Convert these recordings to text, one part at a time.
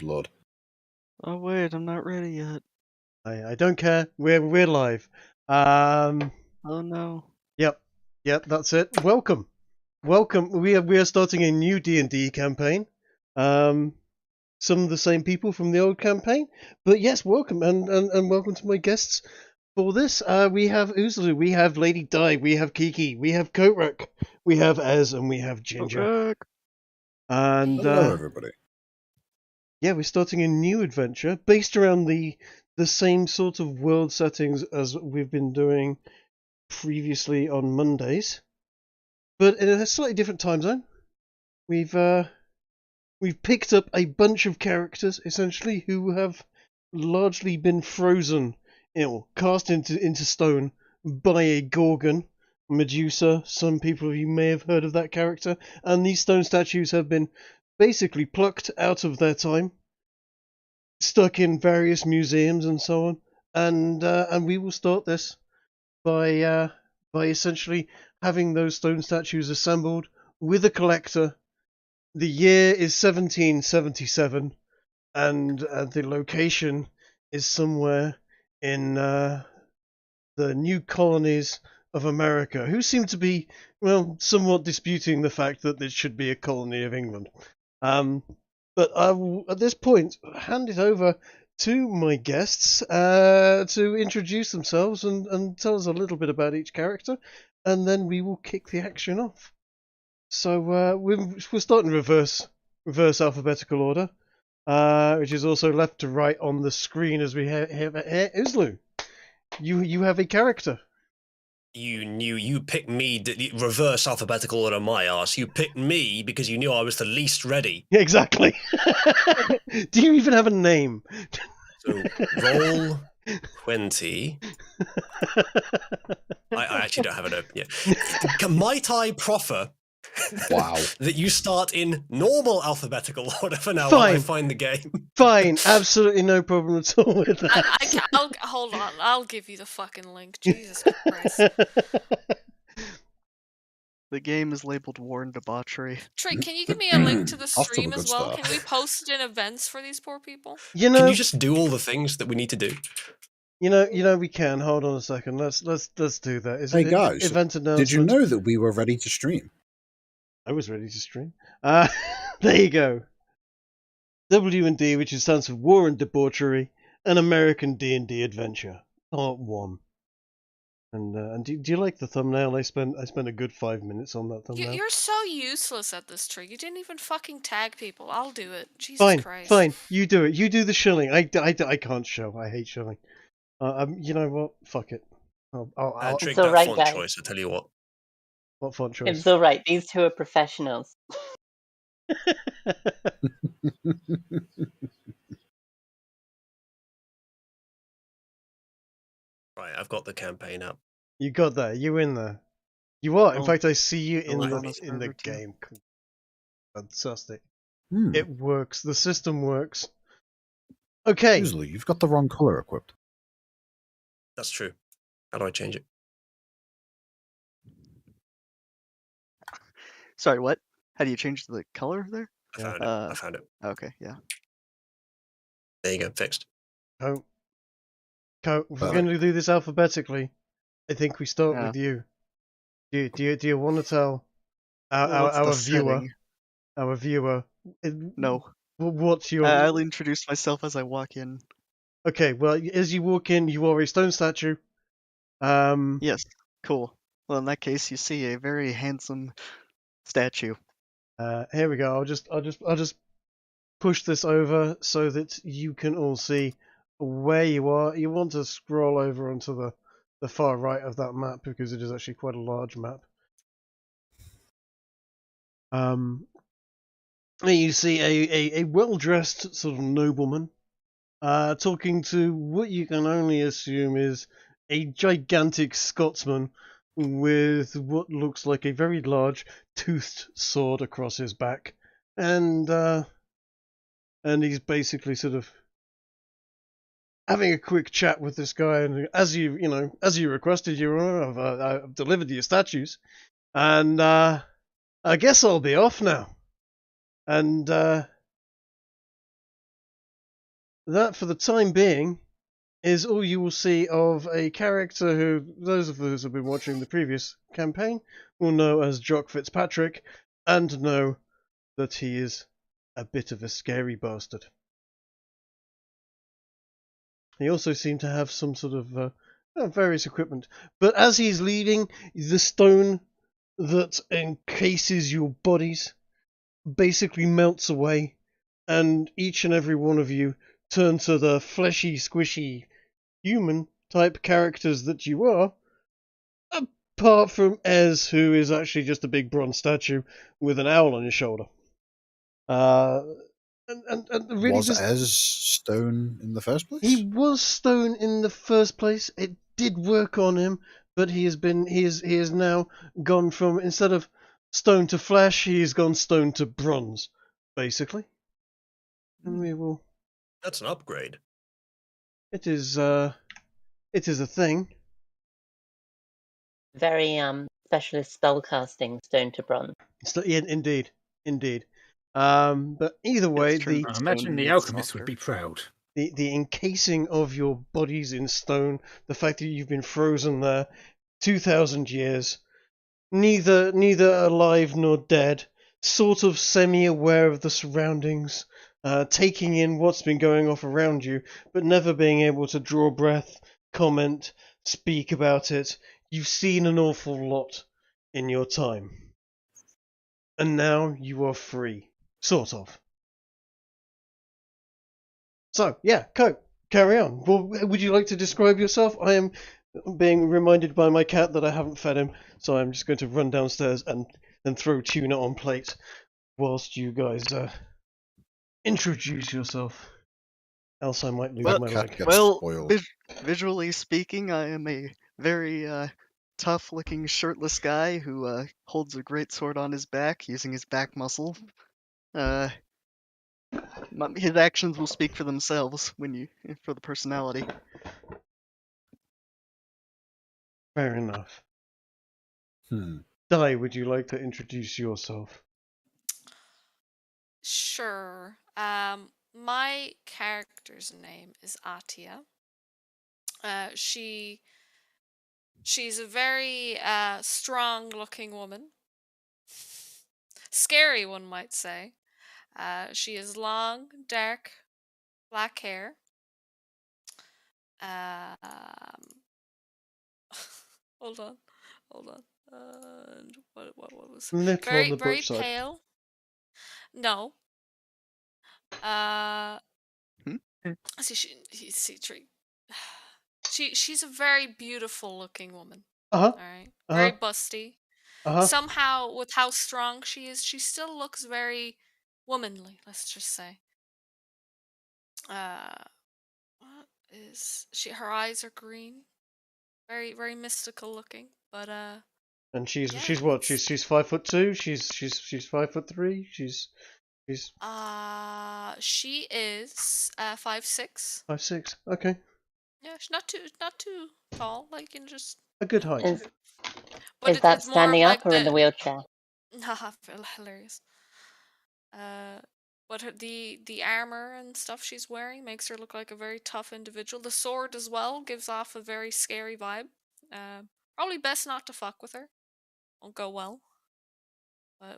Lord. Oh wait, I'm not ready yet. I don't care. We're live. Oh no. Yep, that's it. Welcome. We are starting a new D&D campaign. Some of the same people from the old campaign, but yes, welcome and welcome to my guests for this. We have Uzalu, we have Lady Di, we have Kiki, we have Coatrack, we have Ez, and we have Ginger. Coatrack. And Hello, everybody. yeah, we're starting a new adventure based around the same sort of world settings as we've been doing previously on Mondays, but in a slightly different time zone. We've picked up a bunch of characters essentially who have largely been frozen, cast into stone by a Gorgon, Medusa. Some people of you may have heard of that character, and these stone statues have been basically plucked out of their time, stuck in various museums and so on, and we will start this by essentially having those stone statues assembled with a collector. The year is 1777, and the location is somewhere in the new colonies of America, who seem to be, somewhat disputing the fact that this should be a colony of England. But I will, at this point, hand it over to my guests to introduce themselves and tell us a little bit about each character, and then we will kick the action off. So we'll start in reverse alphabetical order, which is also left to right on the screen as we have Uzalu. You have a character. You picked me, reverse alphabetical order, my ass. You picked me because you knew I was the least ready. Exactly. Do you even have a name? So, roll 20. I actually don't have a name yet. Might I proffer Wow. that you start in normal alphabetical order for now Fine. while I find the game? Fine, absolutely no problem at all with that. Hold on, I'll give you the fucking link. Jesus Christ. The game is labeled War and Debauchery. Trey, can you give me a link to the Off to a stream as good well? start. Can we post it in events for these poor people? You know, Can you just do all the things that we need to do? you know, we can. Hold on a second. Let's do that. Is Hey, it guys, event announcement? Did you know that we were ready to stream? I was ready to stream. There you go. W&D, which stands for War and Debauchery, an American D&D adventure, Part 1. And do you like the thumbnail? I spent a good 5 minutes on that thumbnail. You're so useless at this, Trey. You didn't even fucking tag people. I'll do it. Jesus Christ. Fine. You do it. You do the shilling. I can't show. I hate shilling. You know what? Fuck it. I'll Trick, It's all that right, font guys. choice, I tell you what. what font choice? It's all right. These two are professionals. Right, I've got the campaign up. You got that. You in there. You are. In Oh, fact, I see you in on the a server too. game. Fantastic. Hmm. It works. The system works. Okay. Usually, you've got the wrong color equipped. That's true. How do I change it? Sorry, what? How do you change the color there? I found it. I found it. Okay, yeah. There you go, fixed. If we're Perfect. going to do this alphabetically, I think we start Yeah. with you. Do you want to tell What's the our setting? viewer No. what's your I'll introduce myself as I walk in. Okay, well, as you walk in, you are a stone statue. Yes, cool. Well, in that case, you see a very handsome statue. Here we go. I'll just push this over so that you can all see where you are. You want to scroll over onto the far right of that map because it is actually quite a large map. You see a well-dressed sort of nobleman talking to what you can only assume is a gigantic Scotsman with what looks like a very large toothed sword across his back, and he's basically sort of having a quick chat with this guy. And as you requested, Your Honor, I've delivered your statues, and I guess I'll be off now. And that, for the time being, is all you will see of a character who those of us who have been watching the previous campaign will know as Jock Fitzpatrick, and know that he is a bit of a scary bastard. He also seemed to have some sort of various equipment. But as he's leaving, the stone that encases your bodies basically melts away, and each and every one of you turn to the fleshy, squishy, human-type characters that you are, apart from Ez, who is actually just a big bronze statue with an owl on his shoulder. And really Was just... Ez stone in the first place? He was stone in the first place. It did work on him, but he has now gone from, instead of stone to flesh, he has gone stone to bronze, basically. And we will. That's an upgrade. It is a thing. Very specialist spellcasting, stone to bronze. Yeah, indeed. But either way, It's true. the I imagine the Stone alchemist softer. would be proud. the encasing of your bodies in stone, the fact that you've been frozen there 2,000 years, neither alive nor dead, sort of semi-aware of the surroundings, taking in what's been going off around you, but never being able to draw breath, comment, speak about it. You've seen an awful lot in your time. And now you are free. Sort of. So, yeah, Cope, carry on. Well, would you like to describe yourself? I am being reminded by my cat that I haven't fed him, so I'm just going to run downstairs and throw tuna on plate whilst you guys introduce yourself. Else I might lose That my cat leg. gets Well, spoiled. visually speaking, I am a very tough-looking shirtless guy who holds a great sword on his back, using his back muscle. His actions will speak for themselves for the personality. Fair enough. Hmm. Dai, would you like to introduce yourself? Sure. My character's name is Atia. She's a very strong-looking woman. Scary, one might say. She has long, dark, black hair. Hold on. What was Little on the very butch side. pale? No. See, Tree. She's a very beautiful looking woman. Uh-huh. All right, Uh-huh. very busty. Uh-huh. Somehow, with how strong she is, she still looks very womanly. Let's just say. What is she? Her eyes are green, very very mystical looking. But And she's yeah, she's what? it's- She's 5'2". She's 5'3". She's she is 5'6". 5'6". Okay, Yeah, she's not too tall. Like, you know, just. a good height. Is, But is that it's more of standing like up or in the wheelchair? Haha, hilarious. But the armor and stuff she's wearing makes her look like a very tough individual. The sword as well gives off a very scary vibe. Probably best not to fuck with her. Won't go well.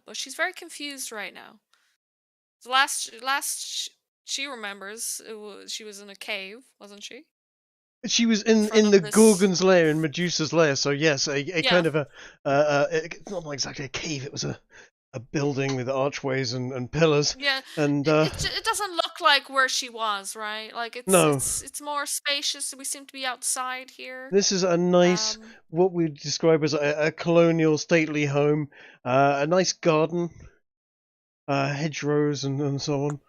But she's very confused right now. The last she remembers, she was in a cave, wasn't she? She was in in front of the this- Gorgon's lair, in Medusa's lair. So yes, a Yeah. kind of it's not exactly a cave. It was a building with archways and pillars. Yeah, And it doesn't look like where she was, right? Like No. it's more spacious. We seem to be outside here. this is a nice, what we describe as a colonial stately home, a nice garden, hedgerows and so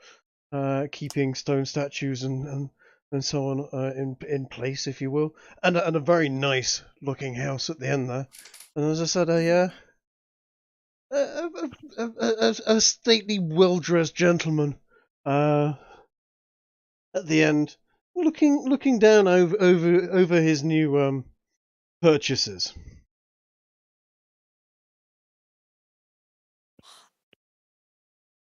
on, keeping stone statues and so on in place, if you will, and a very nice looking house at the end there. And as I said, a stately, well-dressed gentleman at the end, looking down over his new purchases.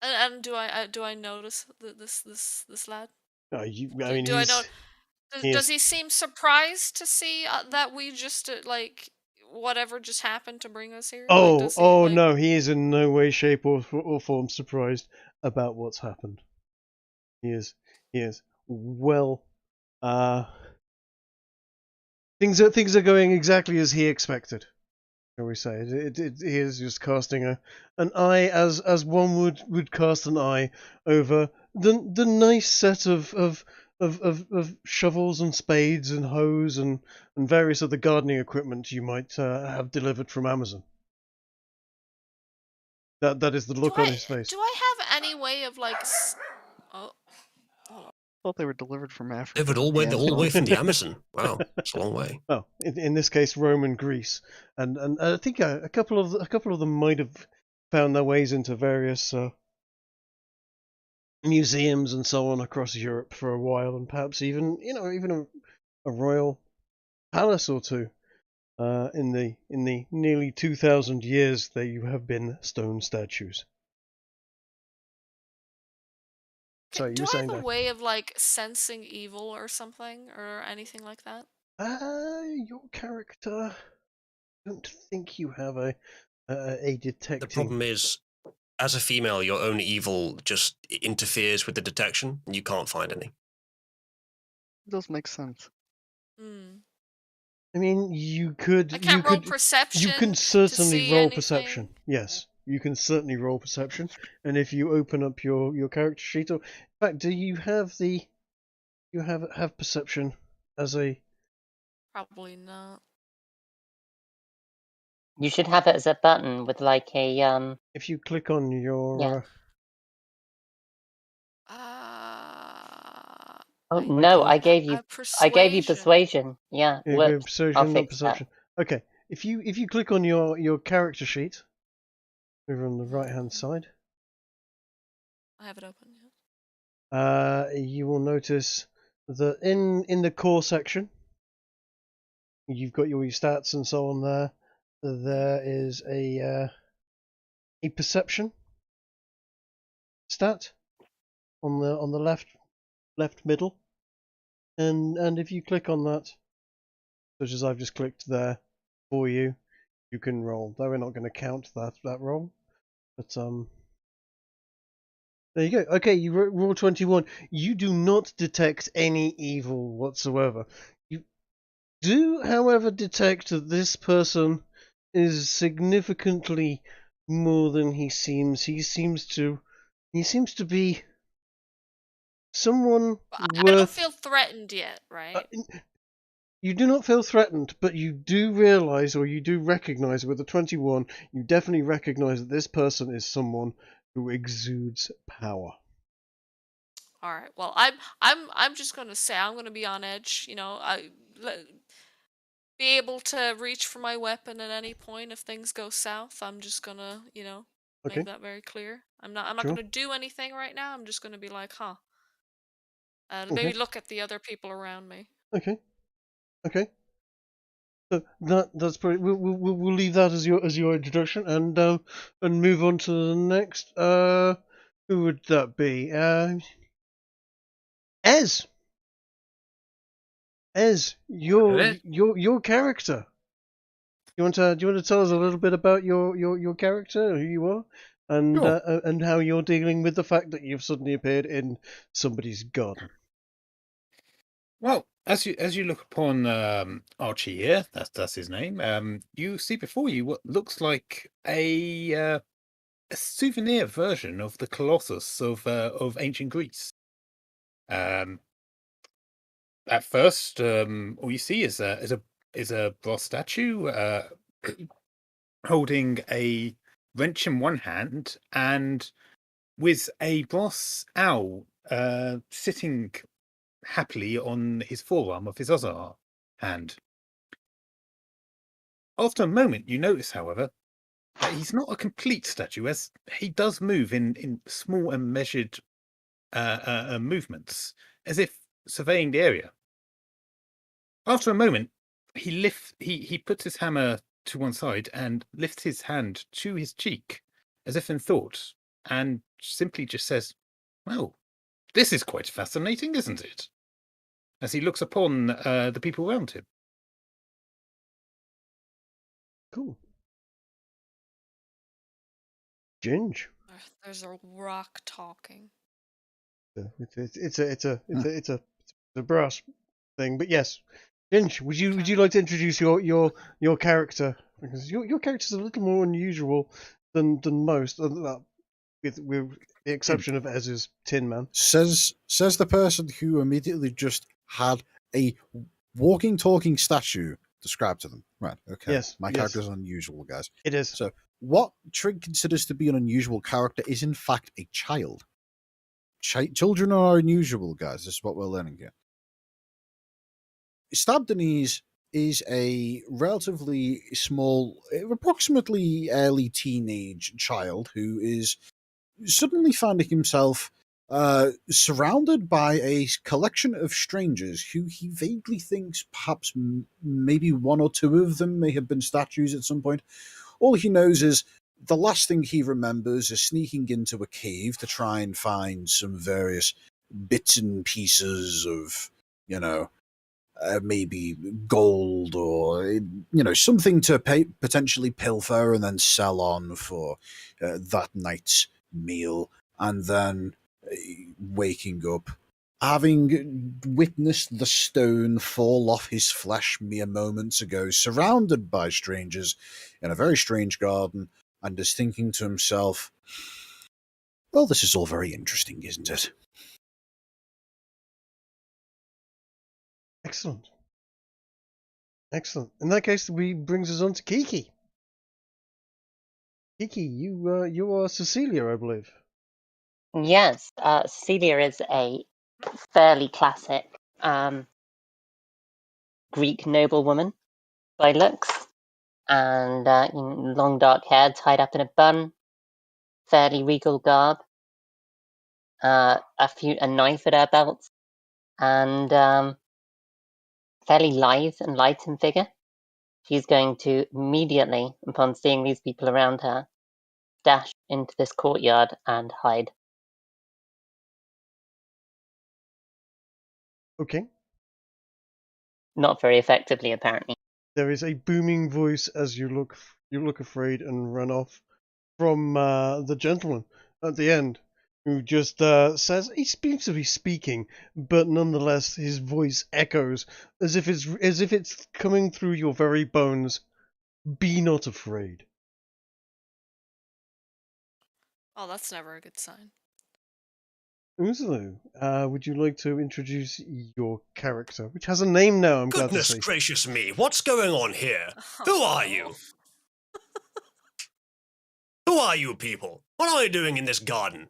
And do I notice this lad? I Do, mean, do I know? he Does is. he seem surprised to see that we just like whatever just happened to bring us here? Like, does he like? No, he is in no way, shape, or form surprised about what's happened. He is. Well, things are going exactly as he expected. Shall we say? He is just casting an eye as one would cast an eye over the nice set of shovels and spades and hoes and various other gardening equipment you might have delivered from Amazon. That is the look on his face. Do I have any way of like? Oh, hold on. I thought they were delivered from Africa. Delivered but all the the way from Amazon. the Amazon. Wow, it's a long way. Well, in this case, Rome and Greece, and I think a couple of them might have found their ways into various museums and so on across Europe for a while, and perhaps even a royal palace or two. In the nearly 2,000 years that you have been stone statues. So you Do were I saying have a that? way of like sensing evil or something or anything like that? Your character. I don't think you have a detecting. The problem is, as a female, your own evil just interferes with the detection, and you can't find any. It does make sense. Hmm. I mean, you could. I can't roll perception. You can to certainly see roll anything. perception. Yes, you can certainly roll perception. And if you open up your character sheet, or in fact, do you have the? You have perception as a. Probably not. You should have it as a button with like a If you click on your. Yeah. Oh I no, don't I gave you have persuasion. persuasion. Yeah, Yeah, whoops. persuasion, I'll not fix perception. Okay, if you click on your character sheet over on the right hand side, I have it open. Yeah. you will notice that in the core section, you've got your stats and so on there. There is a perception stat on the left middle, and if you click on that, such as I've just clicked there for you, you can roll. Though we're not going to count that roll, but there you go. Okay, you roll 21. You do not detect any evil whatsoever. You do, however, detect that this person is significantly more than he seems. He seems to be someone I don't worth. feel threatened yet, right? You do not feel threatened, but you do realize, or you do recognize with a 21, you definitely recognize that this person is someone who exudes power. All right. Well, I'm just gonna say I'm gonna be on edge. Be able to reach for my weapon at any point if things go south. I'm just gonna Okay. make that very clear. I'm not Sure. gonna do anything right now. I'm just gonna be like, huh. Okay. Maybe look at the other people around me. Okay. So that's pretty. We'll leave that as your introduction, and move on to the next. Who would that be? Ez, your character. Do you want to tell us a little bit about your character, who you are, and Sure. and how you're dealing with the fact that you've suddenly appeared in somebody's garden? Well, as you look upon Archie here, that's his name. You see before you what looks like a souvenir version of the Colossus of ancient Greece. At first, all you see is a brass statue holding a wrench in one hand and with a brass owl sitting happily on his forearm of his other hand. After a moment, you notice, however, that he's not a complete statue, as he does move in small and measured movements, as if surveying the area. After a moment, he puts his hammer to one side and lifts his hand to his cheek, as if in thought, and simply just says, "Well, this is quite fascinating, isn't it? As he looks upon the people around him. Cool. Ginge. There's a rock talking. It's a brass thing, but yes. Ginge, would you like to introduce your character? Because your character's a little more unusual than most, with the exception of Ez's Tin Man. Says the person who immediately just had a walking, talking statue described to them. Right, okay. Yes, My yes. character's unusual, guys. It is. So, what Trig considers to be an unusual character is, in fact, a child. Children are unusual, guys. This is what we're learning here. Stabdenese is a relatively small, approximately early teenage child who is suddenly finding himself surrounded by a collection of strangers who he vaguely thinks perhaps maybe one or two of them may have been statues at some point. All he knows is the last thing he remembers is sneaking into a cave to try and find some various bits and pieces of, maybe gold or, something to potentially pilfer and then sell on for that night's meal. And then waking up, having witnessed the stone fall off his flesh mere moments ago, surrounded by strangers in a very strange garden, and is thinking to himself, well, this is all very interesting, isn't it? Excellent. In that case, we brings us on to Kiki. Kiki, you are Cecilia, I believe. Yes, Celia is a fairly classic Greek noblewoman by looks, and long dark hair tied up in a bun, fairly regal garb, a knife at her belt, and fairly lithe and light in figure. She's going to immediately, upon seeing these people around her, dash into this courtyard and hide. Okay. Not very effectively, apparently. There is a booming voice as you look afraid and run off from the gentleman at the end, who just says he seems to be speaking, but nonetheless his voice echoes as if it's coming through your very bones. Be not afraid. Oh, that's never a good sign. Uzalu, would you like to introduce your character, which has a name now? I'm glad to Goodness say. gracious me, what's going on here? Who are you? Who are you people? What are you doing in this garden?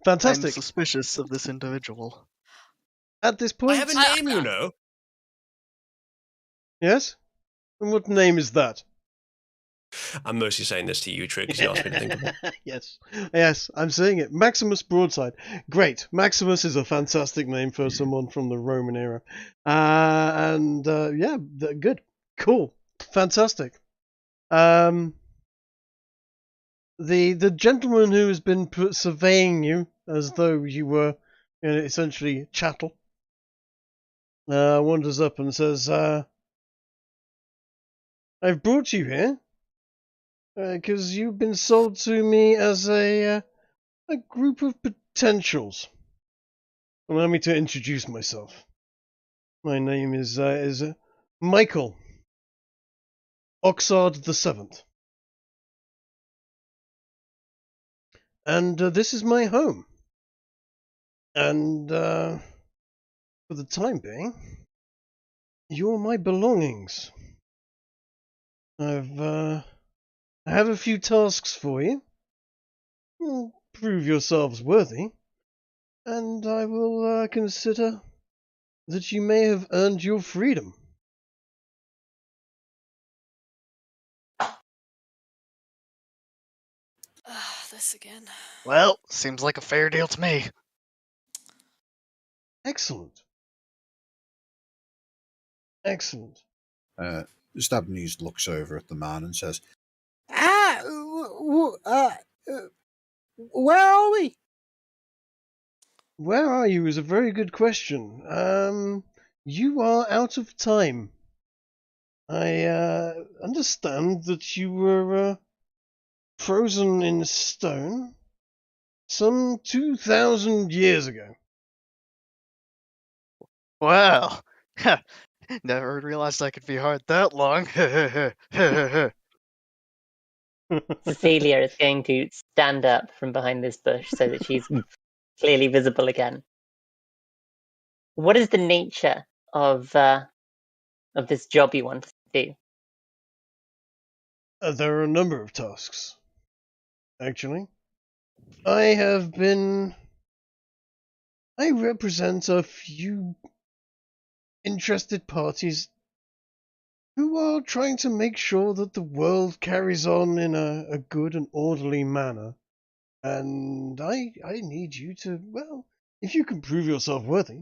Fantastic. I'm suspicious of this individual. At this I point, have a name, you know. yes. And what name is that? I'm mostly saying this to you, Trig, because you asked me to think of it. Yes, I'm saying it. Maximus Broadside. Great. Maximus is a fantastic name for someone from the Roman era. Good. Cool. Fantastic. The gentleman who has been surveying you as though you were essentially chattel wanders up and says, I've brought you here because you've been sold to me as a group of potentials. Allow me to introduce myself. My name is Michael Oxard the Seventh, and this is my home. And for the time being, you're my belongings. I have a few tasks for you. Prove yourselves worthy, and I will consider that you may have earned your freedom. This again. Well, seems like a fair deal to me. Excellent. Stabnews looks over at the man and says, Where are we? Where are you is a very good question. You are out of time. I understand that you were frozen in stone some 2,000 years ago. Wow. Never realized I could be hard that long. Cecilia is going to stand up from behind this bush so that she's clearly visible again. What is the nature of this job you want us to do? There are a number of tasks, actually. I represent a few interested parties who are trying to make sure that the world carries on in a good and orderly manner. And I need you to, well, if you can prove yourself worthy,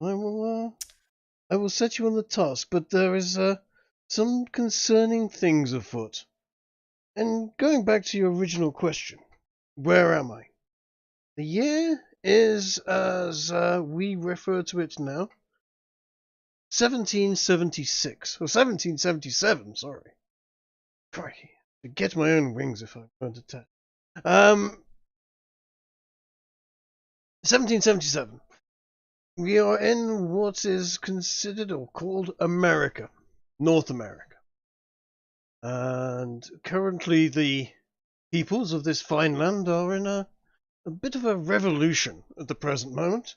I will set you on the task, but there is some concerning things afoot. And going back to your original question, where am I? The year is, as we refer to it now, 1776, or 1777, sorry. Crikey, I get my own wings if I'm going to tell. 1777. We are in what is considered or called America, North America. And currently the peoples of this fine land are in a bit of a revolution at the present moment.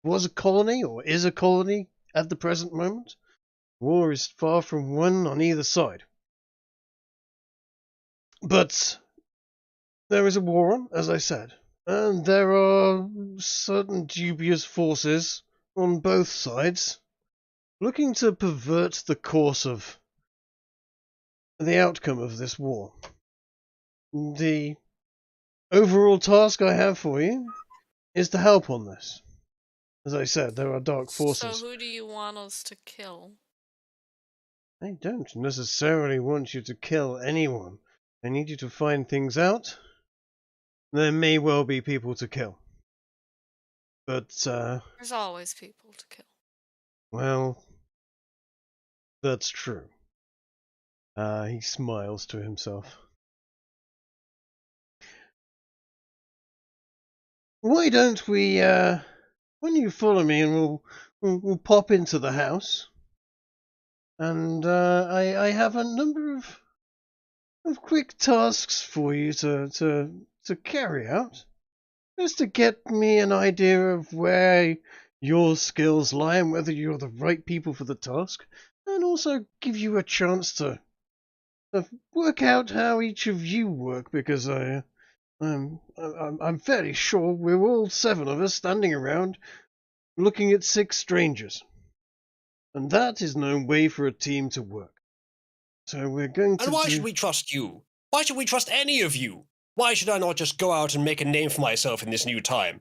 Was a colony or is a colony at the present moment. War is far from won on either side. But there is a war on, as I said, and there are certain dubious forces on both sides looking to pervert the course of the outcome of this war. The overall task I have for you is to help on this. As I said, there are dark forces. So who do you want us to kill? I don't necessarily want you to kill anyone. I need you to find things out. There may well be people to kill. But, There's always people to kill. well, that's true. He smiles to himself. Why don't we, when you follow me and we'll pop into the house. And, I have a number of quick tasks for you to carry out. Just to get me an idea of where your skills lie and whether you're the right people for the task. And also give you a chance to work out how each of you work, because I'm fairly sure we're all 7 of us standing around looking at 6 strangers. And that is no way for a team to work. So we're going to And why should we trust you? Why should we trust any of you? Why should I not just go out and make a name for myself in this new time?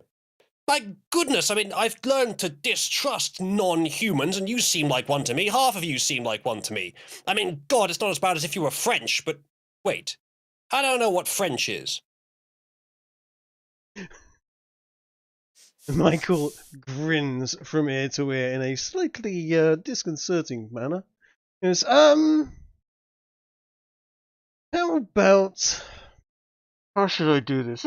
My goodness, I mean, I've learned to distrust non-humans, and you seem like one to me. Half of you seem like one to me. I mean, God, it's not as bad as if you were French, but wait. I don't know what French is. Michael grins from ear to ear in a slightly disconcerting manner. He goes, how about, how should I do this?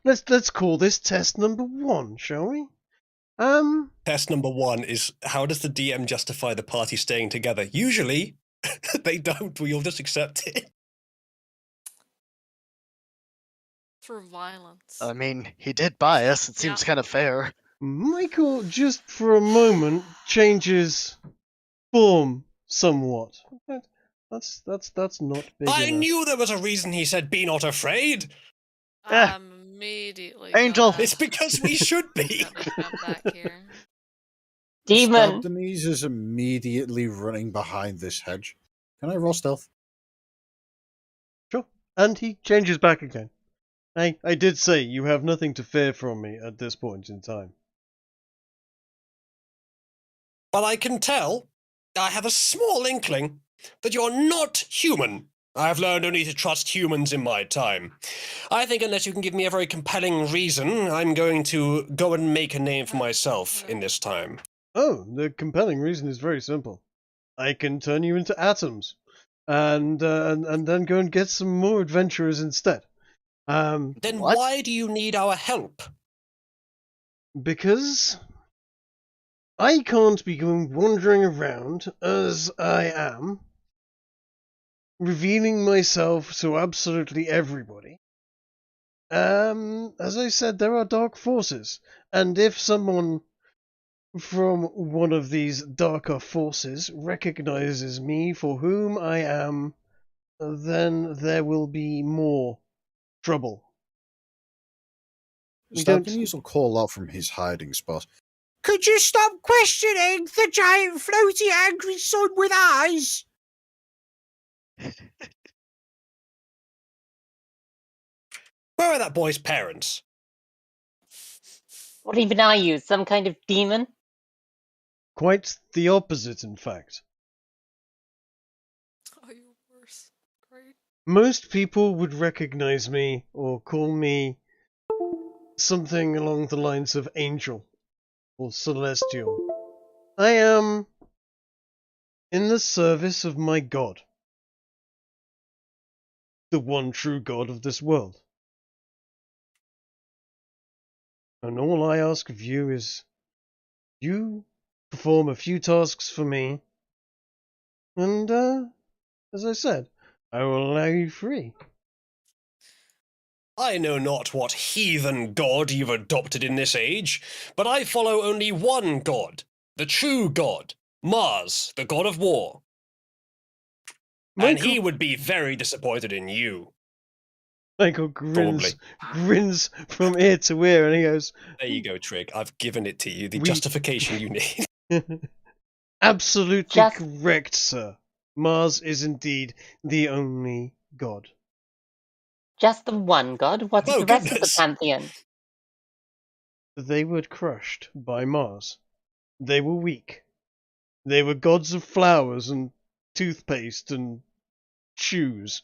Let's call this test number 1, shall we? Test number 1 is, how does the DM justify the party staying together? Usually, they don't. We all just accept it. For violence. I mean, he did buy us. It seems kind of fair. Michael, just for a moment, changes form somewhat. That's not big I enough. knew there was a reason he said, "Be not afraid." I'm immediately Angel. gonna It's because we should be. get my friend back here. Demon! Denise is immediately running behind this hedge. Can I roll stealth? Sure. And he changes back again. I did say you have nothing to fear from me at this point in time. But I can tell, I have a small inkling, that you're not human. I've learned only to trust humans in my time. I think unless you can give me a very compelling reason, I'm going to go and make a name for myself in this time. Oh, the compelling reason is very simple. I can turn you into atoms, and then go and get some more adventurers instead. Then What? why do you need our help? Because I can't be going wandering around as I am, revealing myself to absolutely everybody. As I said, there are dark forces, and if someone from one of these darker forces recognizes me for whom I am, then there will be more trouble. We don't. Stabbenese will call out from his hiding spot. Could you stop questioning the giant floaty angry sun with eyes? Where are that boy's parents? What even are you? Some kind of demon? Quite the opposite, in fact. Oh, you're worse. Great. Most people would recognize me or call me something along the lines of angel or celestial. I am in the service of my God, the one true God of this world. And all I ask of you is you perform a few tasks for me, and as I said, I will allow you free. I know not what heathen god you've adopted in this age, but I follow only one god, the true god, Mars, the god of war. And he would be very disappointed in you. Michael Probably. grins from ear to ear, and he goes, There you go, Trig. I've given it to you, the We- justification you need. absolutely Just- correct, sir. Mars is indeed the only god. Just the one god? What is Oh, the rest of the goodness. pantheon? They were crushed by Mars. They were weak. They were gods of flowers and toothpaste and shoes.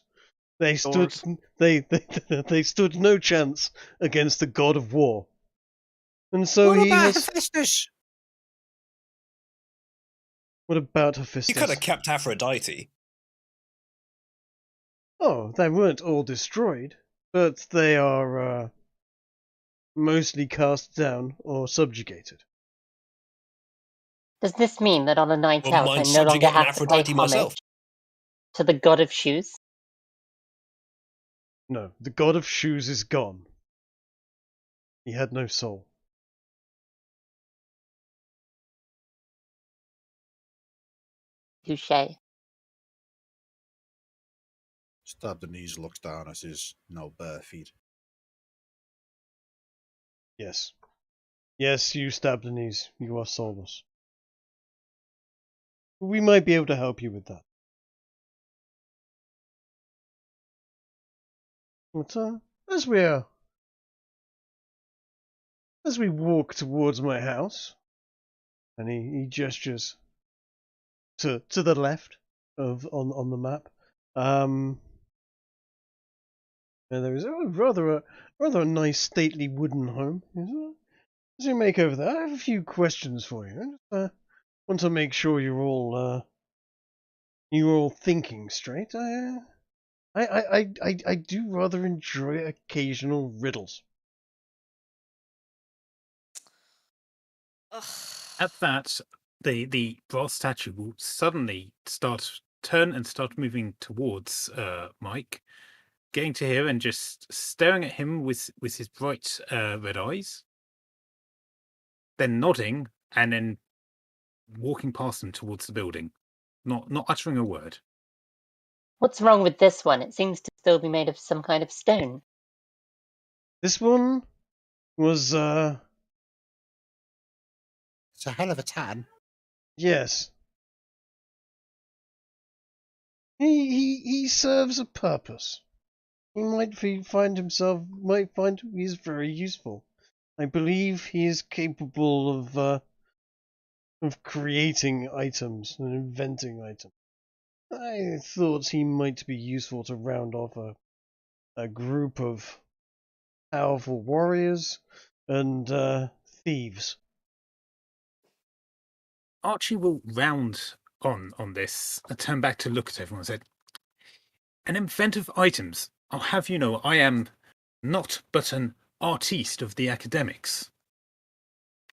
They stood Doors. they stood no chance against the god of war. And so What he about has. Hephaestus? What about You Hephaestus? could have kept Aphrodite. Oh, they weren't all destroyed, but they are mostly cast down or subjugated. Does this mean that on a night Wouldn't out I mind no longer subjugating have to pay Aphrodite homage myself. to the god of shoes? No, the god of shoes is gone. He had no soul. Touche. Stabbenese looks down at his now bare feet. Yes. Yes, you stabbed the knees. You are soulless. We might be able to help you with that. But as we walk towards my house, and he gestures to the left of on the map. And there is rather a nice stately wooden home. As you make over there, I have a few questions for you. I want to make sure you're all thinking straight. I do rather enjoy occasional riddles. Ugh. At that, the brass statue will suddenly turn and start moving towards Mike, getting to here and just staring at him with his bright red eyes, then nodding and then walking past him towards the building, not uttering a word. What's wrong with this one? It seems to still be made of some kind of stone. This one was It's a hell of a tan. yes. He serves a purpose. He might find he's very useful. I believe he is capable of creating items and inventing items. I thought he might be useful to round off a group of powerful warriors and thieves. Archie will round on this and turn back to look at everyone and said, "An inventive items. I'll have you know I am not but an artiste of the academics.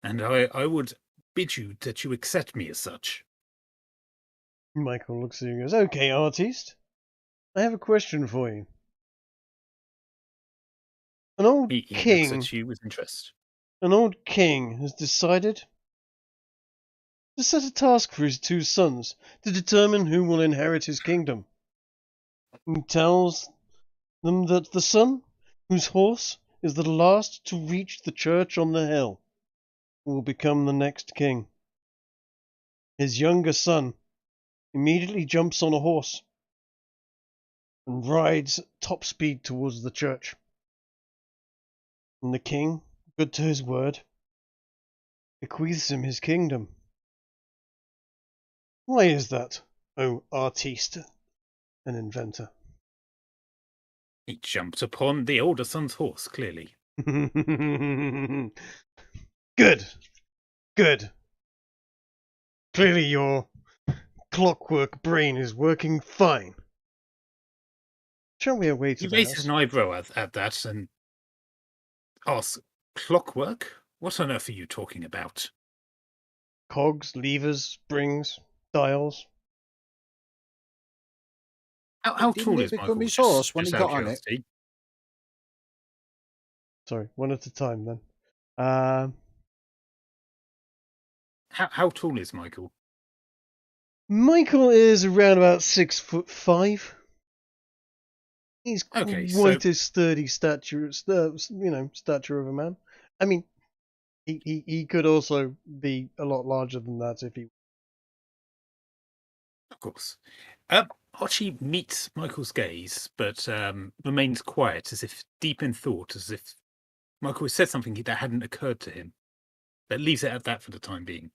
And I would bid you that you accept me as such." Michael looks at you and goes, "Okay, artist, I have a question for you. An old He looks king, at you with interest. an old king has decided to set a task for his two sons to determine who will inherit his kingdom. He tells them that the son, whose horse is the last to reach the church on the hill, will become the next king. His younger son immediately jumps on a horse and rides top speed towards the church. And the king, good to his word, bequeaths him his kingdom. Why is that, O artiste, an inventor?" He jumped upon the older son's horse, clearly. Good. Good. Clearly your clockwork brain is working fine. Shall we away to He the raises house? an eyebrow at that and asks, "Clockwork? What on earth are you talking about?" Cogs, levers, springs, dials. How Didn't tall it is become Michael? his horse when Just he out of got on it? curiosity. Sorry, one at a time then. How tall is Michael? Michael is around about 6'5". He's Okay, so quite a sturdy stature, stature of a man. I mean, he could also be a lot larger than that if he. of course. Archie meets Michael's gaze, but remains quiet, as if deep in thought, as if Michael has said something that hadn't occurred to him. But leaves it at that for the time being.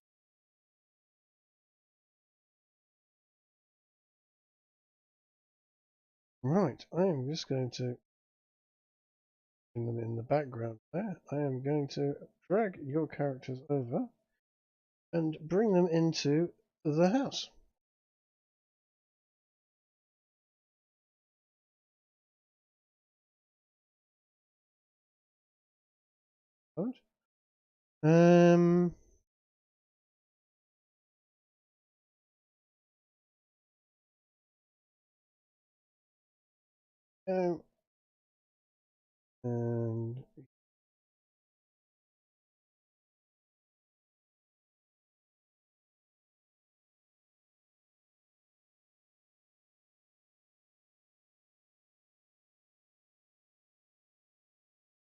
Right, I am just going to bring them in the background there. I am going to drag your characters over and bring them into the house. Right. And That's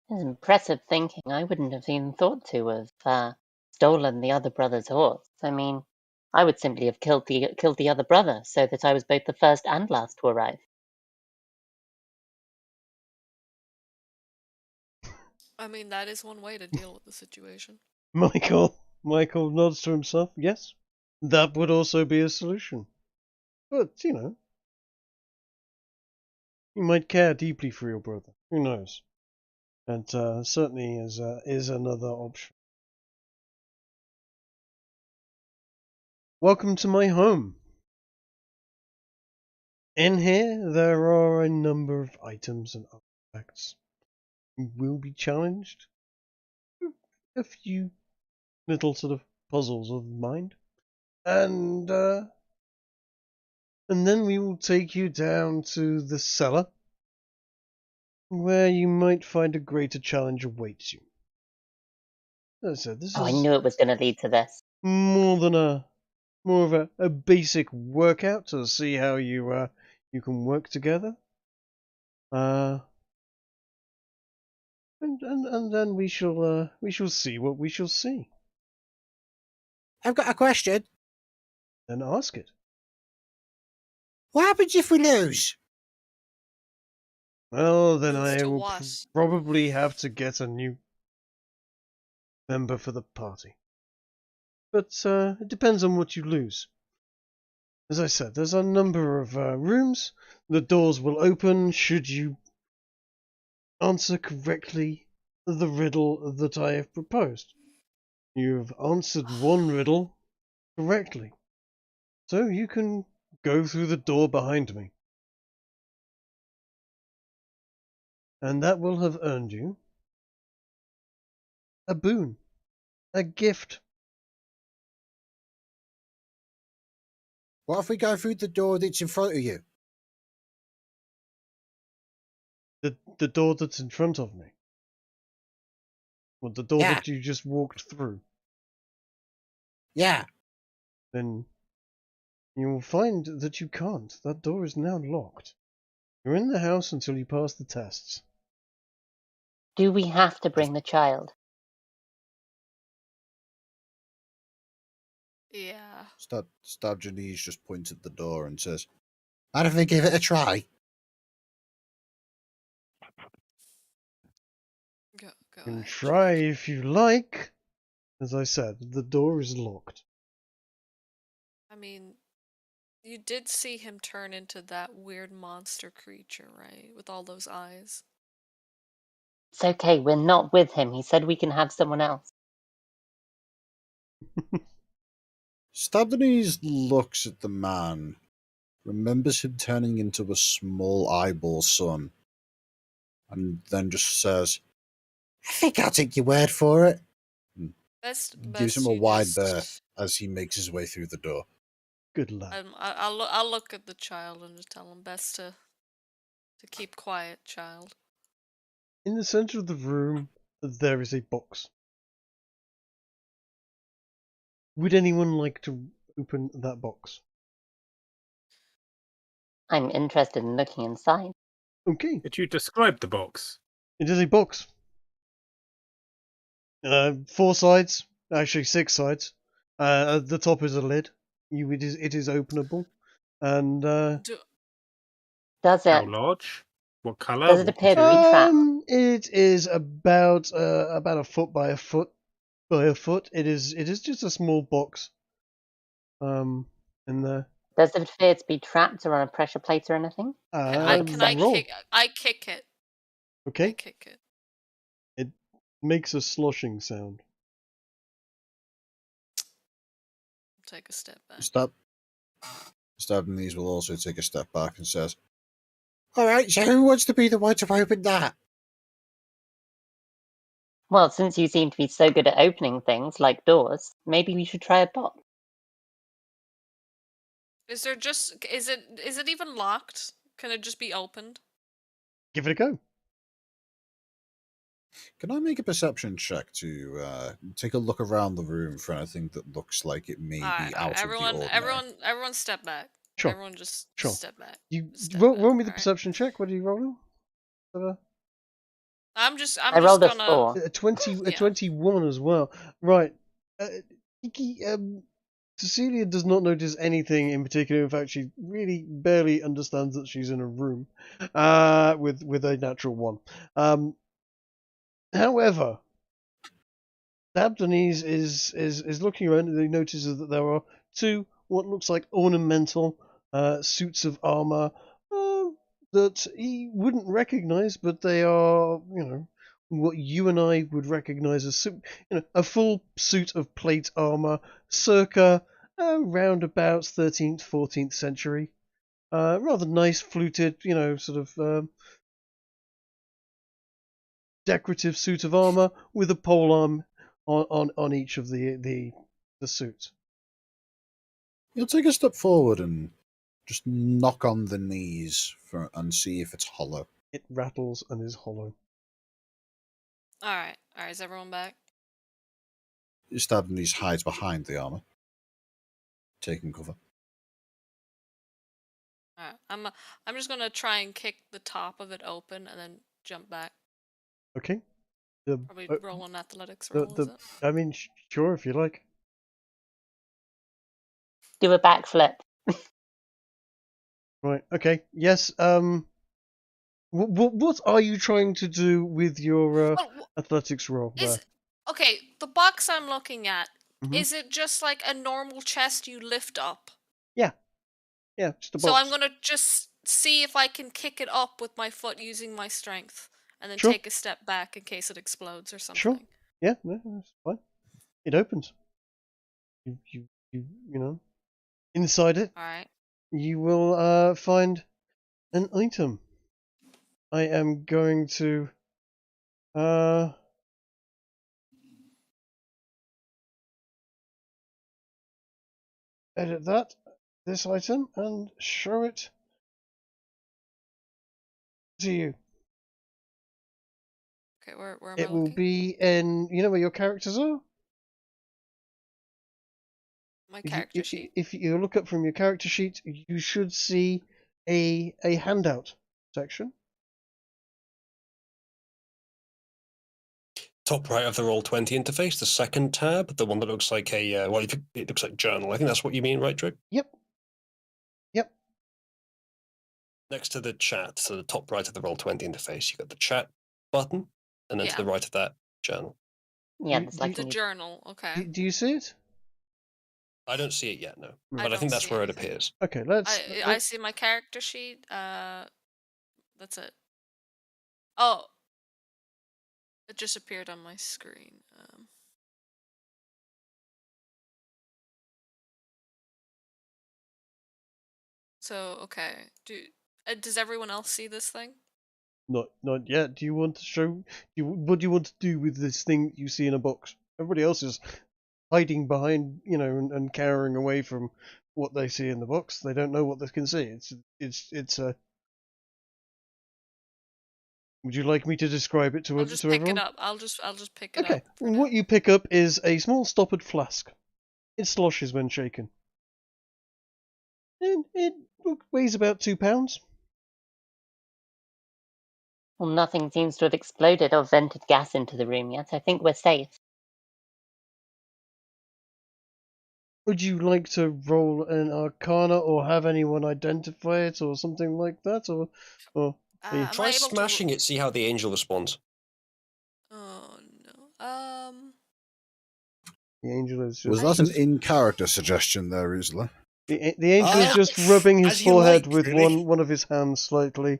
impressive thinking. I wouldn't have even thought to have stolen the other brother's horse. I mean, I would simply have killed the other brother, so that I was both the first and last to arrive. I mean, that is one way to deal with the situation. Michael nods to himself. Yes, that would also be a solution. But you might care deeply for your brother. Who knows? And certainly is another option. Welcome to my home. In here, there are a number of items and artifacts. You will be challenged. A few little sort of puzzles of mind. And then we will take you down to the cellar, where you might find a greater challenge awaits you. As I said, this Oh, I is knew it was going to lead to this. more of a basic workout to see how you can work together. And then we shall see what we shall see. I've got a question. Then ask it. What happens if we lose? Well, then Lose I to will what? probably have to get a new member for the party. But it depends on what you lose. as I said, there's a number of rooms. The doors will open should you answer correctly the riddle that I have proposed. You've answered one riddle correctly, so you can go through the door behind me. And that will have earned you a boon, a gift. What if we go through the door that's in front of you? The door that's in front of me. Well, the door Yeah. that you just walked through. Yeah. Then you will find that you can't. That door is now locked. You're in the house until you pass the tests. Do we have to bring the child? Yeah. Stabjanese just points at the door and says, "How if we give it a try?" Go You can ahead. try if you like. As I said, the door is locked. I mean, you did see him turn into that weird monster creature, right? With all those eyes. It's okay, we're not with him. He said we can have someone else. Stabjanese looks at the man, remembers him turning into a small eyeball son, and then just says, "I think I'll take your word for it." And gives him a You wide just, berth as he makes his way through the door. Good lad. I'll look at the child and just tell him best to keep quiet, child. In the center of the room, there is a box. Would anyone like to open that box? I'm interested in looking inside. Okay, Did you describe the box? it is a box. 4 sides, actually 6 sides. At the top is a lid. It is openable, and Does How it large? What colour? does it What appear to be material? trapped? it is about a foot by a foot by a foot. It is just a small box. In there. Does it appear to be trapped or on a pressure plate or anything? Can I Roll. kick? I kick it. I Okay, kick it. it makes a sloshing sound. Take a step back. Stabjanese will also take a step back and says, "All right, so who wants to be the one to open that?" Well, since you seem to be so good at opening things, like doors, maybe we should try a box. Is it even locked? Can it just be opened? Give it a go. Can I make a perception check to take a look around the room for anything that looks like it may be out of the ordinary? Everyone, step back. Sure. Everyone, just Sure. step back. You Step roll back, me the alright? perception check. What are you rolling? I'm just I rolled gonna. a 4. A 20, a Yeah. 21 as well. Right. Kiki, Cecilia does not notice anything in particular. In fact, she really barely understands that she's in a room with a natural 1. However, Abdonese is looking around and he notices that there are 2 what looks like ornamental suits of armor that he wouldn't recognize, but they are, what you and I would recognize as a full suit of plate armor, circa around about 13th, 14th century. Rather nice, fluted, sort of decorative suit of armor with a pole arm on each of the suits. You'll take a step forward and just knock on the knees and see if it's hollow. It rattles and is hollow. All right. Is everyone back? Stabjanese hides behind the armor, taking cover. All right. I'm just gonna try and kick the top of it open and then jump back. Okay. Probably roll an athletics roll. Is it? I mean, sure, if you like. Do a backflip. Right. Okay. Yes. What are you trying to do with your athletics roll there? Okay, the box I'm looking at, Mhm. is it just like a normal chest you lift up? Yeah. Yeah, just a box. So I'm gonna just see if I can kick it up with my foot using my strength, and then Sure. take a step back in case it explodes or something. Sure. Yeah, no, that's fine. It opens. You know, inside it, All right. you will find an item. I am going to edit this item, and show it to you. Okay, where am It I will looking? be in, you know where your characters are? My character sheet. If you look up from your character sheet, you should see a handout section. Top right of the Roll20 interface, the second tab, the one that looks like a well, it looks like journal. I think that's what you mean, right, Drew? Yep. Next to the chat, so the top right of the Roll20 interface, you got the chat button, and then to the right of that, journal. Yeah, Do- the do- The second. journal. Okay. Do you see it? I don't see it yet, no, I but I think don't that's see where it anything. appears. Okay, let's. I see my character sheet. That's it. Oh, it just appeared on my screen. So okay. Does everyone else see this thing? Not yet. Do you want to show? What do you want to do with this thing you see in a box? Everybody else is hiding behind, and cowering away from what they see in the box. They don't know what they can see. It's a. Would you like me to describe it to I'll just to pick everyone? it up. I'll just pick it Okay. up. For now. What you pick up is a small stoppered flask. It sloshes when shaken. And it weighs about 2 pounds. Well, nothing seems to have exploded or vented gas into the room yet. I think we're safe. Would you like to roll an arcana or have anyone identify it or something like that? Or Am Try I able to smashing it, see how the angel responds. Oh no. the angel is just. Was that an in-character suggestion there, Isla? The angel is Ah, just rubbing his as you forehead like, with really. one of his hands slightly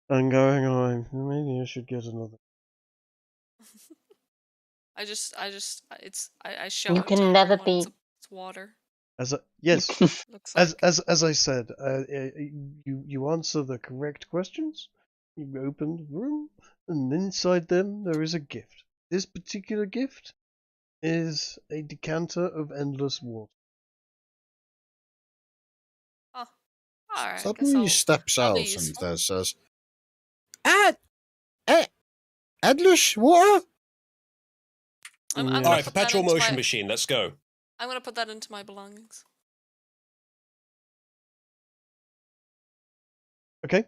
and going, "Oh, maybe I should get another." I show You it to can never everyone. be. It's water. Yes, Looks like. as I said, you answer the correct questions. You open the room, and inside them there is a gift. This particular gift is a decanter of endless water. Oh, all right. Suddenly steps that'll be out and useful. says, endless water? I'm Yeah. gonna All right, put that perpetual into motion my- machine. Let's go. I'm gonna put that into my belongings. Okay,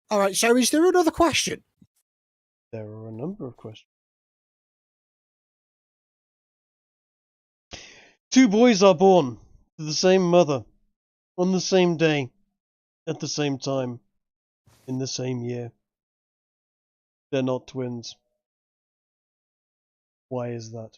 All right, so is there another question? there are a number of questions. 2 boys are born to the same mother, on the same day, at the same time, in the same year. They're not twins. Why is that?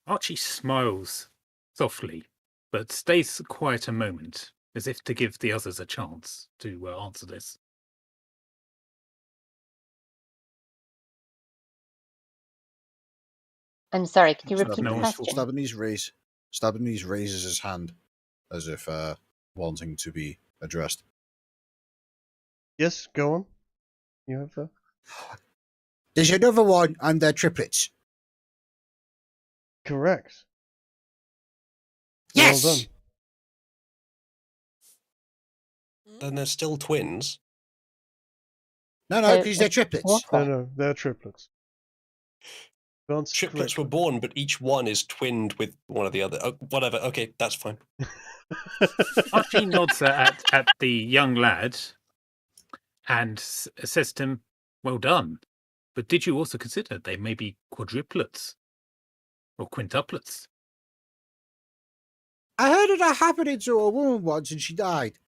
Archie smiles softly, but stays quiet a moment, as if to give the others a chance to answer this. I'm sorry, could you repeat no the one's question? Stabanese raises his hand as if wanting to be addressed. Yes, go on. You have that? There's another one, and they're triplets. Correct. Yes! Well done. Then they're still twins. No, So, because they're triplets. What? No, they're triplets. Answer Triplets were correctly. born, but each one is twinned with one of the other. Oh, whatever. Okay, that's fine. Archie nods at the young lad and says to him, "Well done. But did you also consider they may be quadruplets or quintuplets?" I heard of that happening to a woman once, and she died.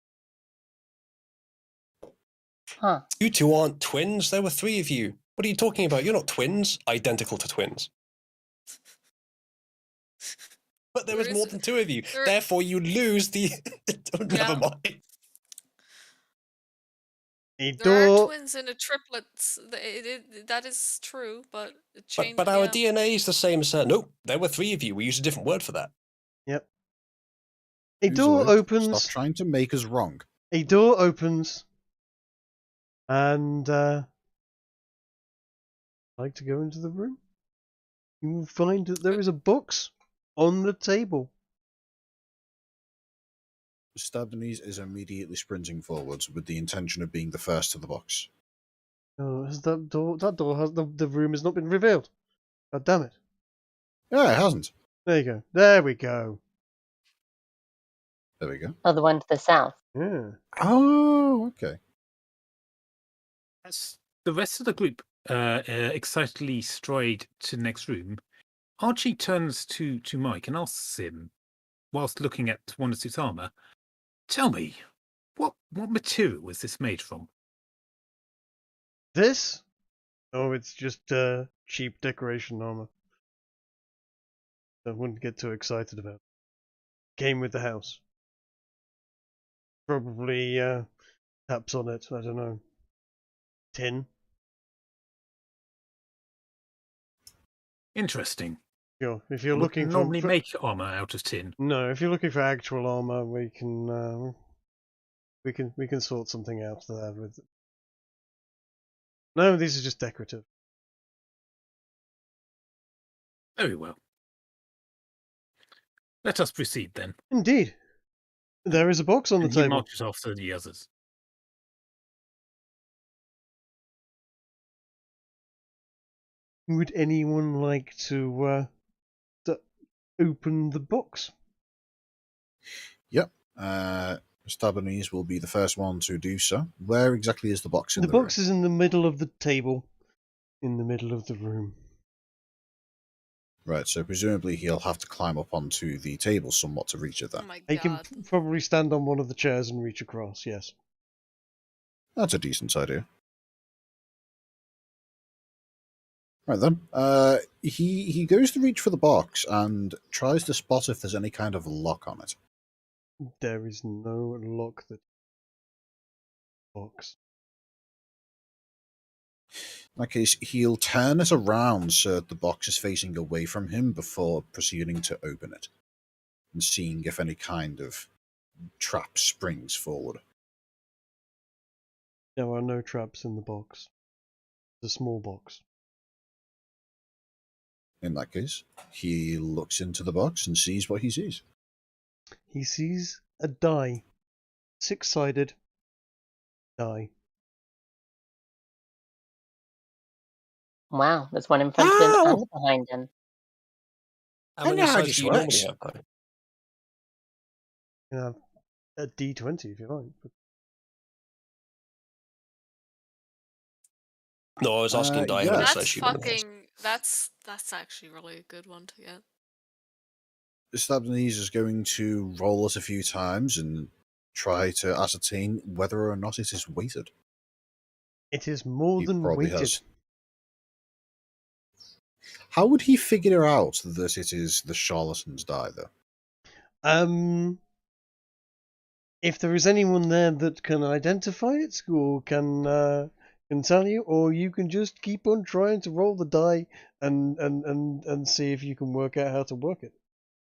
Huh. You two aren't twins. There were 3 of you. What are you talking about? You're not twins. Identical to twins. But there There was more is- than two of you. there- Therefore, you lose the. Never Yeah. mind. A There are door. twins in a triplets. That is true, but it But, changed. but our yeah. DNA is the same, sir. No, there were three of you. We used a different word for that. Yep. A Uzalu, door Stop opens. trying to make us wrong. A door opens, and I'd like to go into the room. You will find that there is a box on the table. Stabdenese is immediately sprinting forwards with the intention of being the first to the box. Oh, has that door? That door has the room has not been revealed. God damn it! Yeah, it hasn't. There you go. There we go. There we go. Oh, the one to the south. Yeah. Oh, okay. As the rest of the group excitedly stride to the next room, Archie turns to Mike and asks him, whilst looking at one of his armor, "Tell me, what material was this made from?" This? Oh, it's just cheap decoration armor. I wouldn't get too excited about. Came with the house. Probably taps on it. I don't know. Tin. Interesting. Sure. If you're We looking wouldn't for normally make armor out of tin. no, if you're looking for actual armor, we can sort something out there with. No, these are just decorative. Very well. Let us proceed then. Indeed. There is a box on the And he table. marches off to the others. Would anyone like to open the box? Yep. Stabdenese will be the first one to do so. Where exactly is the box in The the box room? is in the middle of the table, in the middle of the room. Right, so presumably he'll have to climb up onto the table somewhat to reach it Oh then. my He can god. probably stand on one of the chairs and reach across, yes. That's a decent idea. Right then, he goes to reach for the box and tries to spot if there's any kind of lock on it. There is no lock that box. In that case, he'll turn it around so that the box is facing away from him before proceeding to open it and seeing if any kind of trap springs forward. There are no traps in the box. It's a small box. In that case, he looks into the box and sees what he sees. He sees a die. 6-sided die. Wow, there's one in front of him Oh! and behind him. How I many know how sides this do you normally works. have, though? You have a D20 if you like. But No, I was asking Di how many yes. sides That's she normally has. fucking. That's actually really a good one to get. Stabdenese is going to roll it a few times and try to ascertain whether or not it is weighted. it is more He than probably weighted. has. How would he figure out that it is the charlatan's die, though? If there is anyone there that can identify it or can tell you, or you can just keep on trying to roll the die and see if you can work out how to work it.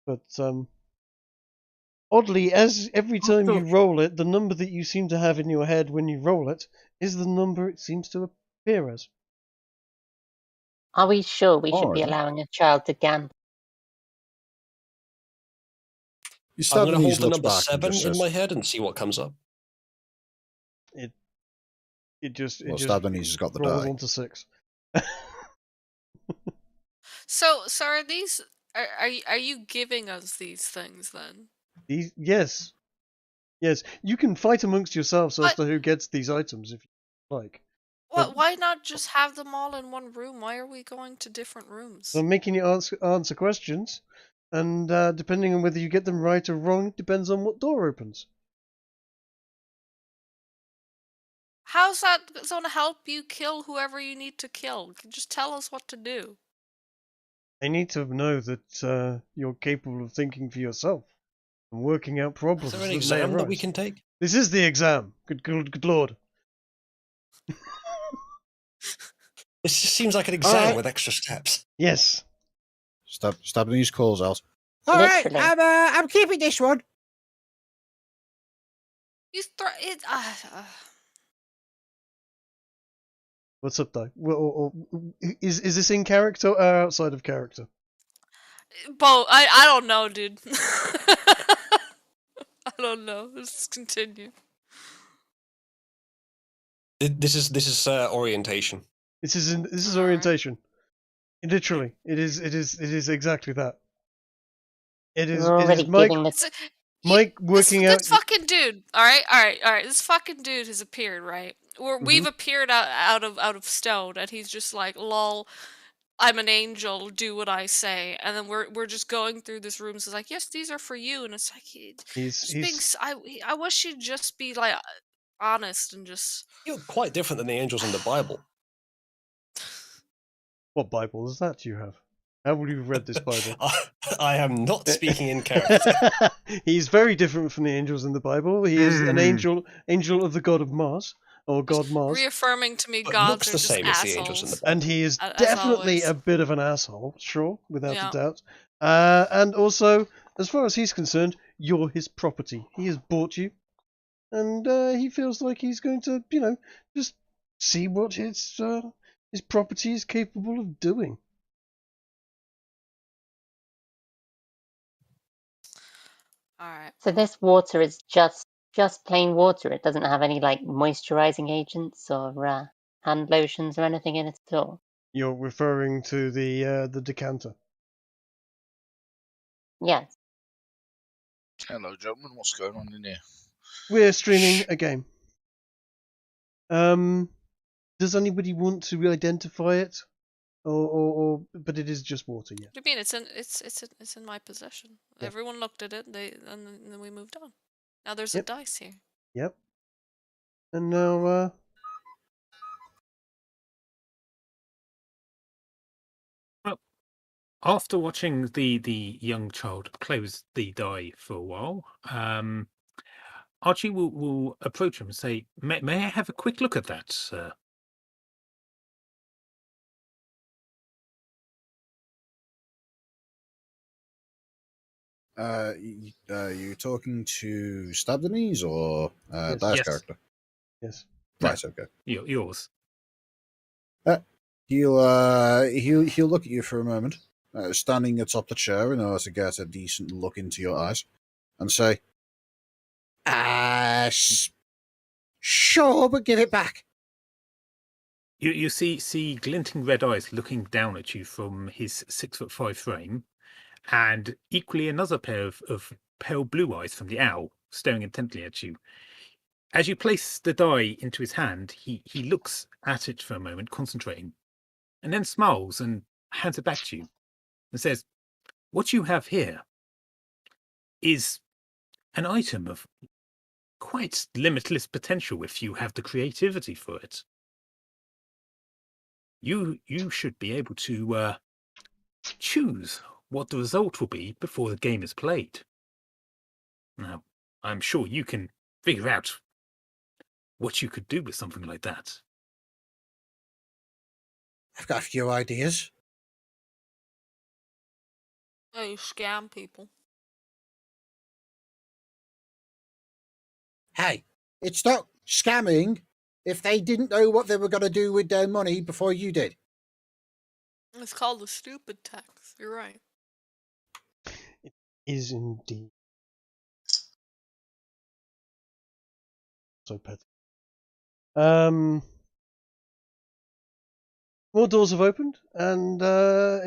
But oddly, as every time you roll it, the number that you seem to have in your head when you roll it is the number it seems to appear as. Are we sure we should be Alright. allowing a child to gamble? I'm going to hold Stabdenese the looks number back and 7 just in says, my head and see what comes up. It just Stabdenese has got the rolls die. onto 6. So are these? Are you giving us these things then? Yes. You can fight amongst yourselves as But- to who gets these items if you like. But- Why not just have them all in one room? Why are we going to different rooms? So I'm making you answer questions, and depending on whether you get them right or wrong, depends on what door opens. How's that going to help you kill whoever you need to kill? Just tell us what to do. I need to know that you're capable of thinking for yourself and working out problems Is there an that may exam that we arise. can take? This is the exam. Good lord. This just seems like an exam Alright. with extra steps. Yes. Stabbing these calls out. All right, Literally. I'm keeping this one. He's it. What's up, Di? Is this in character or outside of character? Bo, I don't know, dude. I don't know. Let's continue. This is orientation. This is Alright. orientation. Literally, it is exactly that. It is. You're It already is Mike. giving the So, Mike working this out. fucking dude. All right. This fucking dude has appeared, right? We've appeared out of stone, and he's just like, lol. I'm an angel. Do what I say, and then we're just going through this room. So it's like, yes, these are for you, and it's like, I wish he'd just be like honest and just. You're quite different than the angels in the Bible. What Bible is that you have? How would you have read this Bible? I am not speaking in character. He's very different from the angels in the Bible. He is an angel of the god of Mars, or god Mars, Reaffirming to me, But gods looks are the just same as assholes. the angels in the Bible. and he is As definitely always. a bit of an asshole, sure, without Yeah. a doubt. And also, as far as he's concerned, you're his property. He has bought you, and he feels like he's going to, just see what his property is capable of doing. All right. So this water is just plain water. It doesn't have any like moisturizing agents or hand lotions or anything in it at all. You're referring to the decanter. Yes. Hello, gentlemen. What's going on in here? We're streaming a game. Does anybody want to identify it, or but it is just water, yeah. What do you mean? It's in my possession. Yeah. Everyone looked at it. And then we moved on. Now there's Yep. a dice here. Yep. And now, After watching the young child close the die for a while, Archie will approach him and say, may I have a quick look at that, sir? You talking to Stabdenese or Yes. Dice Yes. character? yes. Right, okay. Yours. He'll look at you for a moment, standing atop the chair in order to get a decent look into your eyes, and say, Sure, but give it back. You see glinting red eyes looking down at you from his 6'5" frame, and equally another pair of pale blue eyes from the owl staring intently at you. As you place the die into his hand, he looks at it for a moment, concentrating, and then smiles and hands it back to you and says, what you have here is an item of quite limitless potential if you have the creativity for it. You should be able to choose what the result will be before the game is played. Now, I'm sure you can figure out what you could do with something like that. I've got a few ideas. Oh, you scam people. Hey, it's not scamming if they didn't know what they were going to do with their money before you did. It's called the stupid tax. You're right. Is indeed. So petty. More doors have opened, and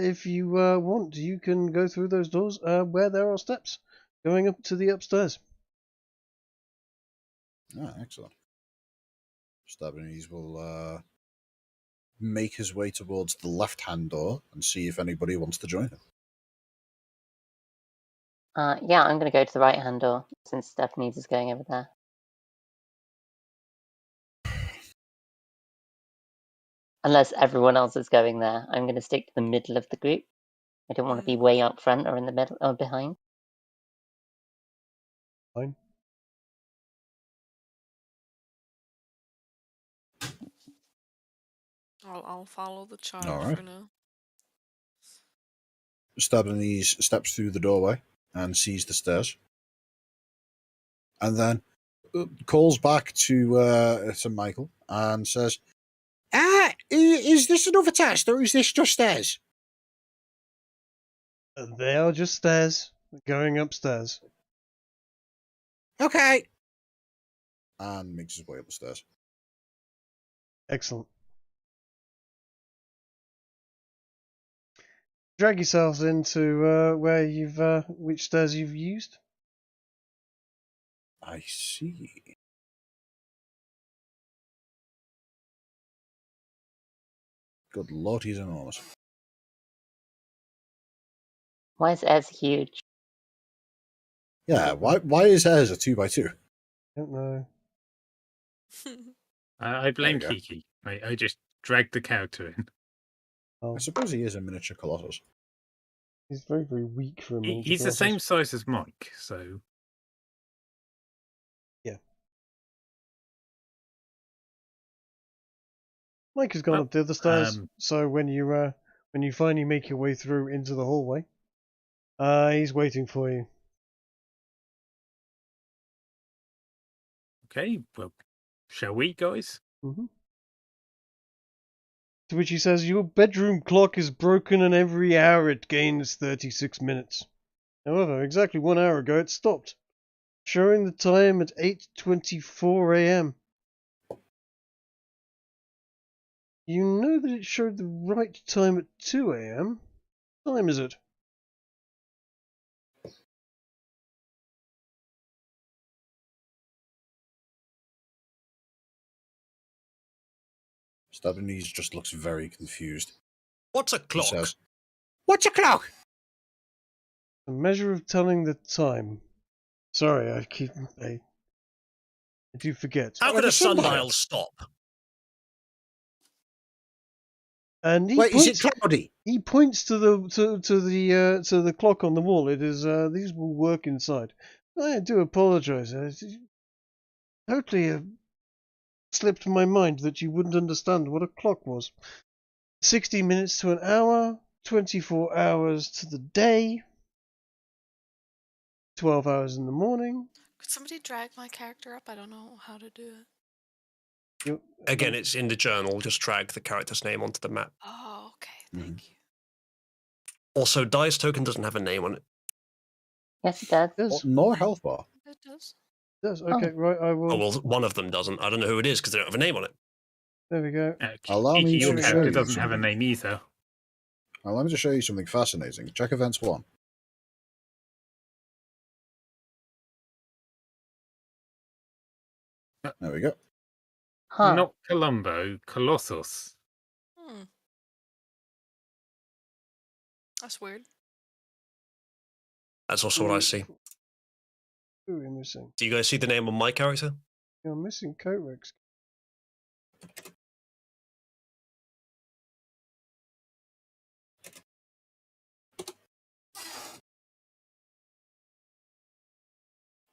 if you want, you can go through those doors where there are steps going up to the upstairs. ah, excellent. Stabdenese will make his way towards the left-hand door and see if anybody wants to join him. Yeah, I'm going to go to the right-hand door since Stephanie's is going over there. Unless everyone else is going there, I'm going to stick to the middle of the group. I don't want to be way up front or in the middle or behind. Fine. I'll follow the child Alright. for now. Stabnese steps through the doorway and sees the stairs. And then calls back to Michael and says, is this another test or is this just stairs? They are just stairs. Going upstairs. Okay. And makes his way up the stairs. Excellent. Drag yourselves into where you've which stairs you've used. I see. Good lord, he's enormous. Why is Ez huge? Yeah, why is Airs a 2x2? Don't know. I blame There we Kiki. I just dragged the character in. Oh, I suppose he is a miniature colossus. he's very, very weak for a miniature He's the colossus. same size as Mike, so Mike has gone Well, up the other stairs, so when you finally make your way through into the hallway, he's waiting for you. okay. Well, shall we, guys? Mm-hmm. To which he says, "Your bedroom clock is broken, and every hour it gains 36 minutes. However, exactly 1 hour ago it stopped, showing the time at 8:24 a.m. You know that it showed the right time at 2 a.m. What time is it?" Stabnese just looks very confused. What's a He clock? says, What's o'clock? A measure of telling the time. Sorry, I do forget. How like could a a sundial sundial? stop? And he wait, is it points. cloudy? He points to the clock on the wall. It is these will work inside. I do apologise. Totally slipped my mind that you wouldn't understand what a clock was. 60 minutes to an hour, 24 hours to the day, 12 hours in the morning. Could somebody drag my character up? I don't know how to do it. Again, it's in the journal. Just drag the character's name onto the map. Oh, okay. Thank you. Also, dice token doesn't have a name on it. Yes, it does. Yes, Nor health bar. It does. yes. Okay, right. I will. Oh, well, one of them doesn't. I don't know who it is because they don't have a name on it. There we go. Allow Kiki, me your to show character you doesn't have a something. name either. Now, let me just show you something fascinating. Check events 1. There we go. Huh. Not Columbo, Colossus. That's weird. That's also what I see. Who are we missing? Do you guys see the name on my character? You're missing Coatrack.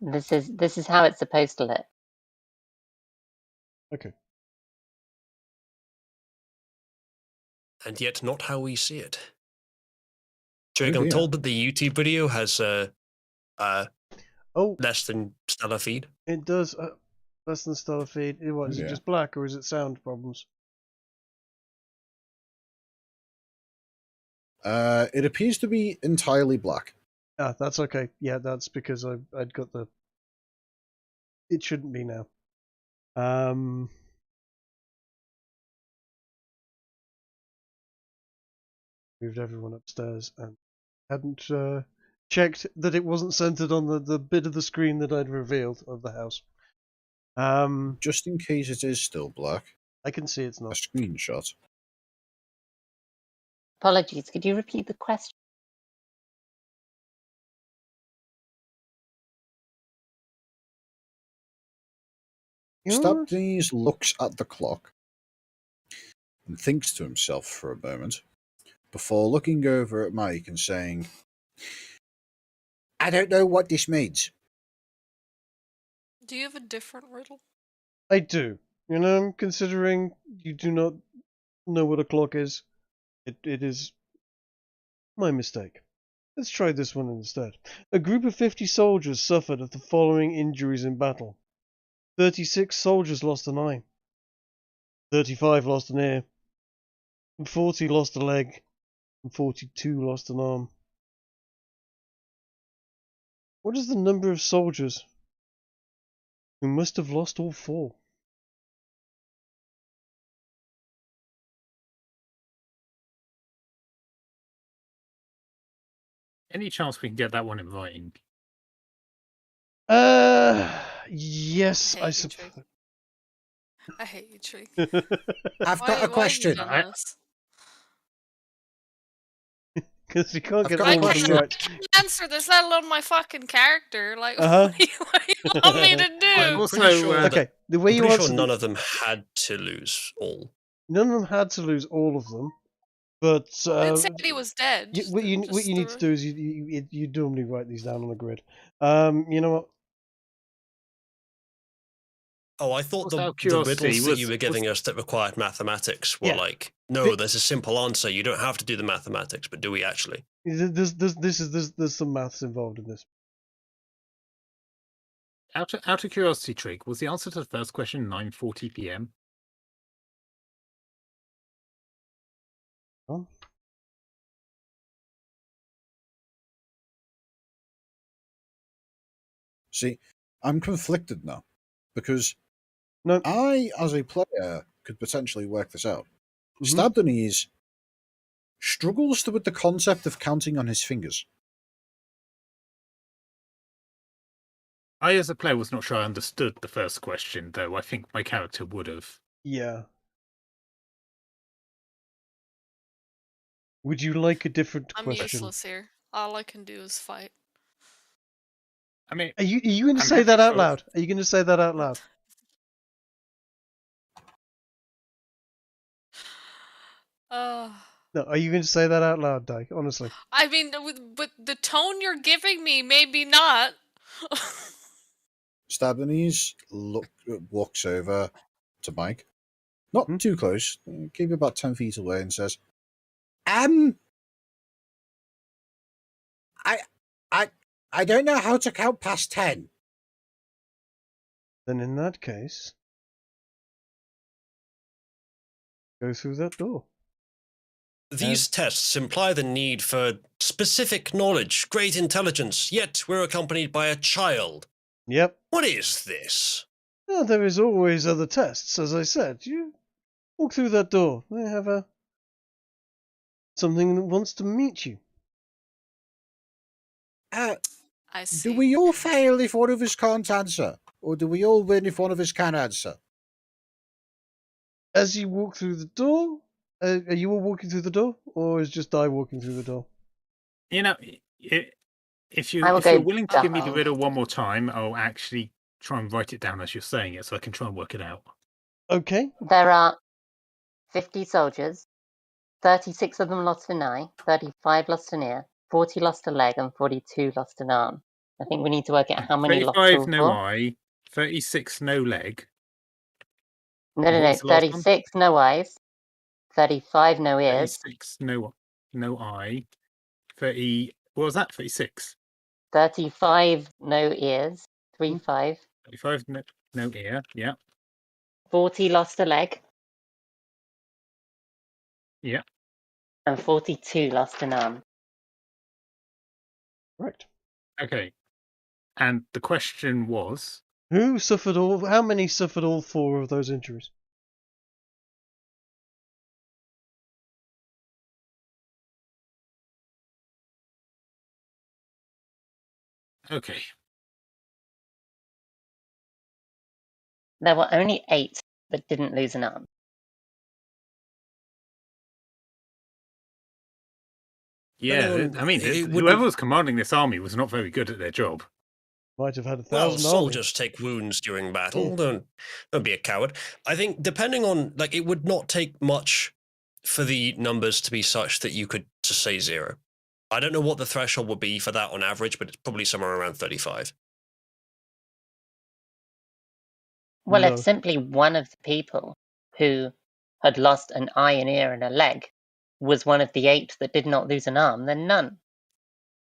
This is how it's supposed to look. Okay. And yet not how we see it. Jake, Oh, I'm dear. told that the YouTube video has Oh, less than stellar feed. it does. Less than stellar feed. What is it? Yeah. Just black, or is it sound problems? It appears to be entirely black. Ah, that's okay. Yeah, that's because I'd got the. It shouldn't be now. Moved everyone upstairs and hadn't checked that it wasn't centered on the bit of the screen that I'd revealed of the house. Just in case it is still black, I can see it's a not. screenshot. Apologies. Could you repeat the question? Stabnese looks at the clock and thinks to himself for a moment, before looking over at Mike and saying, I don't know what this means. Do you have a different riddle? I do. Considering you do not know what a clock is, it is my mistake. Let's try this one instead. A group of 50 soldiers suffered of the following injuries in battle. 36 soldiers lost an eye. 35 lost an ear. 40 lost a leg. And 42 lost an arm. What is the number of soldiers who must have lost all 4? Any chance we can get that one in writing? Yes, I hate you, suppose. Trig. I hate you, Trig. I've Why- got a why have you question. done I- this? Because you can't I've get got all a of them question. right. Answer this, let alone my fucking character. Like, Uh-huh. what do you want me to I'm do? Also, pretty sure that, Okay, the way I'm you pretty answer sure none them, of them had to lose all. none of them had to lose all of them, but Didn't say that he was dead. what you just need to do is you normally write these down on the grid. You know what? Oh, I thought What's out of the riddles curiosity, that you was- were giving us that required mathematics were Yeah. like, no, there's a simple answer. You don't have to do the mathematics, but do we actually? There's some maths involved in this. Out of curiosity, Trig, was the answer to the first question 9:40 p.m.? Huh? See, I'm conflicted now because No. I, as a player, could potentially work this out. Mhm. Stabdonese struggles with the concept of counting on his fingers. I, as a player, was not sure I understood the first question, though I think my character would have. Yeah. Would you like a different I'm question? useless here. All I can do is fight. I mean, Are you going to I'm say that happy out for- loud? Are you going to say that out loud? No, are you going to say that out loud, Dyke? Honestly. I mean, but the tone you're giving me, maybe not. Stabdonese walks over to Mike, not too close, keep about 10 feet away, and says, I don't know how to count past 10. Then in that case, go through that door. These tests imply the need for specific knowledge, great intelligence, yet we're accompanied by a child. Yep. What is this? Oh, there is always other tests, as I said. You walk through that door. They have something that wants to meet you. I see. Do we all fail if one of us can't answer? Or do we all win if one of us can answer? As you walk through the door, are you all walking through the door, or is just I walking through the door? You know, if I will you're go willing to give me the behind. riddle one more time, I'll actually try and write it down as you're saying it, so I can try and work it out. Okay. There are 50 soldiers. 36 of them lost an eye, 35 lost an ear, 40 lost a leg, and 42 lost an arm. I think we need to work out how many lost 35 all no four. eye, 36 no leg. No, What was the last one? 36 no eyes, 35 no ears, 36 no eye. 30. What was that? 36. 35 no ears, 35, 35 no ear. Yeah. 40 lost a leg, Yeah. and 42 lost an arm. Right. Okay. And the question was, Who suffered all? How many suffered all 4 of those injuries? okay, There were only 8 that didn't lose an arm. yeah, Anyone- I mean, it wouldn't- whoever was commanding this army was not very good at their job. Might have had 1,000 Well, army. soldiers take wounds during battle. Don't be a coward. I think depending on it would not take much for the numbers to be such that you could just say 0. I don't know what the threshold would be for that on average, but it's probably somewhere around 35. Well, No. if simply one of the people who had lost an eye, an ear, and a leg was one of the 8 that did not lose an arm, then none.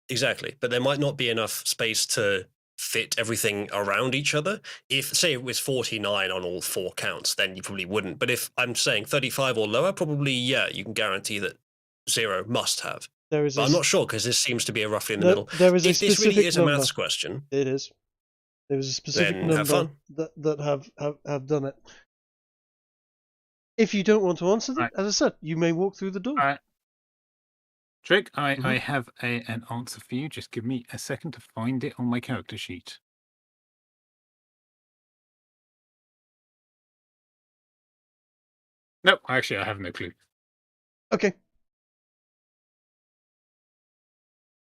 Exactly, but there might not be enough space to fit everything around each other. If, say, it was 49 on all 4 counts, then you probably wouldn't. But if I'm saying 35 or lower, probably, yeah, you can guarantee that 0 must have. There is But a I'm not sure, because this seems to be roughly in the no, middle. there is a If this specific really is number. a maths question, It is. There is a specific then have number fun. that have done it. If you don't want to answer them, Right. as I said, you may walk through the door. All right. Trick, I Mhm. have an answer for you. Just give me a second to find it on my character sheet. No, actually, I have no clue. Okay.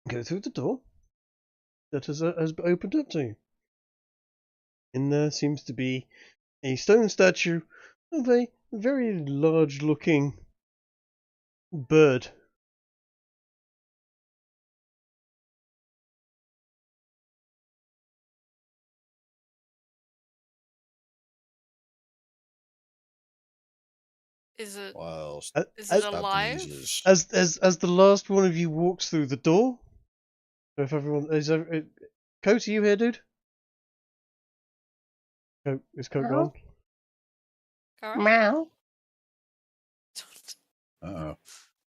Go through the door that has opened up to you. In there seems to be a stone statue of a very large-looking bird. Is it Well, A- is As, it stab the alive? knees. as the last one of you walks through the door, so if everyone Coat, are you here, dude? Coat, is Coat gone? Alright. Meow. Uh-oh.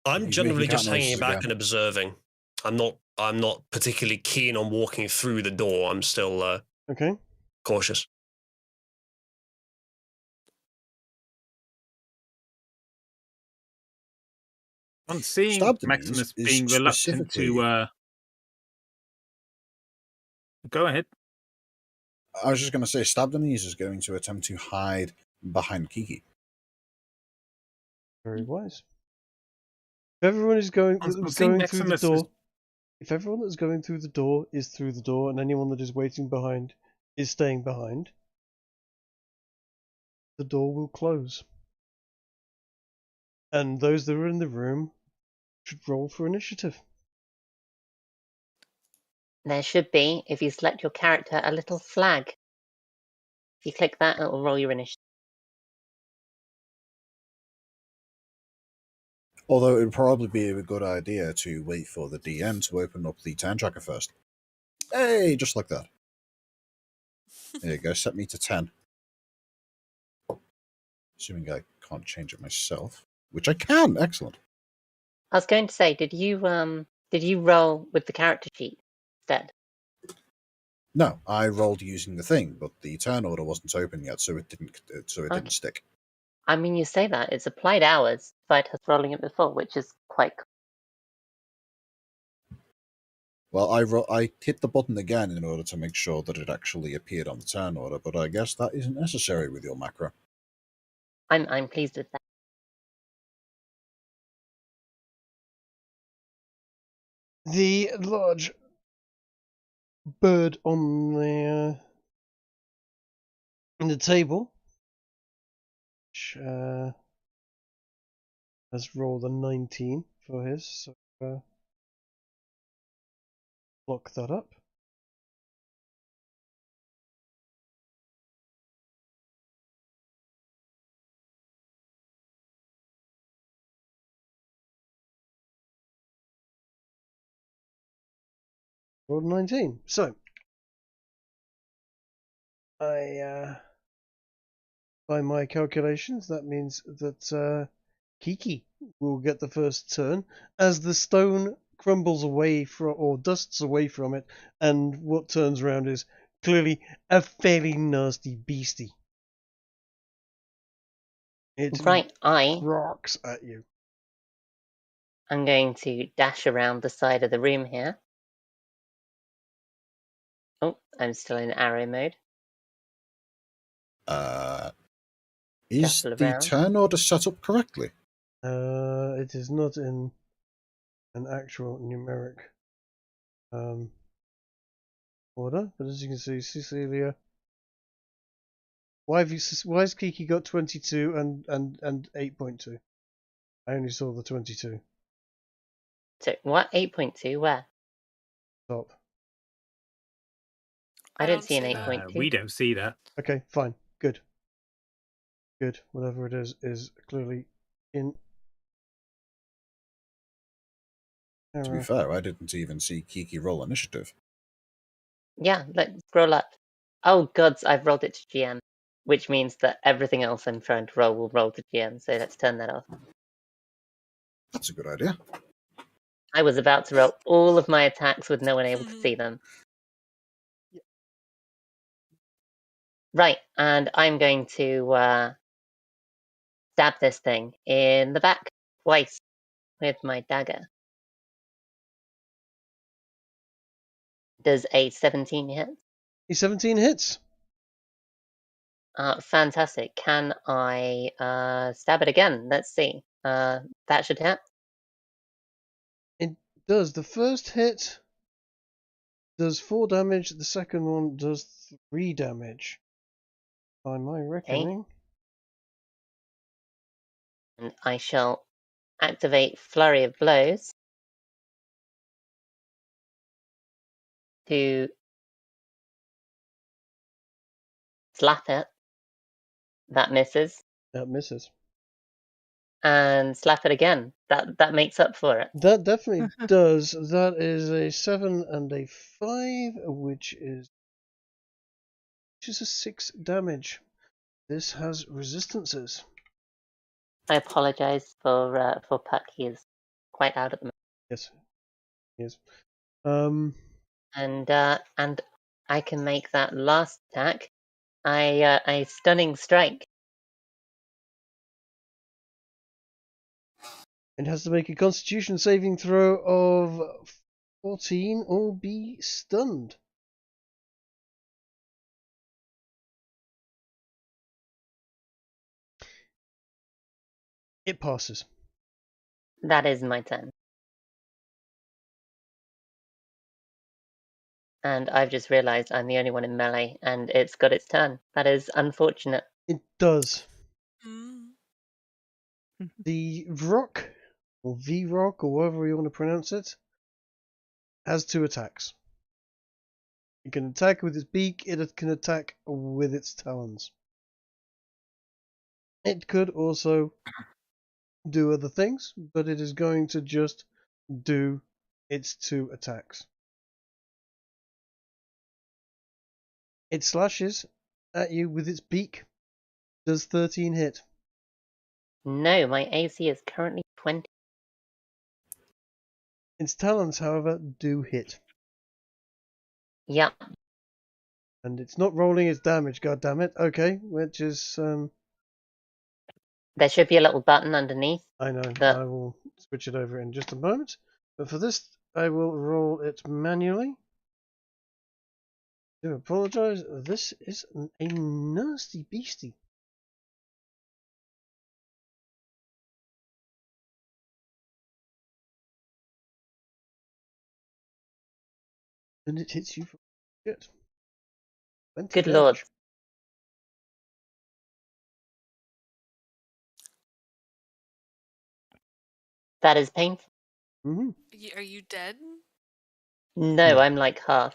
I'm He's generally making cat just hanging noises back again. and observing. I'm not particularly keen on walking through the door. I'm still Okay. cautious. On seeing Stab the knees Maximus is being reluctant specifically. to go ahead. I was just going to say, Stab the knees is going to attempt to hide behind Kiki. Very wise. If everyone is going On that's seeing going through the Maximus door, if everyone that's going through the door is through the door, and anyone that is waiting behind is staying behind, the door will close. And those that are in the room should roll for initiative. There should be, if you select your character, a little flag. If you click that, it will roll your initiative. Although it would probably be a good idea to wait for the DM to open up the turn tracker first. Hey, just like that. There you go, set me to 10. Assuming I can't change it myself. Which I can, excellent. I was going to say, did you roll with the character sheet instead? No, I rolled using the thing, but the turn order wasn't open yet, so it didn't Okay. didn't stick. I mean, you say that it's applied hours despite us rolling it before, which is quite cool. Well, I hit the button again in order to make sure that it actually appeared on the turn order, but I guess that isn't necessary with your macro. I'm pleased with that. The large bird on the table, which has rolled a 19 for his, so lock that up. Rolled a 19. So by my calculations, that means that Kiki will get the first turn as the stone crumbles away or dusts away from it, and what turns around is clearly a fairly nasty beastie. It Right, I rocks at you. am going to dash around the side of the room here. Oh, I'm still in arrow mode. Is Shuffle the around. turn order set up correctly? It is not in an actual numeric order, but as you can see, Cecilia. Why has Kiki got 22 and 8.2? I only saw the 22. So what? 8.2? Where? Top. I don't see an that. 8.2. We don't see that. Okay, fine. Good. Good. Whatever it is clearly in To be error. fair, I didn't even see Kiki roll initiative. Yeah, let's scroll up. Oh gods, I've rolled it to GM, which means that everything else I'm trying to roll will roll to GM, so let's turn that off. That's a good idea. I was about to roll all of my attacks with no one able to see them. Right, and I'm going to stab this thing in the back twice with my dagger. Does a 17 hit? A 17 hits. Fantastic. Can I stab it again? Let's see. That should hit. It does. The first hit does 4 damage. The second one does 3 damage. By my reckoning. And I shall activate Flurry of Blows to slap it. That misses. That misses. And slap it again. That makes up for it. That definitely does. That is a 7 and a 5, which is a 6 damage. This has resistances. I apologize for Puck. He is quite out at the moment. Yes. Yes. And I can make that last attack a stunning strike. It has to make a Constitution saving throw of 14 or be stunned. It passes. That is my turn. And I've just realised I'm the only one in melee, and it's got its turn. That is unfortunate. It does. Mm. The Vrock, or V-Rock, or whatever you want to pronounce it, has 2 attacks. It can attack with its beak, it can attack with its talons. It could also do other things, but it is going to just do its 2 attacks. It slashes at you with its beak. Does 13 hit? No, my AC is currently 20. Its talons, however, do hit. Yep. And it's not rolling its damage, goddammit. Okay, which is... There should be a little button underneath. I know, That... I will switch it over in just a moment. But for this, I will roll it manually. I do apologise. This is a nasty beastie. And it hits you for shit. Good lord. That is painful. Mm-hmm. Are you dead? No, I'm like half.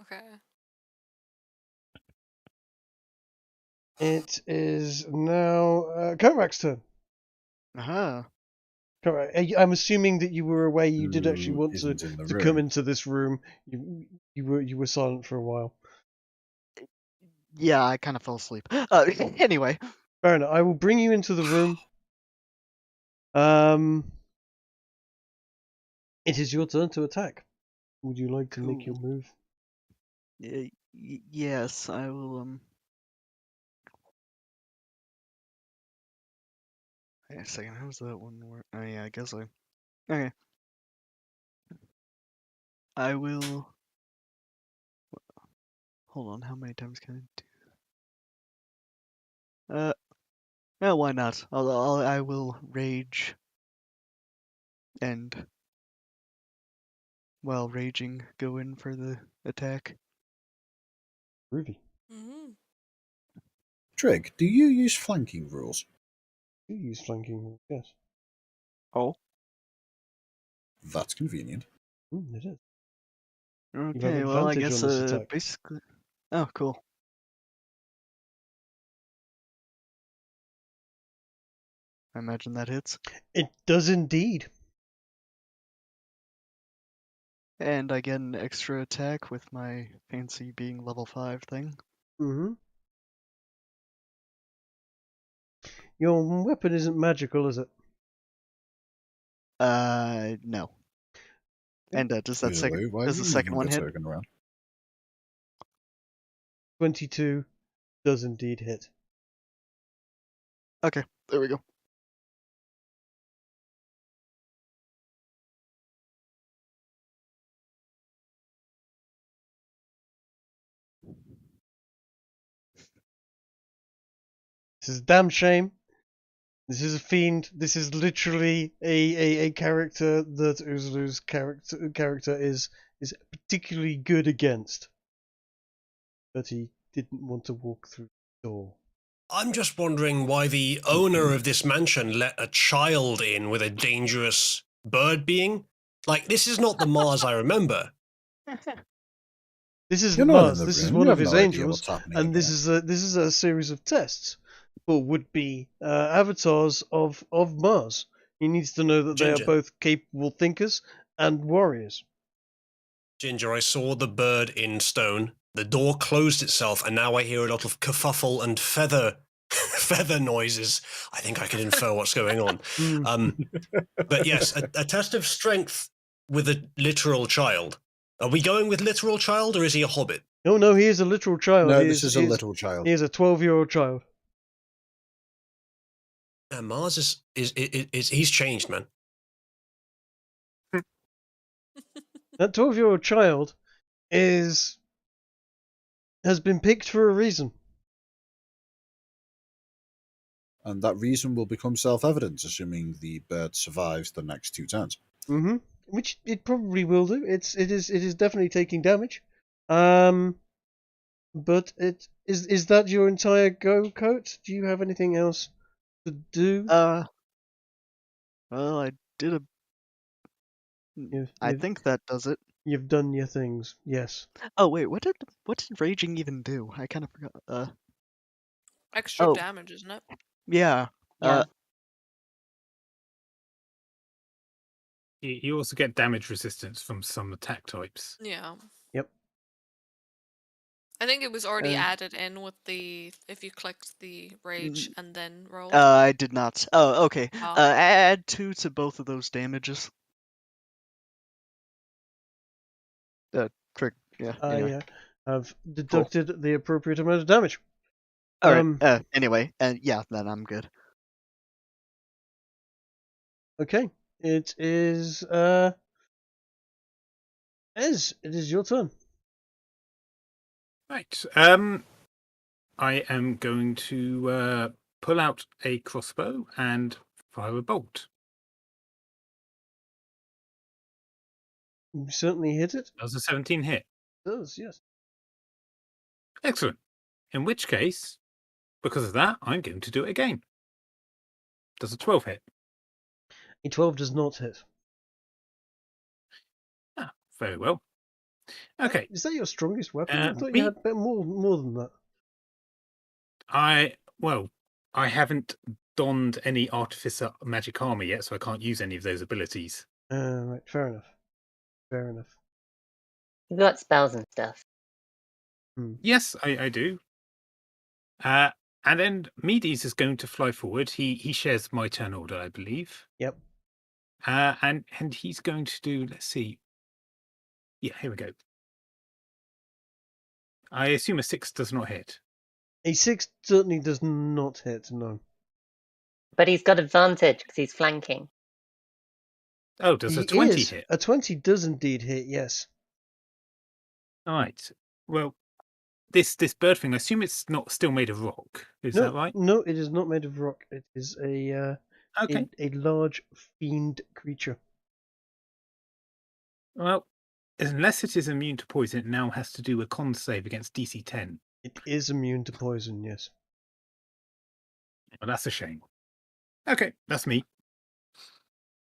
Okay. It is now Coatrack's turn. Aha. Coatrack, I'm assuming that you were aware you did actually Who want isn't in the to room? come into this room. You were silent for a while. Yeah, I kind of fell asleep. Anyway. Fair enough. I will bring you into the room. It is your turn to attack. Would you like to make your Cool. move? Yes, I will. Wait a second. How's that one work? Oh yeah, I guess I. Okay. I will. Hold on. How many times can I do? Yeah, why not? I will rage. And while raging, go in for the attack. Groovy. Mm-hmm. Trig, do you use flanking rules? You use flanking, yes. Oh, That's convenient. It is. okay. Well, I advantage guess on this attack. basically. Oh, cool. I imagine that hits. It does indeed. And I get an extra attack with my fancy being level 5 thing. Mm-hmm. Your weapon isn't magical, is it? No. Okay. And does that Usually, why are does you the second moving one your hit? token around? 22 does indeed hit. Okay, there we go. This is a damn shame. This is a fiend. This is literally a character that Uzalu's character is particularly good against. But he didn't want to walk through the door. I'm just wondering why the owner of this mansion let a child in with a dangerous bird being. Like, this is not the Mars I remember. This isn't You're not in Mars. the This is room. one You of have his no idea angels, what's happening and in this here. is a series of tests for would-be avatars of Mars. He needs to know that they are Ginger. both capable thinkers and warriors. Ginger, I saw the bird in stone. The door closed itself, and now I hear a lot of kerfuffle and feather noises. I think I can infer what's going on. But yes, a test of strength with a literal child. Are we going with literal child, or is he a hobbit? No, he is a literal child. No, He this is a little child. He is a 12-year-old child. Mars is he's changed, man. That 12-year-old child has been picked for a reason. And that reason will become self-evident, assuming the bird survives the next 2 turns. Mm-hmm. Which it probably will do. It is definitely taking damage. But it is that your entire go, Coat? Do you have anything else to do? Well, I did a. I think that does it. You've done your things. Yes. Oh wait, what did raging even do? I kind of forgot. Extra Oh. damage, isn't it? Yeah. Yeah. You also get damage resistance from some attack types. Yeah. Yep. I think it was already added in with the if you clicked the rage and then rolled. I did not. Oh, okay. Oh. Add 2 to both of those damages. Trick. Yeah. Anyway. have deducted the appropriate amount of damage. All right. Anyway, yeah, then I'm good. Okay. It is Ez, it is your turn. Right. I am going to pull out a crossbow and fire a bolt. You certainly hit it. Does a 17 hit? It does, yes. Excellent. In which case, because of that, I'm going to do it again. Does a 12 hit? A 12 does not hit. Ah, very well. Okay. Is that your strongest weapon? I thought me- you had more than that. I haven't donned any artificer magic armor yet, so I can't use any of those abilities. Right, fair enough. Fair enough. You've got spells and stuff. Yes, I do. And then Medes is going to fly forward. He shares my turn order, I believe. Yep. And he's going to do. Let's see. Yeah, here we go. I assume a 6 does not hit. A 6 certainly does not hit, no. But he's got advantage because he's flanking. Oh, does a He 20 is. hit? A 20 does indeed hit, yes. All right. Well, this bird thing, I assume it's not still made of rock. Is that right? No, it is not made of rock. It is a large fiend creature. Well, unless it is immune to poison, it now has to do a con save against DC 10. It is immune to poison, yes. Well, that's a shame. Okay, that's me.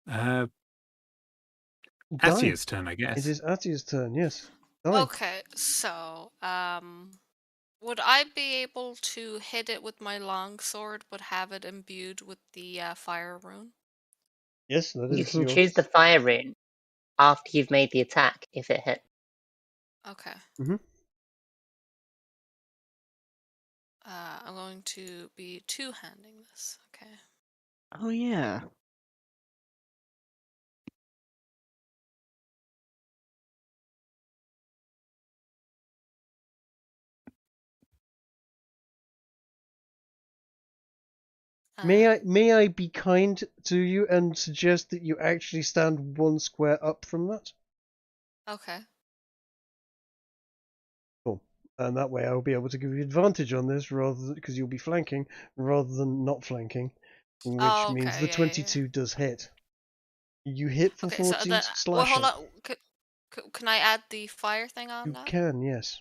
Uh, Die. Asia's turn, I guess. It is Atia's turn, yes. Die. Okay, so would I be able to hit it with my longsword, but have it imbued with the fire rune? Yes, that You is can your... choose the fire rune after you've made the attack if it hit. Okay. Mhm. I'm going to be two-handing this. Okay. Oh yeah. May I be kind to you and suggest that you actually stand one square up from that? Okay. Cool. And that way I'll be able to give you advantage on this rather than because you'll be flanking rather than not flanking, which Oh, means okay. the Yeah, 22 does hit. You hit for Okay, so 14 then, well, hold slashing. on. Can I add the fire thing on You now? can, yes.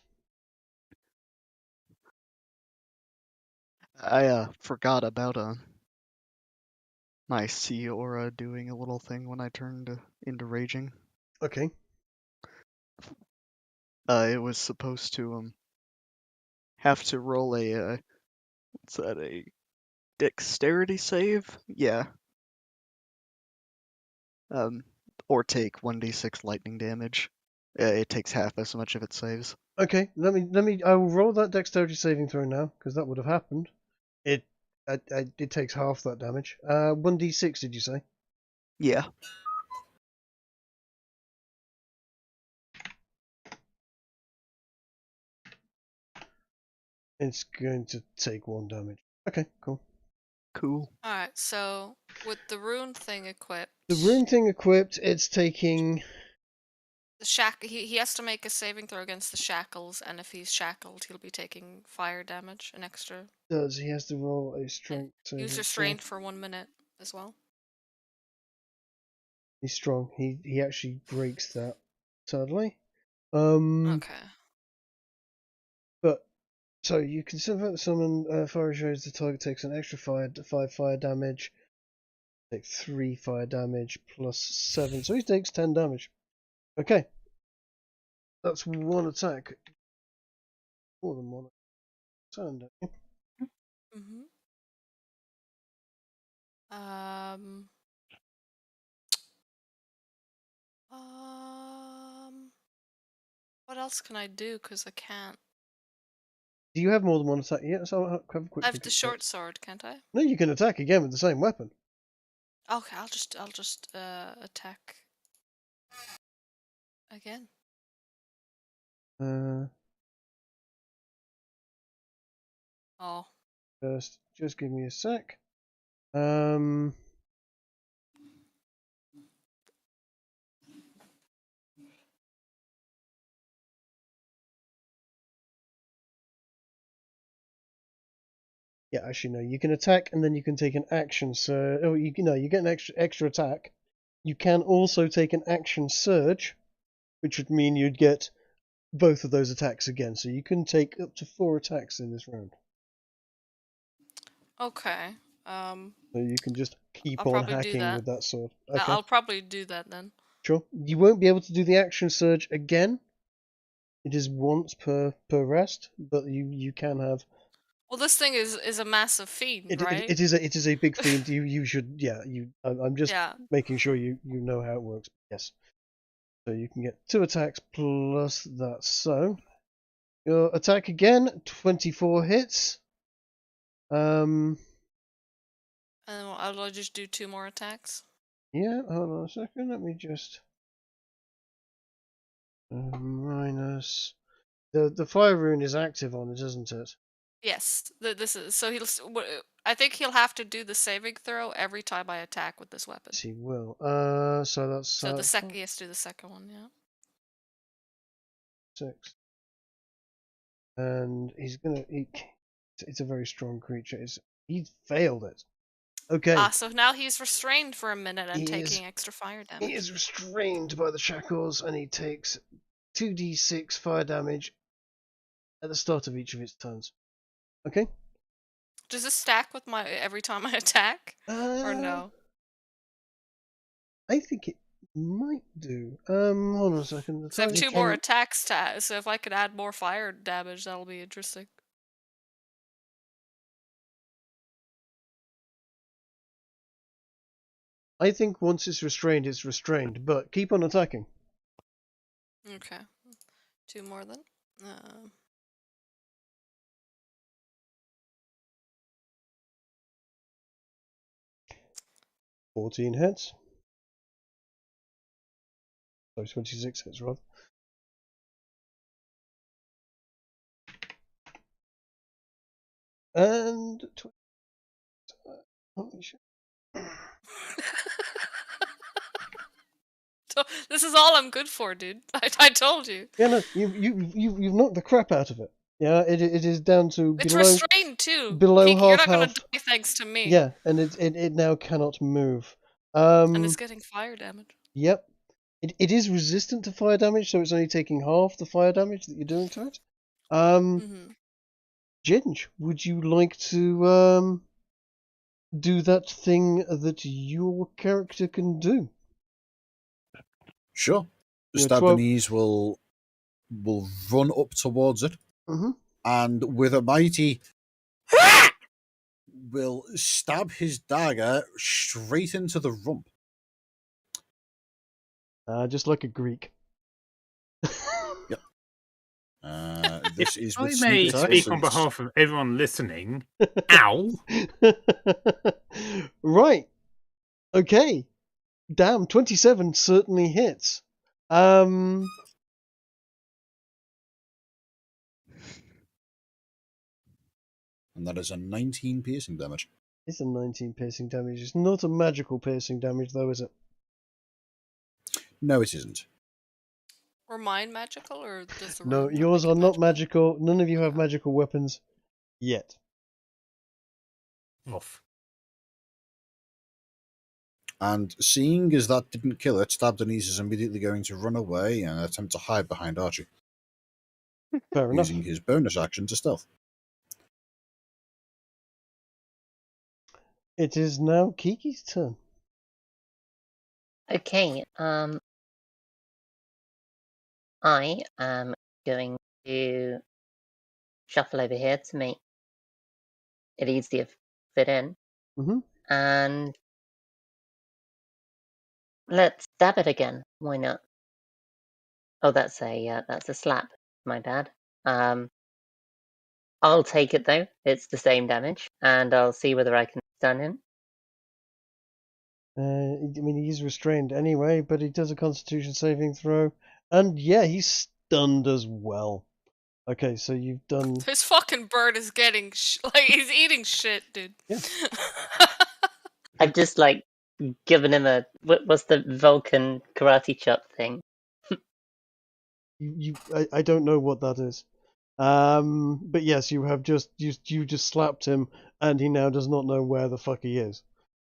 I forgot about my sea aura doing a little thing when I turned into raging. Okay. It was supposed to have to roll a what's that, a dexterity save? Yeah. Or take 1d6 lightning damage. It takes half as much if it saves. Okay, I will roll that dexterity saving throw now, because that would have happened. It takes half that damage. 1d6 did you say? Yeah. It's going to take 1 damage. Okay, cool. Cool. Alright, so with the rune thing equipped, The rune thing equipped, it's taking... the he has to make a saving throw against the shackles, and if he's shackled, he'll be taking fire damage, an extra. He has to roll a strength saving He's throw. restrained for 1 minute as well. He's strong. He actually breaks that, sadly. Okay. But so you can summon fire shows the target takes an extra 5 fire damage. Take 3 fire damage plus 7, so he takes 10 damage. Okay, that's 1 attack. More than 1 turn, don't you? Mhm. Um. What else can I do? Cause I can't. Do you have more than 1 attack? Yeah, so I'll have a quick I have look the at short that. sword, can't I? No, you can attack again with the same weapon. Okay, I'll just attack again. Oh. Just give me a sec. Yeah, actually no. You can attack and then you can take an action. So you get an extra attack. You can also take an action surge, which would mean you'd get both of those attacks again. So you can take up to 4 attacks in this round. Okay. So you can just keep I'll on probably do hacking that. with that sword. Okay, I'll probably do that then. sure. You won't be able to do the action surge again. It is once per rest, but you can have. Well, this thing is a massive fiend, right? It is a big fiend. You should I'm just Yeah. making sure you know how it works. Yes. So you can get 2 attacks plus that. So your attack again, 24 hits. And then I'll just do 2 more attacks. Yeah. Hold on a second. Let me just minus the fire rune is active on it, isn't it? Yes. This is so I think he'll have to do the saving throw every time I attack with this weapon. Yes, he will. So that's So the second he has to do the second one, yeah. 6. And he's gonna. It's a very strong creature. He failed it. Okay. Ah, so now he's restrained for a minute and He taking extra fire damage. He is restrained by the shackles, and he takes 2d6 fire damage at the start of each of his turns. Okay. Does this stack with my every time I attack, or no? I think it might do. Hold on a second. So I have Attack- two more attacks to add, so if I could add more fire damage, that'll be interesting. I think once it's restrained, but keep on attacking. Okay. 2 more then. 14 hits. So 26 hits, rather. And... Holy shit. This is all I'm good for, dude. I told you. Yeah, no, you've knocked the crap out of it. Yeah, it is down to It's below restrained too. below Kiki, you're half not gonna health. die thanks to me. Yeah, and it now cannot move. And it's getting fire damage. Yep. It is resistant to fire damage, so it's only taking half the fire damage that you're doing to it. Ginge, would you like to do that thing that your character can do? Sure. Yeah, Stabonese will run up towards it, and with a mighty will stab his dagger straight into the rump. Just like a Greek. Yep. This is I with may sneak attack, speak so on it's- behalf of everyone listening. Ow! Right. Okay. Damn, 27 certainly hits. And that is a 19 piercing damage. It's a 19 piercing damage. It's not a magical piercing damage, though, is it? No, it isn't. Or mine magical, or does the No, rune yours make are it not magical. None of you have magical weapons yet. Off. And seeing as that didn't kill it, Stabonese is immediately going to run away and attempt to hide behind Archie, Fair enough. using his bonus action to stealth. It is now Kiki's turn. Okay, I am going to shuffle over here to make it easier to fit in. And let's stab it again. Why not? Oh, that's a slap. My bad. I'll take it though. It's the same damage, and I'll see whether I can stun him. I mean, he's restrained anyway, but he does a Constitution saving throw, and yeah, he's stunned as well. Okay, so you've done. This fucking bird is getting like he's eating shit, dude. Yeah. I've just like given him a what's the Vulcan karate chop thing? I don't know what that is. But yes, you have just you just slapped him, and he now does not know where the fuck he is.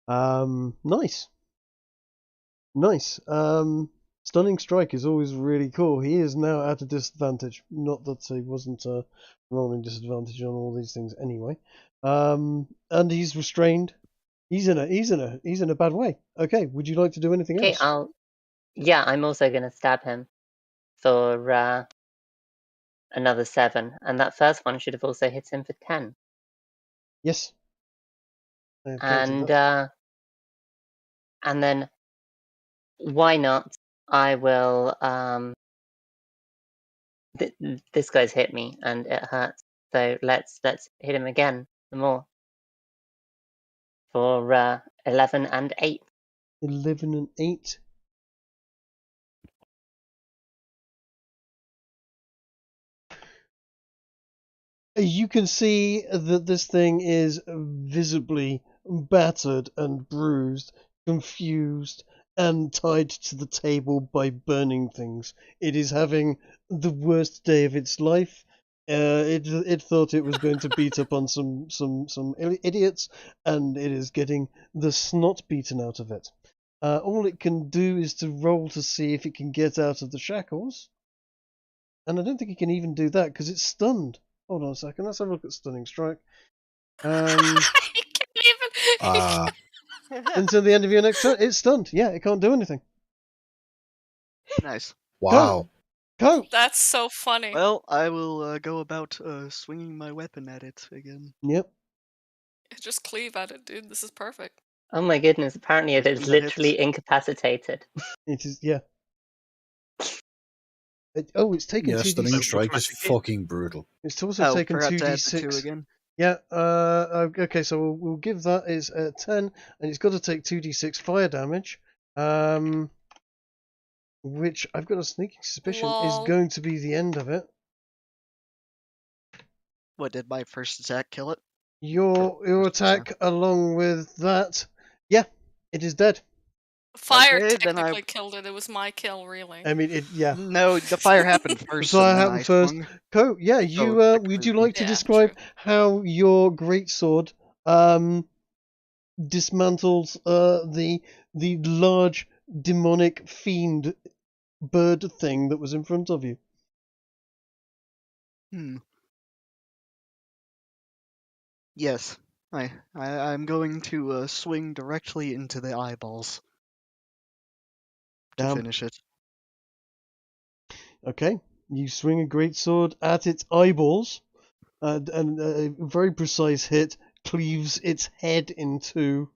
Nice. Stunning strike is always really cool. He is now at a disadvantage. Not that he wasn't rolling disadvantage on all these things anyway. And he's restrained. He's in a bad way. Okay, would you like to do anything else? I'm also gonna stab him for another 7, and that first one should have also hit him for 10. Yes. And then why not? I will. This guy's hit me and it hurts. So let's hit him again some more for 11 and 8. 11 and 8. You can see that this thing is visibly battered and bruised, confused, and tied to the table by burning things. It is having the worst day of its life. It thought it was going to beat up on some idiots, and it is getting the snot beaten out of it. All it can do is to roll to see if it can get out of the shackles, and I don't think it can even do that because it's stunned. Hold on a second. Let's have a look at Stunning Strike. until the end of your next turn. It's stunned. Yeah, it can't do anything. Nice. Wow. Go! That's so funny. Well, I will go about swinging my weapon at it again. Yep. Just cleave at it, dude. This is perfect. Oh my goodness, apparently it First is one that hits. literally incapacitated. It is, yeah. It's taken Yeah, 2d6. stunning strike is automatic hit. fucking brutal. It's also Oh, taken forgot to add the 2 2d6. again. Yeah, okay, so we'll give that is 10, and it's got to take 2d6 fire damage, which I've got a sneaking suspicion is Lol. going to be the end of it. What, did my first attack kill it? Your First attack along with that, yeah, it is dead. Fire Okay, then I- technically killed it. It was my kill, really. I mean, yeah. No, the fire happened first. Fire and then happened I first. swung. Co, yeah, you would technically- you like to Yeah, describe true. how your greatsword dismantles the large demonic fiend bird thing that was in front of you? Yes, I'm going to swing directly into the eyeballs to Damn. finish it. Okay, you swing a greatsword at its eyeballs, and a very precise hit cleaves its head in two.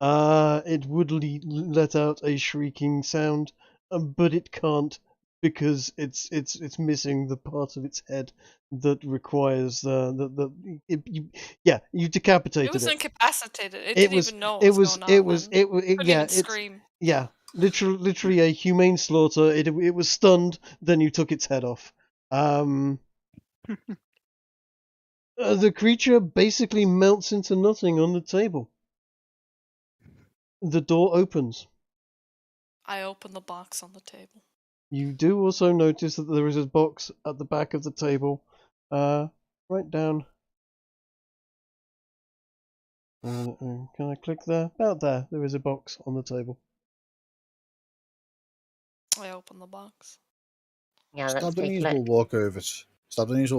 It would let out a shrieking sound, but it can't because it's missing the part of its head that requires you decapitated It was it. incapacitated. It didn't even know what was going on. Couldn't yeah, even scream. yeah, literally a humane slaughter. It was stunned, then you took its head off. The creature basically melts into nothing on the table. The door opens. I opened the box on the table. You do also notice that there is a box at the back of the table, right down. Can I click there? About there. There is a box on the table. I opened the box. Yeah, let's take a Stabbenese look. will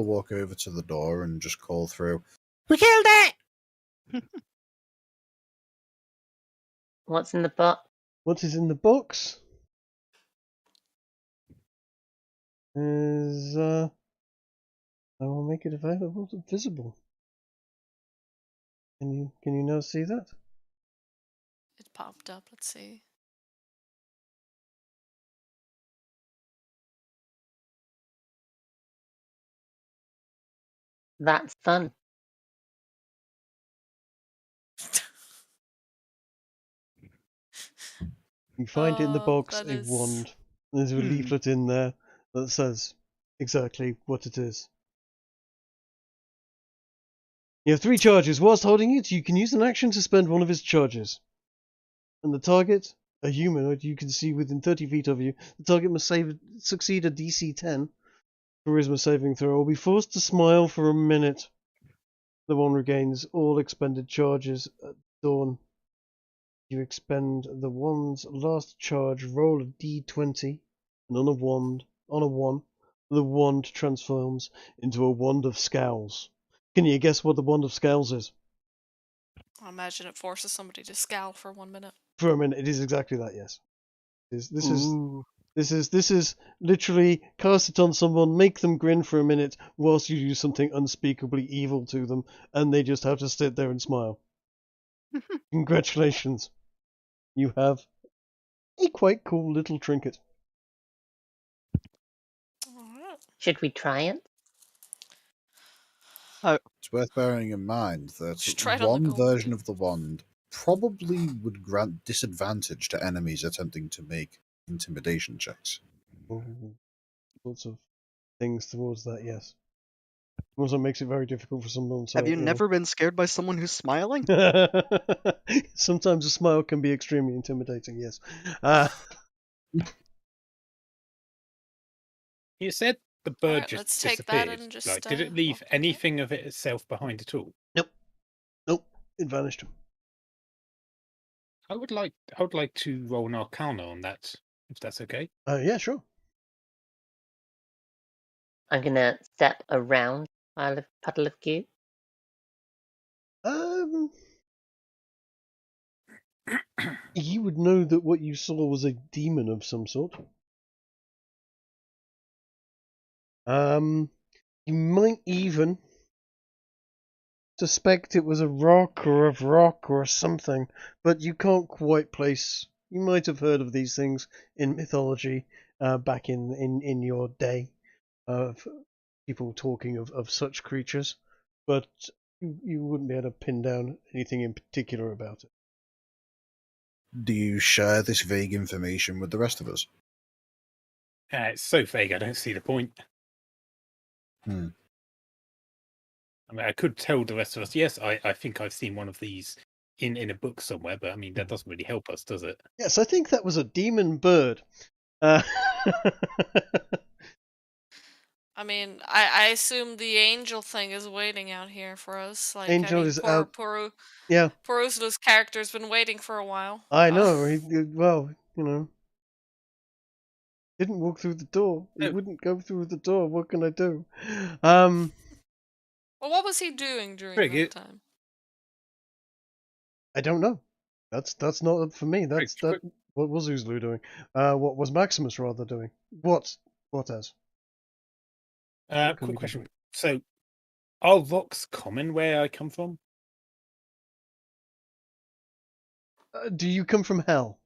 walk over to the door and just call through. We killed it! What's in the box? What is in the box? Is I will make it available to visible. Can you now see that? It popped up. Let's see. That's fun. You find in the box that a is- wand. There's a leaflet in there that says exactly what it is. You have 3 charges. Whilst holding it, you can use an action to spend one of its charges. And the target, a humanoid you can see within 30 feet of you, the target must succeed a DC 10 charisma saving throw or be forced to smile for a minute. The one regains all expended charges at dawn. You expend the wand's last charge, roll a d20, and on a 1, the wand transforms into a wand of scowls. Can you guess what the wand of scowls is? I imagine it forces somebody to scowl for 1 minute. For a minute, it is exactly that. Yes, Ooh. this is literally cast it on someone, make them grin for a minute whilst you do something unspeakably evil to them, and they just have to sit there and smile. Congratulations, you have a quite cool little trinket. Alright. Should we try it? It's worth bearing in mind that Just try it on the one gold. version of the wand probably would grant disadvantage to enemies attempting to make intimidation checks. Lots of things towards that, yes. Also makes it very difficult for someone to... Have you never been scared by someone who's smiling? Sometimes a smile can be extremely intimidating, yes. You said the bird Alright, just let's take that disappeared. and just, Like, did it leave walk away. anything of it itself behind at all? Nope, it vanished. I would like to roll an Arcana on that, if that's okay. Yeah, sure. I'm gonna step around a puddle of goo. You would know that what you saw was a demon of some sort. You might even suspect it was a rock or a rock or something, but you can't quite place. You might have heard of these things in mythology back in your day of people talking of such creatures, but you wouldn't be able to pin down anything in particular about it. Do you share this vague information with the rest of us? It's so vague, I don't see the point. Hmm. I mean, I could tell the rest of us, yes, I think I've seen one of these in a book somewhere, but I mean, that doesn't really help us, does it? Yes, I think that was a demon bird. Uh, I mean, I assume the angel thing is waiting out here for us. Like, Angel I mean, is out. poor Yeah, Ursula's character's been waiting for a while. I know. Well, didn't walk through the door. He Oh. wouldn't go through the door. What can I do? Well, what was he doing during Very that good. time? I don't know. That's not up for me. Quick, quick. What was Uzalu doing? What was Maximus rather doing? What as? Can Quick we do? question. So, are rocks common where I come from? Do you come from hell?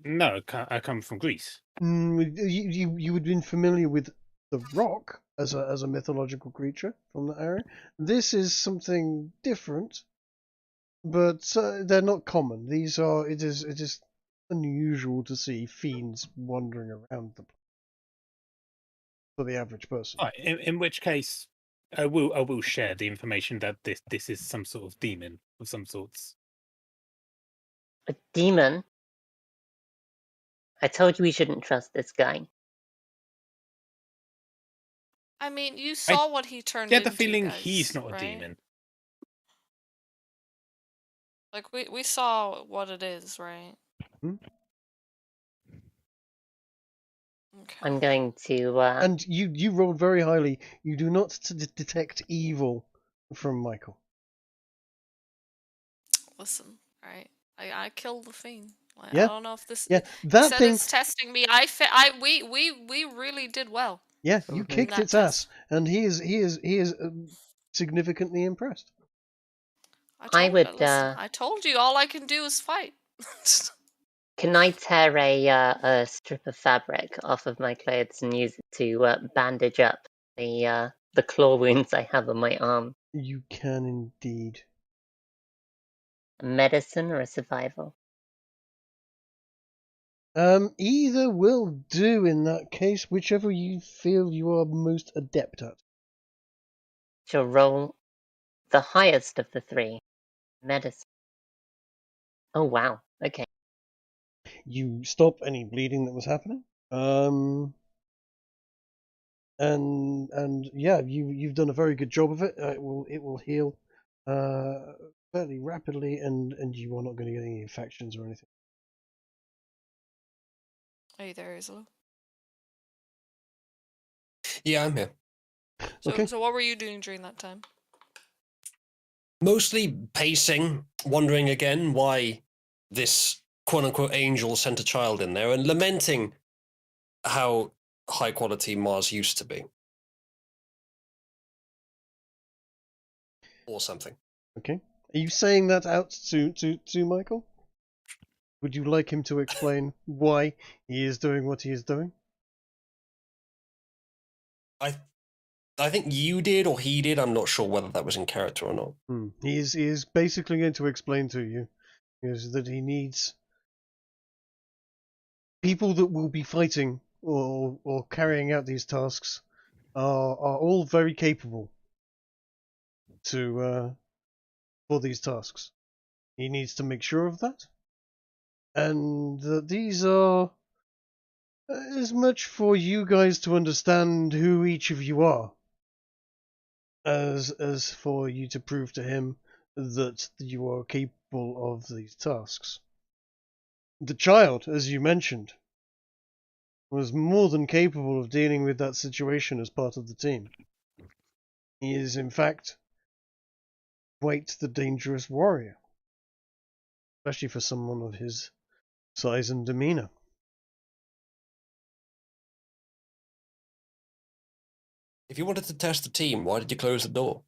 No, I come from Greece. You would have been familiar with the rock as a mythological creature from that area. This is something different, but they're not common. It is unusual to see fiends wandering around the place for the average person. Right, in which case, I will share the information that this is some sort of demon of some sorts. A demon? I told you we shouldn't trust this guy. I mean, you saw what he turned into, Get the feeling guys, he's not a right? demon. Like, we saw what it is, right? Hmm? Okay. I'm going to. And you rolled very highly. You do not detect evil from Michael. Listen, right? I killed the fiend. Like, Yeah. I don't know if this. Yeah, He that said thing. it's testing me. We really did well. Yeah, you Mhm. kicked that its ass, test. and he is significantly impressed. I would. Listen, I told you all I can do is fight. Can I tear a strip of fabric off of my clothes and use it to bandage up the claw wounds I have on my arm? You can indeed. A medicine or a survival? Either will do in that case, whichever you feel you are most adept at. She'll roll the highest of the three. Medicine. Oh wow. Okay. You stop any bleeding that was happening. And yeah, you've done a very good job of it. It will heal fairly rapidly, and you are not going to get any infections or anything. Are you there, Isla? Yeah, I'm here. Okay. So what were you doing during that time? Mostly pacing, wondering again why this quote-unquote angel sent a child in there, and lamenting how high quality Mars used to be. Or something. Okay. Are you saying that out to Michael? Would you like him to explain why he is doing what he is doing? I think you did or he did. I'm not sure whether that was in character or not. He is basically going to explain to you is that he needs people that will be fighting or carrying out these tasks are all very capable to for these tasks. He needs to make sure of that, and that these are as much for you guys to understand who each of you are as for you to prove to him that you are capable of these tasks. The child, as you mentioned, was more than capable of dealing with that situation as part of the team. He is, in fact, quite the dangerous warrior. especially for someone of his size and demeanor. If you wanted to test the team, why did you close the door?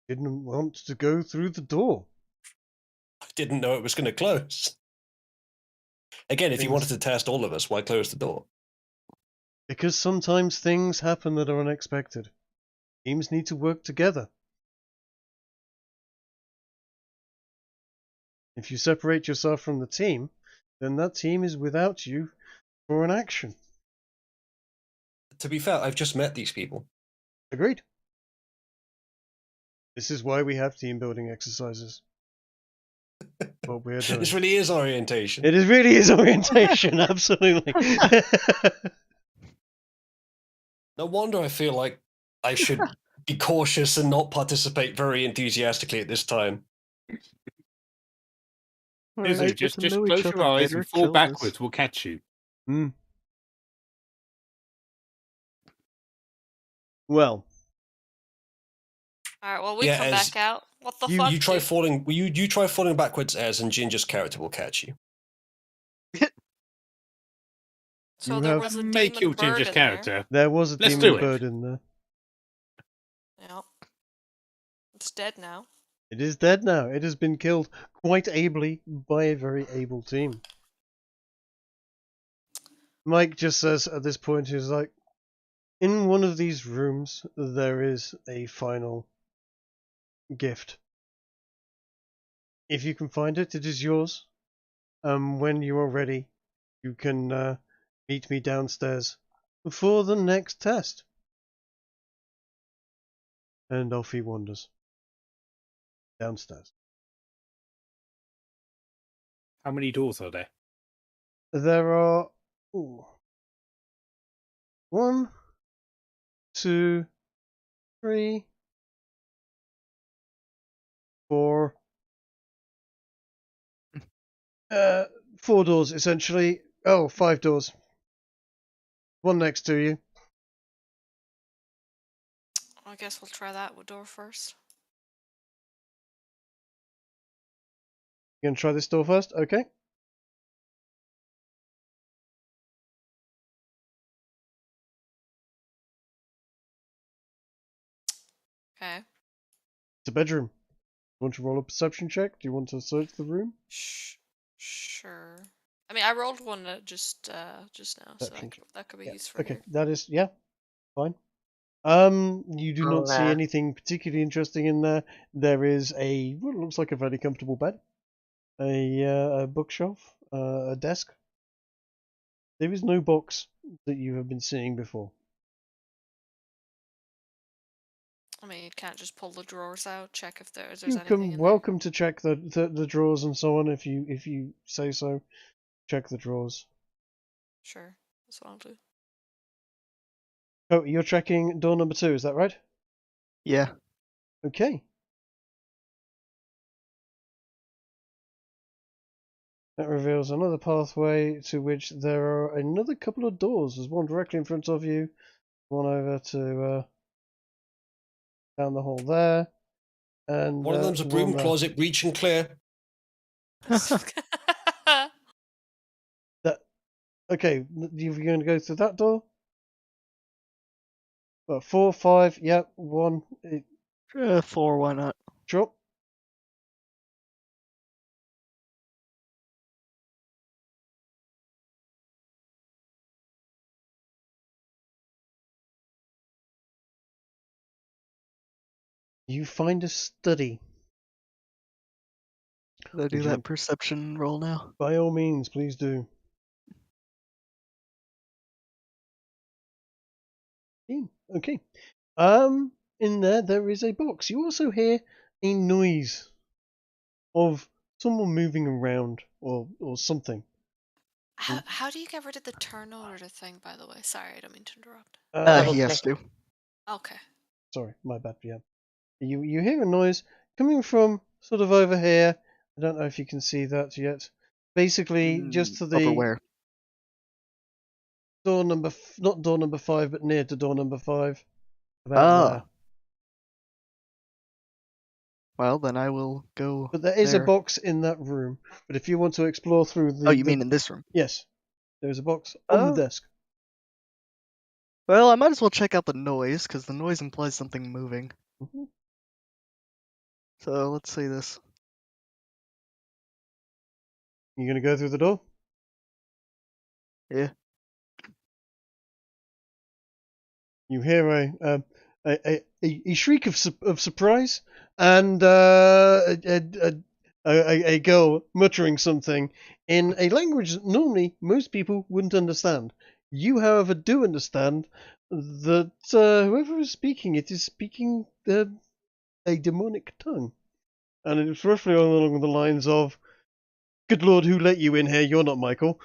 Didn't want to go through the door. I didn't know it was going to close. Again, if you wanted Things- to test all of us, why close the door? Because sometimes things happen that are unexpected. Teams need to work together. If you separate yourself from the team, then that team is without you for an action. To be fair, I've just met these people. Agreed. This is why we have team building exercises. What we're doing. This really is orientation. It really is orientation, absolutely. No wonder I feel like I should be cautious and not participate very enthusiastically at this time. Izu, Alright, just get to know close each your other eyes better, and fall kill backwards. this. We'll catch you. Well, Alright, well, we Yeah, come as back out. What the you- fuck? You try dude? falling. You try falling backwards, as and Ginger's character will catch you. So you there have- was a Make demon your bird Ginger's in there. character. there was a Let's demon do it. bird in there. Yep. It's dead now. It is dead now. It has been killed quite ably by a very able team. Mike just says at this point, he's like, in one of these rooms, there is a final gift. If you can find it, it is yours. When you are ready, you can meet me downstairs for the next test. And off he wanders. Downstairs. How many doors are there? There are 1, 2, 3, 4. 4 doors essentially. Oh, 5 doors. One next to you. I guess we'll try that door first. You gonna try this door first? Okay. Okay. It's a bedroom. Do you want to roll a perception check? Do you want to search the room? Sure. I mean, I rolled one just now, so Perception that could be Yeah. used for Okay, here. that is fine. You do not see I'll, anything particularly interesting in there. There is what looks like a very comfortable bed, a bookshelf, a desk. There is no box that you have been seeing before. I mean, you can't just pull the drawers out, check if there's You anything in can welcome to check the drawers and so on if you say so. Check the drawers. there. Sure, that's what I'll do. Oh, you're checking door number 2, is that right? Yeah. Okay. That reveals another pathway to which there are another couple of doors. There's one directly in front of you, one over to down the hall there, and One of them's a broom one there. closet, reach and clear. Okay, you're going to go through that door? 4, 5, yep, 1, 4, why not? sure. You find a study. Did I do Would you- that perception roll now? By all means, please do. Okay. In there is a box. You also hear a noise of someone moving around or something. How do you get rid of the turn order thing, by the way? Sorry, I don't mean to interrupt. Double He has to. Okay. Sorry, my bad. Yeah. You hear a noise coming from sort of over here. I don't know if you can see that yet. Basically, just to the Over where? door number, not door number 5, but near to door number 5. About there. Well, then I will go. But there is a there. box in that room. But if you want to explore through the... Oh, you mean in this room? Yes. There's a box on the Oh. desk. Well, I might as well check out the noise, because the noise implies something moving. Mhm. So let's see this. You gonna go through the door? Yeah. You hear a shriek of surprise and a girl muttering something in a language that normally most people wouldn't understand. You, however, do understand that whoever is speaking it is speaking a demonic tongue, and it's roughly along the lines of, "Good Lord, who let you in here? You're not Michael.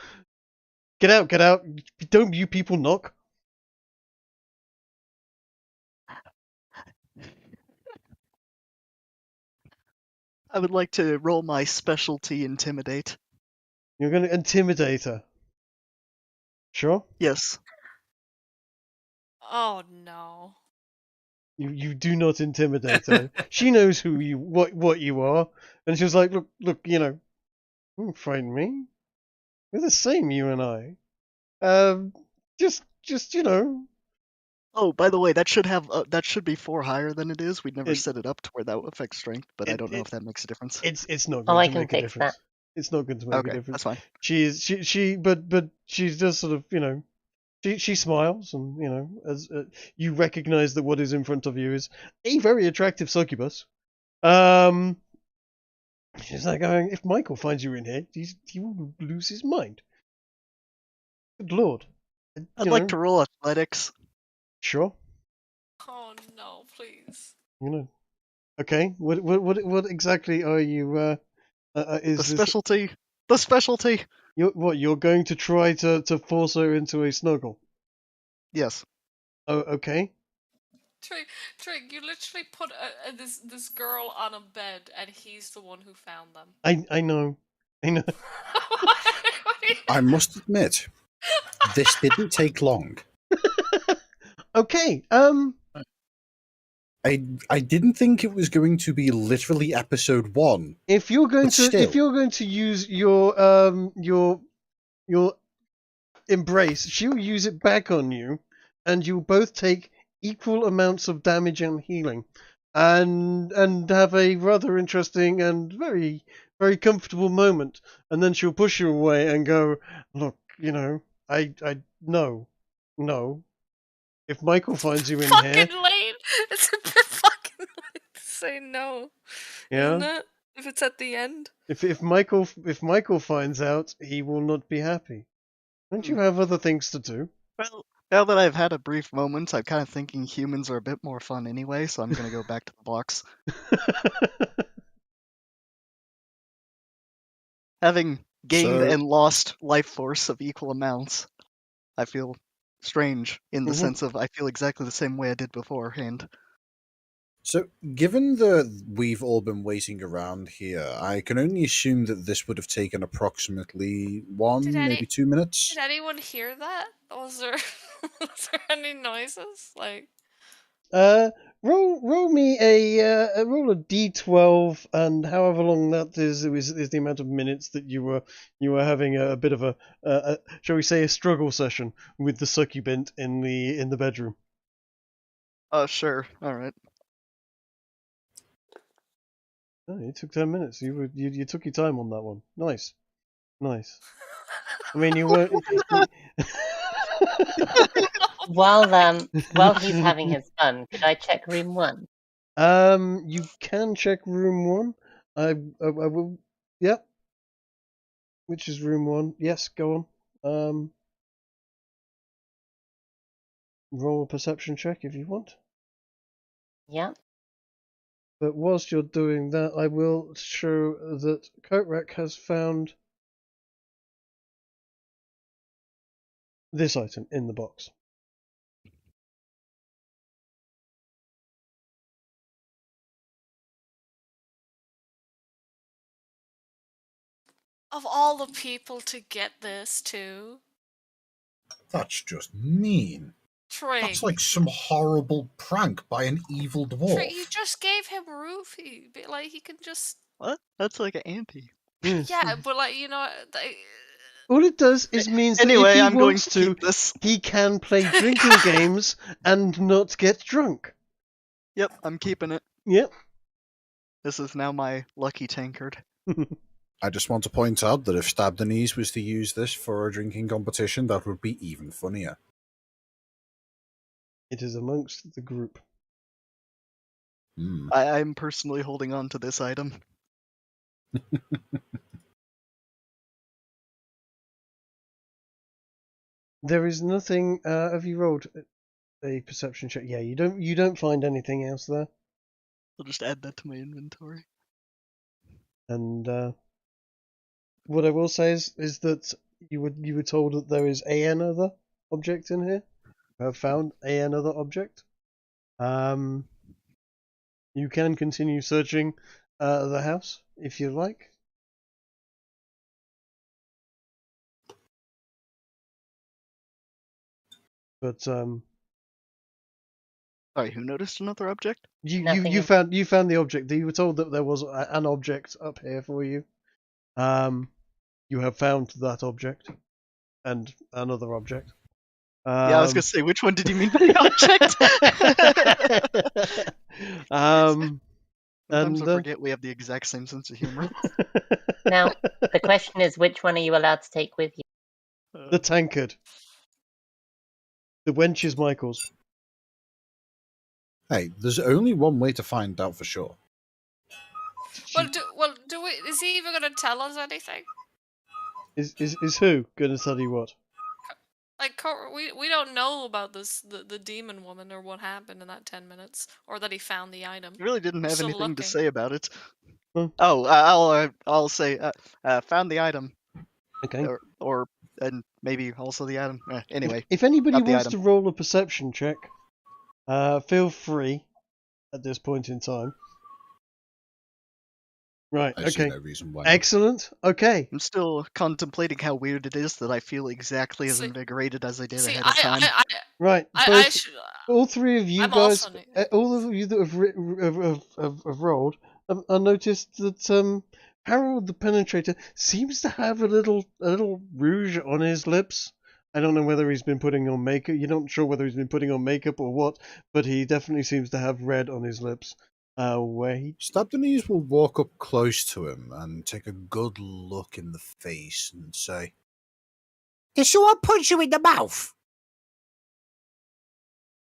Get out, get out! Don't you people knock." I would like to roll my specialty intimidate. You're going to intimidate her. Sure? Yes. Oh no. You do not intimidate her. She knows what you are, and she was like, look, don't frighten me. We're the same, you and I. Just Oh, by the way, that should be 4 higher than it is. We'd never It- set it up to where that affects strength, but I it- don't know it- if that makes a difference. it's not Oh, going I to can make a fix difference. that. It's not going to make a Okay, difference. that's fine. But she's just sort of, she smiles, and as you recognize that what is in front of you is a very attractive succubus. She's like going, if Michael finds you in here, he will lose his mind. Good Lord. I'd like to roll athletics. Sure. Oh no, please. Okay. What exactly are you? Is The this? specialty. The specialty. You're going to try to force her into a snuggle? Yes. Oh, okay. Trig, you literally put this girl on a bed, and he's the one who found them. I know. I must admit, this didn't take long. Okay. I didn't think it was going to be literally episode 1. If you're going But to use your embrace, she'll use it back on you, and you'll both take equal amounts of damage and healing, and have a rather interesting and very very comfortable moment. And then she'll push you away and go, "Look, I no. If Michael finds you in here, Fucking late. It's a bit fucking late to say no. yeah. Isn't it? If it's at the end. If Michael finds out, he will not be happy. Don't you have other things to do?" Well, now that I've had a brief moment, I'm kind of thinking humans are a bit more fun anyway, so I'm gonna go back to the box. Having gained So- and lost life force of equal amounts, I feel strange in the Mhm. sense of I feel exactly the same way I did beforehand. So, given that we've all been waiting around here, I can only assume that this would have taken approximately maybe 2 minutes. Did anyone hear that? Was there was there any noises? Like Roll me roll a d12, and however long that is the amount of minutes that you were having a bit of a shall we say a struggle session with the succubant in the bedroom. Oh, sure. All right. Oh, it took 10 minutes. You took your time on that one. Nice. I mean, you weren't. While he's having his fun, could I check room 1? You can check room 1. I will. Yep. Which is room 1? Yes, go on. Roll a perception check if you want. Yeah. But whilst you're doing that, I will show that Coatrack has found this item in the box. of all the people to get this too. That's just mean. Tree. That's like some horrible prank by an evil Tree, dwarf. you just gave him roofie. But, like, he can just... What? That's like an auntie. Yes. Yeah, but, like, you know... All it does is means that if Anyway, he I'm going wants to to, keep this. he can play drinking games and not get drunk. Yep, I'm keeping it. Yep. This is now my lucky tankard. I just want to point out that if Stab the Knees was to use this for a drinking competition, that would be even funnier. It is amongst the group. Hmm. I'm personally holding on to this item. There is nothing. Have you rolled a perception check? Yeah, you don't find anything else there. I'll just add that to my inventory. And what I will say is that you were told that there is another object in here. You have found another object. You can continue searching the house if you like. But Sorry, who noticed another object? Nothing you in- found the object. You were told that there was an object up here for you. You have found that object and another object. Yeah, I was gonna say, which one did you mean by the object? Sometimes I forget we have the exact same sense of humor. Now, the question is, which one are you allowed to take with you? The tankard. The wench is Michael's. Hey, there's only one way to find out for sure. Well, do we... Is he even going to tell us anything? Is who gonna tell you what? Like, we don't know about this the demon woman or what happened in that 10 minutes, or that he found the item. You really didn't have Still anything to looking. say about it. Hmm. Oh, I'll say, found the item, Okay. or and maybe also the item. Anyway, If anybody got the wants item. to roll a perception check, feel free at this point in time. Right. I see Okay. no reason why. not. Excellent. Okay. I'm still contemplating how weird it is that I feel exactly as See- invigorated as I did See, ahead of time. Right. I both- should... all three of you I'm guys, also all of you that have rolled, I noticed that Harold the Penetrator seems to have a little rouge on his lips. I don't know whether he's been putting on makeup. You're not sure whether he's been putting on makeup or what, but he definitely seems to have red on his lips. Where he Stab the Knees will walk up close to him and take a good look in the face and say, Did someone punch you in the mouth?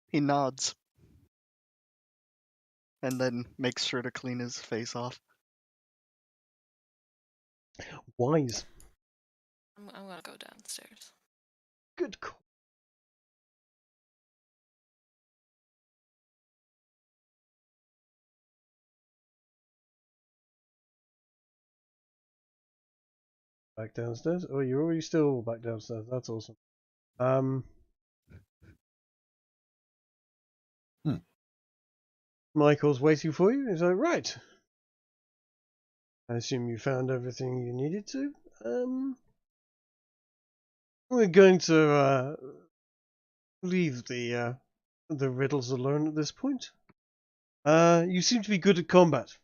He nods. And then makes sure to clean his face off. wise. I'm gonna go downstairs. Good call. Back downstairs? Oh, you're already still back downstairs. That's awesome. Michael's waiting for you. Is that right? I assume you found everything you needed to. We're going to leave the riddles alone at this point. You seem to be good at combat.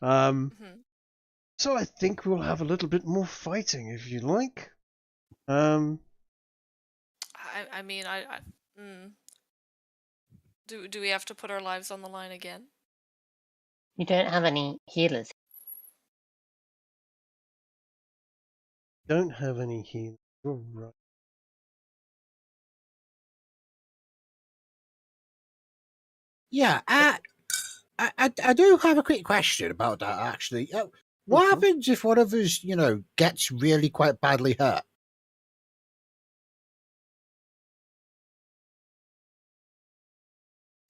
Mhm. So I think we'll have a little bit more fighting if you like. I mean, Do we have to put our lives on the line again? You don't have any healers. Don't have any healing. You're right. Yeah, I do have a quick question about that, actually. What Mhm. happens if one of us, gets really quite badly hurt?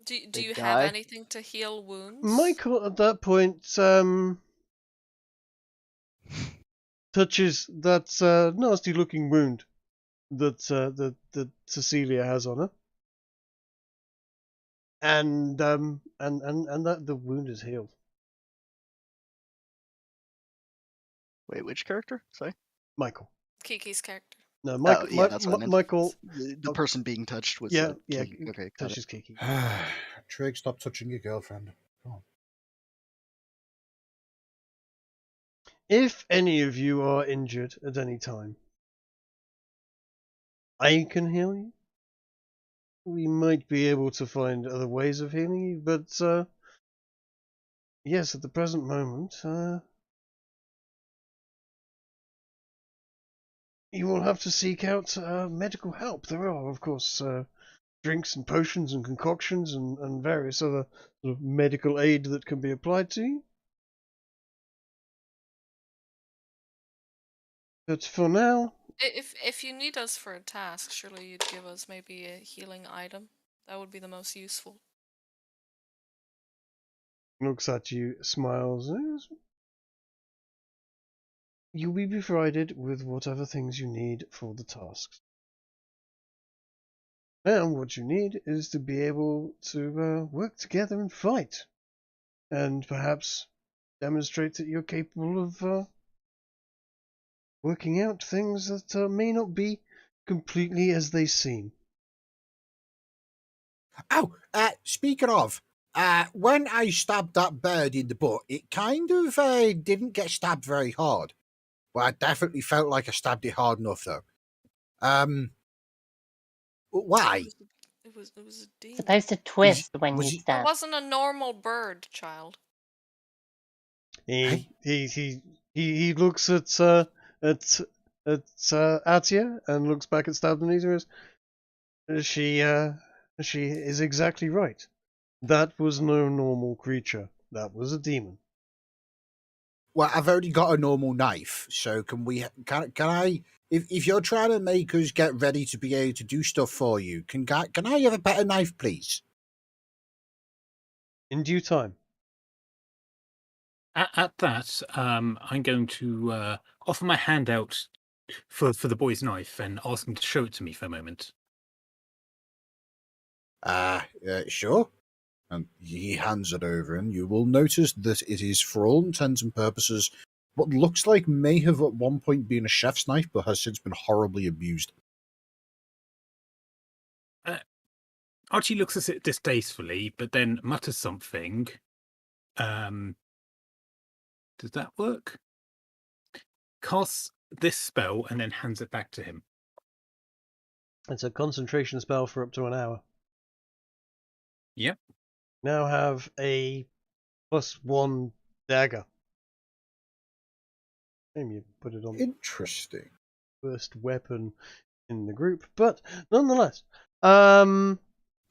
Do They you die? have anything to heal wounds? Michael at that point touches that nasty looking wound that Cecilia has on her. And that the wound is healed. Wait, which character? Sorry? Michael. Kiki's character. No, Oh, yeah, that's what I meant. Michael. The person being touched was Yeah, yeah. Kiki. Okay, got it. Touches Kiki. Trig, stop touching your girlfriend. Come on. If any of you are injured at any time, I can heal you. We might be able to find other ways of healing you, but yes, at the present moment, you will have to seek out medical help. There are, of course, drinks and potions and concoctions and various other sort of medical aid that can be applied to you. But for now, If you need us for a task, surely you'd give us maybe a healing item. That would be the most useful. looks at you, smiles. You'll be provided with whatever things you need for the tasks. And what you need is to be able to work together and fight. And perhaps demonstrate that you're capable of working out things that may not be completely as they seem. Oh, speaking of, when I stabbed that bird in the butt, it kind of didn't get stabbed very hard. Well, I definitely felt like I stabbed it hard enough, though. Why? It was a demon. Supposed to twist when you was it- It stab. wasn't a normal bird, child. He looks at Atia and looks back at Stabdenese. She is exactly right. That was no normal creature. That was a demon. Well, I've already got a normal knife, so can I? If you're trying to make us get ready to be able to do stuff for you, can I have a better knife, please? In due time. At that, I'm going to offer my hand out for the boy's knife and ask him to show it to me for a moment. Sure. And he hands it over, and you will notice that it is, for all intents and purposes, what looks like may have at one point been a chef's knife, but has since been horribly abused. Archie looks at it distastefully, but then mutters something. Does that work? Casts this spell and then hands it back to him. It's a concentration spell for up to an hour. Yep. Now have a +1 dagger. Shame you put it on Interesting. the first weapon in the group, but nonetheless,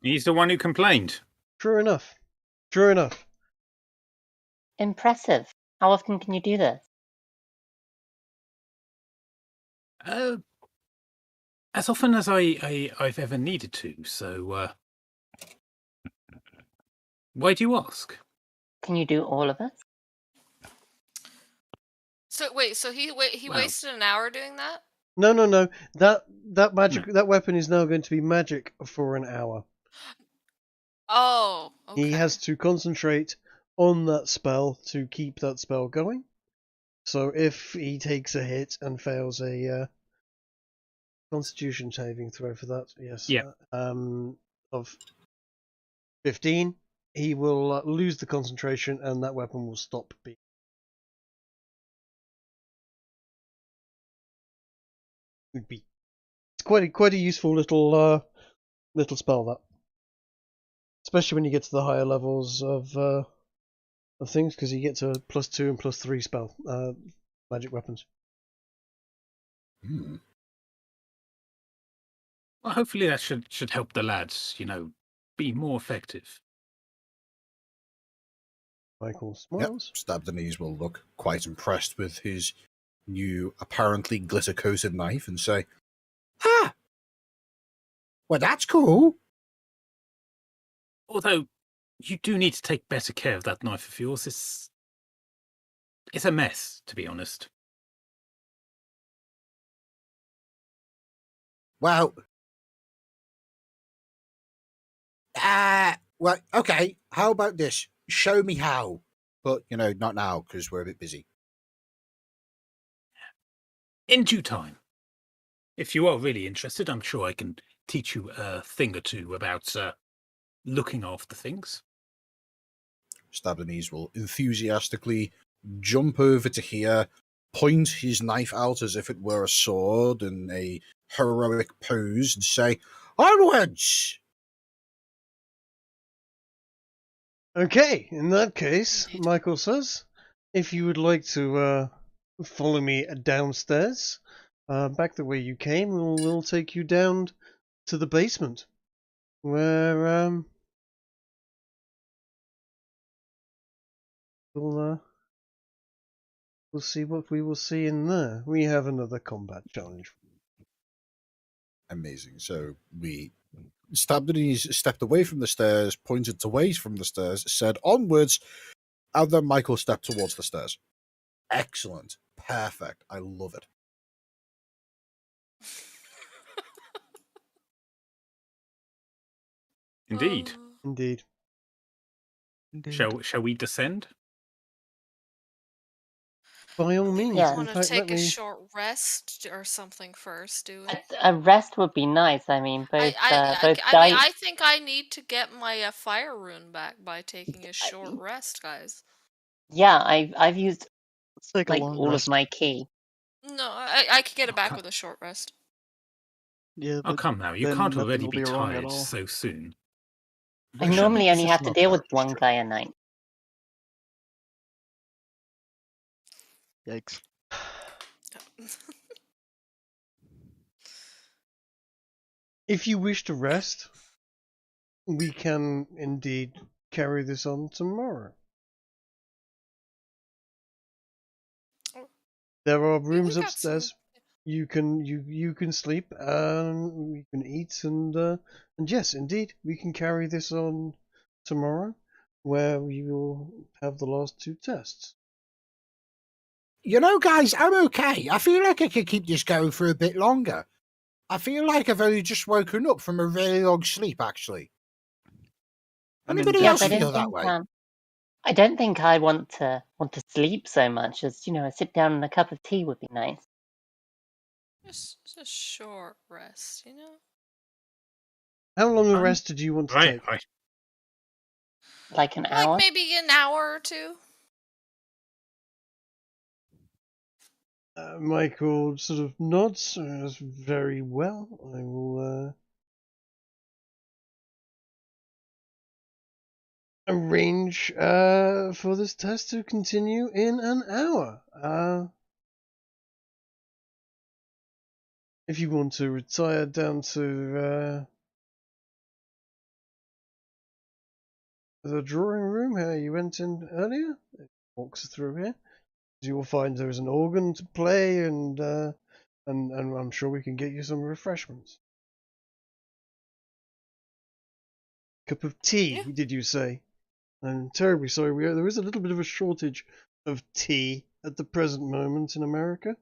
He's the one who complained. true enough. True enough. Impressive. How often can you do this? As often as I've ever needed to. So, why do you ask? Can you do all of it? So wait, so he Well- wasted an hour doing that? No. That magic, that weapon is now going to be magic for an hour. Oh, okay. He has to concentrate on that spell to keep that spell going. So if he takes a hit and fails a Constitution saving throw for that, yes, Yeah. of 15, he will lose the concentration, and that weapon will stop being. It's quite a useful little spell, that, especially when you get to the higher levels of things, because you get to +2 and +3 spell magic weapons. Hmm. Well, hopefully that should help the lads, be more effective. Michael Yep. smiles. Stabdenese will look quite impressed with his new, apparently glitter-coated knife and say, Ah! Well, that's cool. Although, you do need to take better care of that knife of yours. It's a mess, to be honest. Well, okay. How about this? Show me how. But, not now, because we're a bit busy. In due time. if you are really interested, I'm sure I can teach you a thing or two about looking after things. Stabonese will enthusiastically jump over to here, point his knife out as if it were a sword in a heroic pose, and say, "Onwards!" Okay, in that case, Michael says, if you would like to follow me downstairs, back the way you came, we'll take you down to the basement, where we'll see what we will see in there. We have another combat challenge. Amazing. So Stabonese stepped away from the stairs, pointed away from the stairs, said onwards, and then Michael stepped towards the stairs. Excellent. Perfect. I love it. Indeed. Indeed. Shall we descend? By all means. Yeah. In Want to fact, take let a me. short rest or something first, do we? A rest would be nice. I mean, both I Di- mean, I think I need to get my fire rune back by taking a short rest, guys. Yeah, I've used Let's take a like long all rest. of my key. No, I can get it back Okay. with a short rest. Yeah, Oh, but come now. You then can't nothing already will be be wrong at tired all. so soon. I Why shouldn't normally you only have to position deal our with courage? one guy a night. Yikes. If you wish to rest, we can indeed carry this on tomorrow. There are rooms got upstairs. You can sleep and you can eat and yes, indeed, we can carry this on tomorrow, where we will have the last two tests. You know, guys, I'm okay. I feel like I could keep this going for a bit longer. I feel like I've only just woken up from a really long sleep, actually. Anybody Yeah, else but feel that way? I don't think I want to sleep so much as a sit down and a cup of tea would be nice. Just a short rest, you know? How long a rest did you want to take? Like an hour? Like maybe an hour or two. Michael sort of nods. Very well. I will arrange for this test to continue in an hour. If you want to retire down to the drawing room where you went in earlier, it walks through here. You will find there is an organ to play, and I'm sure we can get you some refreshments. Cup of tea, did you say? I'm terribly sorry. There is a little bit of a shortage of tea at the present moment in America.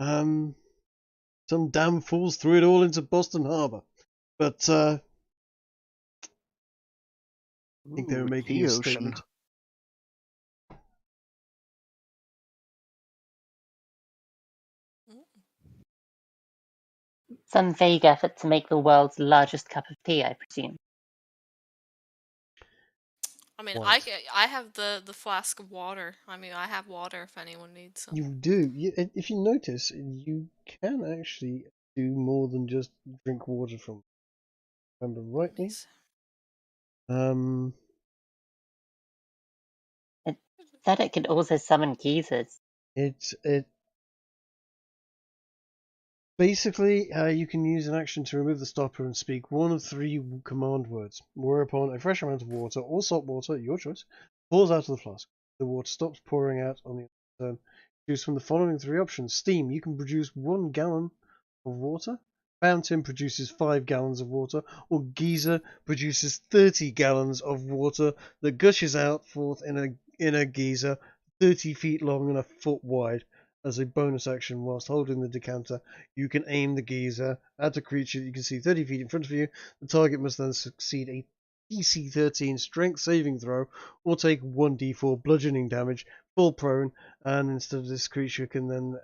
Some damn fools threw it all into Boston Harbor, but I think they were making tea a ocean. statement. Some vague effort to make the world's largest cup of tea, I presume. I mean, What? I have the flask of water. I mean, I have water if anyone needs some. You do. If you notice, you can actually do more than just drink water from. Remember rightly? It said it could also summon geezers. It basically you can use an action to remove the stopper and speak one of three command words, whereupon a fresh amount of water or salt water, your choice, pours out of the flask. The water stops pouring out on the turn. Choose from the following three options. Steam, you can produce 1 gallon of water. Fountain produces 5 gallons of water, or geyser produces 30 gallons of water that gushes out forth in a geyser 30 feet long and a foot wide. As a bonus action, whilst holding the decanter, you can aim the geyser at a creature that you can see 30 feet in front of you. The target must then succeed a DC 13 strength saving throw, or take 1d4 bludgeoning damage, fall prone, and instead of this creature can then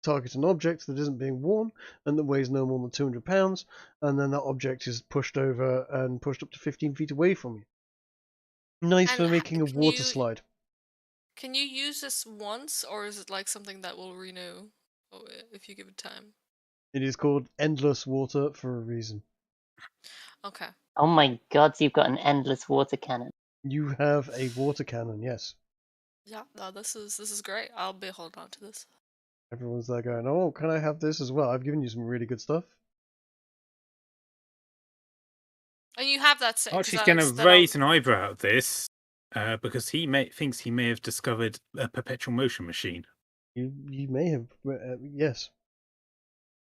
target an object that isn't being worn and that weighs no more than 200 pounds, and then that object is pushed over and pushed up to 15 feet away from you. Nice And for making a can water you slide. can you use this once, or is it like something that will renew if you give it time? It is called endless water for a reason. Okay. Oh my god, you've got an endless water cannon. You have a water cannon, yes. Yeah. No, this is great. I'll be holding on to this. Everyone's there going, oh, can I have this as well? I've given you some really good stuff. And you have that same. Archie's going to raise an eyebrow at this because he thinks he may have discovered a perpetual motion machine. You may have, yes.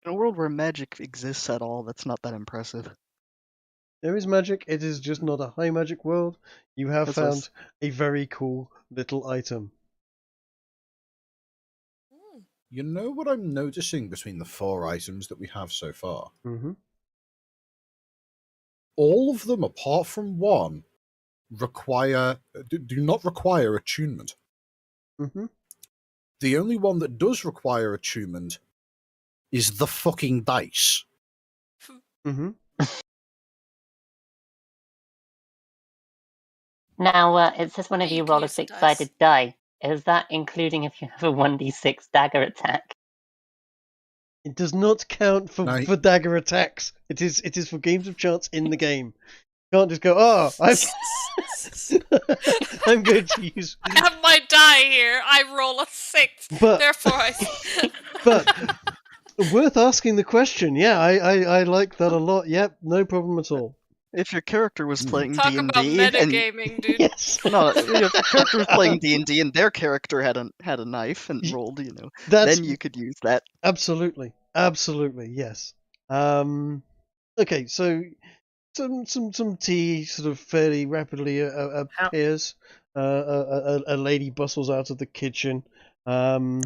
In a world where magic exists at all, that's not that impressive. There is magic, it is just not a high magic world. You have This found is- a very cool little item. You know what I'm noticing between the 4 items that we have so far? Mm-hmm. All of them, apart from one, do not require attunement. Mm-hmm. The only one that does require attunement is the fucking dice. Mm-hmm. Now, it says whenever You you can roll a use the six-sided die. Is that including if you have a 1d6 dagger attack? It does not count for, No. for dagger attacks. It is for games of chance in the game. You can't just go, oh, I'm going to use... I have my die here. I roll a 6. But- Therefore, I. But worth asking the question. Yeah, I like that a lot. Yep, no problem at all. If your character was playing Talk D&D about and metagaming, dude. Yes. no, if your character was playing D&D and their character had a knife and rolled, That's then you could use that. absolutely, yes. Okay, so some tea sort of fairly rapidly appears. A lady bustles out of the kitchen, and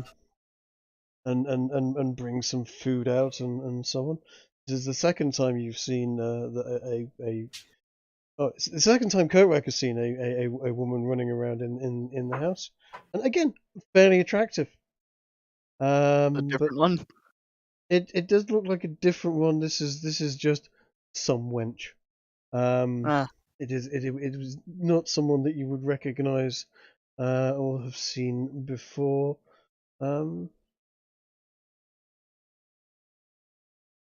brings some food out and so on. This is the second time you've seen it's the second time Coatrack has seen a woman running around in the house, and again fairly attractive. A But different one. it does look like a different one. This is just some wench. It was not someone that you would recognise or have seen before.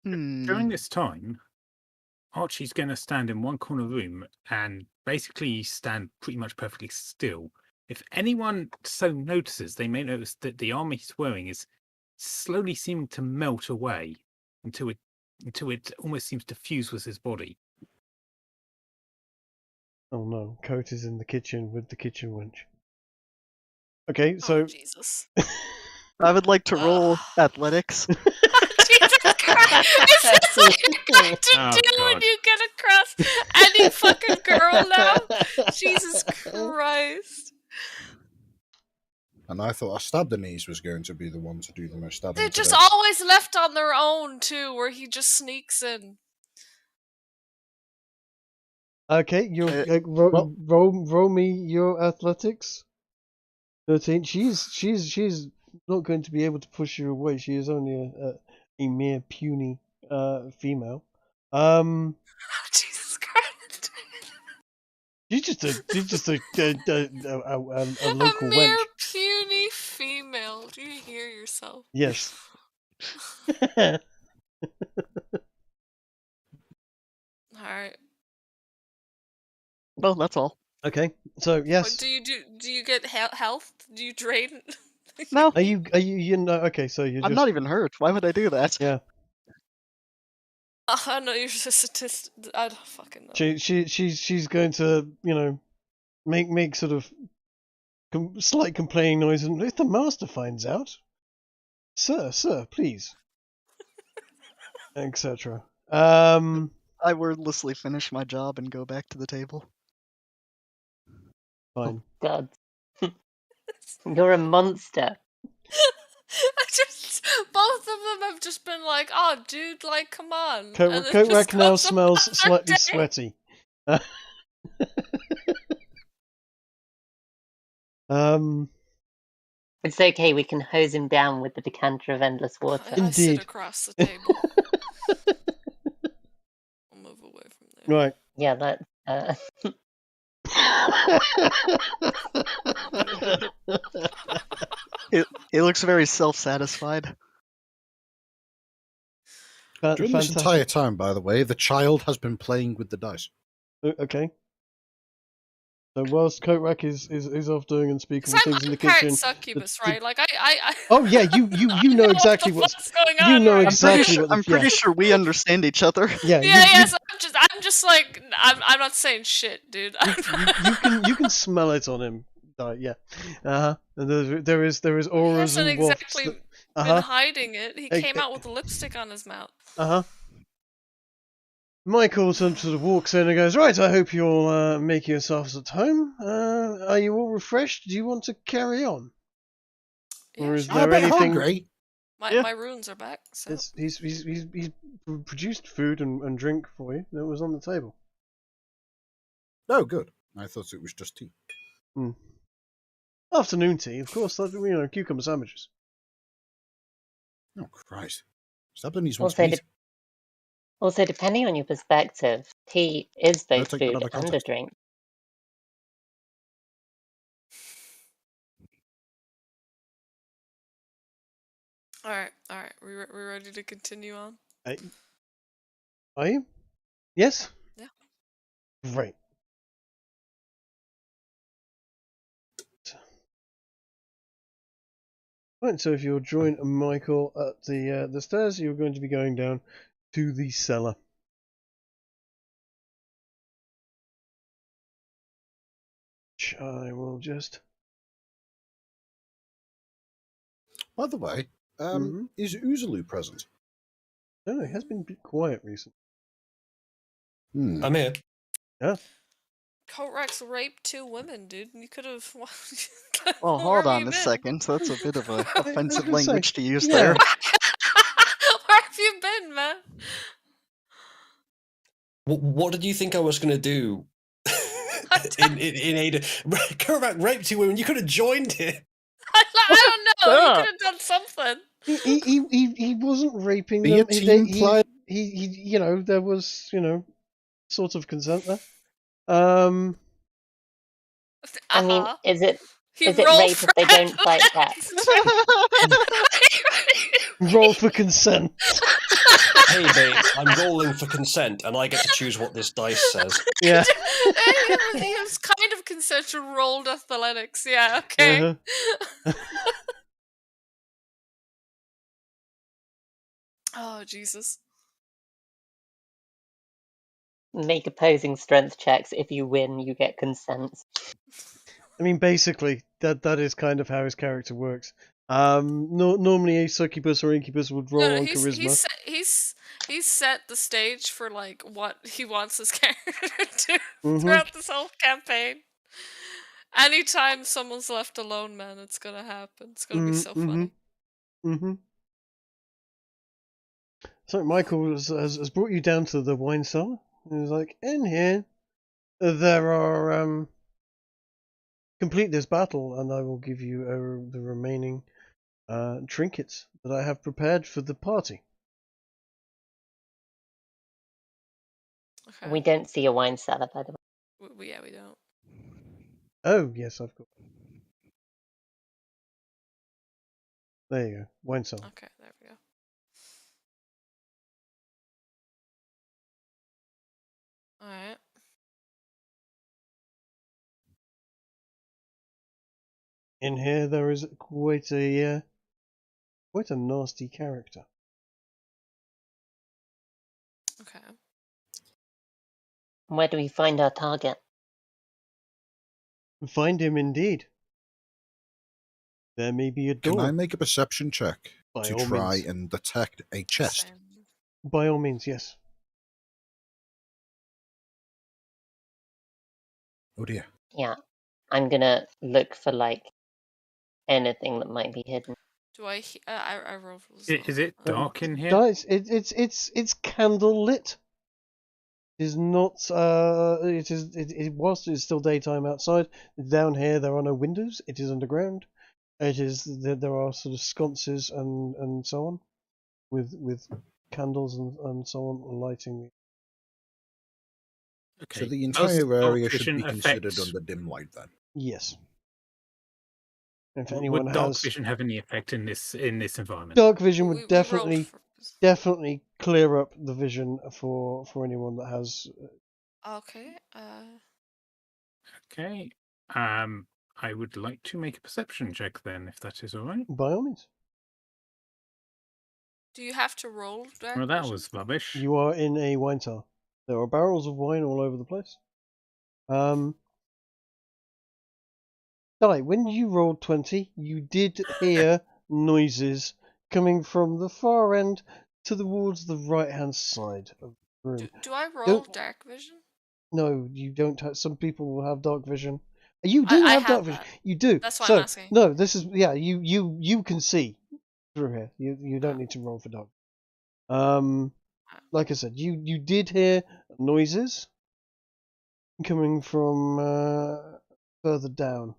During this time, Archie's going to stand in one corner of the room and basically stand pretty much perfectly still. If anyone so notices, they may notice that the armor he's wearing is slowly seeming to melt away until it almost seems to fuse with his body. Oh no, Coat is in the kitchen with the kitchen wench. Okay, so Oh, Jesus. I would like to roll athletics. Jesus Christ! Is this what you're going to Oh, do when God. you get across any fucking girl now? Jesus Christ. And I thought a stab the knees was going to be the one to do the most stabbing. They're just today. always left on their own, too, where he just sneaks in. Okay, roll me your athletics. 13. She's not going to be able to push you away. She is only a mere puny female. Jesus Christ. She's just a local A mere wench. puny female. Do you hear yourself? Yes. Alright. Well, that's all. Okay, so yes. Do you get health? Do you drain? No, Are you know? Okay, so you're I'm just not even hurt. Why would I do that? yeah. I know you're just a statistic. I don't fucking know. She's going to make sort of slight complaining noise, and if the master finds out, sir, please, etc. I wordlessly finish my job and go back to the table. Fine. God. You're a monster. Both of them have just been like, "Oh, dude, like, come on." And it just Coatrack now goes smells about slightly their day. sweaty. It's okay, we can hose him down with the decanter of endless water. I sit Indeed. across the table. I'll move away from there. Right. Yeah, that. It looks very self-satisfied. During this Fantastic. entire time, by the way, the child has been playing with the dice. Okay. So whilst Coatrack is off doing unspeakable Because things in I'm the part kitchen. succubus, the- right? Like I Oh yeah, you know what exactly the what's. fuck's going You on know right exactly now. what the. I'm pretty sure we understand each other. Yeah. Yeah, you, yes. I'm just like I'm not saying shit, dude. you can smell it on him. Yeah. And there is He auras hasn't and wafts. exactly That, been hiding it. He Eh, came eh. out with lipstick on his mouth. Michael sort of walks in and goes, right, I hope you'll make yourselves at home. Are you all refreshed? Do you want to carry on? Yeah, Or is sure. I'm a there bit anything... hungry. My runes are back. So He's produced food and drink for you that was on the table. Oh, good. I thought it was just tea. Afternoon tea, of course, cucumber sandwiches. Oh, Christ. Stabbins wants Also, meat. Also, depending on your perspective, tea is both take that food out of and a context. drink. all right. We ready to continue on? Are you? Yes? Yeah. Right. Right, so if you'll join Michael at the stairs, you're going to be going down to the cellar. Which I will just... By the way, is Uzalu present? No, it has been a bit quiet recently. I'm here. Yeah. Coatrack's raped 2 women, dude. You could have. Well, Where hold have on you a been? second. That's a bit of a offensive gonna say, language to use yeah. there. Where have you been, man? What did you think I was going to do? in Ada, Kovac raped 2 women. You could have joined it. I don't know. You could have done something. He wasn't raping Be a them. team player. He there was sort of consent there. I mean, is it He is it rolled rape for if they don't fight back? Roll for consent. Hey, babe, I'm rolling for consent, and I get to choose what this dice says. Yeah. He was kind of consensual rolled athletics. Yeah, okay. Oh, Jesus. Make opposing strength checks. If you win, you get consent. I mean, basically, that is kind of how his character works. Normally a succubus or incubus would roll on charisma. He's set the stage for like what he wants his character to do Mhm. throughout this whole campaign. Anytime someone's left alone, man, it's gonna happen. It's gonna be so funny. So Michael has brought you down to the wine cellar. He's like, in here, there are complete this battle, and I will give you the remaining trinkets that I have prepared for the party. Okay. We don't see a wine cellar, by the way. We don't. Oh yes, I've got. There you go, wine cellar. Okay, there we go. Alright. In here, there is quite a nasty character. Okay. Where do we find our target? Find him indeed. There may be a door. Can I make a perception check By to all try means. and detect a chest? Same. By all means, yes. Oh dear. Yeah, I'm gonna look for like anything that might be hidden. Do I? I rolled for this. Is it dark in here? Guys, it's candle lit. It is not. Whilst it's still daytime outside. Down here there are no windows. It is underground. It is there are sort of sconces and so on, with candles and so on lighting. Okay. So the Does entire dark area should vision be considered affect? under dim light then. Yes. If anyone Would dark has vision have any effect in this environment? dark vision, would We rolled definitely clear up the vision for anyone that has. Okay. Okay. I would like to make a perception check then, if that is all right. By all means, Do you have to roll dark Well, that vision? was rubbish. you are in a wine cellar. There are barrels of wine all over the place. Dai, when you rolled 20, you did hear noises coming from the far end towards the right-hand side of the room. Do I roll Don't- dark vision? No, you don't have. Some people will have dark vision. You do I have have dark vision. that. You do. That's why so I'm asking. no, this is You can see through here. You don't need to roll for dark. Like I said, you did hear noises coming from further down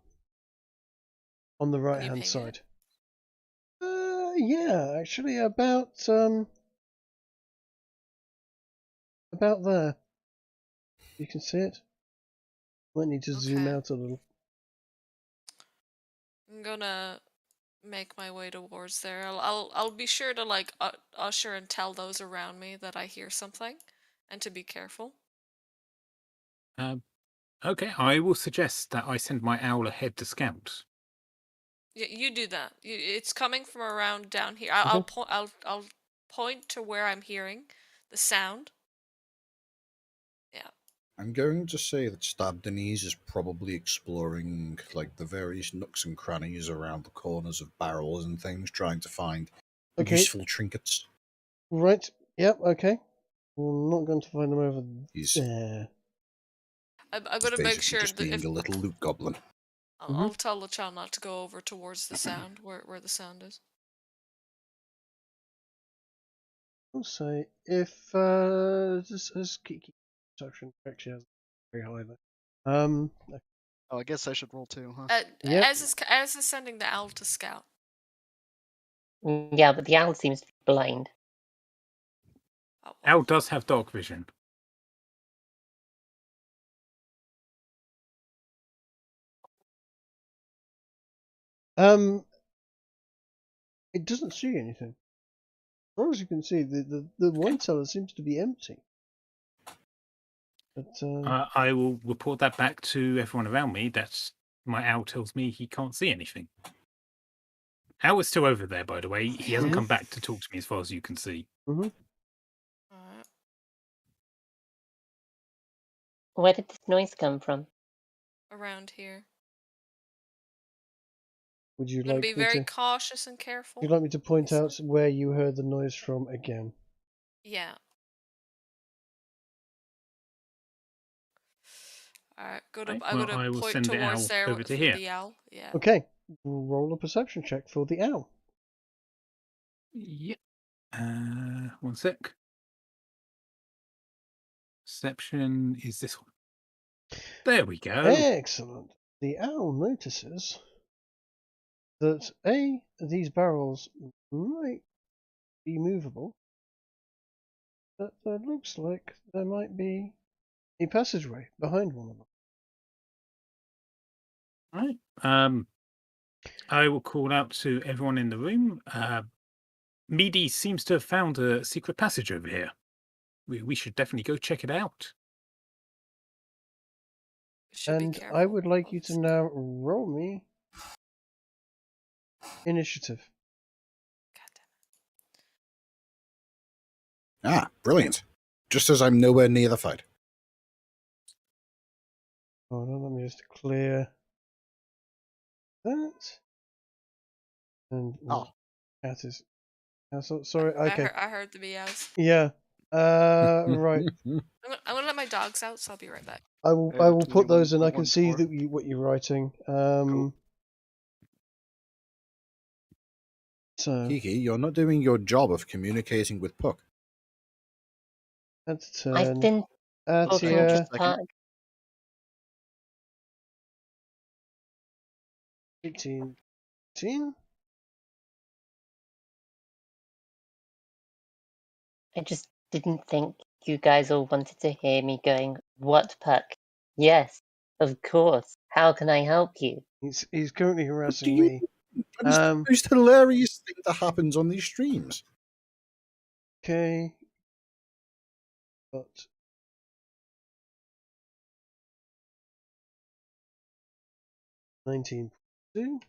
on the right hand ping it? side. Yeah, actually about there. You can see it. Might need to zoom Okay. out a little. I'm gonna make my way towards there. I'll be sure to like usher and tell those around me that I hear something, and to be careful. Okay, I will suggest that I send my owl ahead to scout. Yeah, you do that. It's coming from around down here. I'll point. I'll point to where I'm hearing the sound. Yeah. I'm going to say that Stab Denise is probably exploring like the various nooks and crannies around the corners of barrels and things, trying to find useful trinkets. Right. Yep. Okay. We're not going to find them over He's there. I'm gonna make sure just that being if a little loot goblin. I'll tell the child not to go over towards the sound where the sound is. I'll say if just as Kiki perception check, she has very high there. Oh, I guess I should roll too, huh? Yep. As is sending the owl to scout. Yeah, but the owl seems to be blind. Owl does have dark vision. It doesn't see anything. As far as you can see, the wine cellar seems to be empty. But I will report that back to everyone around me. That my owl tells me he can't see anything. Owl is still over there, by the way. He hasn't come back to talk to me as far as you can see. Where did this noise come from? Around here. would you I'm gonna like be me very to? cautious and careful. Would you like me to point out where you heard the noise from again? Yeah. Alright, I'm gonna will point send the towards owl there over for to here. the owl. Yeah. Okay, we'll roll a perception check for the owl. Yep. One sec. Perception is this one. There we go. Excellent. The owl notices that these barrels might be movable, but it looks like there might be a passageway behind one of them. Right. I will call out to everyone in the room. Meady seems to have found a secret passage over here. We should definitely go check it out. And I would like you to now roll me initiative. Ah, brilliant. Just as I'm nowhere near the fight. Hold on, let me just clear that. And cat is. Sorry, okay. I heard the meows. Yeah. Right. I'm gonna let my dogs out, so I'll be right back. I will put those in. I can see that what you're writing. So Kiki, you're not doing your job of communicating with Puck. that's a turn. I've been talking to Puck. 18, 18. I just didn't think you guys all wanted to hear me going, "What, Puck? Yes, of course. How can I help you?" He's currently Do harassing you? me. That is the most hilarious thing that happens on these streams. Okay. But 19.2.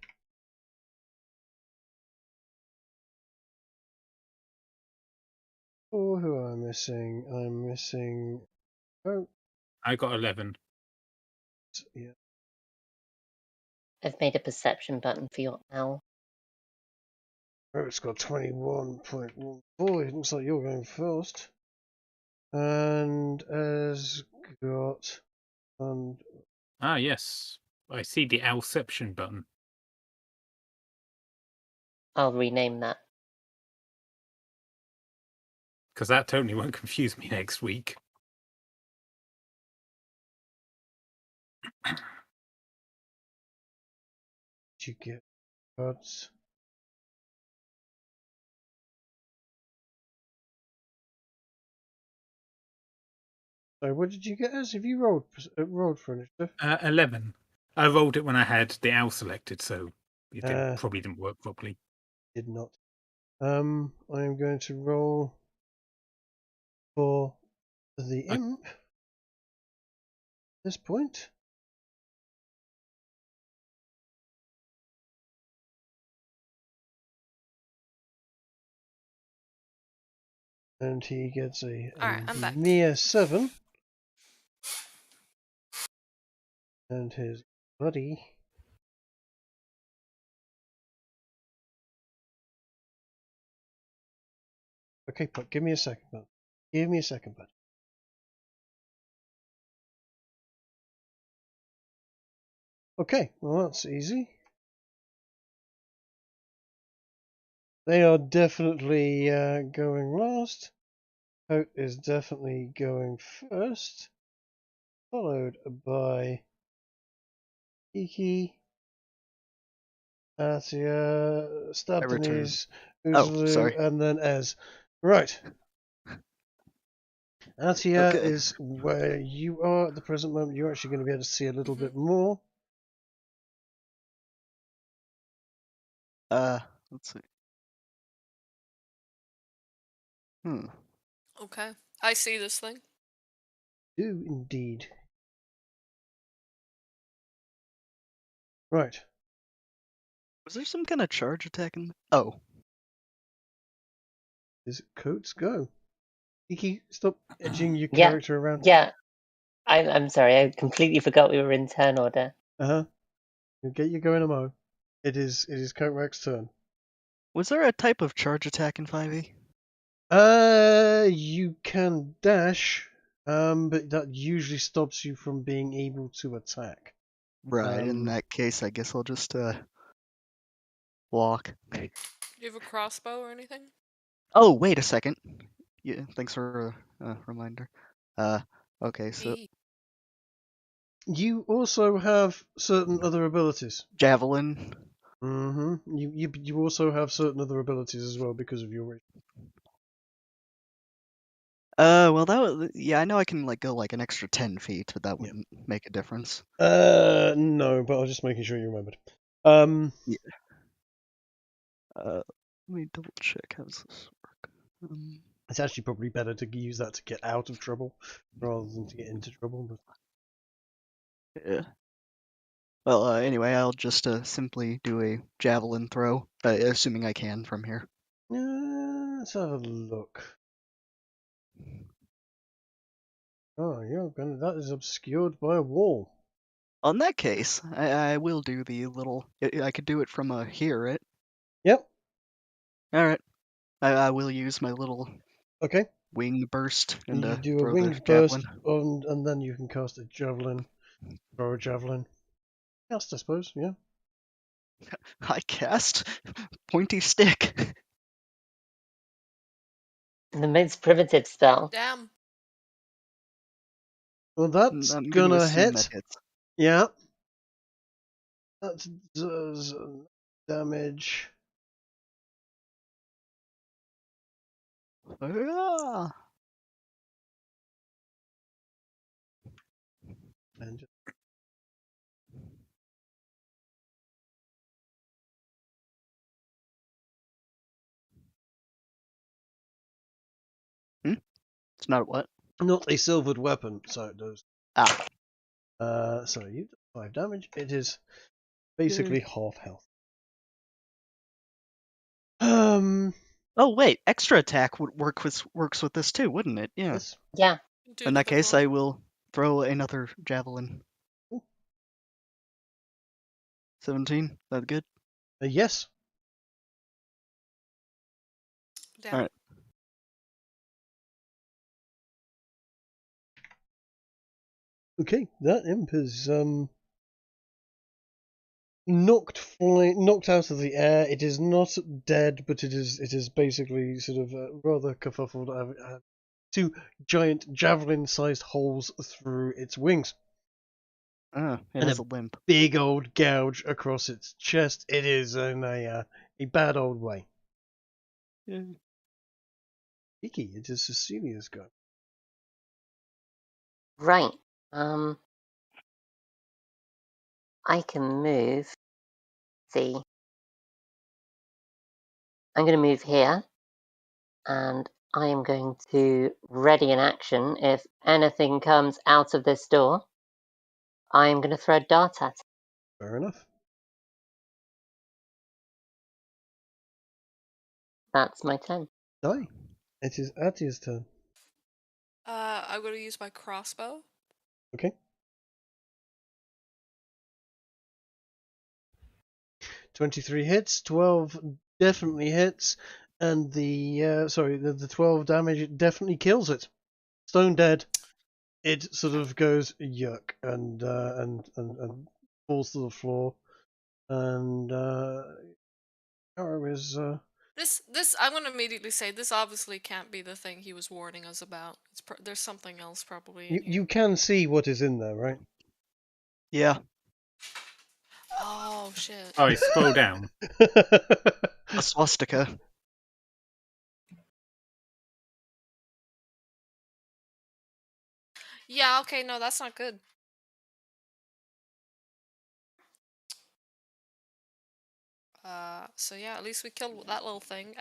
Oh, who am I missing? I'm missing. Oh, I got 11. yeah. I've made a perception button for your owl. Oh, it's got 21.14. It looks like you're going first. And has got. Ah, yes. I see the Owlception button. I'll rename that. Because that totally won't confuse me next week. Did you get cards? So, what did you get as? Have you rolled for initiative? 11. I rolled it when I had the owl selected, so it Uh. probably didn't work properly. Did not. I am going to roll for the imp. At this point. And he gets a Alright, I'm back. mere 7. And his buddy. Okay, but give me a second, bud. Give me a second, bud. Okay, well that's easy. They are definitely going last. Coat is definitely going first. Followed by Kiki, Atia, Stabdenese, uzalu, sorry. and then Ez. Right. Atia Okay. is where you are at the present moment. You're actually going to be able to see a little bit more. Let's see. Okay. I see this thing. Do indeed. Right. Was there some kind of charge attack in? Oh. Is it Coat's go? Kiki, stop edging your Yeah, character around. Yeah, I'm sorry, I completely forgot we were in turn order. You'll get your go in a mo. It is Coatrack's turn. Was there a type of charge attack in 5e? You can dash, but that usually stops you from being able to attack. Right, in that case, I guess I'll just walk. Do you have a crossbow or anything? Oh, wait a second. Yeah, thanks for a reminder. Okay, so You also have certain other abilities. javelin. You also have certain other abilities as well because of your race. Well, that was, yeah, I know I can like go like an extra 10 feet, but that wouldn't make a difference. No, but I was just making sure you remembered. Yeah. Let me double check. How does this work? It's actually probably better to use that to get out of trouble rather than to get into trouble. But Yeah. Well, anyway, I'll just simply do a javelin throw, assuming I can from here. let's have a look. Oh, that is obscured by a wall. On that case, I will do the little. I could do it from here, right? Yep. All right. I will use my little Okay. wing burst and You do a throw winged the burst, javelin. and then you can cast a javelin. Throw a javelin. Cast, I suppose. Yeah. I cast pointy stick. The most primitive spell. Damn. Well, that's I'm gonna assume hit. that hits. Yeah. That does damage. Ah. And It's not what? not a silvered weapon, so it does. Ah. So you do 5 damage. It is basically half health. Oh wait, extra attack would works with this too, wouldn't it? Yeah. Yes. Yeah. Do In the that good case, roll. I will throw another javelin. Ooh. 17. That good? Yes. Down. Alright. Okay, that imp is knocked out of the air. It is not dead, but it is basically sort of rather kerfuffled. 2 giant javelin-sized holes through its wings. It And has a limp. Big old gouge across its chest. It is in a bad old way. Yeah. Kiki, it is Cecilia's go. Right. I can move. See. I'm going to move here, and I am going to ready an action. If anything comes out of this door, I am going to throw a dart at it. Fair enough. That's my turn. Die. It is Atia's turn. I'm going to use my crossbow. Okay. 23 hits, 12 definitely hits, and the 12 damage it definitely kills it. Stone dead. It sort of goes yuck and falls to the floor, and Arrow is This I'm going to immediately say this obviously can't be the thing he was warning us about. There's something else probably in you here. can see what is in there, right? Yeah. Oh shit. Oh, scroll down. A swastika. Yeah, okay, no, that's not good. So yeah, at least we killed that little thing.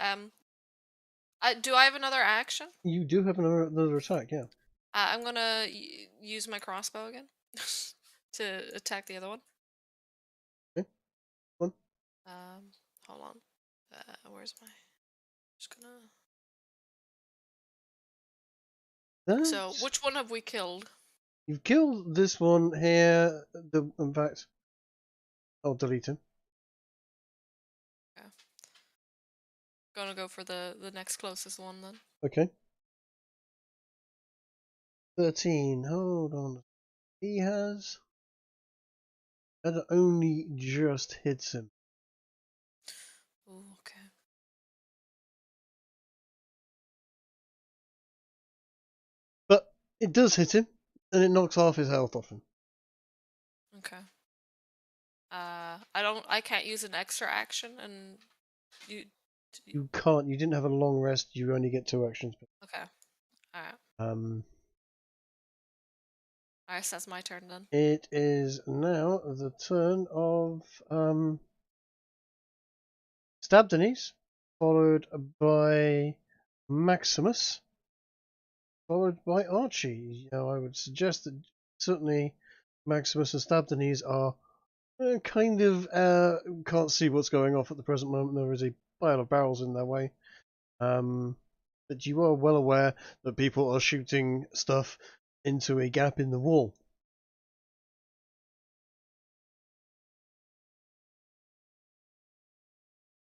Do I have another action? You do have another attack, yeah. I'm gonna use my crossbow again to attack the other one. Okay. One. Hold on. Where's my? Just gonna. So, which one have we killed? You've killed this one here. In fact, I'll delete him. Okay. Gonna go for the next closest one then. Okay. 13. Hold on. He has. That only just hits him. Ooh, okay. But it does hit him, and it knocks half his health off him. Okay. I can't use an extra action, and You can't. You didn't have a long rest. You only get 2 actions. Okay. All right. Alright, so that's my turn then. It is now the turn of Stabdenese, followed by Maximus, followed by Archie. Now, I would suggest that certainly Maximus and Stabdenese are kind of can't see what's going off at the present moment. There is a pile of barrels in their way. But you are well aware that people are shooting stuff into a gap in the wall.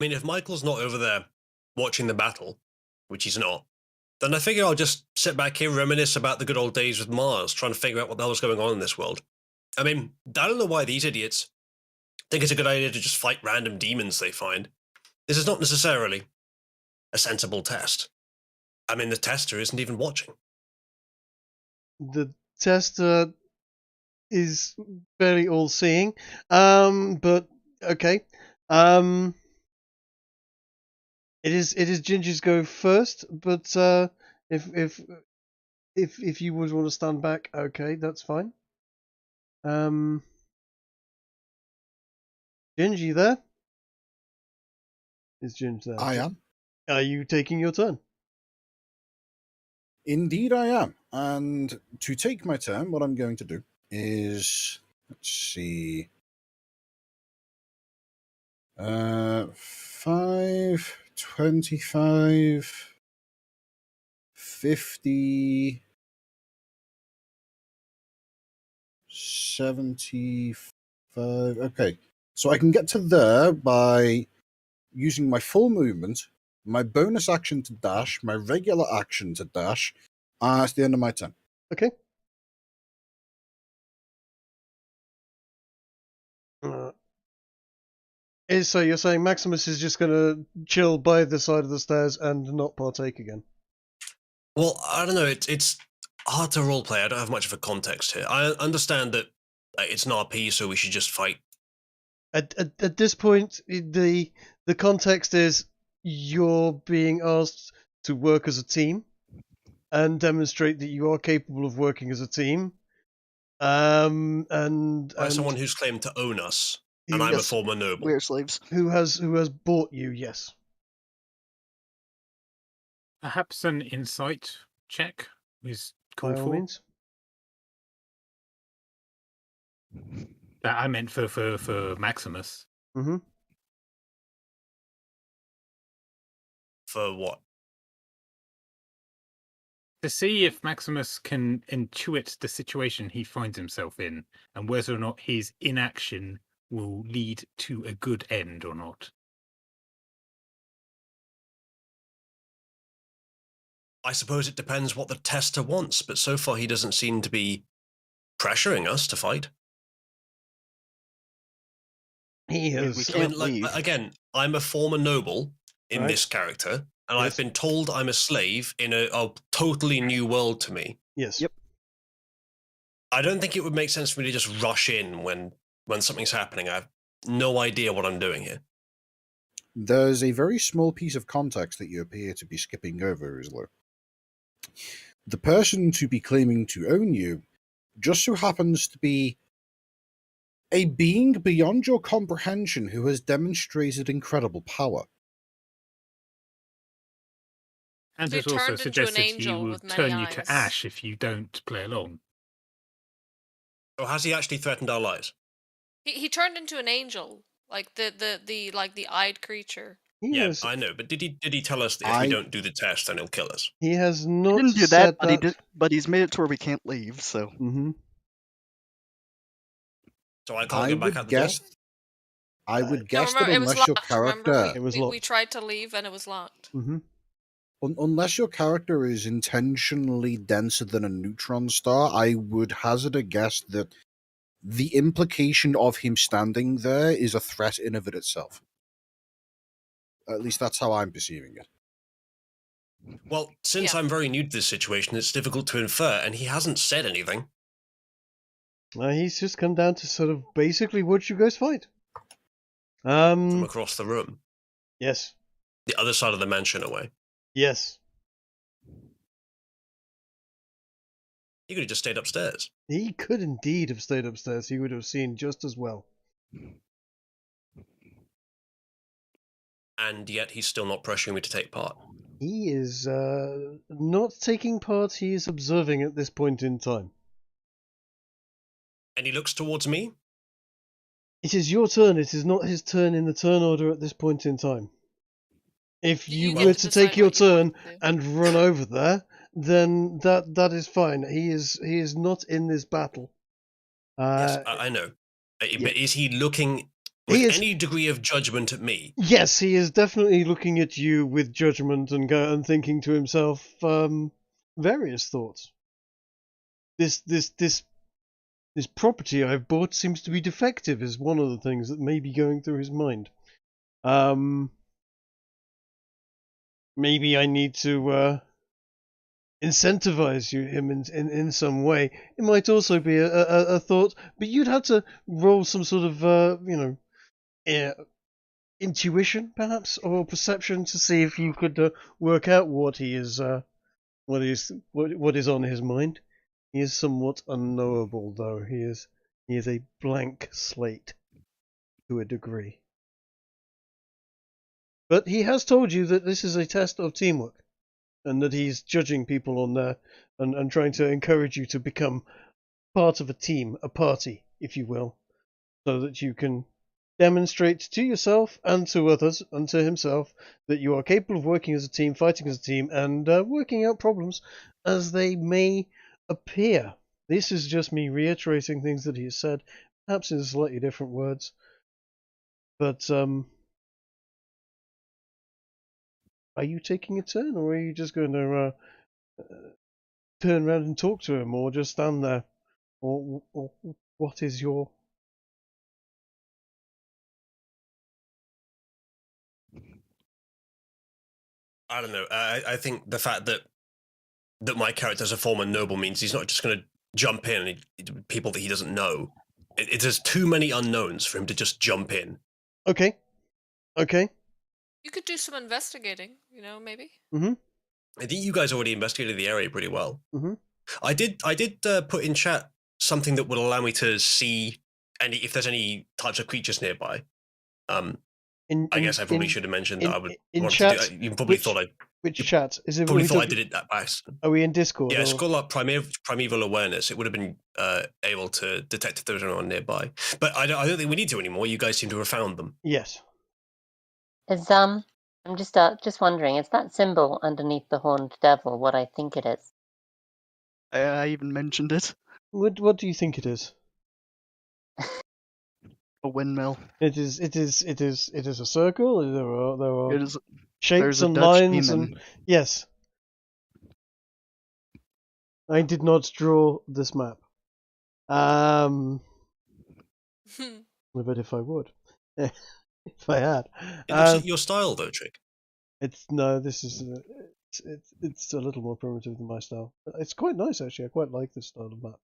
I mean, if Michael's not over there watching the battle, which he's not, then I figure I'll just sit back here, reminisce about the good old days with Mars, trying to figure out what the hell was going on in this world. I mean, I don't know why these idiots think it's a good idea to just fight random demons they find. This is not necessarily a sensible test. I mean, the tester isn't even watching. The tester is very all-seeing, but okay. It is Ginger's go first, but if you would want to stand back, okay, that's fine. Ginger, you there? Is Ginger there? I am. Are you taking your turn? Indeed, I am. And to take my turn, what I'm going to do is, let's see, 5, 25, 50, 75. Okay, so I can get to there by using my full movement, my bonus action to dash, my regular action to dash. That's the end of my turn. Okay. So you're saying Maximus is just going to chill by the side of the stairs and not partake again? Well, I don't know. It's hard to roleplay. I don't have much of a context here. I understand that it's an RP, so we should just fight. At this point, the context is you're being asked to work as a team and demonstrate that you are capable of working as a team. And By someone who's claimed to own us, who- and I'm a Yes. former noble. We're slaves. who has bought you? Yes. Perhaps an insight check is By called all for. means. That I meant for Maximus. Mm-hmm. For what? To see if Maximus can intuit the situation he finds himself in, and whether or not his inaction will lead to a good end or not. I suppose it depends what the tester wants, but so far he doesn't seem to be pressuring us to fight. He We is. can't leave. Again, I'm a former noble in Right. this character, and Yes. I've been told I'm a slave in a totally new world to me. Yes. Yep. I don't think it would make sense for me to just rush in when something's happening. I have no idea what I'm doing here. There's a very small piece of context that you appear to be skipping over, Islo. The person to be claiming to own you just so happens to be a being beyond your comprehension who has demonstrated incredible power. And He has also turned into an suggested he angel will with many turn you eyes. to ash if you don't play along. Or has he actually threatened our lives? He turned into an angel, like the eyed creature. He Yeah, has. I know, but did he tell us that if we don't do the test, then he'll kill us? He has He not didn't do said that, but he's made it to where we can't leave. So Mm-hmm. So I can't I go back would out the guess. door? I would No, guess that remember, it was unless your locked. Remember, character, It was we locked. tried to leave and it was locked. Mm-hmm. unless your character is intentionally denser than a neutron star, I would hazard a guess that the implication of him standing there is a threat in of it itself. At least that's how I'm perceiving it. Well, since Yeah. I'm very new to this situation, it's difficult to infer, and he hasn't said anything. He's just come down to sort of basically watch you guys fight. From across the room, Yes. the other side of the mansion away. Yes. He could have just stayed upstairs. He could indeed have stayed upstairs. He would have seen just as well. And yet he's still not pressuring me to take part. He is not taking part. He is observing at this point in time. And he looks towards me? It is your turn. It is not his turn in the turn order at this point in time. If you get were to to decide take your what you turn want to do. and run over there, then that is fine. He is not in this battle. Yes, I know. yeah. But is he looking He with is- any degree of judgment at me? Yes, he is definitely looking at you with judgment and thinking to himself various thoughts. This property I've bought seems to be defective is one of the things that may be going through his mind. Maybe I need to incentivize him in some way. It might also be a thought, but you'd have to roll some sort of intuition, perhaps, or perception to see if you could work out what is on his mind. He is somewhat unknowable, though. He is a blank slate to a degree. But he has told you that this is a test of teamwork, and that he's judging people on there and trying to encourage you to become part of a team, a party, if you will, so that you can demonstrate to yourself and to others and to himself that you are capable of working as a team, fighting as a team, and working out problems as they may appear. This is just me reiterating things that he has said, perhaps in slightly different words. But are you taking a turn, or are you just going to turn around and talk to him, or just stand there? Or what is your... I don't know. I think the fact that my character's a former noble means he's not just going to jump in and people that he doesn't know. There's too many unknowns for him to just jump in. Okay. You could do some investigating, maybe. Mm-hmm. I think you guys already investigated the area pretty well. Mm-hmm. I did put in chat something that would allow me to see if there's any types of creatures nearby. I guess I probably should have mentioned that I would want chat, to do. You probably thought I. Which chat is it? Probably thought I did it that by accident. Are we in Discord? Yeah, scroll up primeval awareness. It would have been able to detect if there was anyone nearby. But I don't think we need to anymore. You guys seem to have found them. Yes. Is I'm just wondering, is that symbol underneath the horned devil what I think it is? I even mentioned it. What do you think it is? A windmill. It is a circle. There are It is. shapes and Dutch lines demon. and yes. I did not draw this map. I bet if I would, if I had. It looks like your style, though, Trick. This is it's a little more primitive than my style. It's quite nice actually. I quite like this style of map.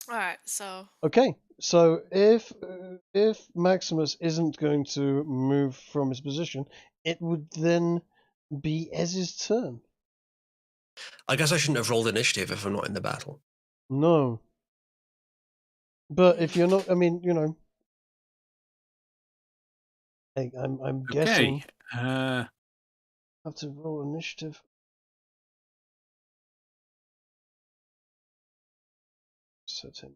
All right, so Okay, so if Maximus isn't going to move from his position, it would then be Ez's turn. I guess I shouldn't have rolled initiative if I'm not in the battle. No. But if you're not, I mean, I'm guessing. Okay. Have to roll initiative. Set him.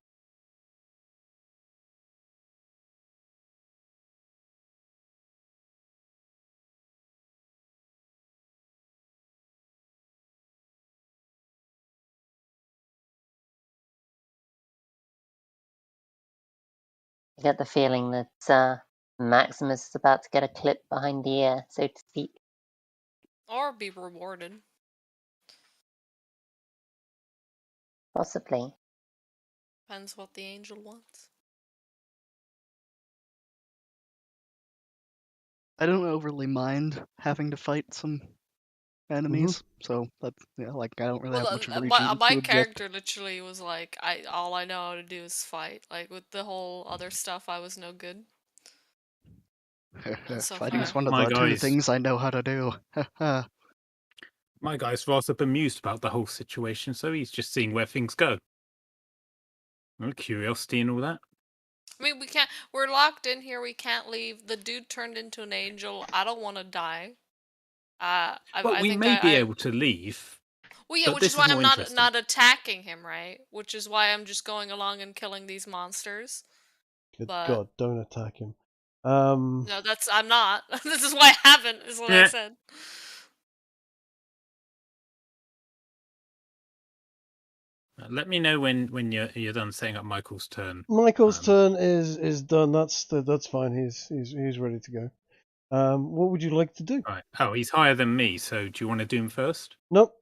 I get the feeling that Maximus is about to get a clip behind the ear, so to speak. or be rewarded. Possibly. Depends what the angel wants. I don't overly mind having to fight some enemies, so that I don't really have much of a reason my to object. character literally was like, all I know how to do is fight. Like with the whole other stuff, I was no good. So Fighting is far. one of My the two guys- things I know how to do. My guy's rather bemused about the whole situation, so he's just seeing where things go. Curiosity and all that. I mean, we're locked in here. We can't leave. The dude turned into an angel. I don't want to die. Well, we may be able to leave. Well, yeah, but which this is why is I'm more not interesting. attacking him, right? Which is why I'm just going along and killing these monsters. Good But- God, don't attack him. No, I'm not. This is why I haven't. Is what I Yeah. said. Let me know when you're done setting up Michael's turn. Michael's turn is done. That's fine. He's ready to go. What would you like to do? Right. Oh, he's higher than me, so do you want to do him first? Nope.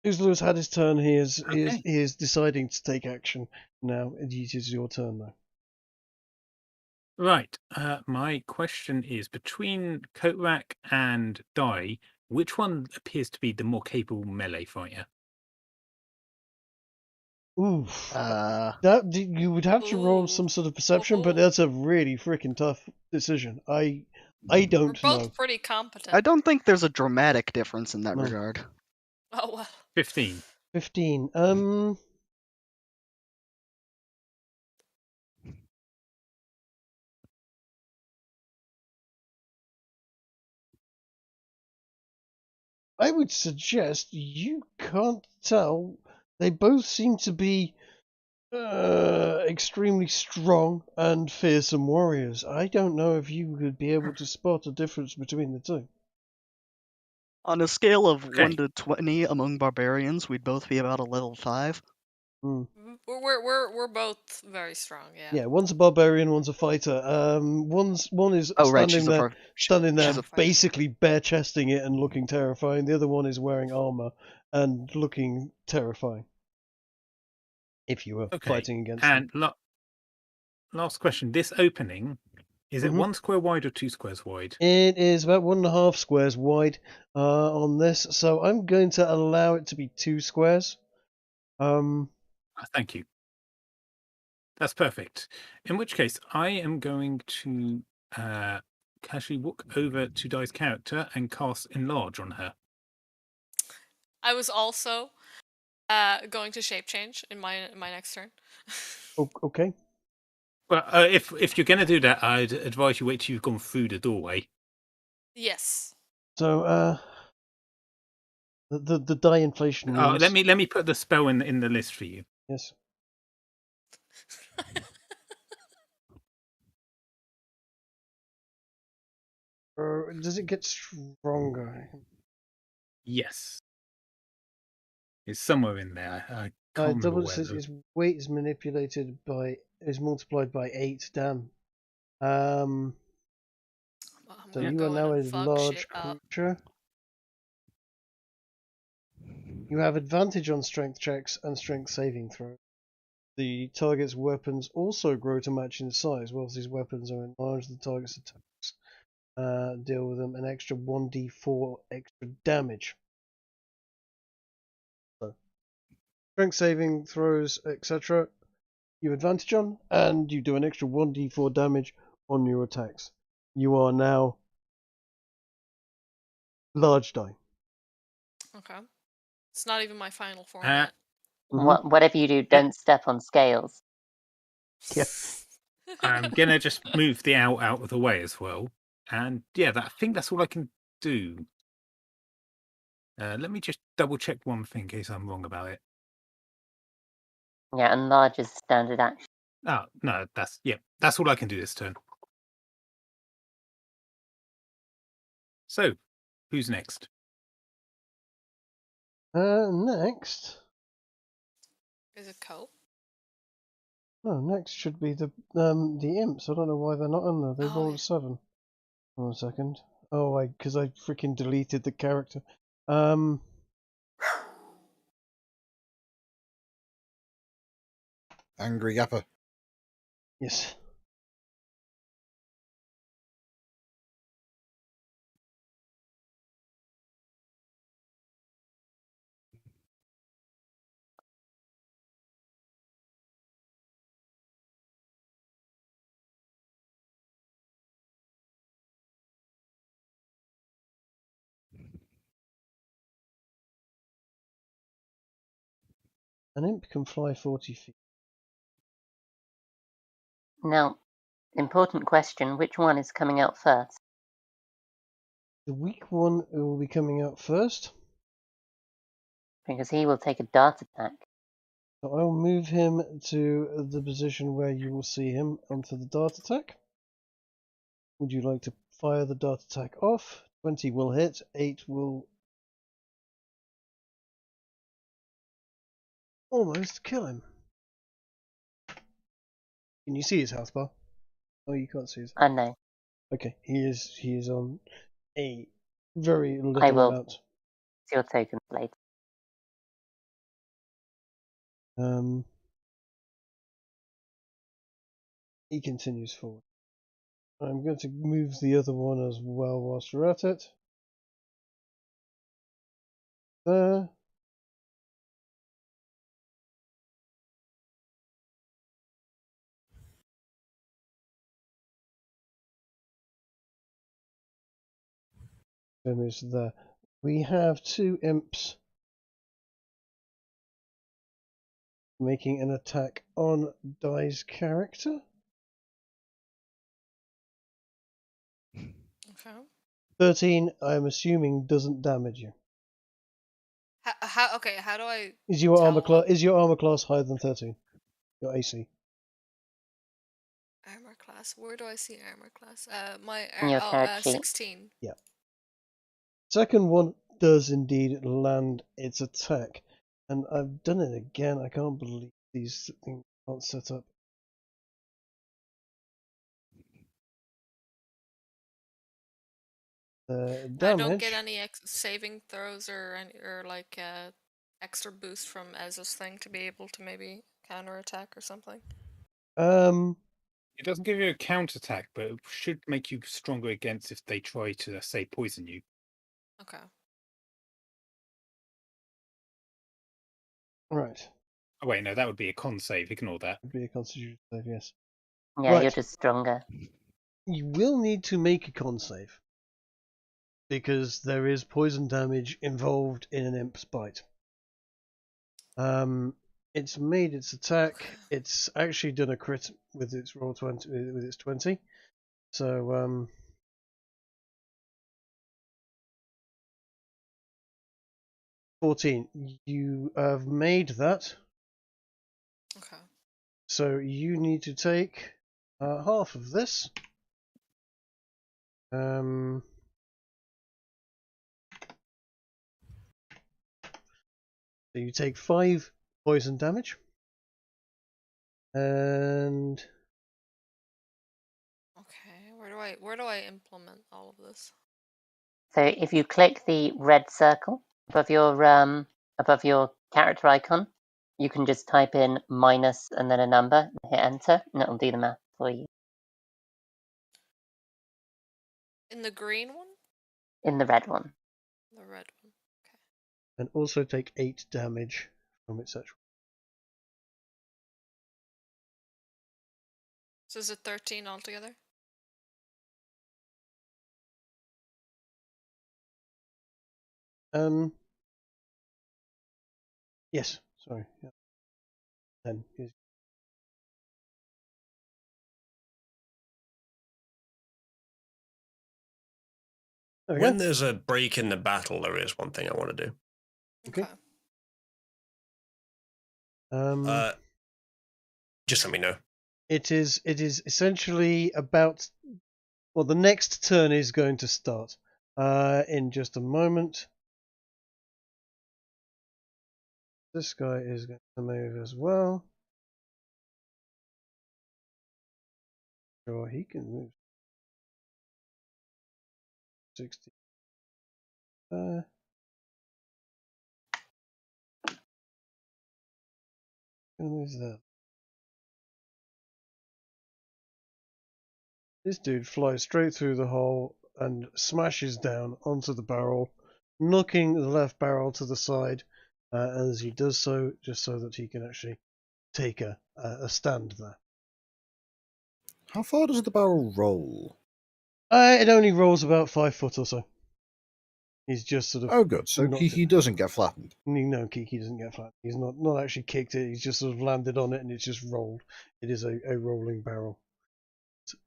Uzalu's had his turn. He is Okay. deciding to take action now. It is your turn though. Right. My question is, between Coatrack and Dai, which one appears to be the more capable melee fighter? Oof. Uh, You would have to roll Ooh. some sort of perception, but Ooh. that's a really freaking tough decision. I We're don't both know. pretty competent. I don't think there's a dramatic difference in that No. regard. Oh well. 15. 15. I would suggest you can't tell. They both seem to be extremely strong and fearsome warriors. I don't know if you would be able to spot a difference between the two. On a scale of Okay. 1 to 20 among barbarians, we'd both be about a level 5. Hmm. We're both very strong. Yeah. Yeah, one's a barbarian, one's a fighter. One is Oh, right, standing she's a there, far. standing there, She's a. fighter. basically bare chesting it and looking terrifying. The other one is wearing armor and looking terrifying. If you were Okay. fighting against them. And last question. This opening, is it Mhm. 1 square wide or 2 squares wide? It is about 1.5 squares wide on this, so I'm going to allow it to be 2 squares. Thank you. That's perfect. In which case, I am going to casually walk over to Dai's character and cast Enlarge on her. I was also going to shape change in my next turn. Okay. Well, if you're going to do that, I'd advise you wait till you've gone through the doorway. Yes. So the die inflation rules. Let me put the spell in the list for you. Yes. Does it get stronger? Yes, it's somewhere in there. I can't remember Double where. its weight is multiplied by 8. Damn. So gonna you go are in now a and fuck large shit up. creature. You have advantage on strength checks and strength saving throws. The target's weapons also grow to match in size. Whilst these weapons are enlarged, the target's attacks deal with them an extra 1d4 extra damage. So, strength saving throws, etc. You advantage on, and you do an extra 1d4 damage on your attacks. You are now large die. Okay. It's not even my final form Uh, yet. Whatever you do, don't step on scales. Yeah. I'm gonna just move the owl out of the way as well, and yeah, I think that's all I can do. Let me just double check one thing in case I'm wrong about it. Yeah, and large is standard action. Oh no, that's all I can do this turn. So, who's next? Next. Is it Cope? No, next should be the imps. I don't know why they're not in there. They Oh, rolled yeah. a 7. One second. Oh, because I freaking deleted the character. Angry Gapper. Yes. An imp can fly 40 feet. Now, important question, which one is coming out first? The weak one will be coming out first. Because he will take a dart attack. So I'll move him to the position where you will see him onto the dart attack. Would you like to fire the dart attack off? 20 will hit, 8 will almost kill him. Can you see his health bar? Oh, you can't see his. I know. Okay, he is on a very I little will. amount. It's your tokens later. He continues forward. I'm going to move the other one as well whilst we're at it. There. Damage there. We have 2 imps making an attack on Dai's character. Okay. 13, I'm assuming, doesn't damage you. How? Okay. How do I? Is your tell armor class what- is your armor class higher than 13? Your AC. Armor class. Where do I see armor class? My In your character sheet. 16. Second one does indeed land its attack, and I've done it again. I can't believe these things aren't set up. I Damage. don't get any saving throws or like extra boost from Ezra's thing to be able to maybe counterattack or something. It doesn't give you a counterattack, but it should make you stronger against if they try to, say, poison you. Okay. Right. Oh, wait, no, that would be a con save. Ignore that. Would be a constitution save, yes. Yeah, Right. you're just stronger. You will need to make a con save, because there is poison damage involved in an imp's bite. It's made its attack. Okay. It's actually done a crit with its roll 20 with its 20. So 14. You have made that. Okay. So you need to take half of this. So you take 5 poison damage. And Okay. Where do I implement all of this? So if you click the red circle above your character icon, you can just type in minus and then a number and hit enter, and it'll do the math for you. In the green one? In the red one. The red one. Okay. and also take 8 damage from its actual. So is it 13 altogether? Yes, sorry. Yeah. 10. Yes. There we When go. there's a break in the battle, there is one thing I want to do. Okay. Okay. Just let me know. It is essentially about, well, the next turn is going to start in just a moment. This guy is going to move as well. Sure, he can move 60 there. Move there. This dude flies straight through the hole and smashes down onto the barrel, knocking the left barrel to the side as he does so, just so that he can actually take a stand there. How far does the barrel roll? It only rolls about 5 foot or so. He's just sort of. Oh, good. So knocked Kiki doesn't get flattened. No, Kiki doesn't get flat. He's not actually kicked it. He's just sort of landed on it and it's just rolled. It is a rolling barrel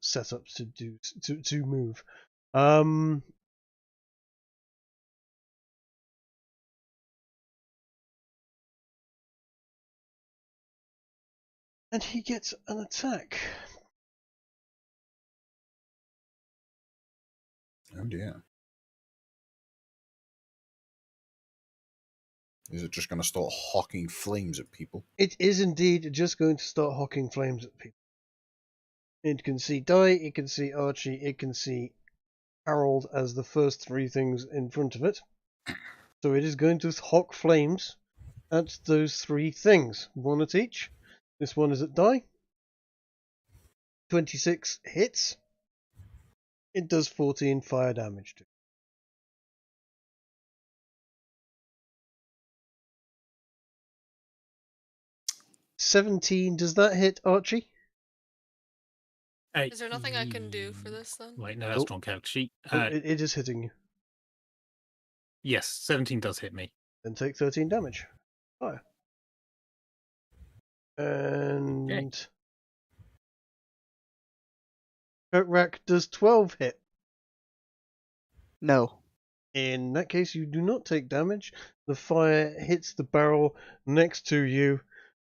set up to move. And he gets an attack. Oh dear. Is it just going to start hawking flames at people? It is indeed just going to start hawking flames at people. It can see Dai, it can see Archie, it can see Harold as the first 3 things in front of it. So it is going to hawk flames at those 3 things. 1 at each. This one is at Dai. 26 hits. It does 14 fire damage to it. 17, does that hit Archie? Is there nothing I can do for this then? Wait, no, that's Nope. wrong character sheet. It is hitting you. Yes, 17 does hit me. Then take 13 damage. Fire. And Coatrack does 12 hit. No. In that case, you do not take damage. The fire hits the barrel next to you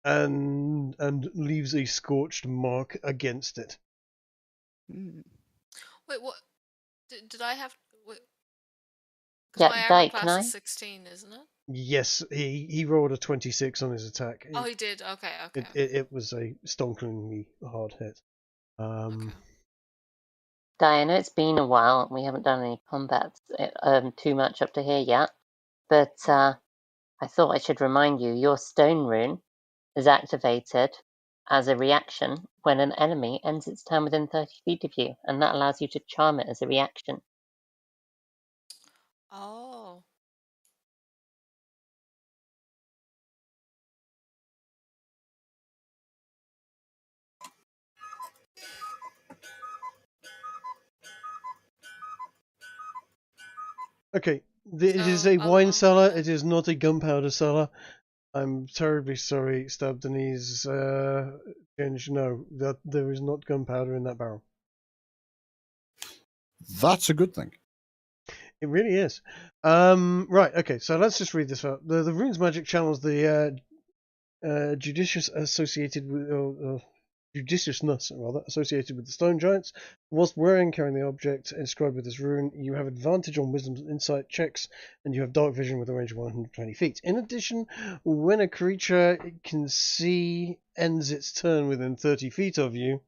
and leaves a scorched mark against it. Hmm. Wait, what? Did I have? Wait, Yeah, my armor Dyke, class can I? is 16, isn't it? Yes, he rolled a 26 on his attack. Oh, he did. Okay, okay. It was a stonklingly hard hit. Okay. Di, I know it's been a while and we haven't done any combats too much up to here yet, but I thought I should remind you your stone rune is activated as a reaction when an enemy ends its turn within 30 feet of you, and that allows you to charm it as a reaction. Oh. Okay, it is So a wine cellar. okay. It is not a gunpowder cellar. I'm terribly sorry, Stab Denise. Ginge, no, that there is not gunpowder in that barrel. That's a good thing. It really is. Right, okay, so let's just read this out. The rune's magic channels the judiciousness associated with the stone giants. Whilst wearing carrying the object inscribed with this rune, you have advantage on wisdom and insight checks, and you have dark vision with a range of 120 feet. In addition, when a creature can see ends its turn within 30 feet of you,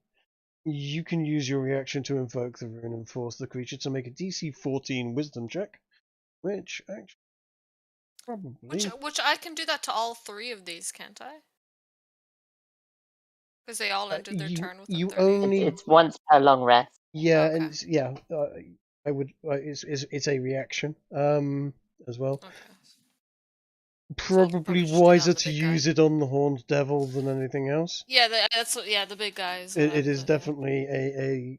you can use your reaction to invoke the rune and force the creature to make a DC 14 wisdom check, which actually probably... Which I can do that to all three of these, can't I? Because they all ended their turn within you 30. only... It's once per long rest. Yeah, Okay. and I would. It's a reaction. As well. Okay. Probably should do that wiser on the to big guy. use it on the horned devil than anything else. Yeah, that's what. Yeah, the big guys. It is definitely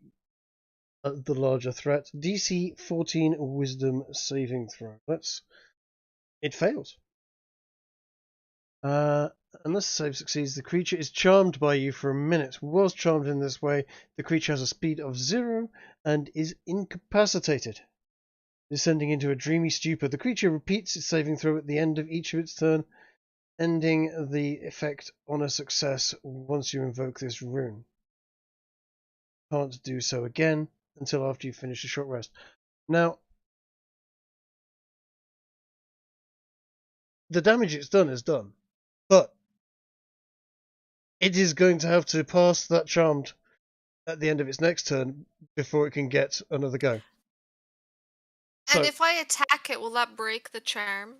the larger threat. DC 14 Wisdom saving throw. It fails. Unless the save succeeds, the creature is charmed by you for a minute. Whilst charmed in this way, the creature has a speed of 0 and is incapacitated. Descending into a dreamy stupor, the creature repeats its saving throw at the end of each of its turn, ending the effect on a success once you invoke this rune. Can't do so again until after you finish a short rest. Now, the damage it's done is done, but it is going to have to pass that charmed at the end of its next turn before it can get another go. And if I attack it, will that break the charm?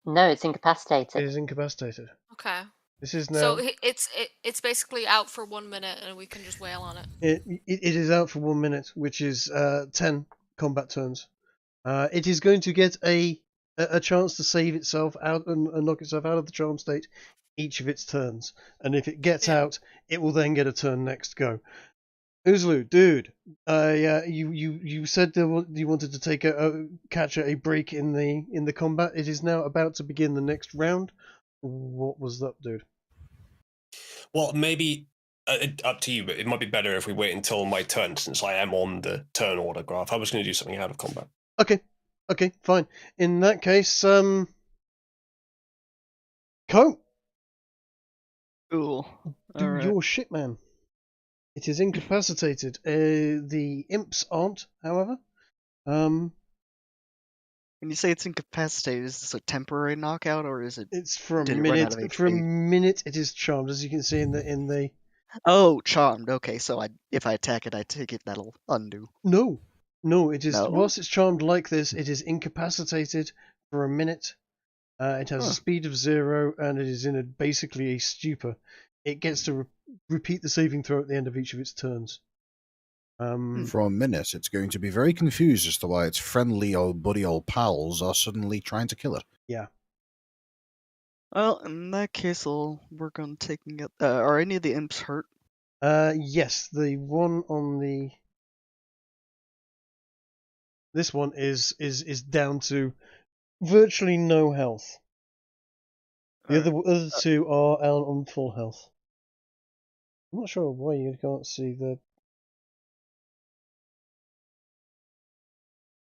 No, it's incapacitated. It is incapacitated. Okay. This is now. So it's basically out for 1 minute, and we can just wail on it. It is out for 1 minute, which is 10 combat turns. It is going to get a chance to save itself out and knock itself out of the charm state each of its turns, and if it gets out, it will then get a turn next go. Uzalu, dude, you said you wanted to catch a break in the combat. It is now about to begin the next round. What was that, dude? Well, maybe up to you, but it might be better if we wait until my turn, since I am on the turn order graph. I was going to do something out of combat. Okay, fine. In that case, Coat. Cool. Do your shit, man. It is incapacitated. The imps aren't, however. When you say it's incapacitated, is this a temporary knockout or is it? It's for a Did it run out minute. of For a HP? minute, it is charmed, as you can see in the. Oh, charmed. Okay, so if I attack it, I take it that'll undo. No, it is. No? Whilst it's charmed like this, it is incapacitated for a minute. It has a speed of 0, and it is in basically a stupor. It gets to repeat the saving throw at the end of each of its turns. For a minute, it's going to be very confused as to why its friendly old buddy old pals are suddenly trying to kill it. Yeah. Well, in that case, I'll work on taking it. Are any of the imps hurt? Yes, the one on the. This one is down to virtually no health. The other two are on full health. I'm not sure why you can't see the.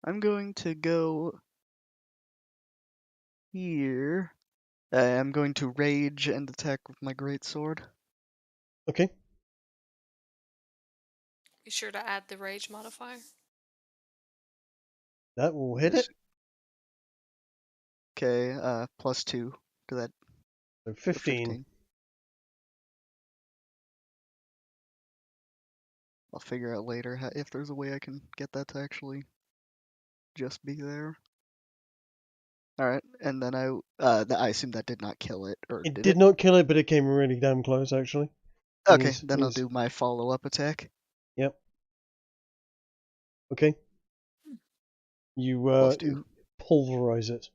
I'm going to go here. I'm going to rage and attack with my greatsword. Okay. Be sure to add the rage modifier. That will hit it. Okay, +2 to that. So So 15. I'll figure out later if there's a way I can get that to actually just be there. All right, and then I assume that did not kill it, or It did did it? not kill it, but it came really damn close, actually. Okay, then I'll do my follow-up attack. Yep. Okay. You +2. pulverize it.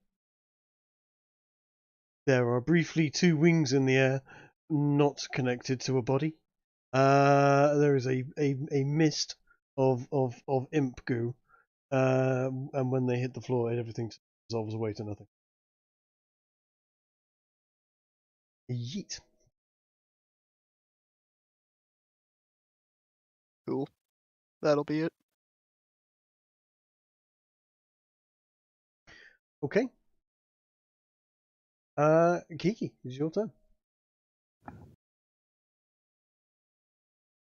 There are briefly two wings in the air, not connected to a body. There is a mist of imp goo, and when they hit the floor, everything dissolves away to nothing. Yeet. Cool. That'll be it. Okay. Kiki, it's your turn.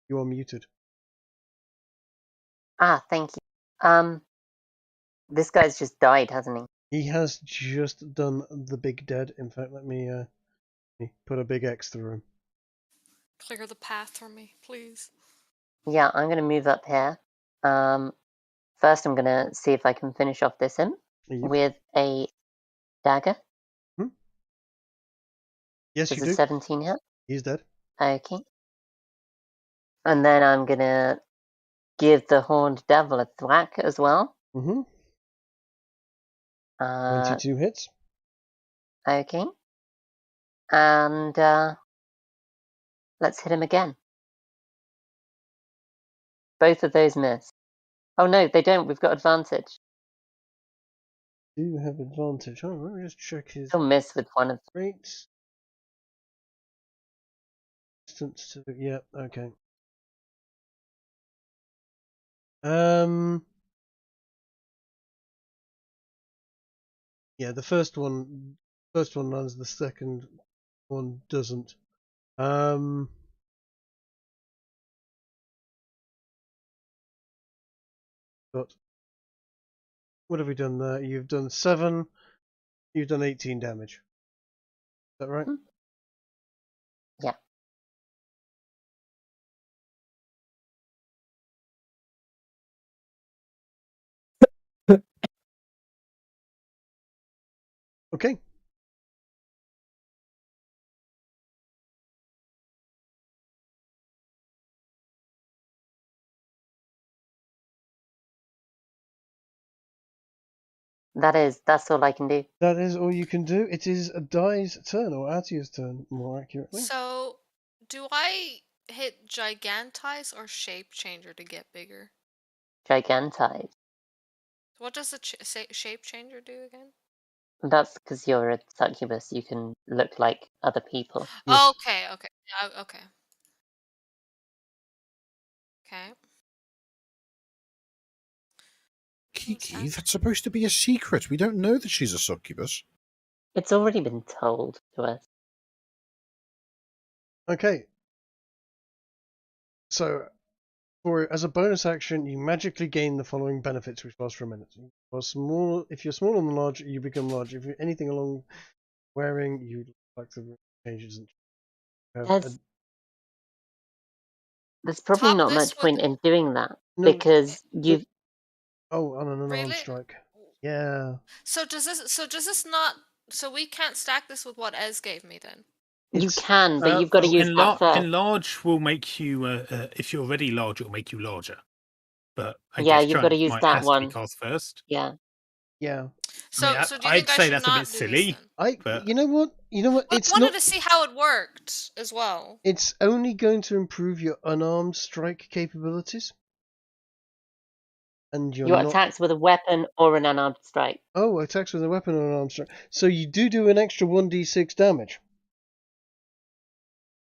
You are muted. Ah, thank you. This guy's just died, hasn't he? He has just done the big dead. In fact, let me put a big X through him. Clear the path for me, please. Yeah, I'm gonna move up here. First I'm gonna see if I can finish off this imp with a dagger. Yes, Does you a do. 17 hit? He's dead. Okay. And then I'm gonna give the horned devil a thwack as well. 22 hits. Okay. And let's hit him again. Both of those miss. Oh no, they don't. We've got advantage. Do have advantage. Oh, let me just check his. He'll miss with one of them. Rates. Distance to. Yeah. Okay. Yeah, the first one lands. The second one doesn't. But what have we done there? You've done 7. You've done 18 damage. Is that right? Yeah. Okay. That's all I can do. That is all you can do. It is Dai's turn, or Atia's turn, more accurately. So, do I hit Gigantize or Shape Changer to get bigger? Gigantize. What does the Shape Changer do again? That's because you're a succubus. You can look like other people. Yes. Okay, okay. Okay. Okay. Kiki, that's supposed to be a secret. We don't know that she's a succubus. It's already been told to us. Okay. So, as a bonus action, you magically gain the following benefits, which last for a minute. If you're small and large, you become large. If you're anything along wearing, you like the changes. There's probably Top not this much point with- in doing that No, because you've. Oh, on an unarmed Really? strike. Yeah. So does this not? So we can't stack this with what Ez gave me then? You can, but you've got to use that enlarge, first. enlarge will make you, if you're already large, it'll make you larger. But I Yeah, guess you've got to Giant use might that has one. to be cast first. Yeah. Yeah. So, I mean, so do you I'd think I say should that's a not bit do silly. these then? But You know what? But It's wanted not. to see how it worked as well. It's only going to improve your unarmed strike capabilities. And you're Your not. attacks with a weapon or an unarmed strike. Oh, attacks with a weapon or an arm strike. So you do an extra 1d6 damage.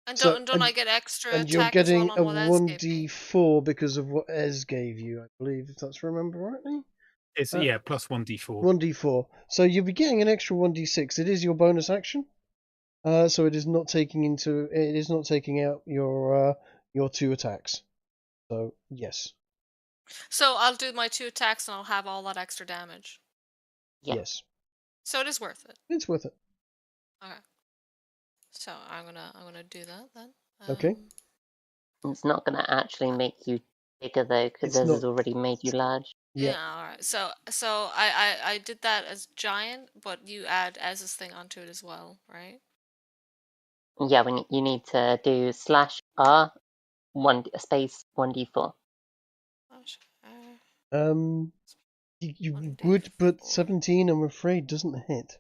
And So- don't I get extra And you're attack as well getting on a what Ez gave me? 1d4 because of what Ez gave you, I believe, if that's remember rightly. It's yeah, plus 1d4. 1d4. So you'll be getting an extra 1d6. It is your bonus action. So it is not taking out your 2 attacks. So yes. So I'll do my 2 attacks and I'll have all that extra damage. Yeah. Yes. So it is worth it. It's worth it. Okay. So I'm gonna do that then. Okay. It's not going to actually make you bigger though, because It's Ez has not- already made you large. Yeah. Yeah. All right. So I did that as giant, but you add Ez's thing onto it as well, right? Yeah, you need to do /R 1d4. Gosh, You 1d4. would, but 17, I'm afraid, doesn't hit.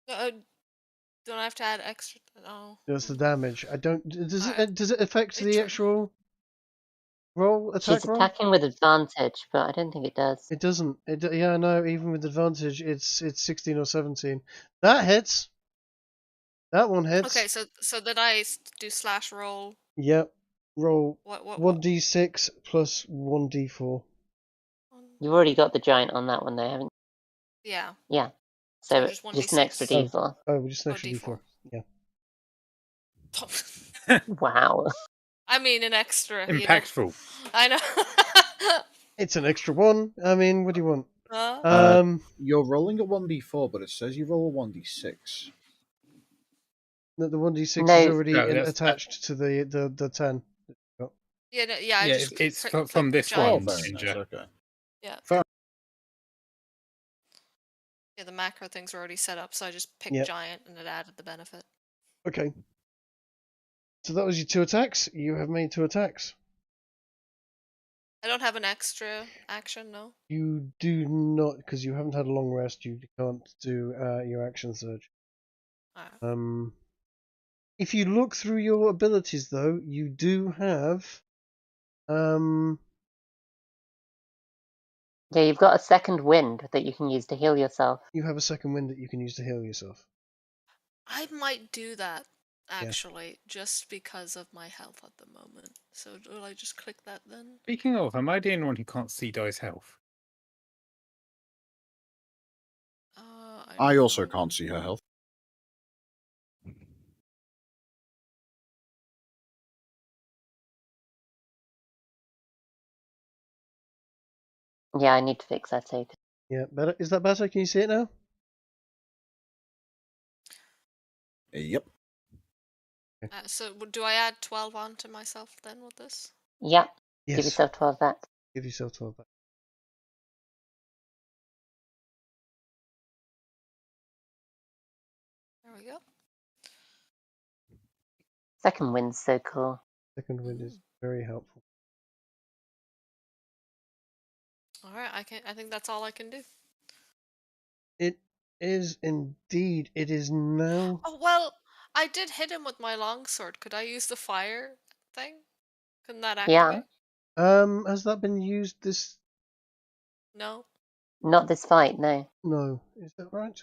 Don't I have to add extra? No. That's the damage. I don't. Does Alright. it? Does it affect the It's- actual roll? She's Attack roll? attacking with advantage, but I don't think it does. It doesn't. Yeah, no. Even with advantage, it's 16 or 17. That hits. That one hits. Okay, so then I do /roll. Yep. Roll What? 1d6 plus 1d4. You've already got the giant on that one though, haven't Yeah. you? Yeah. So just just an extra 1d6. d4. Oh, just an Oh, extra D4. d4. Yeah. Wow. I mean, an extra. Impactful. I know. It's an extra 1. I mean, what do you want? You're rolling a 1d4, but it says you roll a 1d6. The 1d6 No. is already No, that's- attached to the 10. yeah. I Yeah, just it's click from this giant. one, Very nice, Ginger. okay. Yeah. Fair. Yeah, the macro things are already set up, so I just picked Yep. giant and it added the benefit. Okay. So that was your 2 attacks. You have made 2 attacks. I don't have an extra action, no. You do not, because you haven't had a long rest. You can't do your action surge. Alright. If you look through your abilities, though, you do have Yeah, you've got a second wind that you can use to heal yourself. you have a second wind that you can use to heal yourself. I might do that actually, just because of my health at the moment. So will I just click that then? Speaking of, am I the only one who can't see Di's health? I also can't see her health. Yeah, I need to fix that too. Yeah, better. Is that better? Can you see it now? Yep. So do I add 12 on to myself then with this? Yeah. Yes. Give yourself 12 back. Give yourself 12 back. There we go. Second wind's so cool. Second wind is very helpful. All right, I think that's all I can do. It is indeed. It is now. Oh well, I did hit him with my longsword. Could I use the fire thing? Couldn't that activate? Yeah. Has that been used this? No. Not this fight, no. No. Is that right?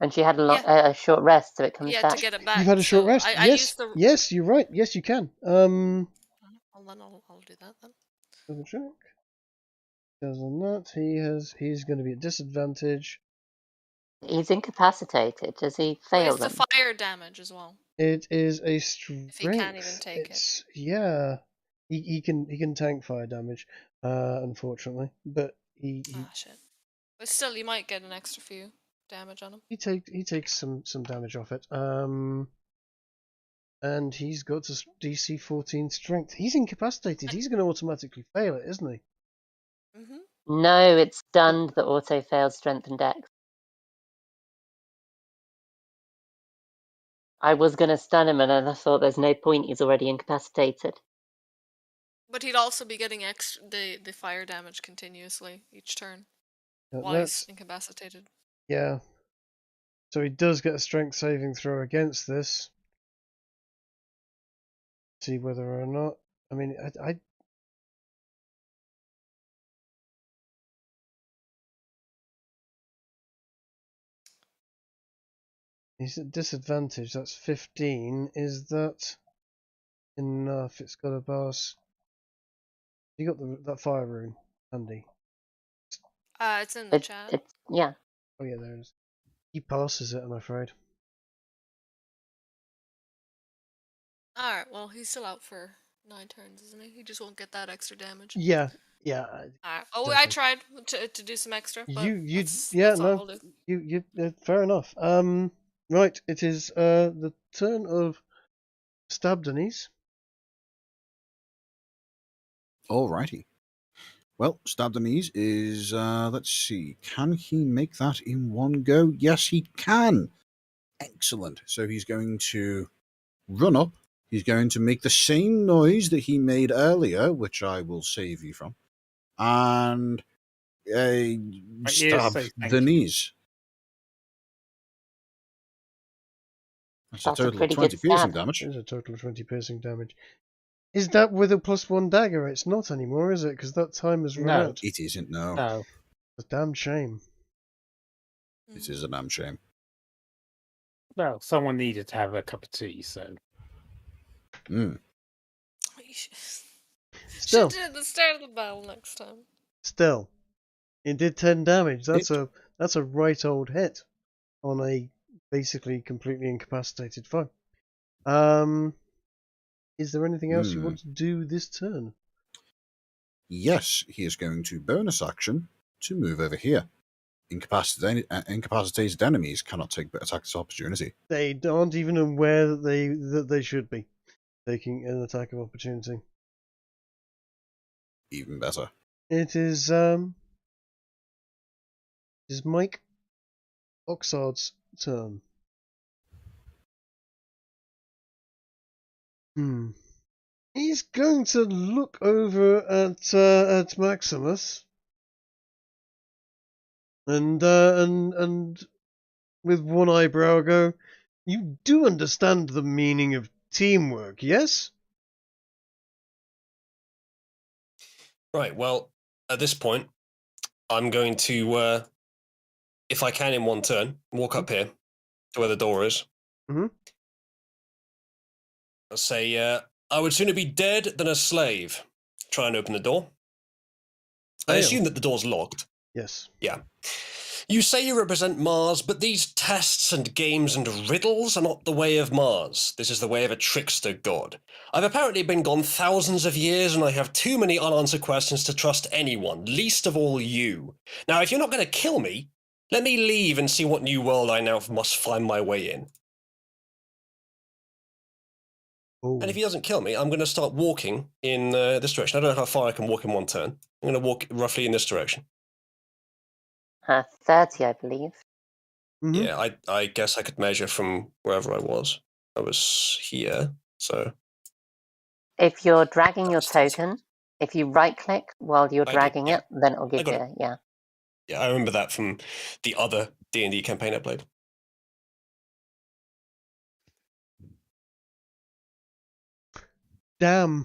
And she had a short rest, so it comes Yeah, back. to get it back. You've had a short so rest. I Yes. used the... Yes, you're right. Yes, you can. Well, then I'll do that then. Double check. Does not. He's going to be at disadvantage. He's incapacitated. Does he fail It's the them? fire damage as well. It is a strength. If he can't even take it. Yeah. He can tank fire damage, unfortunately, but he Ah, shit. But still, you might get an extra few damage on him. he takes some damage off it. And he's got a DC 14 strength. He's incapacitated. He's going to automatically fail it, isn't he? No, it's stunned that auto fails strength and dex. I was going to stun him, and then I thought there's no point. He's already incapacitated. But he'd also be getting the fire damage continuously each turn while he's incapacitated. Yeah. So he does get a strength saving throw against this. See whether or not. I mean, He's at disadvantage. That's 15. Is that enough? It's got a pass. You got that fire rune handy. It's in the It, chat. it's yeah. Oh yeah, there it is. He passes it, I'm afraid. Alright, well, he's still out for 9 turns, isn't he? He just won't get that extra damage. Yeah. Alright. Oh, I Exactly. tried to do some extra, but You that's no, all I'll do. you fair enough. Right, it is the turn of Stabdenese. Alrighty. Well, Stabdenese is, let's see, can he make that in one go? Yes, he can. Excellent. So he's going to run up. He's going to make the same noise that he made earlier, which I will save you from, and My ears stab say thank the you. knees. That's a That's a total of pretty 20 good piercing stab. damage. There's a total of 20 piercing damage. Is that with a +1 dagger? It's not anymore, is it? Because that time has run No. out. It isn't, no. No. It's a damn shame. It is a damn shame. Well, someone needed to have a cup of tea, so. Mm. Still, Should do it at the start of the battle next time. still, it did 10 damage. That's Hit. a right old hit on a basically completely incapacitated foe. Is there anything else you want to do this turn? Yes, he is going to bonus action to move over here. Incapacitated enemies cannot take attacks of opportunity. They aren't even aware that they should be taking an attack of opportunity. Even better. It is Mike Oxard's turn. He's going to look over at Maximus and with one eyebrow go, "You do understand the meaning of teamwork, yes?" Right, well, at this point, I'm going to, if I can in one turn, walk up here to where the door is. Mhm. I'll say, I would sooner be dead than a slave. Try and open the door. I Fail. assume that the door's locked. Yes. Yeah. You say you represent Mars, but these tests and games and riddles are not the way of Mars. This is the way of a trickster god. I've apparently been gone thousands of years, and I have too many unanswered questions to trust anyone, least of all you. Now, if you're not going to kill me, let me leave and see what new world I now must find my way in. Oh. And if he doesn't kill me, I'm going to start walking in this direction. I don't know how far I can walk in one turn. I'm going to walk roughly in this direction. 30, I believe. Mhm. Yeah, I guess I could measure from wherever I was. I was here, so If you're dragging your that's 30. token, if you right-click while you're I did, dragging yeah. it, then it'll give got you, it. yeah. Yeah, I remember that from the other D&D campaign I played. Damn.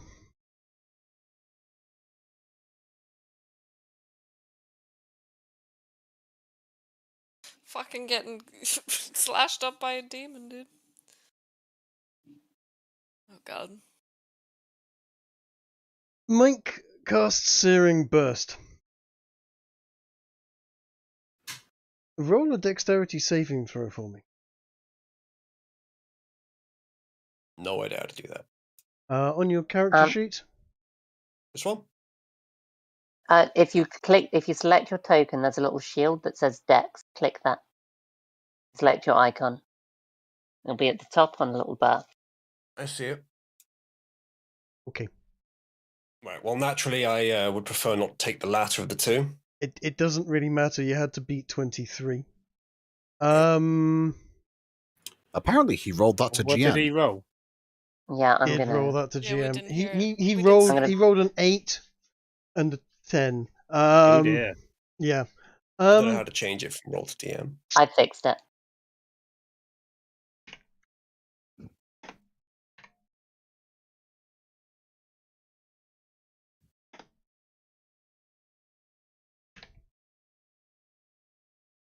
Fucking getting slashed up by a demon, dude. Oh god. Mike casts Searing Burst. Roll a dexterity saving throw for me. No idea how to do that. On your character sheet. This one? If you select your token, there's a little shield that says Dex. Click that. Select your icon. It'll be at the top on a little bar. I see it. Okay. Right, well, naturally, I would prefer not to take the latter of the two. It doesn't really matter. You had to beat 23. Apparently, he rolled that to What GM. did he roll? Yeah, I'm Did gonna roll that to Yeah, we GM. didn't hear it. He We didn't rolled see it. he rolled an 8 and a 10. Oh dear. Yeah. I don't know how to change it from roll to DM. I fixed it.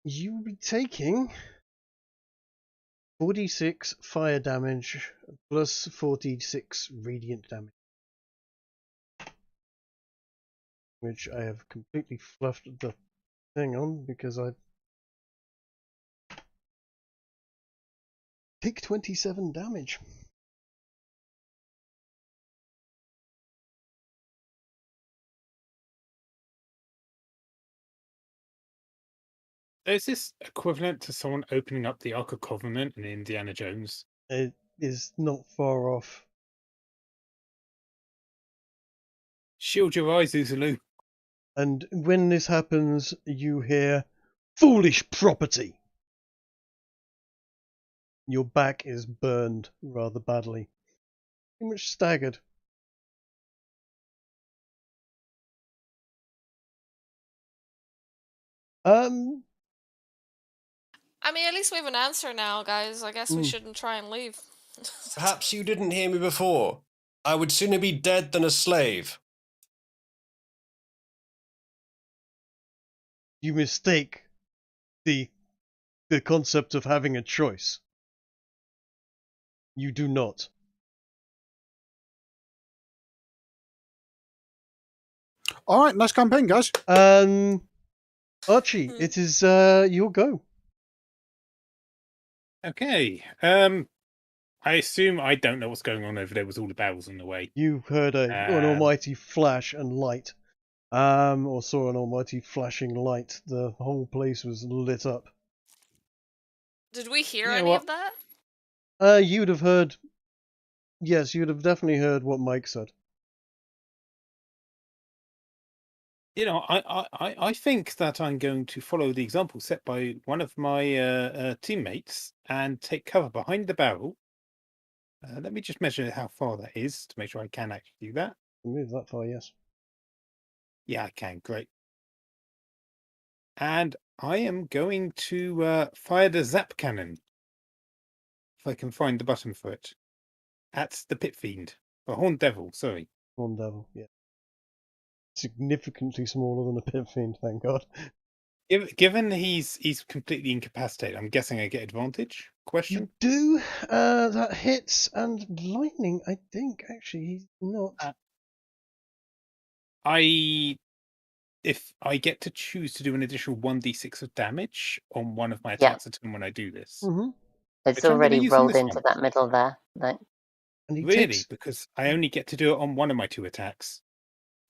You will be taking 46 fire damage plus 46 radiant damage. Which I have completely fluffed the thing on because I take 27 damage. Is this equivalent to someone opening up the Ark of Covenant in Indiana Jones? It is not far off. Shield your eyes, uzalu. And when this happens, you hear, "Foolish property!" Your back is burned rather badly. Pretty much staggered. I mean, at least we have an answer now, guys. I guess we shouldn't try and leave. Perhaps you didn't hear me before. I would sooner be dead than a slave. You mistake the concept of having a choice. You do not. All right, nice campaign, guys. Archie, it is your go. Okay. I assume I don't know what's going on over there with all the barrels in the way. You heard an almighty flash and light. Or saw an almighty flashing light. The whole place was lit up. Did we hear Yeah, any well- of that? You'd have heard. Yes, you'd have definitely heard what Mike said. You know, I think that I'm going to follow the example set by one of my teammates and take cover behind the barrel. Let me just measure how far that is to make sure I can actually do that. Move that far, yes. Yeah, I can. Great. And I am going to fire the zap cannon. If I can find the button for it. At the pit fiend. The horned devil, sorry. Horn devil, yeah. Significantly smaller than a pit fiend, thank God. Given he's completely incapacitated, I'm guessing I get advantage? Question? You do. That hits and lightning. I think actually he's not. If I get to choose to do an additional 1d6 of damage on one of my Yeah. attacks at him when I do this. Mm-hmm. It's Which I'm gonna already use on rolled this into one. that middle there. Like, And he Really? takes. Because I only get to do it on one of my two attacks.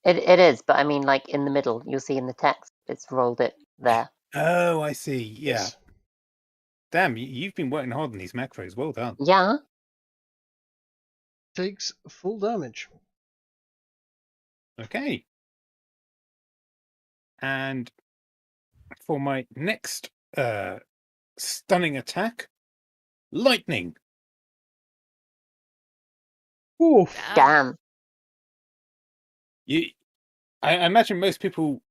it is, but I mean, like in the middle, you'll see in the text, it's rolled it there. Oh, I see. Yeah. Yes. Damn, you've been working hard on these macros. Well done. Yeah. Takes full damage. Okay. And for my next stunning attack, lightning. Oof. Damn. I imagine most people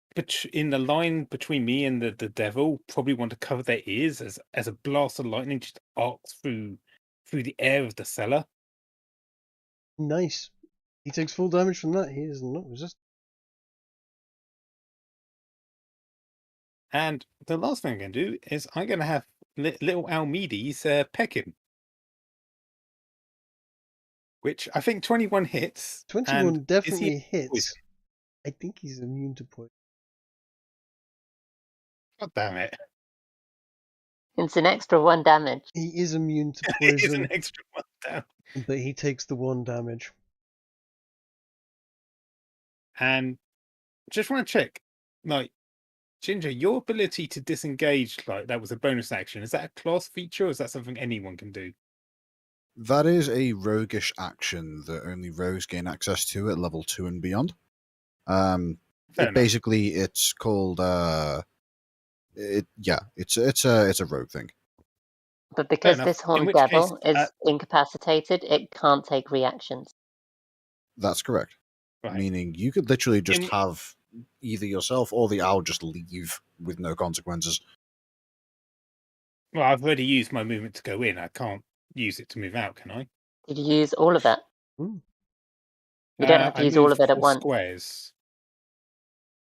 in the line between me and the devil probably want to cover their ears as a blast of lightning just arcs through the air of the cellar. Nice. He takes full damage from that. He is not resistant. And the last thing I'm going to do is I'm going to have little Almides peck him. Which I think 21 hits. 21 and definitely is he hits. poison? I think he's immune to poison. God damn it. It's an extra 1 damage. He is immune to It is poison, an extra one down. but he takes the 1 damage. And just want to check, like, Ginger, your ability to disengage, like, that was a bonus action. Is that a class feature or is that something anyone can do? That is a roguish action that only rogues gain access to at level 2 and beyond. Fair enough. Basically, it's called it's a rogue thing. But because enough. this In horned which devil case, is incapacitated, it can't take reactions. That's correct. Right. Meaning you could literally just In- have either yourself or the owl just leave with no consequences. Well, I've already used my movement to go in. I can't use it to move out, can I? Did you use all of it? Ooh. You don't have to I use all moved of it at 4 once. squares.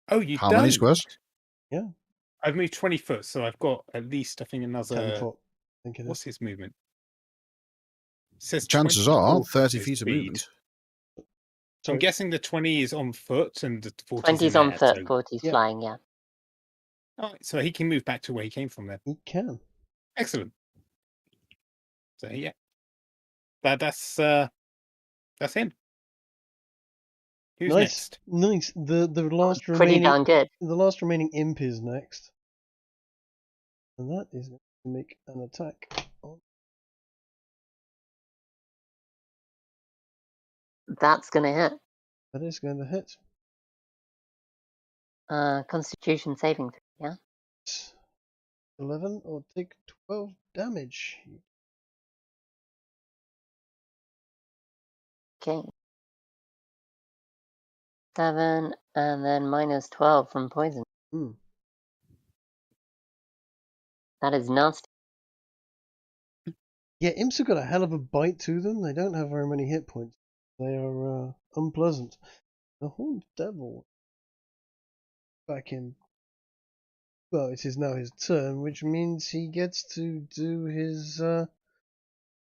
Oh, you How don't? many squares? I've moved 20 foot, so I've got at least, I think, 10 another... foot, I think it is. What's his movement? says Chances 24 are, for 30 his feet of speed. movement. So I'm Sorry. guessing the 20 is on foot and the 40 is 20's in on air. foot, So, 40's Yep. flying, yeah. all right, so he can move back to where he came from then. He can. Excellent. So yeah, that's him. Who's Nice, next? nice. The last Pretty remaining darn good. imp is next, and that is going to make an attack. That's gonna hit. That is going to hit. Constitution saving throw, yeah? 11 or take 12 damage. Okay. 7, and then minus 12 from poison. Hmm. That is nasty. Yeah, imps have got a hell of a bite to them. They don't have very many hit points. They are unpleasant. The Horned Devil back in. Well, it is now his turn, which means he gets to do his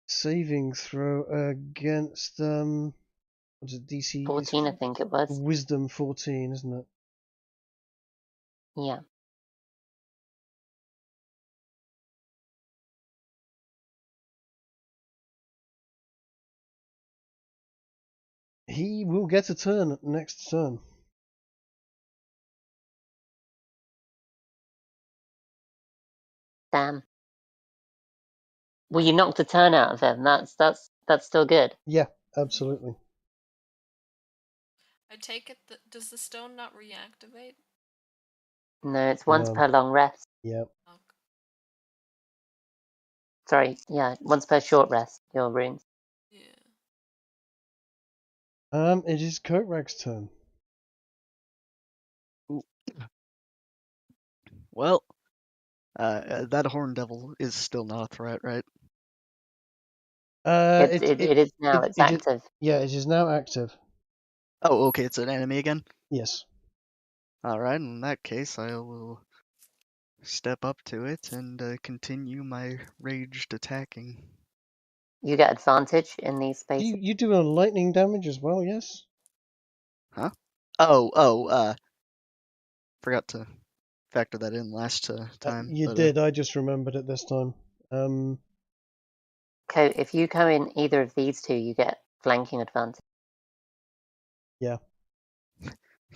saving throw against what's it, DC? 14, I think it was. Wisdom 14, isn't it? Yeah. He will get a turn next turn. Damn. Well, you knocked a turn out of him. That's still good. Yeah, absolutely. I take it that does the stone not reactivate? No, it's once No. per long rest. Yep. Okay. Sorry, yeah, once per short rest, your runes. Yeah. It is Coatrack's turn. Well, that Horn Devil is still not a threat, right? It is now, it's active. Yeah, it is now active. Oh, okay, it's an enemy again? Yes. Alright, in that case, I will step up to it and continue my raged attacking. You get advantage in these spaces. You do a lightning damage as well, yes? Huh? Forgot to factor that in last time. You but, did, I just remembered it this time. If you come in either of these two, you get flanking advantage. Yeah.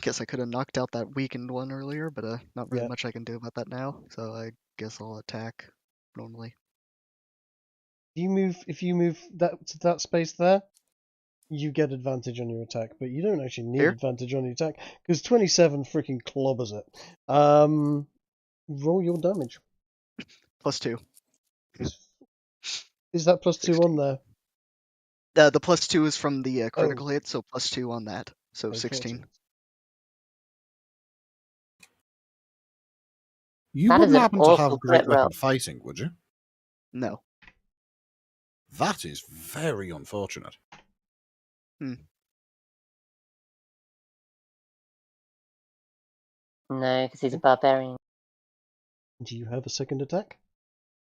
Guess I could have knocked out that weakened one earlier, but not very Yeah. much I can do about that now. So I guess I'll attack normally. If you move that to that space there, you get advantage on your attack, but you don't actually need Here? advantage on your attack because 27 freaking clobbers it. Roll your damage. +2. Is that +2 on there? The +2 is from the critical hit, so +2 on that. So Okay, 16. You That is wouldn't an happen to have awful great crit roll. weapon fighting, would you? No. That is very unfortunate. No, because he's a barbarian. Do you have a second attack?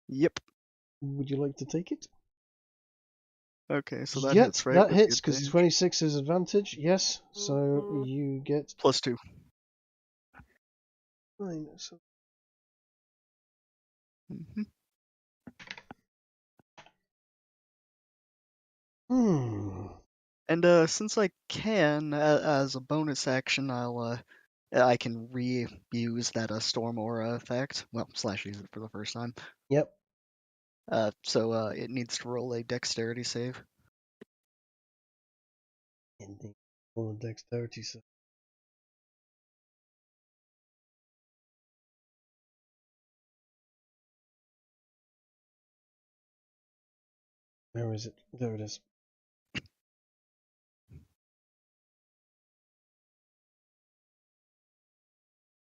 Yep. Would you like to take it? Okay, so that Yep, hits, right? that with hits the because advantage? 26 is advantage. Yes, so you get +2. minus. Mm-hmm. And since I can, as a bonus action, I can reuse that Storm Aura effect. Well, / use it for the first time. Yep. So it needs to roll a Dexterity save. Indeed. Roll a dexterity save. Where is it? There it is.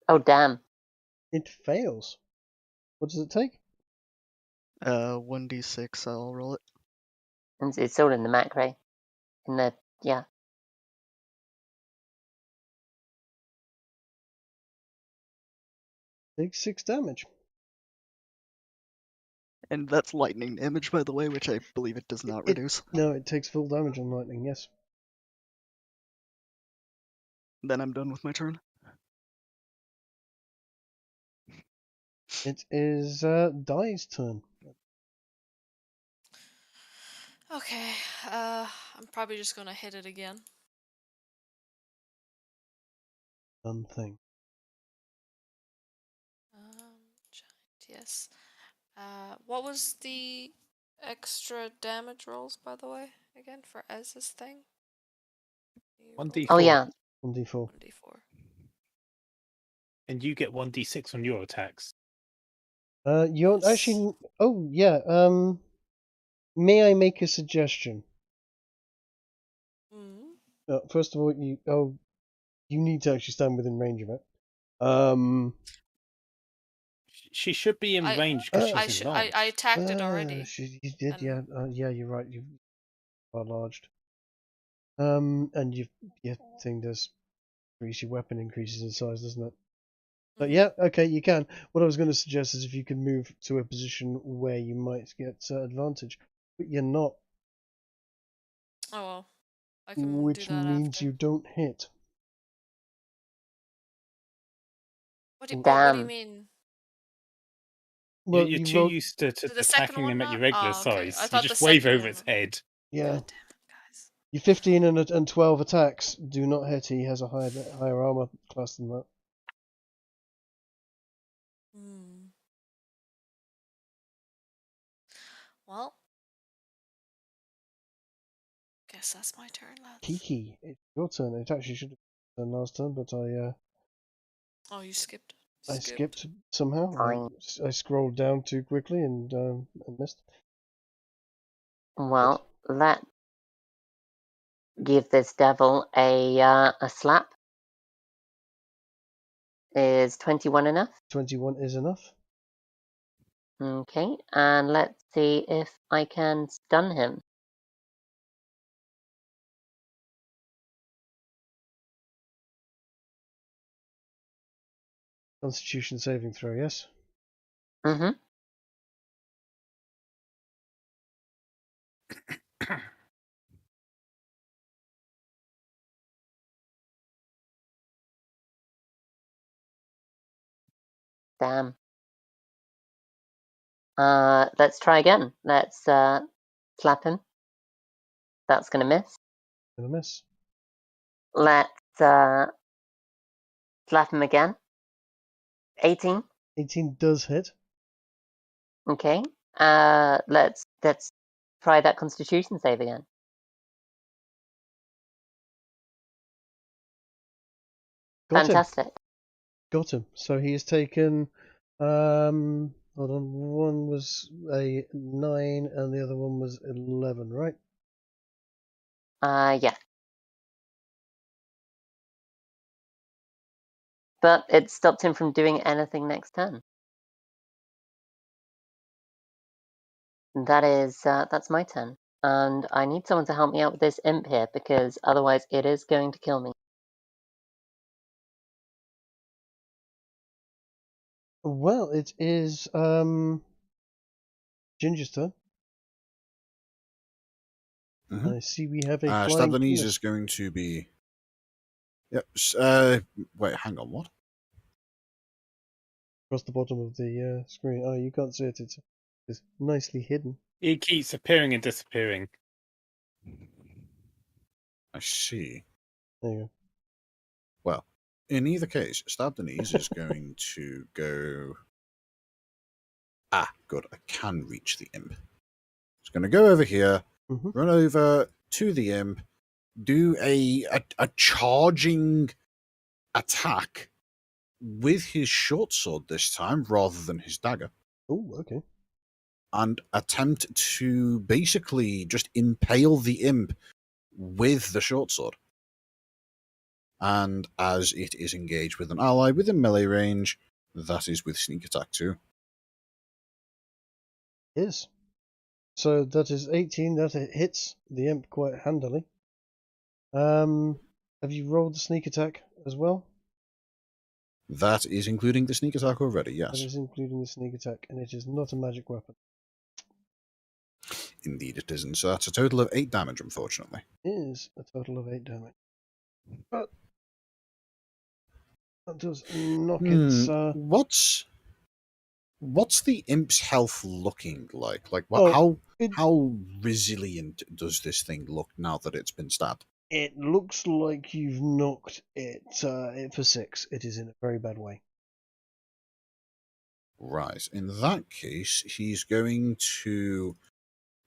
Oh, damn. It fails. What does it take? 1d6. I'll roll it. And it's all in the macro. Yeah. Takes 6 damage. And that's lightning damage, by the way, which I believe it does not reduce. No, it takes full damage on lightning, yes. Then I'm done with my turn. It is Dai's turn. Okay, I'm probably just gonna hit it again. Thing. Giant, yes. What was the extra damage rolls, by the way, again, for Ez's thing? 1d4. Oh yeah, 1d4. 1d4. And you get 1d6 on your attacks. You're Yes. actually. Oh yeah. May I make a suggestion? First of all, you need to actually stand within range of it. She should be in range because she's enlarged. I attacked it already. You did, and- yeah. Yeah, you're right. You are enlarged. And your thing does increase your weapon increases in size, doesn't it? But Mhm. yeah, okay, you can. What I was going to suggest is if you could move to a position where you might get advantage, but you're not, Oh well, I can which do that means after. you don't hit. What do you damn. mean? Well, You're you too rolled, used to Did the second attacking one him at not? your regular Oh, okay. size. I You thought the just wave second over its one. head. yeah. God damn it, guys. Your 15 and 12 attacks do not hit. He has a higher armor class than that. Well, guess that's my turn, lads. Kiki, it's your turn. It actually should have been last turn, but Oh, you skipped. I skipped somehow. I scrolled down too quickly and missed. Well, let's give this devil a slap. Is 21 enough? 21 is enough. Okay, and let's see if I can stun him. Constitution saving throw, yes? Mm-hmm. Damn. Let's try again. Let's slap him. That's gonna miss. Gonna miss. Let's slap him again. 18. 18 does hit. Okay. Let's try that Constitution save again. Got Fantastic. him. Got him. So he has taken. Hold on. One was a 9 and the other one was 11, right? Yeah. But it stopped him from doing anything next turn. That is, that's my turn. And I need someone to help me out with this imp here, because otherwise it is going to kill me. Well, it is Ginger's turn. Mhm. I see we have a flying Stab the knees penis. is going to be. Yep. Wait, hang on. What? Across the bottom of the screen. Oh, you can't see it. It's nicely hidden. It keeps appearing and disappearing. I see. There you go. Well, in either case, stab the knees is going to go. Good. I can reach the imp. It's going to go over here, run over to the imp, do a charging attack with his short sword this time rather than his dagger. Oh, okay. And attempt to basically just impale the imp with the short sword. And as it is engaged with an ally within melee range, that is with sneak attack too. Yes. So that is 18. That hits the imp quite handily. Have you rolled the sneak attack as well? That is including the sneak attack already, yes. That is including the sneak attack, and it is not a magic weapon. Indeed it isn't. So that's a total of 8 damage, unfortunately. It is a total of 8 damage. But that does knock its. What's the imp's health looking like? Like, Oh, how resilient does this thing look now that it's been stabbed? It looks like you've knocked it for 6. It is in a very bad way. Right. In that case, he's going to,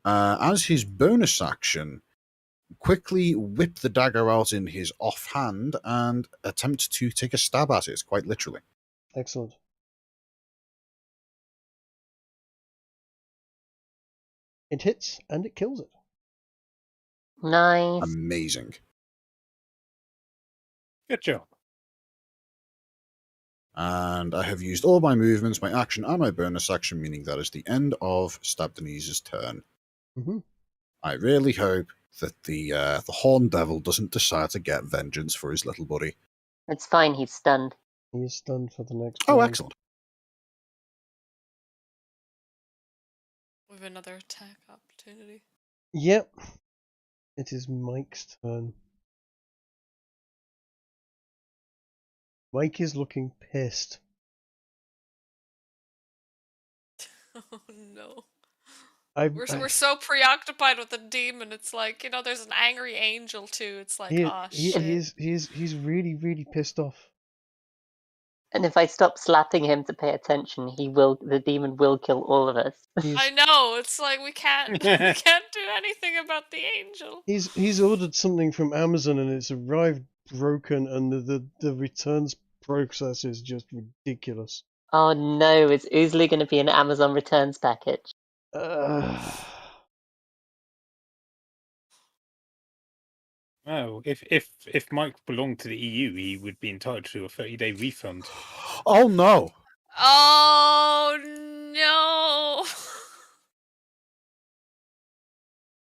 as his bonus action, quickly whip the dagger out in his offhand and attempt to take a stab at it, quite literally. Excellent. It hits and it kills it. Nice. Amazing. Good job. And I have used all my movements, my action, and my bonus action, meaning that is the end of Stab Denise's turn. Mm-hmm. I really hope that the Horn Devil doesn't decide to get vengeance for his little buddy. It's fine, he's stunned. He is stunned for the next Oh, round. excellent. With another attack opportunity. Yep. It is Mike's turn. Mike is looking pissed. Oh no. I We're so preoccupied with the demon. It's like, you know, there's an angry angel too. It's like, shit. He's really, really pissed off. And if I stop slapping him to pay attention, the demon will kill all of us. I know. It's like we can't do anything about the angel. He's ordered something from Amazon and it's arrived broken, and the returns process is just ridiculous. Oh no, it's easily going to be an Amazon returns package. Oh, if Mike belonged to the EU, he would be entitled to a 30-day refund. Oh no! Oh no!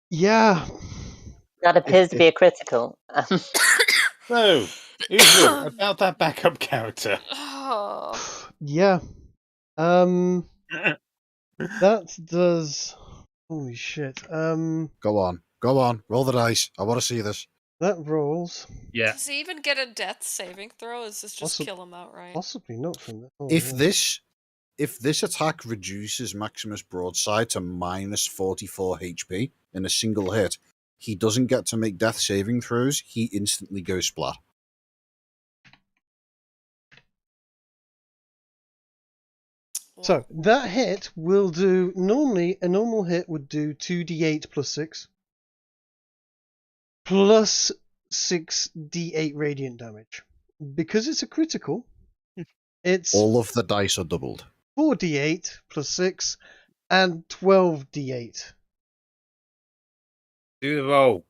Yeah. That appears to be a critical. So, Uzalu, about that backup character. Oh. Yeah. That does. Holy shit. Go on, roll the dice. I want to see this. That rolls. Yeah. Does he even get a death saving throw? Is this just kill him outright? Possibly not from the. Oh, If yeah. this attack reduces Maximus Broadside to minus 44 HP in a single hit, he doesn't get to make death saving throws. He instantly goes splat. So that hit will do. Normally, a normal hit would do 2d8 plus 6 plus 6d8 radiant damage. Because it's a critical, it's All of the dice are doubled. 4d8 plus 6 and 12d8. Do the roll.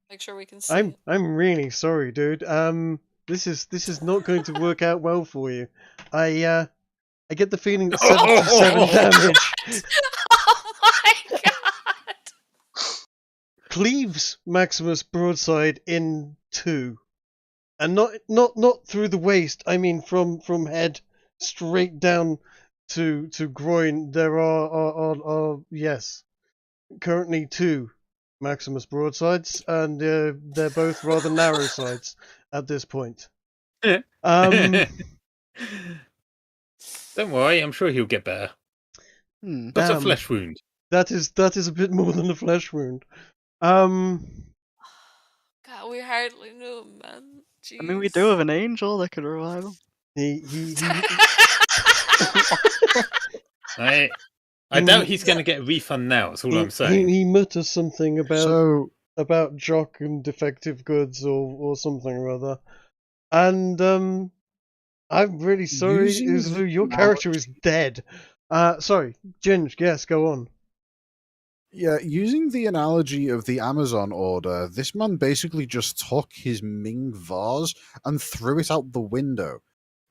Make sure we can see. I'm really sorry, dude. This is not going to work out well for you. I get the feeling that 77 damage Oh my god! cleaves Maximus Broadside in two, and not through the waist. I mean from head straight down to groin. There are yes, currently 2 Maximus Broadsides, and they're both rather narrow sides at this point. Don't worry, I'm sure he'll get better. That's a flesh wound. That is a bit more than a flesh wound. God, we hardly knew him, man. Jeez. I mean, we do have an angel that could revive him. I doubt he's going to get a refund now. That's all I'm saying. He mutters something about Jock and defective goods or something or other, and I'm really sorry, Uzalu, your character is dead. Sorry, Ginge. Yes, go on. Yeah, using the analogy of the Amazon order, this man basically just took his Ming vase and threw it out the window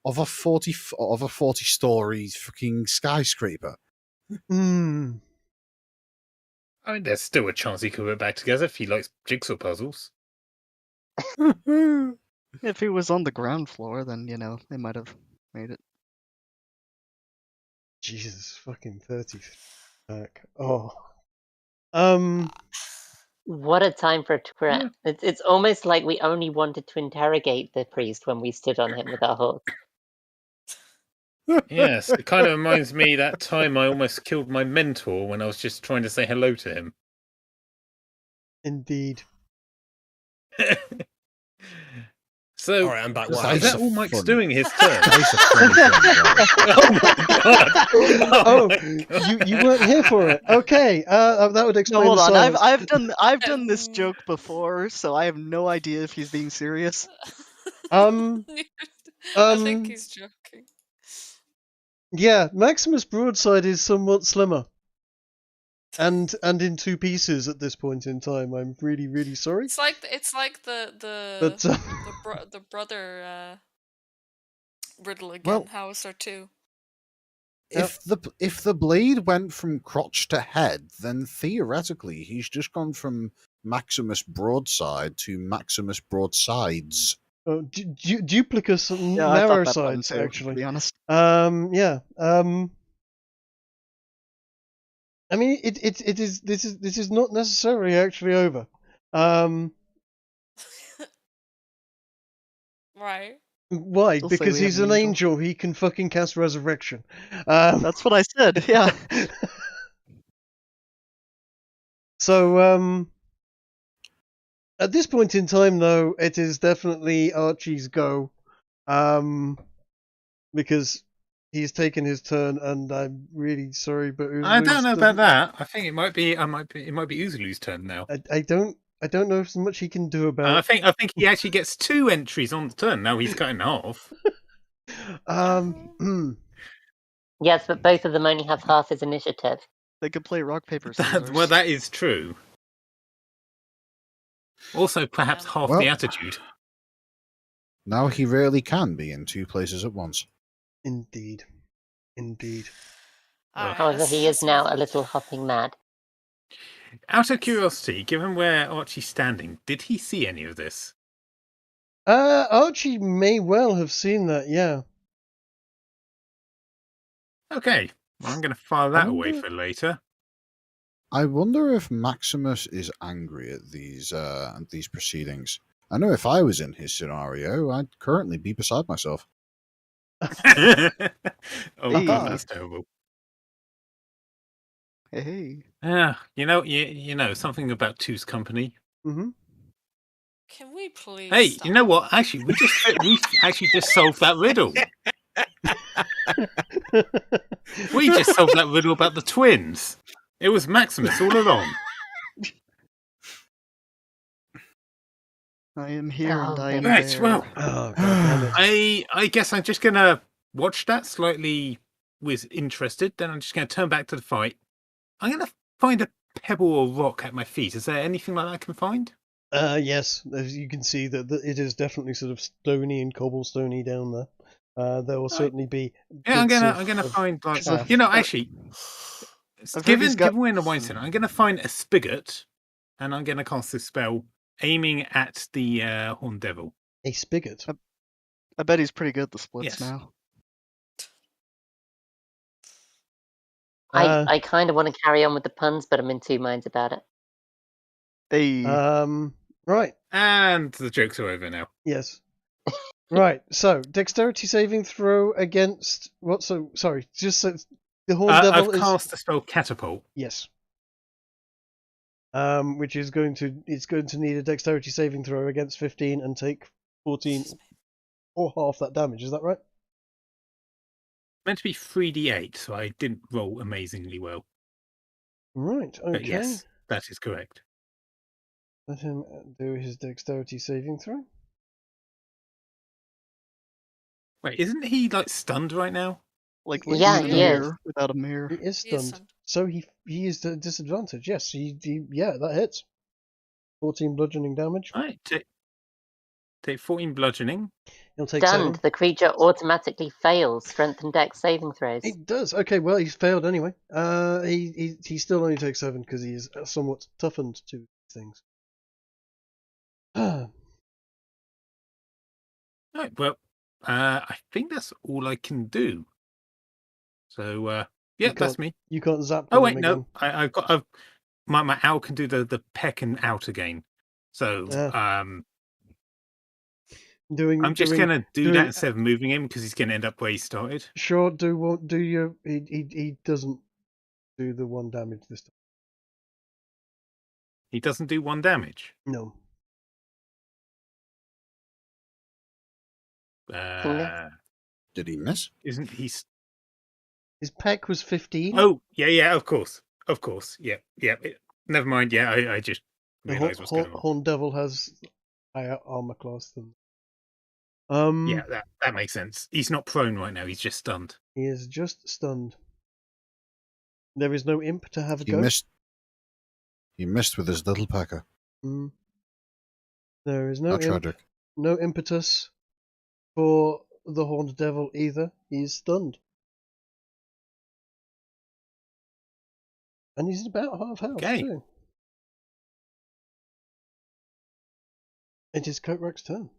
of a 40-story fucking skyscraper. I mean, there's still a chance he could put it back together if he likes jigsaw puzzles. If he was on the ground floor, then, you know, they might have made it. Jesus fucking 30. Back. Oh. What a time for a Yeah. trap. It's almost like we only wanted to interrogate the priest when we stood on him with our horse. Yes, it kind of reminds me that time I almost killed my mentor when I was just trying to say hello to him. Indeed. So, All right, I'm back. What is Dice that are all Mike's fun. doing his turn? Dice are funny things, right? Oh my god! Oh, you weren't here for it. Okay, that would No, explain hold the on. silence. I've done this Um, joke before, so I have no idea if he's being serious. Um, I think um, he's joking. yeah, Maximus Broadside is somewhat slimmer. And in two pieces at this point in time. I'm really, really sorry. It's like the But the brother riddle again. Well- How is there two? If the blade went from crotch to head, then theoretically he's just gone from Maximus Broadside to Maximus Broadsides. duplicus Yeah, I narrow thought that one sides, too, to actually. be honest. Yeah. I mean, it is. This is not necessarily actually over. Right. Why? Still say Because we have he's an an angel. angel. He can fucking cast resurrection. That's what I said. Yeah. So, at this point in time, though, it is definitely Archie's go, because he's taken his turn, and I'm really sorry, but I don't know about doesn't- that. I think it might be Uzalu's turn now. I don't know if there's much he can do And I about. think he actually gets 2 entries on the turn. Now he's cut in half. Yes, but both of them only have half his initiative. They could play rock, paper, scissors. Well, that is true. Also, perhaps half Well- the attitude. Now he really can be in 2 places at once. Indeed. Alright, However, let's- he let's is now move a on. little hopping mad. Out of curiosity, given where Archie's standing, did he see any of this? Archie may well have seen that. Yeah. Okay, well, I'm going to file that away wonder- for later. I wonder if Maximus is angry at these proceedings. I know if I was in his scenario, I'd currently be beside myself. Oh Hey. god, that's terrible. Hey. Yeah, you know something about Two's company. Mm-hmm. Can we please? Hey, stop? you know what? Actually, we actually just solved that riddle. We just solved that riddle about the twins. It was Maximus all along. I am here and I am Right, there. well, Oh god damn it. I guess I'm just gonna watch that slightly with interested. Then I'm just gonna turn back to the fight. I'm gonna find a pebble or rock at my feet. Is there anything like that I can find? Yes, as you can see that it is definitely sort of stony and cobblestoney down there. There will certainly be. Yeah, I'm bits gonna of find like path. actually. I've heard he's got- Given we're in the wine cellar, I'm gonna find a spigot, and I'm gonna cast this spell aiming at the horned devil. a spigot. I bet he's pretty good at the splits Yes. now. I kind of want to carry on with the puns, but I'm in 2 minds about it. Hey. Right. And the jokes are over now. Yes. Right. So dexterity saving throw against what? So sorry. Just so the horned devil I've is cast the spell catapult. yes. Which is going to need a dexterity saving throw against 15 and take 14 or half that damage. Is that right? Meant to be 3d8, so I didn't roll amazingly well. Right. Okay. But yes, that is correct. Let him do his dexterity saving throw. Wait, isn't he like stunned right now? Like Yeah, looking in he a is. mirror without a mirror. He is He is stunned. stunned. So he is at disadvantage. Yes. Yeah, that hits. 14 bludgeoning damage. Right, take 14 bludgeoning. He'll take Stunned, 7. the creature automatically fails strength and dex saving throws. It does. Okay, well, he's failed anyway. He still only takes 7 because he is somewhat toughened to things. Right, well, I think that's all I can do. So Yeah, You that's can't- me. You can't zap Oh with wait, him no, again. I've my owl can do the peck and out again. So I'm just gonna do that instead of moving him because he's gonna end up where he started. Sure, do your he doesn't do the 1 damage this time. He doesn't do 1 damage. No. Did he miss? Isn't he? His peck was 15. Oh yeah, of course, yeah. Never mind. Yeah, I just The realised what's going on. Horn Devil has higher armor class than. Yeah, that makes sense. He's not prone right now. He's just stunned. He is just stunned. There is no imp to have a He go. missed. He missed with his little pecker. There is no How imp, tragic. no impetus for the Horned Devil either. He's stunned. And he's about half health too. It is Coatrack's turn.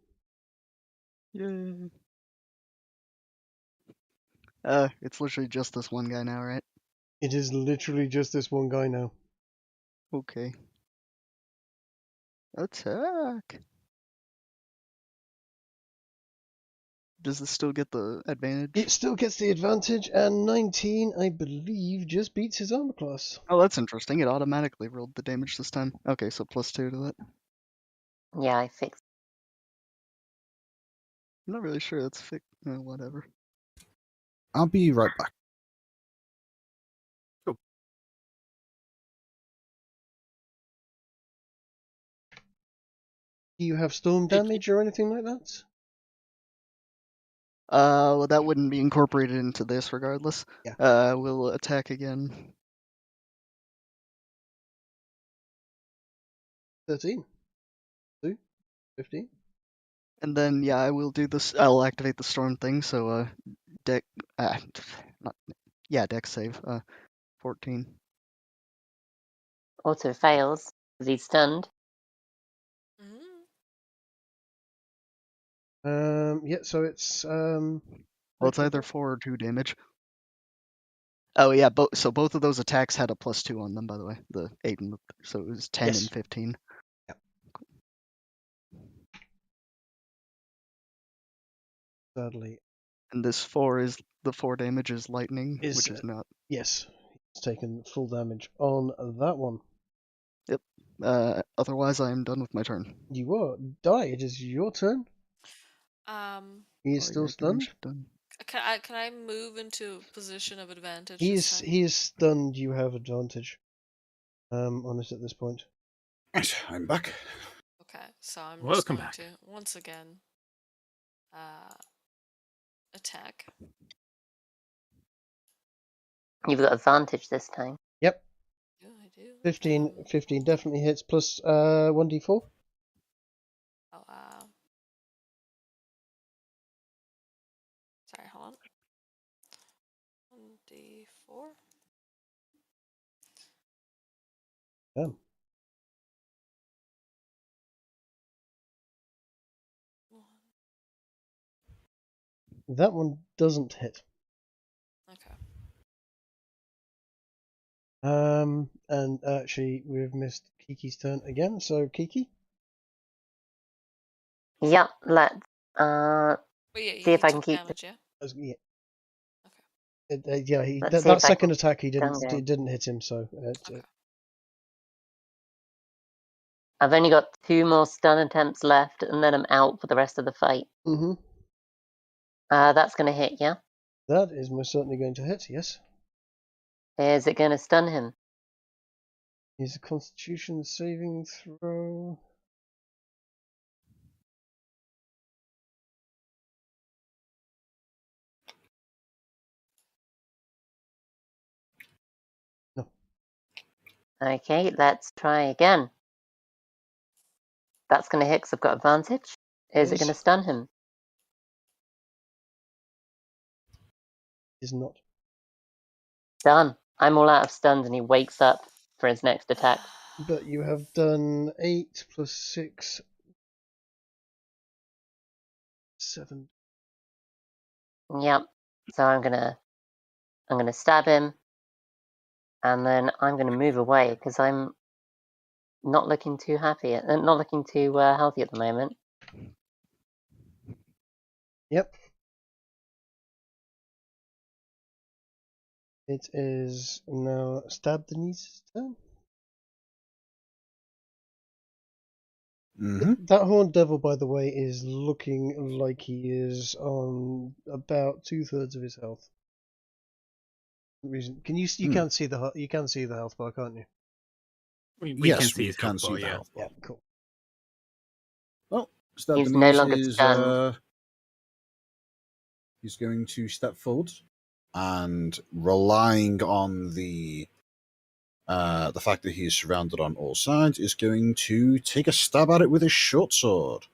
Yay. It's literally just this one guy now, right? It is literally just this one guy now. Okay. Attack! Does this still get the advantage? It still gets the advantage, and 19, I believe, just beats his armor class. Oh, that's interesting. It automatically rolled the damage this time. Okay, so +2 to that. Yeah, I fixed. I'm not really sure that's whatever. I'll be right back. Cool. Do you have storm damage or anything like that? Well, that wouldn't be incorporated into this regardless. Yeah. We'll attack again. 13. 2. 15. And then, yeah, I will do this. I'll activate the storm thing, so, deck save. 14. Auto fails because he's stunned. Yeah, so it's Well, it's either 4 or 2 damage. Oh yeah, so both of those attacks had a +2 on them, by the way. The 8 and so it was 10 Yes. and 15. Yeah. Sadly. And this 4 is the 4 damage is lightning, which is not. Yes, he's taken full damage on that one. Yep. Otherwise, I am done with my turn. You are. Die. It is your turn. He is still stunned. Can I move into a position of advantage? He this time? is stunned. You have advantage. On it at this point. Right, I'm back. Okay, so I'm just Welcome going back. to once again attack. You've got advantage this time. Yep. Yeah, I do. 15 definitely hits plus 1d4. Oh, sorry, hold on. 1d4. Damn. That one doesn't hit. Okay. And actually, we've missed Kiki's turn again. So Kiki. Yeah, let's But yeah, see if I can took keep. damage, yeah. Yeah. Okay. Yeah, Let's see that if I second can attack he didn't stun him. it didn't hit him. So Okay. I've only got 2 more stun attempts left, and then I'm out for the rest of the fight. That's going to hit, yeah? That is most certainly going to hit. Yes. Is it going to stun him? He's a Constitution saving throw. No. Okay, let's try again. That's going to hit because I've got advantage. Is it Yes. going to stun him? Is not. Done. I'm all out of stuns, and he wakes up for his next attack. But you have done 8 plus 6. 7. Yep. So I'm gonna stab him And then I'm going to move away because I'm not looking too happy, not looking too healthy at the moment. Yep. It is now Stab Denise's turn. That horned devil, by the way, is looking like he is on about 2/3 of his health. Can you can't see the health bar, can't you? We Yes, can see we his can health see bar, the yeah. health bar. Yeah, cool. Well, Stab He's Denise no longer is stunned. he's going to step forward and, relying on the fact that he is surrounded on all sides, is going to take a stab at it with his short sword.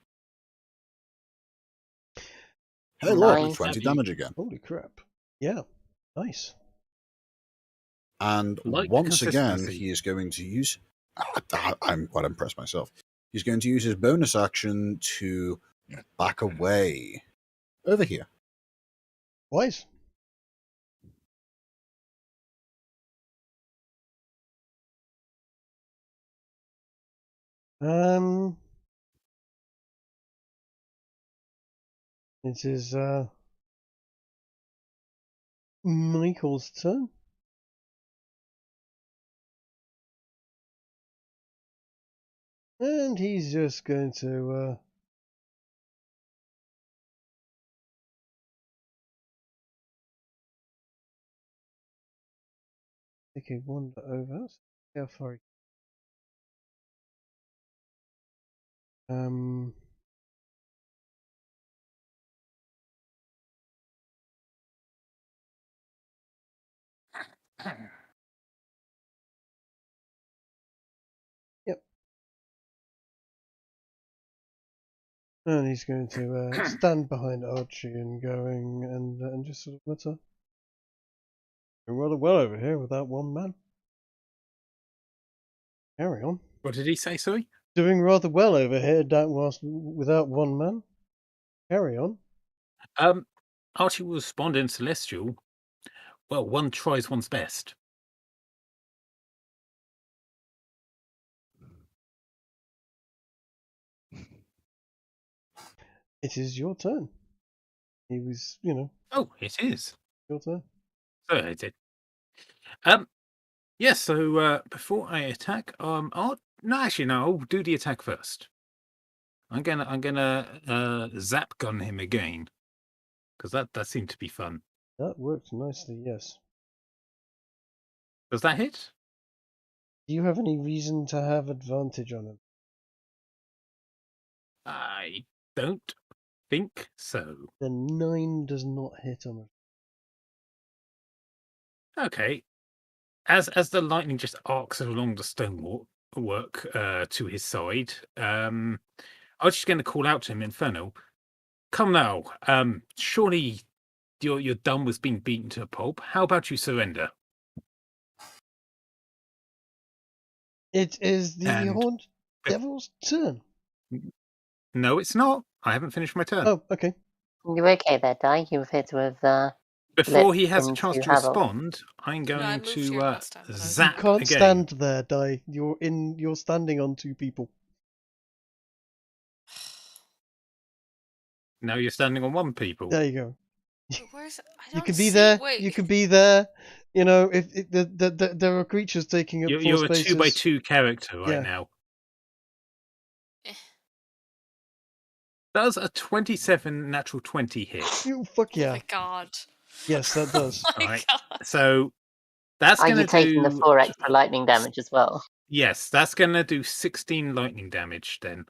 Hey, look, Nice. 20 damage again. Holy crap! Yeah, nice. And Like once again, consistency. he is going to use. I'm quite impressed myself. He's going to use his bonus action to back away over here. Wise. It is Michael's turn. And he's just going to take a wander over. See how far he Yep. And he's going to stand behind Archie and and just sort of mutter. Doing rather well over here with that one man. Carry on. What did he say, sorry? Doing rather well over here without one man. Carry on. Archie will respond in Celestial. Well, one tries one's best. It is your turn. He was, Oh, it is. your turn. So I did. Yes, so before I attack, I'll do the attack first. I'm gonna zap gun him again. Because that seemed to be fun. That worked nicely, yes. Does that hit? Do you have any reason to have advantage on him? I don't think so. The 9 does not hit on him. Okay. As the lightning just arcs along the stonework to his side, I was just going to call out to him, Inferno. Come now. Surely you're done with being beaten to a pulp. How about you surrender? It is the And- Horned Devil's turn. No, it's not. I haven't finished my turn. Oh, okay. You okay there, Di? You appear to have Before lit he has a into chance to havoc. respond, I'm I going moved here to last time, but I was- You zap can't again. stand there, Di. You're standing on 2 people. Now you're standing on one people. There you go. Where's I You don't could be see- there. Wait. You could be there. If there are creatures taking up You're 4 a spaces. 2x2 character right Yeah. now. Eh. Does a 27 natural 20 hit? You fuck Oh yeah. my god. Yes, that does. Oh my Alright. god. So that's Are going you to taking do. the 4 extra lightning damage as well? Yes, that's going to do 16 lightning damage then.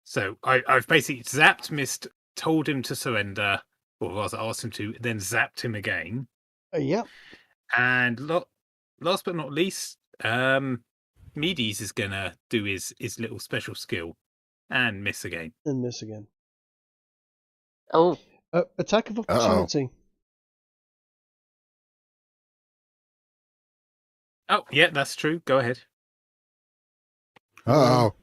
So I've basically zapped, missed, told him to surrender, or rather asked him to, then zapped him again. Yeah. And last but not least, Medes is going to do his little special skill and miss again. And miss again. Oh, Attack of opportunity. Oh, yeah, that's true. Go ahead. Oh,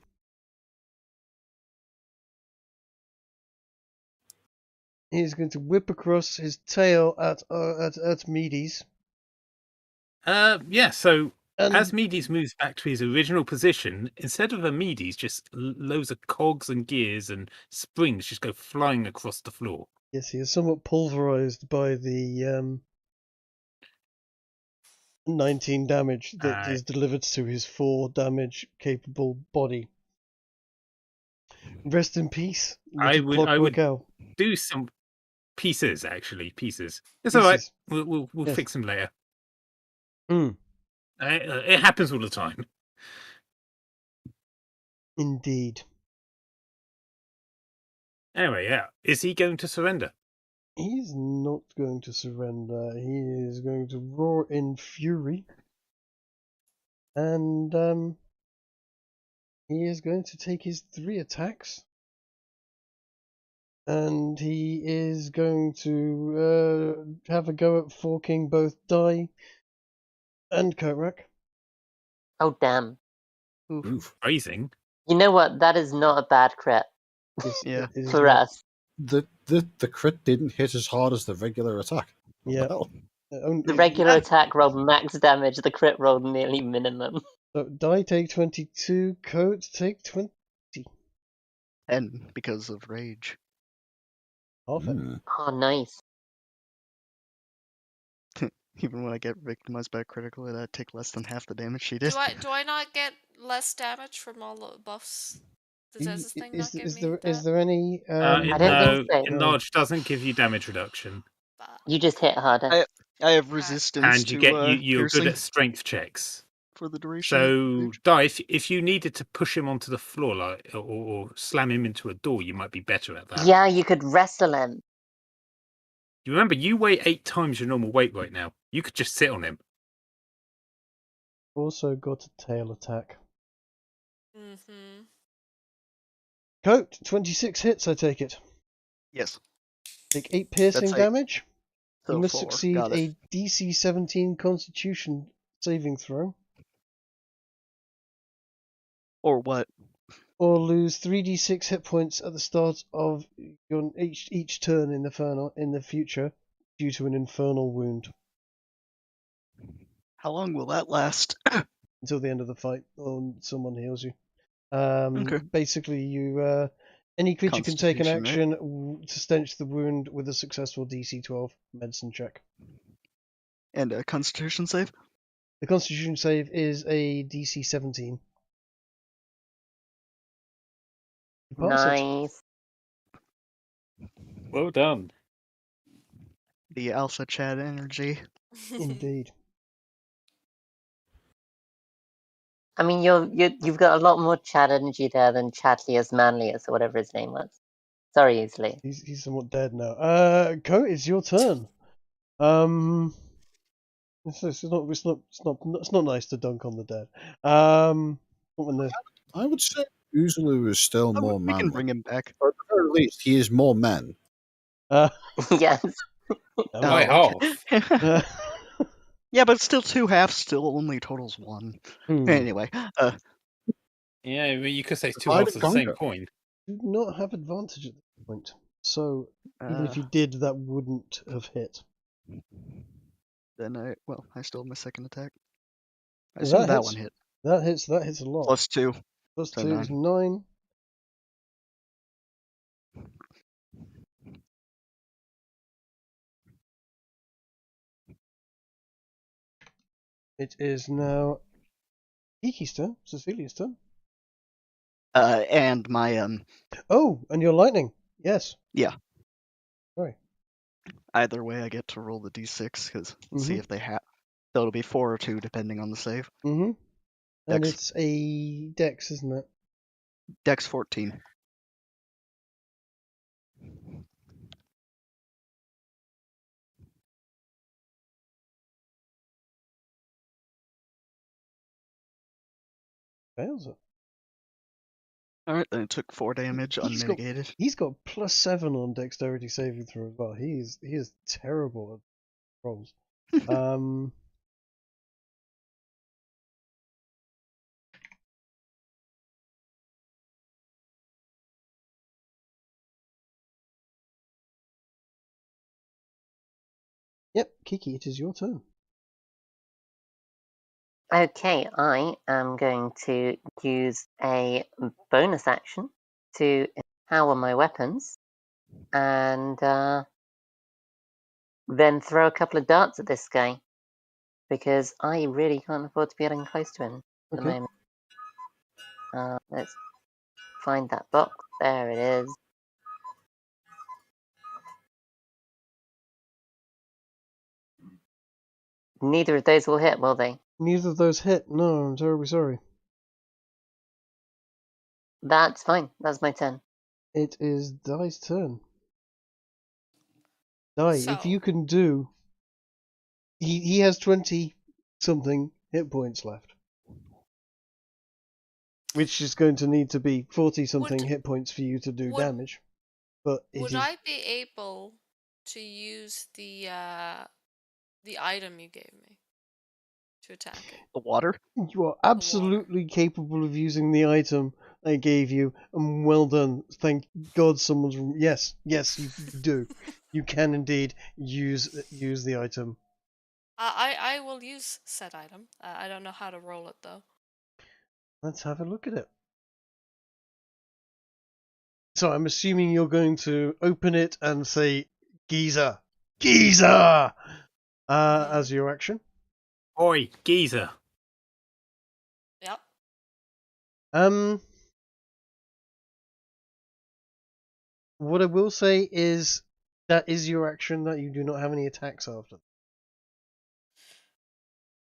He's going to whip across his tail at Medes. Yeah, so And as Medes moves back to his original position, instead of a Medes, just loads of cogs and gears and springs just go flying across the floor. yes, he is somewhat pulverized by the 19 damage that is delivered to his 4 damage capable body. Rest in peace, I little would Clockwork Owl. do some pieces, actually. Pieces. It's all right. Pieces. We'll Yes. fix them later. Hmm. It happens all the time. Indeed. Anyway, yeah. Is he going to surrender? He's not going to surrender. He is going to roar in fury. And he is going to take his 3 attacks. And he is going to have a go at forking both Die and Coatrack. Oh, damn. Oof. Phrasing. You know what? That is not a bad crit Yes, Yeah. it is for not. us. The crit didn't hit as hard as the regular attack. What Yeah. the hell? The regular attack rolled max damage, the crit rolled nearly minimum. So Die take 22, Coat take 20. And because of rage. Half it. Hmm. Oh, nice. Even when I get victimized by a critical hit, I take less than half the damage she did. Do I not get less damage from all the buffs? Does this thing not give me that? Is there any I don't No, think so. enlarge doesn't give you damage reduction, But You just hit harder. I have resistance and you to get you're good piercing at strength checks. for the duration. So, Die, if you needed to push him onto the floor, like or slam him into a door, you might be better at that. Yeah, you could wrestle him. You remember, you weigh 8 times your normal weight right now. You could just sit on him. also got a tail attack? mm-hmm. Coat 26 hits, I take it. Yes. Take 8 piercing That's 8. damage. So You must 4. succeed Got it. a DC 17 Constitution saving throw, Or what? or lose 3d6 hit points at the start of your each turn in the future due to an infernal wound How long will that last? until the end of the fight, or someone heals you. Okay. Basically, you any creature can take an Constitution, right? action to stench the wound with a successful DC 12 medicine check. And a Constitution save? The Constitution save is a DC 17. You pass it. Nice. Well done. The Alpha Chad energy. Indeed. I mean, you've got a lot more Chad energy there than Chatlius Manlius or whatever his name was. Sorry, Easley. He's somewhat dead now. Coat, it's your turn. It's not nice to dunk on the dead. Not when the I would say Uzalu is still Oh, more we can manly. bring him back. Or at the very least, he is more men. Yes. By half. Yeah, but still 2 halves still only totals 1. Anyway, Yeah, but you could say it's two Divide halves and of the same conquer. coin. do not have advantage at this point. So even if uh, you did, that wouldn't have hit. then I still have my second attack. I That assume that hits. one hit. That hits a lot. Plus 2. Plus so 2 is 9. It is now Kiki's turn, Cecilia's turn. And my Oh, and your lightning. Yes. Yeah. Sorry. either way I get to roll the d6 because see Mhm. if they have. So it'll be 4 or 2 depending on the save. Mm-hmm. And Dex. it's a dex, isn't it? Dex 14. Fails it. Alright, then it took 4 damage He's got- unmitigated. He's got +7 on dexterity saving throw as well. He is terrible at rolls. Yep, Kiki, it is your turn. Okay, I am going to use a bonus action to empower my weapons and then throw a couple of darts at this guy because I really can't afford to be getting close to him at the Okay. moment. Let's find that box. There it is. Neither of those will hit, will they? Neither of those hit. No, I'm terribly sorry. That's fine. That's my turn. It is Dai's turn. Dai, if So, you can do... He has 20-something hit points left. Which is going to need to be 40-something Would- hit points for you to do would- damage. But it would is... I be able to use the item you gave me to attack it? The water? You are absolutely capable of using the item I gave you, and well done. Thank God someone's... Yes, you do. You can indeed use the item. I will use said item. I don't know how to roll it though. Let's have a look at it. So I'm assuming you're going to open it and say, Geezer! Geezer! As your action. Oi, geezer. Yep. What I will say is that is your action, that you do not have any attacks after.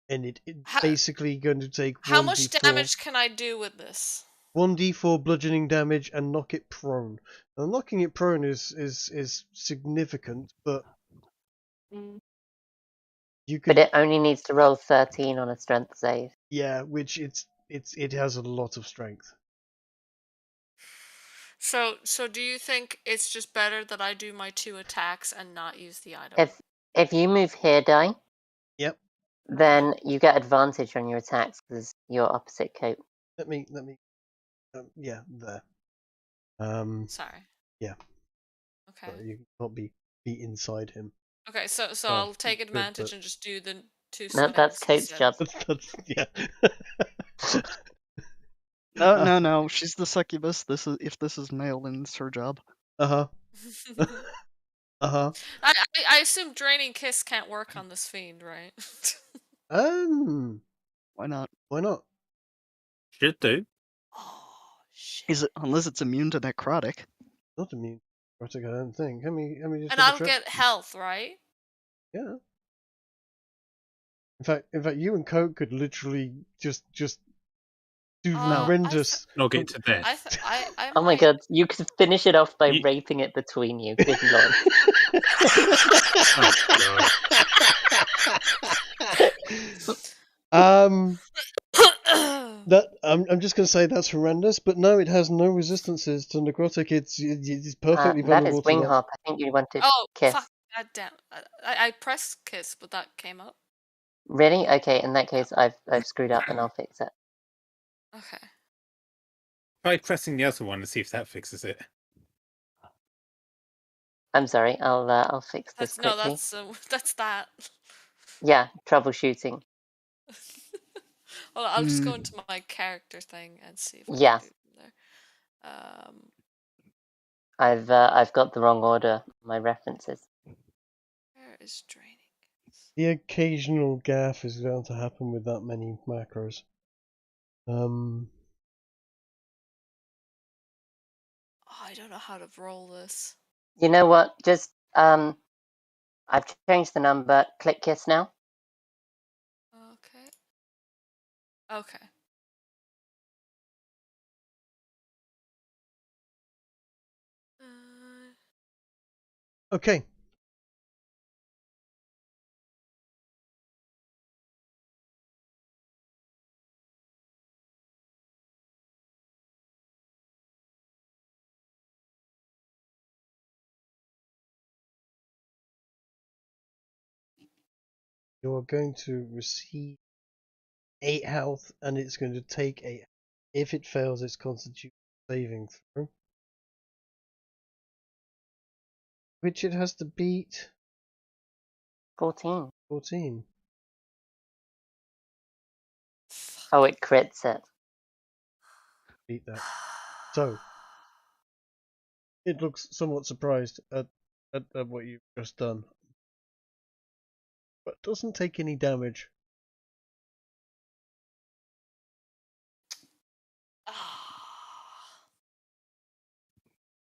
And it's basically going to take How 1d4. much damage can I do with this? 1d4 bludgeoning damage and knock it prone. Now, knocking it prone is significant, but you could... But it only needs to roll 13 on a strength save. Yeah, which it has a lot of strength. So do you think it's just better that I do my 2 attacks and not use the item? If you move here, Dai, Yep. then you get advantage on your attacks because you're opposite coat. Let me yeah, there. Sorry. Yeah. Okay. Sorry, you can't be inside him. Okay, so Oh, I'll take good, advantage but- and just do the 2 No, swings. that's Coat's instead. job. That's yeah. No. She's the succubus. If this is male, then it's her job. Uh-huh. Uh-huh. I assume draining kiss can't work on this fiend, right? Why not? Why not? Should do. Oh shit. Is it unless it's immune to necrotic? Not immune. I don't think. Let me just And double I'll check. get health, right? Yeah. In fact, you and Coke could literally just do horrendous. Knock it to death. I Oh my might- god, you could finish it off by You- raping it between you. Good lord. That I'm just gonna say that's horrendous, but no, it has no resistances to necrotic. It's perfectly That vulnerable is to wing that. hop. I think you wanted Oh kiss. fuck! God damn! I pressed kiss, but that came up. Really? Okay, in that case, I've screwed up, and I'll fix it. Okay. Try pressing the other one and see if that fixes it. I'm sorry. I'll fix this That's quickly. that's that. Yeah, troubleshooting. Well, I'll just go into my character thing and see if I Yeah. can do it there. I've got the wrong order. My references. Where is draining? The occasional gaff is going to happen with that many macros. Oh, I don't know how to roll this. You know what? Just I've changed the number. Click kiss now. Okay. Okay. Okay. You're going to receive 8 health, and it's going to take 8. If it fails its constitution saving throw, which it has to beat 14. 14. Oh, it crits it. Beat that. So, it looks somewhat surprised at what you've just done, but doesn't take any damage.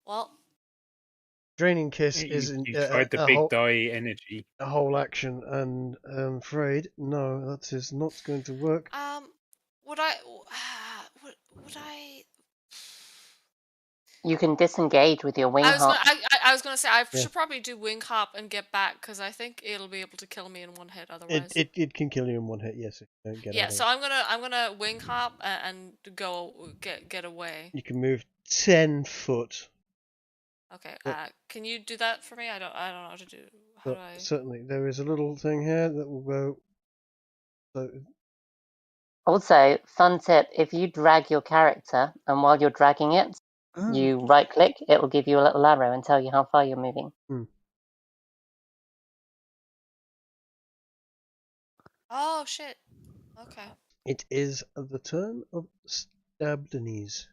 Well, Draining Kiss You, is you tried the big die energy. a whole action, and I'm afraid no, that is not going to work. would I? Would I? You can disengage with your wing I was hop. gonna. I was gonna say I Yeah. should probably do wing hop and get back because I think it'll be able to kill me in one hit otherwise. It can kill you in one hit. Yes, if you don't get Yeah, out of so it. I'm gonna wing hop and go get away. You can move 10 foot. Okay. Yep. Can you do that for me? I don't know how to do. How But do I? certainly, there is a little thing here that will go. So, Also, fun tip, if you drag your character, and while you're dragging it, you right-click, it will give you a little arrow and tell you how far you're moving. Oh shit. Okay. it is the turn of Stabdenies.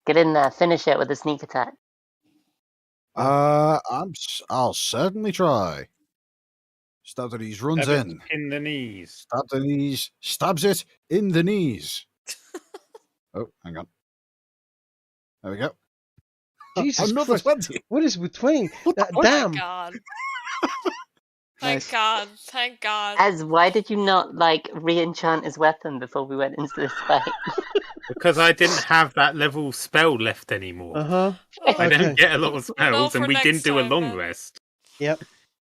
Get in there, finish it with a sneak attack. I'll certainly try. Stabdenies runs Stab it in. in the knees. Stabdenies stabs it in the knees. Oh, hang on. There we go. Jesus Another Christ! 20. What is with 20? Oh Damn! my god. Nice. Thank God. Thank God. Az, why did you not, re-enchant his weapon before we went into this fight? Because I didn't have that level spell left anymore. Uh-huh. I don't Okay. get a lot of We'll know spells, and for we next didn't do a time, long then. rest. Yep.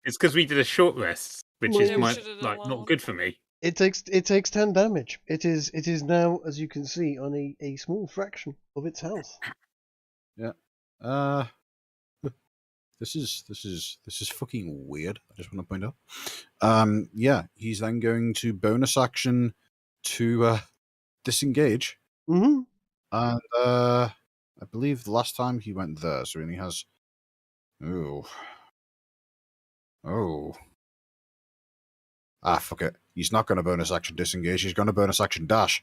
It's because we did a short rest, which Well, is Yeah, we should've done a long not one. good for me. It takes 10 damage. It is now, as you can see, on a small fraction of its health. Yeah. This is fucking weird. I just want to point out. Yeah, he's then going to bonus action to disengage. Mm-hmm. And I believe the last time he went there, so he only has fuck it. He's not going to bonus action disengage. He's going to bonus action dash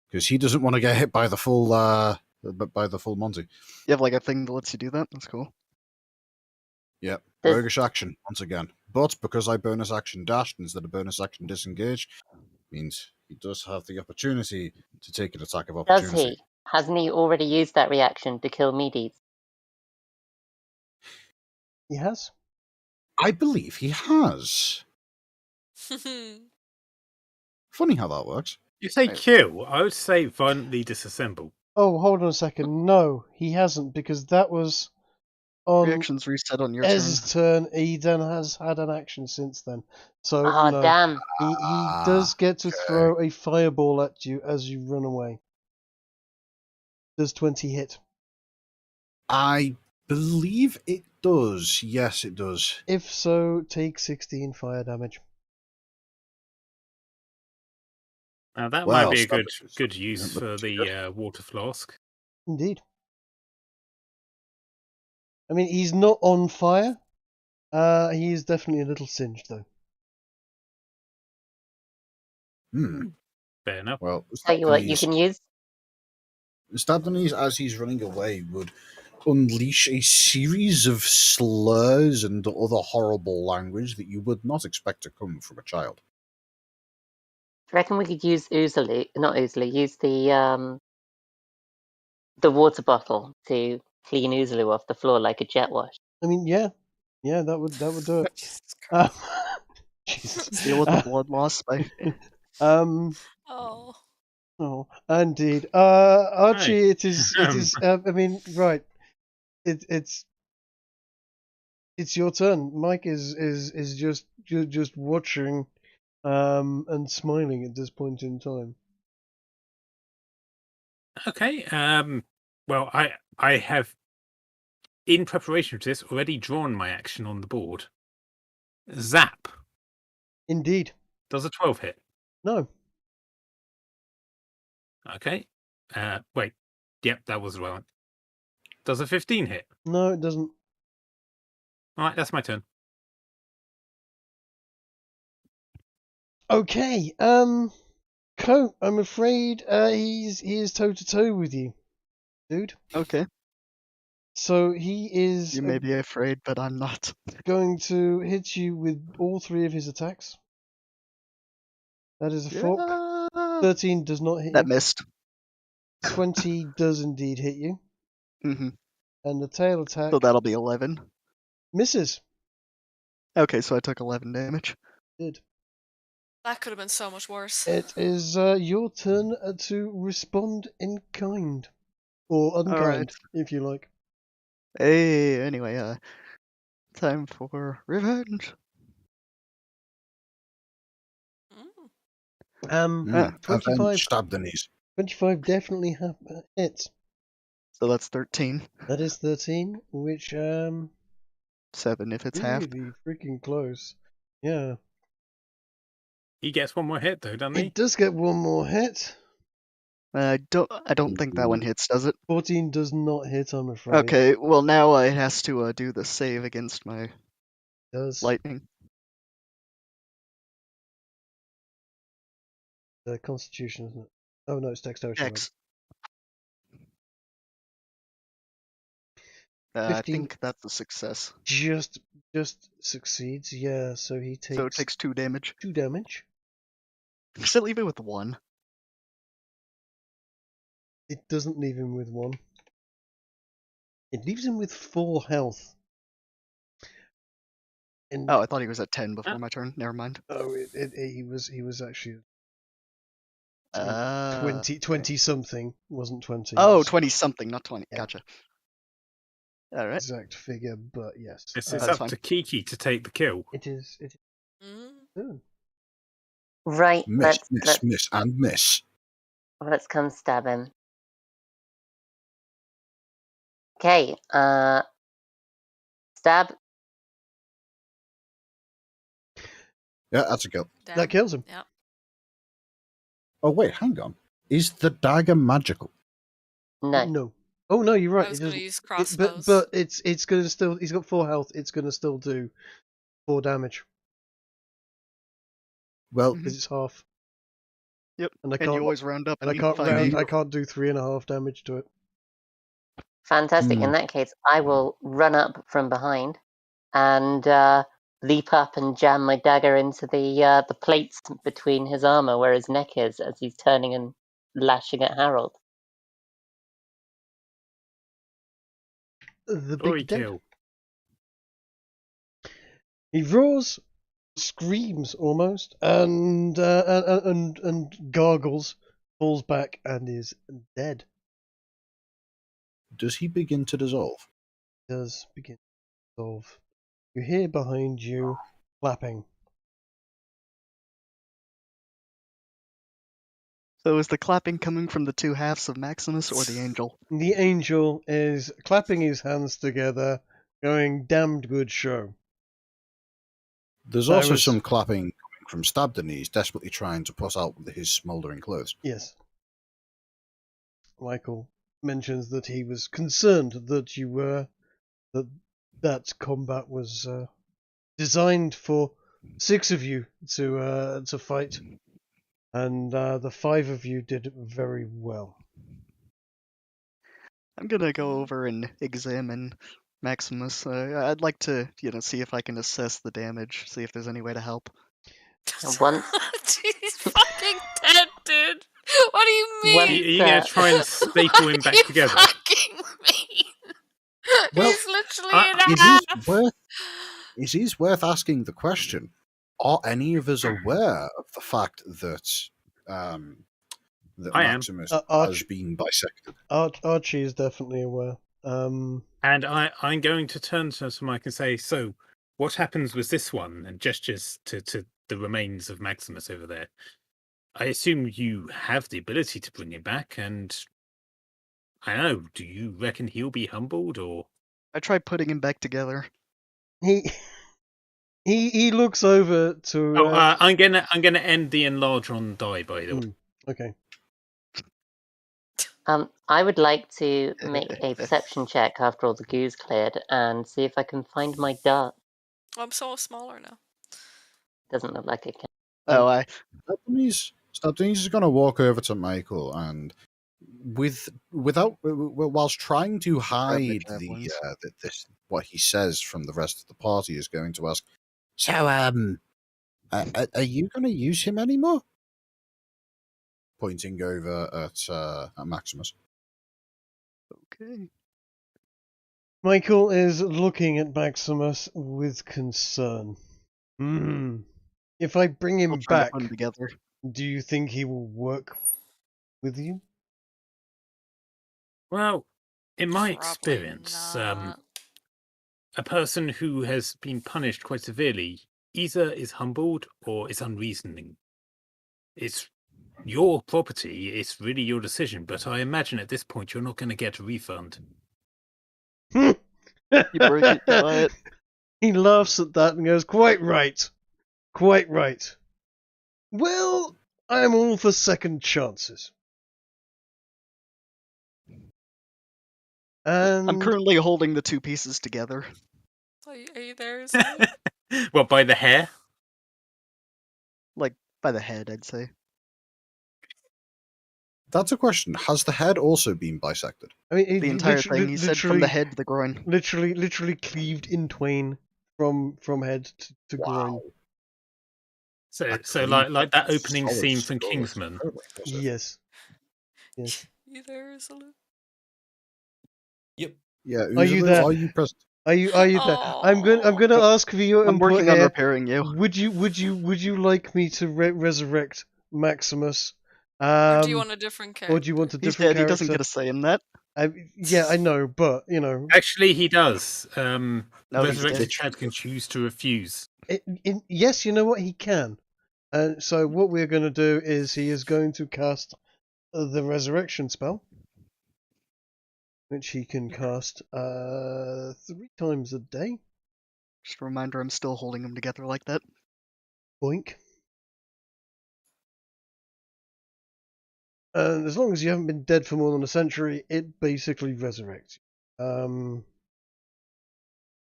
because he doesn't want to get hit by the full Monty. You have like a thing that lets you do that? That's cool. Yep. Does- Roguish action once again. But because I bonus action dashed instead of bonus action disengage, means he does have the opportunity to take an attack of Does opportunity. he? Hasn't he already used that reaction to kill meaties? He has. I believe he has. Funny how that works. You say Right. kill, I would say violently disassemble. Oh, hold on a second. No, he hasn't, because that was on Reactions reset on your turn. Ez's turn. He then has had an action since then. So, Ah, no. damn. He does get to okay. throw a fireball at you as you run away. Does 20 hit? I believe it does. Yes, it does. If so, take 16 fire damage. Now that Well, might be a stop good it. use Yeah, for that's the good. water flask. Indeed. I mean, he's not on fire. He is definitely a little singed, though. Fair enough. Well, Tell you what, you can use. Stabdenies, as he's running away, would unleash a series of slurs and other horrible language that you would not expect to come from a child. I reckon we could use uzalu, not uzalu, use the water bottle to clean uzalu off the floor like a jet wash. I mean, yeah, that would do it. Jesus Christ. Jesus. Deal with the blood loss by Oh. Oh, indeed. Archie, it is. I mean, right. It's your turn. Mike is just watching, and smiling at this point in time. Okay. Well, I have, in preparation for this, already drawn my action on the board. Zap. Indeed. Does a 12 hit? No. Okay. Wait. Yep, that was the right one. Does a 15 hit? No, it doesn't. All right, that's my turn. Okay, Coat, I'm afraid he is toe to toe with you, dude. Okay. So he is You may be afraid, but I'm not. going to hit you with all 3 of his attacks. That is a fork. Yeah. 13 does not hit That you. missed. 20 does indeed hit you. Mm-hmm. And the tail attack So that'll be 11. misses. Okay, so I took 11 damage. Did. That could have been so much worse. It is your turn to respond in kind. Or unkind, Alright. if you like. Hey, anyway, time for revenge. Mm. 25. Avenge stabbed in his. 25 definitely hits. So that's 13. That is 13, which 7 if it's half. really freaking close. Yeah. He gets one more hit though, doesn't he? It does get one more hit. I don't think that one hits, does it? 14 does not hit, I'm afraid. Okay, well now it has to do the save against my It does. lightning. Constitution, isn't it? Oh no, it's dexterity. X. I 15 think that's a success. Just succeeds, yeah, so he takes So it takes 2 damage. 2 damage. Still leave it with 1. It doesn't leave him with 1. It leaves him with 4 health. And Oh, I thought he was at 10 before my turn. Never mind. oh, he was actually 20 20 something, wasn't 20. Oh, It's 20 something, not 20. Yeah. Gotcha. Alright. exact figure, but yes. It's That's up fine. to Kiki to take the kill. It is Mm. good. Right, Miss, miss, and miss. let's come stab him. Okay, stab. Yeah, that's a kill. Damn. That kills him. Yeah. Oh, wait, hang on. Is the dagger magical? No. Oh no, you're right. I was It going to doesn't. use crossbows. But it's gonna still. He's got 4 health. It's gonna still do 4 damage Well, because it's half. Yep. And I you can't. always round up And I and can't find round. eight. I can't do 3.5 damage to it. Fantastic. Hmm. In that case, I will run up from behind and leap up and jam my dagger into the plates between his armor where his neck is as he's turning and lashing at Harold. The Glory big dagger. kill. He roars, screams almost, and gargles, falls back, and is dead. does he begin to dissolve? Does begin to dissolve. You hear behind you clapping. So is the clapping coming from the 2 halves of Maximus or the angel? The angel is clapping his hands together, going, "Damned good show." There's That also was- some clapping coming from stabbed in he's desperately trying to put out his smouldering clothes. Yes. Michael mentions that he was concerned that you were that combat was designed for 6 of you to fight, and the 5 of you did very well. I'm gonna go over and examine Maximus. I'd like to, see if I can assess the damage, see if there's any way to help. Once- He's fucking dead, dude. What do you mean? Once- Are you going to try and staple him back You together? fucking mean? Well, He's literally in It half. is worth asking the question: are any of us aware of the fact that that I am. Maximus Arch- has been bisected? Archie is definitely aware. And I'm going to turn to Mike and say, so what happens with this one? And gestures to the remains of Maximus over there. I assume you have the ability to bring him back, and I don't know, do you reckon he'll be humbled, or... I tried putting him back together. He looks over to. I'm gonna end the enlarge on die, by the way. Okay. I would like to make a perception check after all the goo's cleared and see if I can find my dart. I'm so smaller now. Doesn't look like it can. Oh, I. Stabdenese is going to walk over to Michael and, whilst trying to hide javelins. this what he says from the rest of the party, is going to ask, "So, are you going to use him anymore?" Pointing over at Maximus. Okay. Michael is looking at Maximus with concern. If I bring him We'll try to back, put them together. do you think he will work with you? Well, in my Probably experience, not. a person who has been punished quite severely either is humbled or is unreasoning. It's your property, it's really your decision, but I imagine at this point you're not going to get a refund. You break it, you buy it. He laughs at that and goes, "Quite right. Quite right. Well, I'm all for second chances." And I'm currently holding the two pieces together. Are you there, Zulu? Well, by the hair? Like, by the head, I'd say. That's a question. Has the head also been bisected? I mean, The entire thing. He said from the head to the groin. literally cleaved in twain from head to groin. So clean, like that opening solid scene from skull is Kingsman. incredibly impressive. Yes. Yes. You there, Zulu? Yep. Yeah, Are you Uzalu, there? are you present? Are you there? I'm gonna ask for your I'm input working on here. repairing you. Would you like me to resurrect Maximus? Or do you want a different character? Or do you want a He's different dead. He character? doesn't get a say in that. Yeah, I know, but you know. Actually, he does. No, he's Resurrected dead. Chad can choose to refuse. Yes, you know what, he can. And so what we're going to do is he is going to cast the resurrection spell, which he can cast 3 times a day. Just a reminder, I'm still holding them together like that. Boink. And as long as you haven't been dead for more than a century, it basically resurrects you.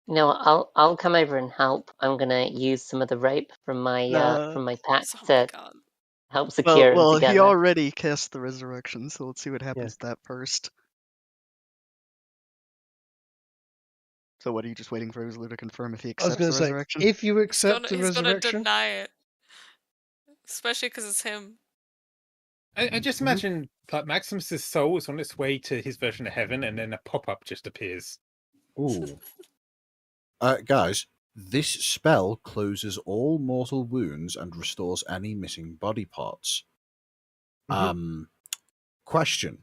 You know what, I'll come over and help. I'm gonna use some of the rope from my pack Oh my to god. help secure them Well, together. he already cast the resurrection, so let's see what happens Yeah. to that first. So what, are you just waiting for Uzalu to confirm if he I was accepts going the to say, resurrection? if you accept the He's gonna resurrection, deny it. Especially because it's him. I just imagine like Maximus's soul is on its way to his version of heaven, and then a pop-up just appears. Ooh. Guys, this spell closes all mortal wounds and restores any missing body parts. Question.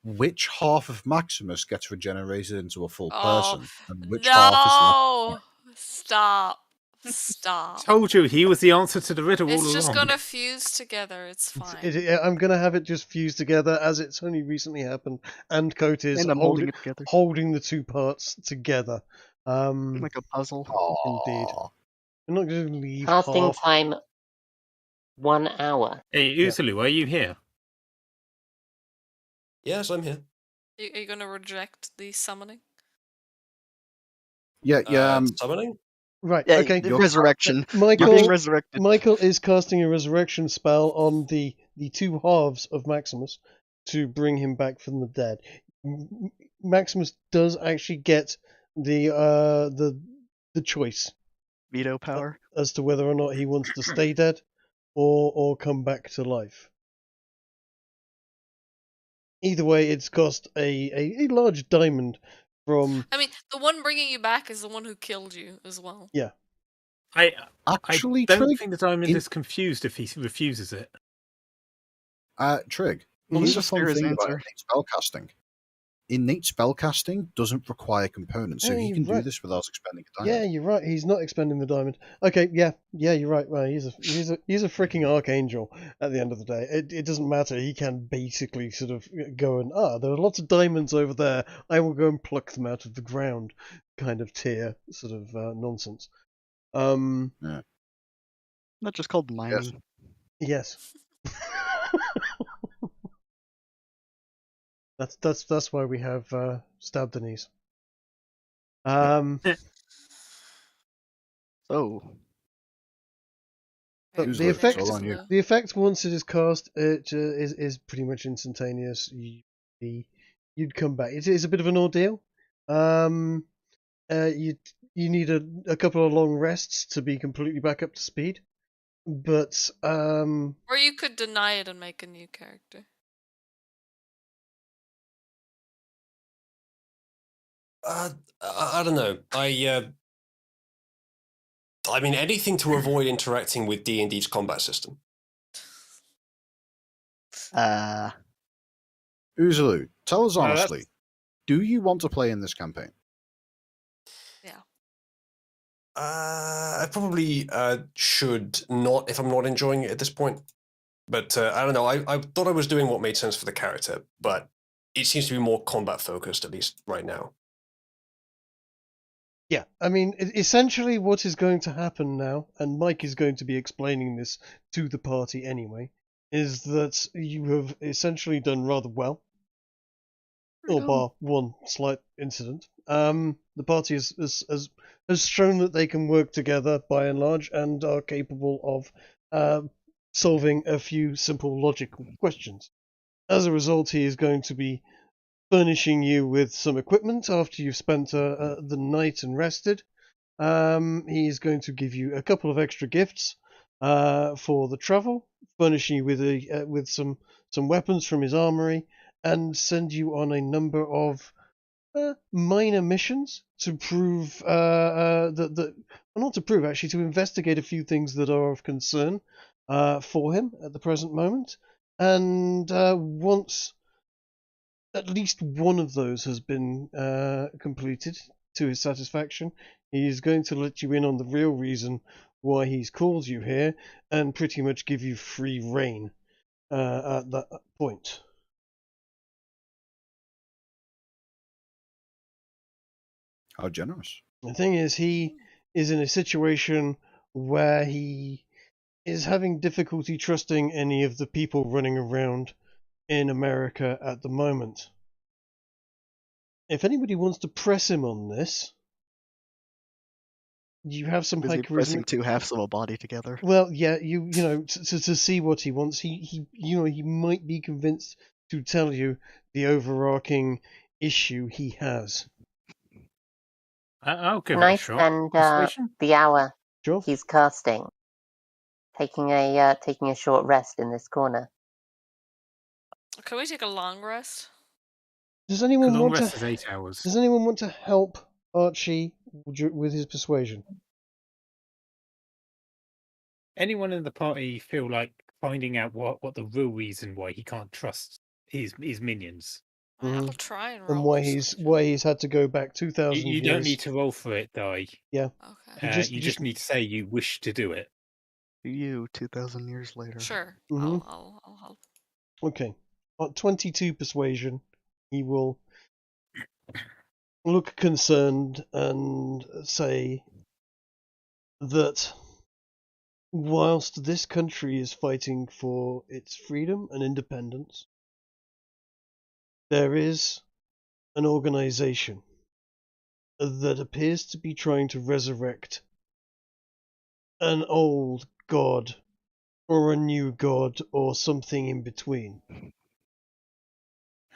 Which half of Maximus gets regenerated into a full person, and which half is left? No! Stop. Told you he was the answer to the riddle all It's along. just gonna fuse together. It's fine. I'm going to have it just fused together as it's only recently happened, and Coat is And I'm holding it together. holding the two parts together. Like a puzzle. Indeed. I'm not going to leave Casting half. time 1 hour. Hey, Uzalu, are you here? Yes, I'm here. Are you gonna reject the summoning? Yeah, Summoning? Right, Yeah, okay. the resurrection. Michael, You're being resurrected. Michael is casting a resurrection spell on the two halves of Maximus to bring him back from the dead. Maximus does actually get the choice Veto power. as to whether or not he wants to stay dead or come back to life. Either way, it's cost a large diamond from. I mean, the one bringing you back is the one who killed you as well. Yeah. I Actually, don't Trig, think the diamond is confused if he refuses it. Trig, Well, here's a just fun hear his thing about answer. innate spellcasting. Innate spellcasting doesn't require components, so Yeah, he you're can do right. this without expending a Yeah, diamond. you're right. He's not expending the diamond. Okay, yeah, you're right. Well, he's a freaking archangel. At the end of the day, it doesn't matter. He can basically sort of go and there are lots of diamonds over there. I will go and pluck them out of the ground, kind of tier sort of nonsense. Yeah. Not just called mining. Yes. That's why we have Stab Denise. So, But Maybe the Uzalu, make it's effect, all on you. uzalu. the effect once it is cast, it is pretty much instantaneous. You'd come back. It is a bit of an ordeal. You need a couple of long rests to be completely back up to speed. But Or you could deny it and make a new character. I don't know. I mean, anything to avoid interacting with D&D's combat system. Uzalu, tell us No, honestly, do you want to play in this campaign? Yeah. I probably should not if I'm not enjoying it at this point. But I don't know. I thought I was doing what made sense for the character, but it seems to be more combat focused, at least right now. yeah, I mean, essentially what is going to happen now, and Mike is going to be explaining this to the party anyway, is that you have essentially done rather well. Or bar one slight incident. The party has shown that they can work together by and large and are capable of solving a few simple logical questions. As a result, he is going to be furnishing you with some equipment after you've spent the night and rested. He is going to give you a couple of extra gifts for the travel, furnishing you with some weapons from his armory, and send you on a number of minor missions to prove that well, not to prove actually, to investigate a few things that are of concern for him at the present moment. And once at least one of those has been completed to his satisfaction, he is going to let you in on the real reason why he's called you here, and pretty much give you free reign at that point. How generous. The thing is, he is in a situation where he is having difficulty trusting any of the people running around in America at the moment. If anybody wants to press him on this, you have some high Busy pressing charisma. two halves of a body together. Well, yeah, you know, to see what he wants, he he might be convinced to tell you the overarching issue he has. I'll give it a Night shot. and Persuasion? the hour Sure. he's casting, taking a short rest in this corner. Can we take a long rest? Does The anyone long want rest to? is 8 hours. Does anyone want to help Archie with his persuasion? Anyone in the party feel like finding out what the real reason why he can't trust his minions? I'll try and roll. And why persuasion. he's had to go back 2,000 You years. don't need to roll for it, Di. Yeah. Okay. You just need to say you wish to do it. You 2,000 years later. Sure. Mhm. I'll help. Okay. At 22 persuasion, he will look concerned and say that whilst this country is fighting for its freedom and independence, there is an organization that appears to be trying to resurrect an old god or a new god or something in between.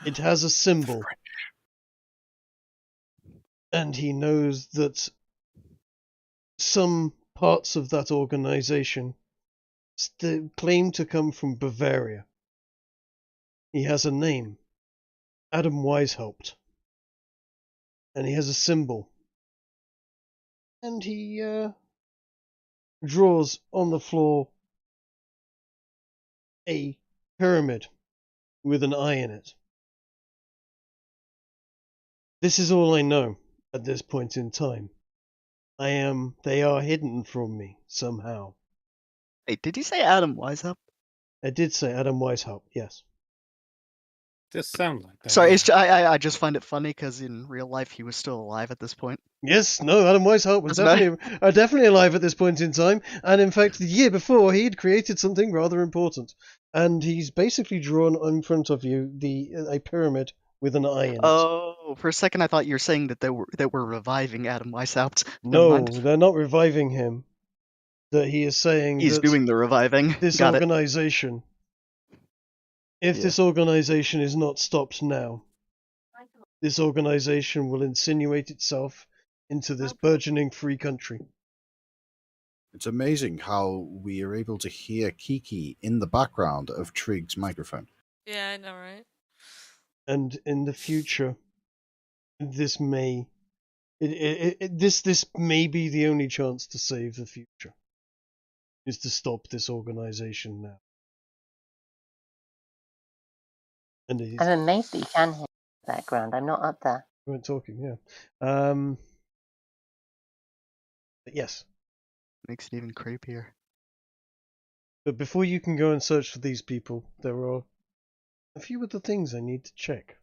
It has a symbol, and he knows that some parts of that organization claim to come from Bavaria. He has a name, Adam Weishaupt, and he has a symbol. And he draws on the floor a pyramid with an eye in it. This is all I know at this point in time. They are hidden from me somehow. Hey, did you say Adam Weishaupt? I did say Adam Weishaupt, yes. Does sound like that. Sorry, yeah. I just find it funny because in real life he was still alive at this point. Yes, no, Adam Weishaupt was Doesn't definitely alive at this point in time, and in fact, the year before he'd created something rather important, and he's basically drawn in front of you a pyramid with an eye in it. Oh, for a second I thought you were saying that they were reviving Adam Weishaupt. Never No, mind. they're not reviving him. that he is saying He's that doing the reviving. this Got it. organization, if Yeah. this organization is not stopped now, this organization will insinuate itself into this burgeoning free country. It's amazing how we are able to hear Kiki in the background of Trigg's microphone. Yeah, I know, right? And in the future, this may this may be the only chance to save the future, is to stop this organization now. And it is, I'm amazed that you can hear the background. I'm not up there. we weren't talking, yeah. But yes. Makes it even creepier. But before you can go and search for these people, there are a few other things I need to check.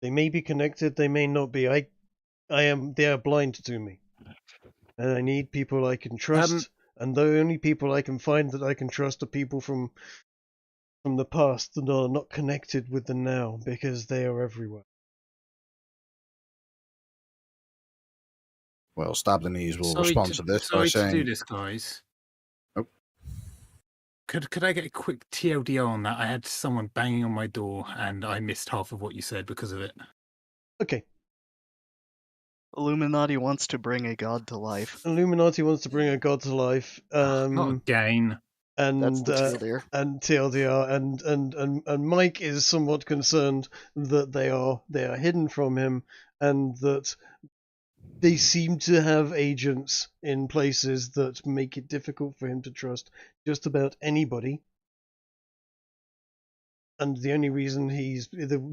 They may be connected, they may not be. They are blind to me. And I need people I can trust, and the only people I can find that I can trust are people from the past that are not connected with the now, because they are everywhere. Well, Stab the Knees will Sorry respond to this by sorry to do saying, this, guys. Oh. Could I get a quick TLDR on that? I had someone banging on my door, and I missed half of what you said because of it. Okay. Illuminati wants to bring a god to life. Illuminati wants to bring a god to life. Not again. And That's the TLDR. and TLDR and Mike is somewhat concerned that they are hidden from him, and that they seem to have agents in places that make it difficult for him to trust just about anybody. And the only reason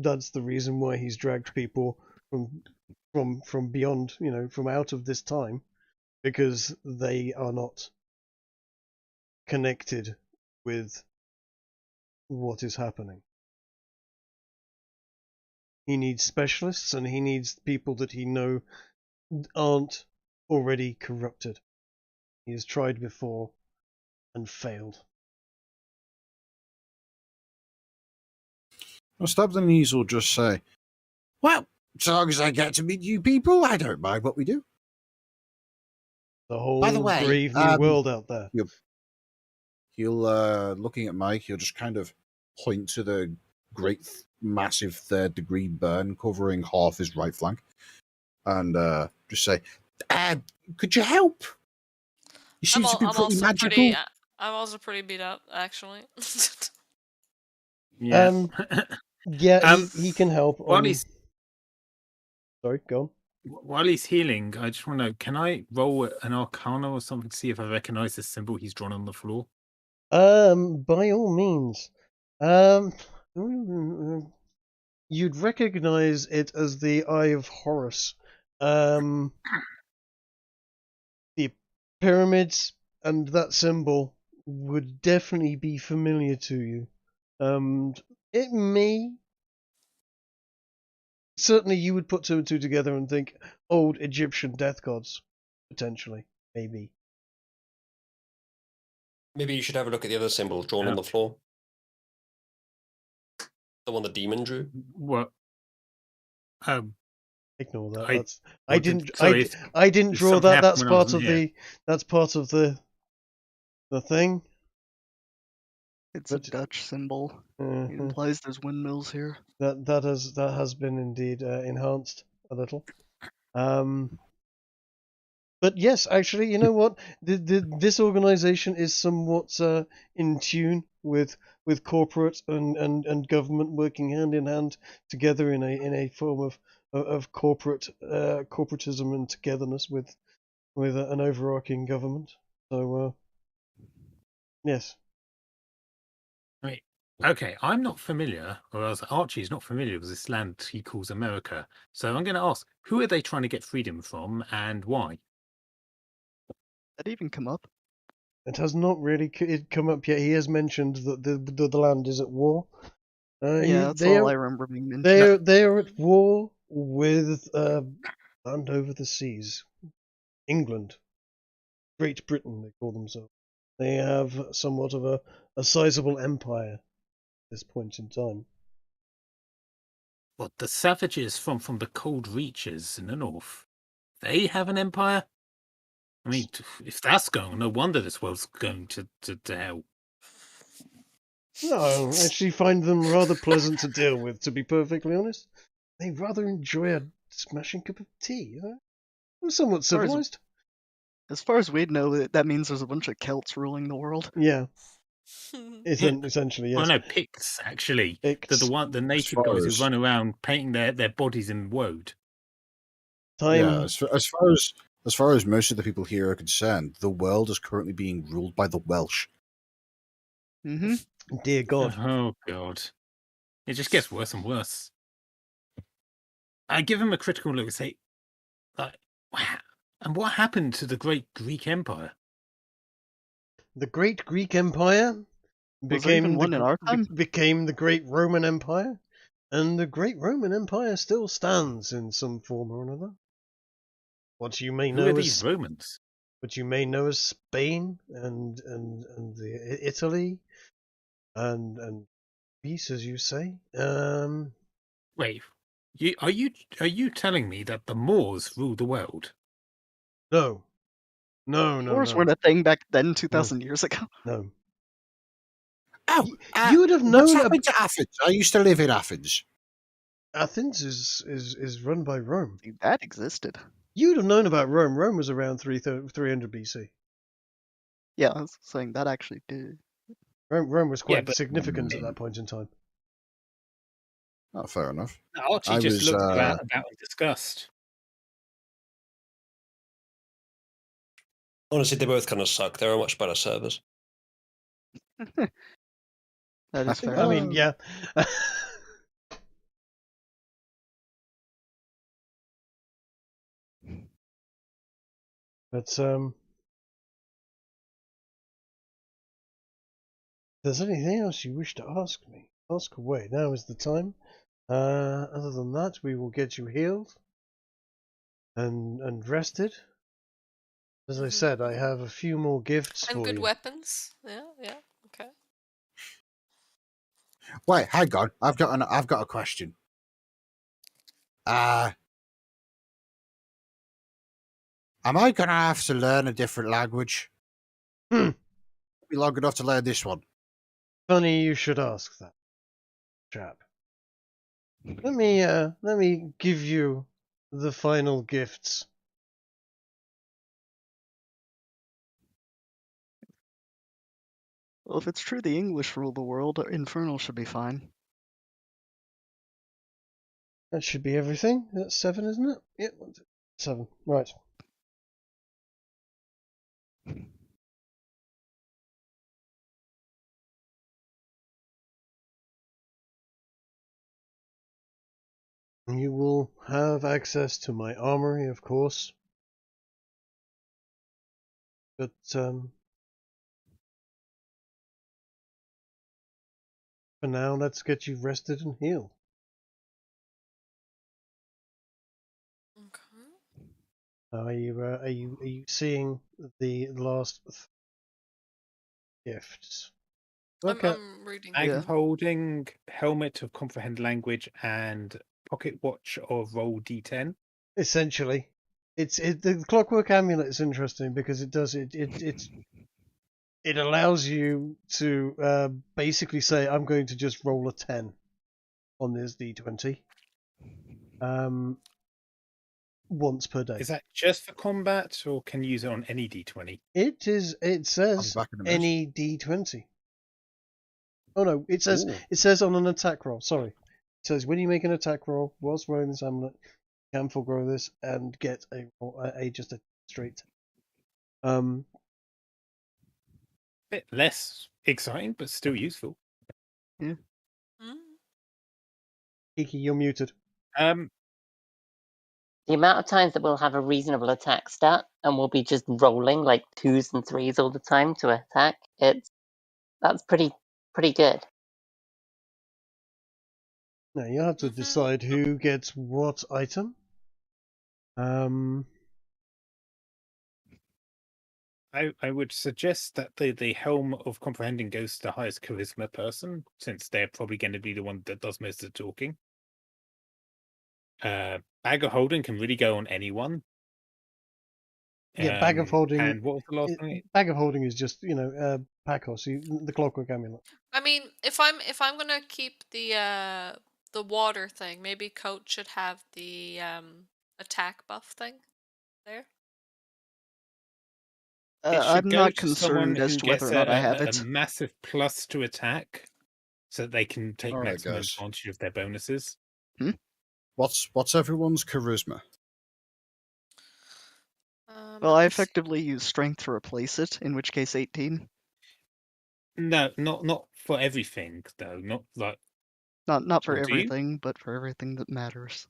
that's the reason why he's dragged people from beyond, from out of this time, because they are not connected with what is happening. He needs specialists, and he needs people that he know aren't already corrupted. He has tried before and failed. well, Stab the Knees will just say, well, so long as I get to meet you people, I don't mind what we do. The whole By the way, brave new world out there. He'll, looking at Mike, he'll just kind of point to the great, massive third-degree burn covering half his right flank, and just say, could you help? You seem to be pretty magical. I'm also pretty beat up, actually. Yeah. Yeah, he can help. While he's Sorry, go on. While he's healing, I just want to know, can I roll an Arcana or something to see if I recognize the symbol he's drawn on the floor? By all means. You'd recognize it as the Eye of Horus. The pyramids and that symbol would definitely be familiar to you. It may... Certainly you would put two and two together and think old Egyptian death gods, potentially, maybe. Maybe you should have a look at the other symbol drawn on the floor. The one the demon drew. What? Ignore that. I didn't draw that. That's part of the. That's part of the thing. It's a Dutch symbol. It implies there's windmills here. That has been indeed enhanced a little. But yes, actually, you know what? This organization is somewhat in tune with corporate and government working hand in hand together in a form of corporatism and togetherness with an overarching government. So yes. Right. Okay, I'm not familiar, or else Archie's not familiar with this land he calls America. So I'm going to ask, who are they trying to get freedom from, and why? Did that even come up? It has not really come up yet. He has mentioned that the land is at war. That's all I remember being mentioned. They are at war with land over the seas. England. Great Britain, they call themselves. They have somewhat of a sizable empire at this point in time. What, the savages from the cold reaches in the north? They have an empire? I mean, if that's going, no wonder this world's going to hell. No, I actually find them rather pleasant to deal with, to be perfectly honest. They rather enjoy a smashing cup of tea, you know? I'm somewhat far as- civilized. As far as we know, that means there's a bunch of Celts ruling the world. Yeah, essentially, Well, yes. no, Picts, actually. Picts. The native far guys who as- run around painting their bodies in woad. Time. Yeah, as far as most of the people here are concerned, the world is currently being ruled by the Welsh. Mm-hmm. Dear God. Oh, God. It just gets worse and worse. I give him a critical look and say, like, wow. And what happened to the great Greek Empire? The Great Greek Empire Was there even one in our time? became the Great Roman Empire, and the Great Roman Empire still stands in some form or another. What you may Who know are as these Romans? what you may know as Spain and Italy and Greece, as you say. Wait, are you telling me that the Moors rule the world? No, Wars weren't a thing back then, 2,000 years ago. no. Oh, You would have what's known happened to Athens? I used to live in Athens. Athens is run by Rome. That existed. You'd have known about Rome. Rome was around 300 BC. Yeah, I was saying that actually did. Rome was Yeah, quite but- significant at that point in time. Oh, fair enough. Archie I just was, looked about in disgust. Honestly, they both kind of suck. There are much better servers. That is fair. I mean, yeah. But if there's anything else you wish to ask me, ask away. Now is the time. Other than that, we will get you healed and rested. As I said, I have a few more gifts And for good you. weapons. Yeah, okay. Wait, hang on. I've got a question. Am I gonna have to learn a different language? Hmm. Be long enough to learn this one. Funny you should ask that, chap. Let me give you the final gifts. Well, if it's true the English rule the world, Infernal should be fine. That should be everything. That's 7, isn't it? Yep, 7. Right. You will have access to my armory, of course. But for now, let's get you rested and healed. Okay. Are you seeing the last gifts? Okay. I'm reading. Bag Yeah. of holding, helmet of comprehend language, and pocket watch of roll d10. Essentially, the clockwork amulet is interesting because it allows you to basically say, I'm going to just roll a 10 on this d20 once per day. Is that just for combat, or can you use it on any d20? It says back in a minute. any d20. Oh no, it says Ooh. it says on an attack roll. Sorry, it says when you make an attack roll whilst wearing this amulet, you can forego this and get a just a straight. Bit less exciting, but still useful. Mm. Kiki, you're muted. The amount of times that we'll have a reasonable attack stat and we'll be just rolling like 2s and 3s all the time to attack, that's pretty good. Now you have to decide who gets what item. I would suggest that the helm of comprehending goes to the highest charisma person, since they're probably going to be the one that does most of the talking. Bag of holding can really go on anyone. Yeah, bag of holding. And what was the last thing? Bag of holding is just pack horse, the clockwork amulet. I mean, if I'm gonna keep the water thing, maybe Coach should have the attack buff thing there. It should I'm go not to someone concerned as who to whether gets or not I have a it. massive plus to attack, so that they can take All right, maximum guys. advantage of their bonuses. What's everyone's charisma? Well, I Let me see. effectively use strength to replace it, in which case 18. No, not for everything though. Not like Not for Or do you? everything, but for everything that matters.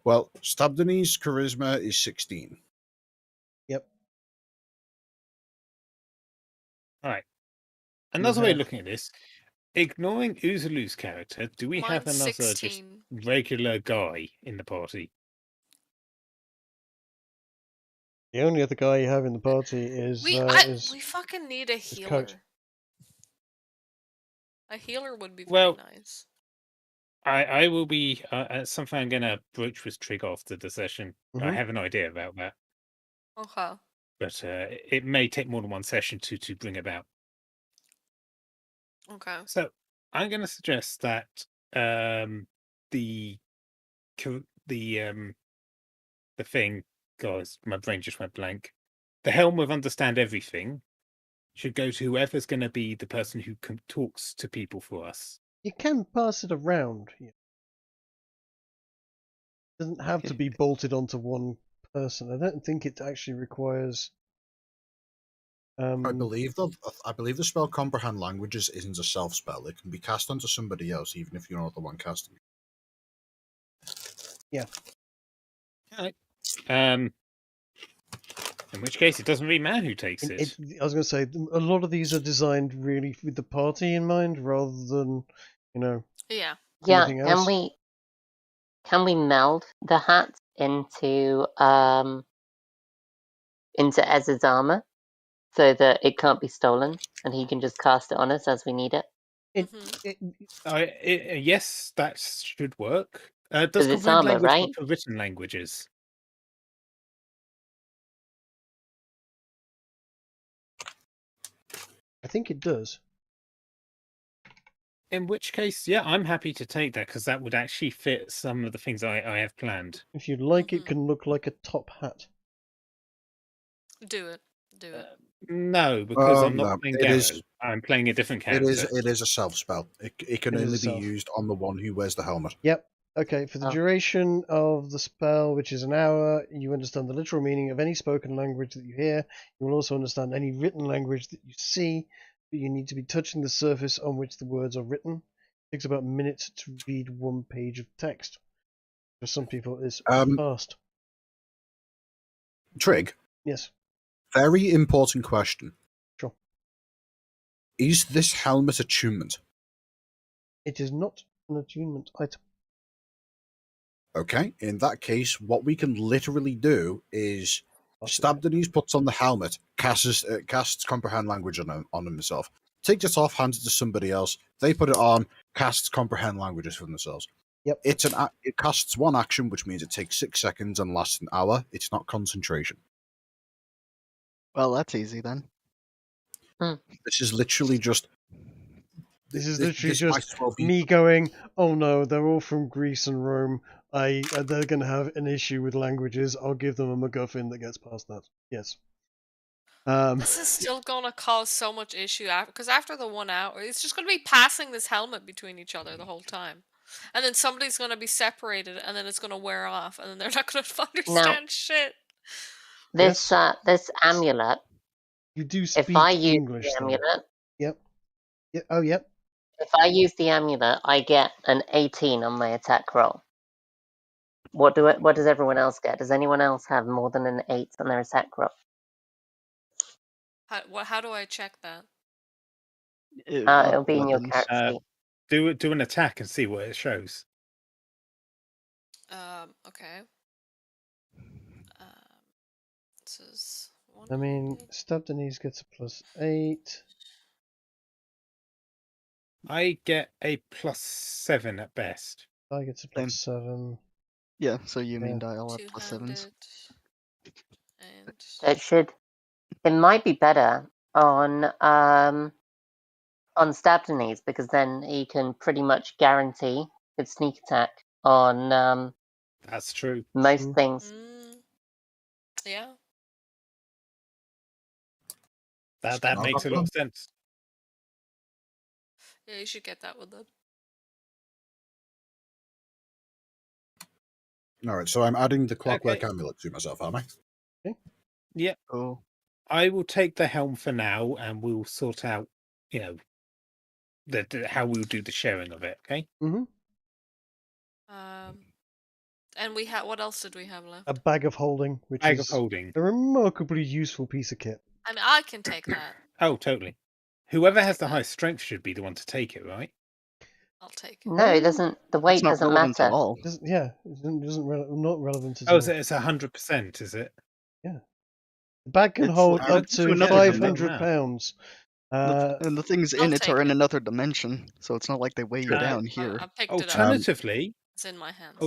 Well, Stabdeni's charisma is 16. Yep. all right. Another way have- of looking at this, ignoring Uzalu's character, do we have Mine's another just 16. regular guy in the party? The only other guy you have in the party is We fucking need a Coach. healer. A healer would be very Well, nice. I will be something I'm gonna broach with Trig after the session. I Mhm. have an idea about that, Okay. but it may take more than one session to bring about. Okay. So I'm going to suggest that the thing, guys, my brain just went blank. The helm of understand everything should go to whoever's going to be the person who talks to people for us. You can pass it around. It doesn't have to be bolted onto one person. I don't think it actually requires. I believe the spell comprehend languages isn't a self spell. It can be cast onto somebody else, even if you're not the one casting it. Yeah. All right. In which case, it doesn't really matter who takes it. I was going to say a lot of these are designed really with the party in mind, rather than Yeah. Yeah, anything else. can we meld the hats into Ez's armor so that it can't be stolen and he can just cast it on us as we need it? Yes, that should work. Does 'Cause it's comprehend armor, language right? work for written languages? I think it does. In which case, yeah, I'm happy to take that because that would actually fit some of the things I have planned. If you'd like, it can look like a top hat. Do it. Do it. No, because I'm no, not playing it Garrow. is- I'm playing a different character. It is a self spell. It can It is a only be self. used on the one who wears the helmet. Yep. Okay, for the Oh. duration of the spell, which is an hour, you understand the literal meaning of any spoken language that you hear. You will also understand any written language that you see, but you need to be touching the surface on which the words are written. It takes about a minute to read one page of text. For some people, it's fast. Trig, Yes, very important question. sure. Is this helmet attunement? It is not an attunement item. Okay, in that case, what we can literally do is Pass it. Stabdeni's puts on the helmet, casts comprehend language on himself, takes it off, hands it to somebody else. They put it on, casts comprehend languages for themselves. Yep. It casts one action, which means it takes 6 seconds and lasts an hour. It's not concentration. Well, that's easy then. This is literally just. This is literally this might just as well be- me going, oh no, they're all from Greece and Rome. They're going to have an issue with languages. I'll give them a MacGuffin that gets past that. Yes. This is still gonna cause so much issue because after the 1 hour, it's just gonna be passing this helmet between each other the whole time, and then somebody's gonna be separated, and then it's gonna wear off, and then they're not gonna understand shit. This this amulet. You do If speak I use English, the though. amulet, Yep. Oh, yep. if I use the amulet, I get an 18 on my attack roll. What does everyone else get? Does anyone else have more than an 8 on their attack roll? How do I check that? It'll be in your Weapons. character sheet. Do an attack and see what it shows. Okay. This is one. I mean, Stabdeni's gets a +8. I get a +7 at best. I get a Same. +7. Yeah, so you mean Yeah. dial up plus 7s. And It might be better on stabbed knees because then he can pretty much guarantee his sneak attack on That's true. most things. yeah. That Not makes a bad lot of plan. sense. Yeah, you should get that with them. All right, so I'm adding the clockwork Okay. amulet to myself, am I? Yeah, Oh, I will take the helm for now, and we'll sort out, how we'll do the sharing of it. Okay. Mm-hmm. And we had what else did we have left? A bag of holding, which Bag of is holding. a remarkably useful piece of kit. I mean, I can take that. Oh, totally. Whoever I'll has take the that. highest strength should be the one to take it, right? I'll take it. No, it doesn't. The it's weight not doesn't relevant matter. at all. Yeah, not relevant at Oh, all. so it's 100%, is it? The bag can It's hold added up to to another 500 dimension. pounds. And the things I'll in it are take in it. another dimension, so it's not like they weigh you down I here. picked it up. Alternatively, It's in my hands.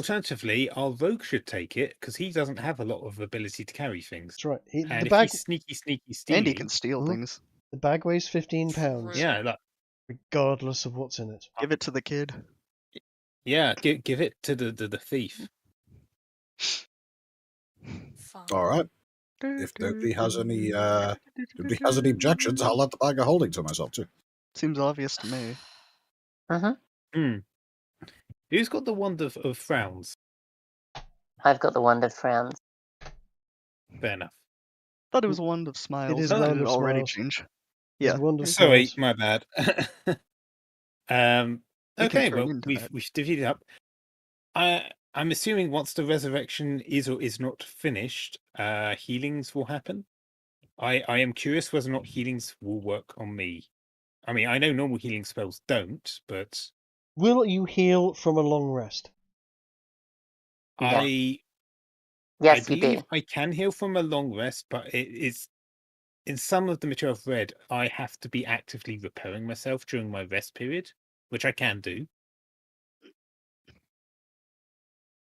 our rogue should take it because he doesn't have a lot of ability to carry things. That's right. And The if bag, he's sneaky, And he steely, can steal Mhm. things. the bag weighs 15 pounds, True. yeah, regardless of what's in it. Give it to the kid. give it to the thief. Fine. All right. If nobody has any objections, I'll let the bag of holding to myself too. Seems obvious to me. Who's got the wand of frowns? I've got the wand of frowns. Fair enough. Thought it was a wand of smiles. is Did wand it of already smiles. change? It's Yeah. a wand of Sorry, smiles. my bad. We can Okay, turn well, into we've that. divvied it up. I'm assuming once the resurrection is or is not finished, healings will happen. I am curious whether or not healings will work on me. I mean, I know normal healing spells don't, but Will you heal from a long rest? Yeah. I Yes, you believe do. I can heal from a long rest, but it's in some of the material I've read, I have to be actively repairing myself during my rest period, which I can do.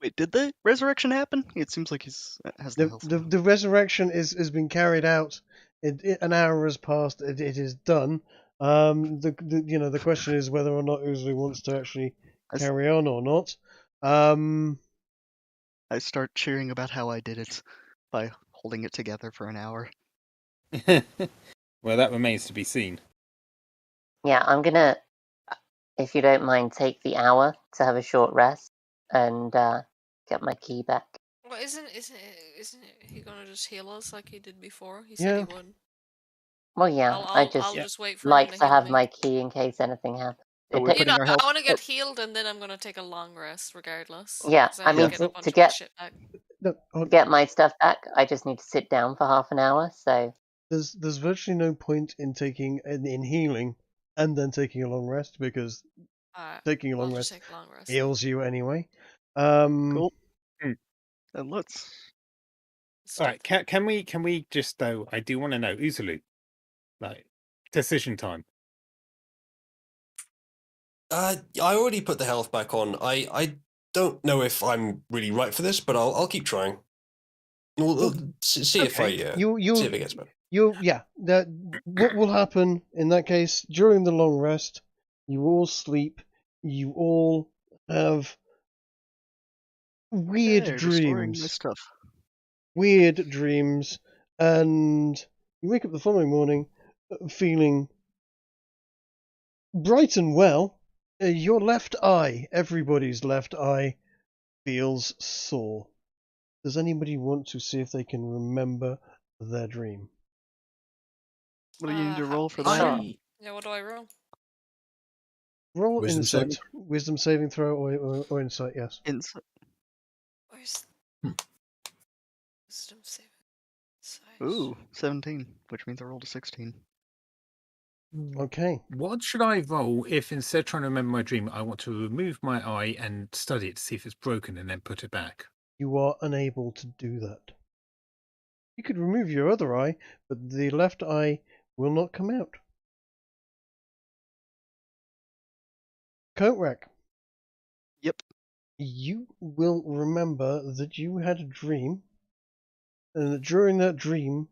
Wait, did the resurrection happen? It seems like he's has the health. The resurrection has been carried out. An hour has passed. It is done. The question is whether or not Uzalu wants to actually carry on or not. I start cheering about how I did it by holding it together for an hour. Well, that remains to be seen. Yeah, I'm gonna, if you don't mind, take the hour to have a short rest and get my key back. Well, isn't he gonna just heal us like he did before? He Yeah. said he would. Well, yeah, I'll I just wait for him like to to heal have me. my key in case anything happens. So It we're ta- putting our I health. want to get healed and then I'm gonna take a long rest regardless. Yeah, 'cause I need mean, to get a to bunch of my get shit back. to get my stuff back, I just need to sit down for half an hour. So there's virtually no point in taking in healing and then taking a long rest because taking a I'll long just rest take a long rest. heals you anyway. Cool. Hmm. And let's. All right, can we just though? I do want to know Uzalu, like decision time. I already put the health back on. I don't know if I'm really right for this, but I'll keep trying. We'll see if I see if it gets better. What will happen in that case during the long rest? You all sleep. You all have weird Restoring my dreams. stuff. Weird dreams, and you wake up the following morning feeling bright and well. Your left eye, everybody's left eye, feels sore. Does anybody want to see if they can remember their dream? What do you need to roll for that? Sure. Yeah, what do I roll? Roll Wisdom insight. saving? Wisdom saving throw or insight, yes. Where's wisdom saving? Ooh, 17, which means I rolled a 16. Okay. What should I roll if instead of trying to remember my dream, I want to remove my eye and study it to see if it's broken and then put it back? You are unable to do that. You could remove your other eye, but the left eye will not come out. Coatrack. Yep. You will remember that you had a dream, and that during that dream,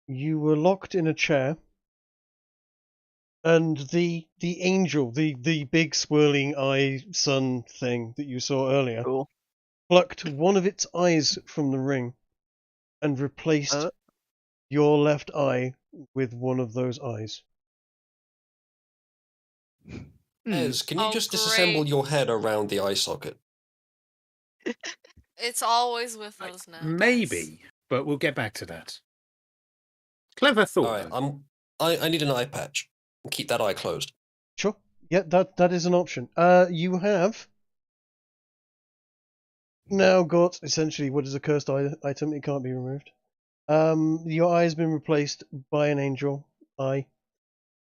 you were locked in a chair, and the angel, the big swirling eye sun thing that you saw earlier, Cool. plucked one of its eyes from the ring, and replaced Uh. your left eye with one of those eyes. Ez, can you Oh, just disassemble great. your head around the eye socket? It's always with us now. guys. Maybe, but we'll get back to that. Clever thought. Alright, though. I need an eye patch. Keep that eye closed. Sure. Yeah, that is an option. You have now got essentially what is a cursed item. It can't be removed. Your eye has been replaced by an angel eye.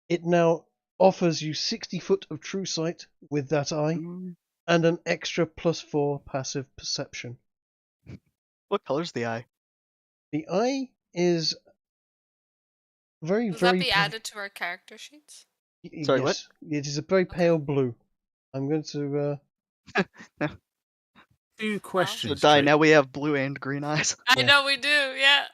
It now offers you 60 foot of true sight with that eye, and an extra +4 passive perception. What color's the eye? The eye is very, Does very that be added to our character sheets? Sorry, what? yes, it is a very pale blue. I'm going to. Two So questions. die. Trick. Now we have blue and green eyes. I Yeah. know we do, yeah.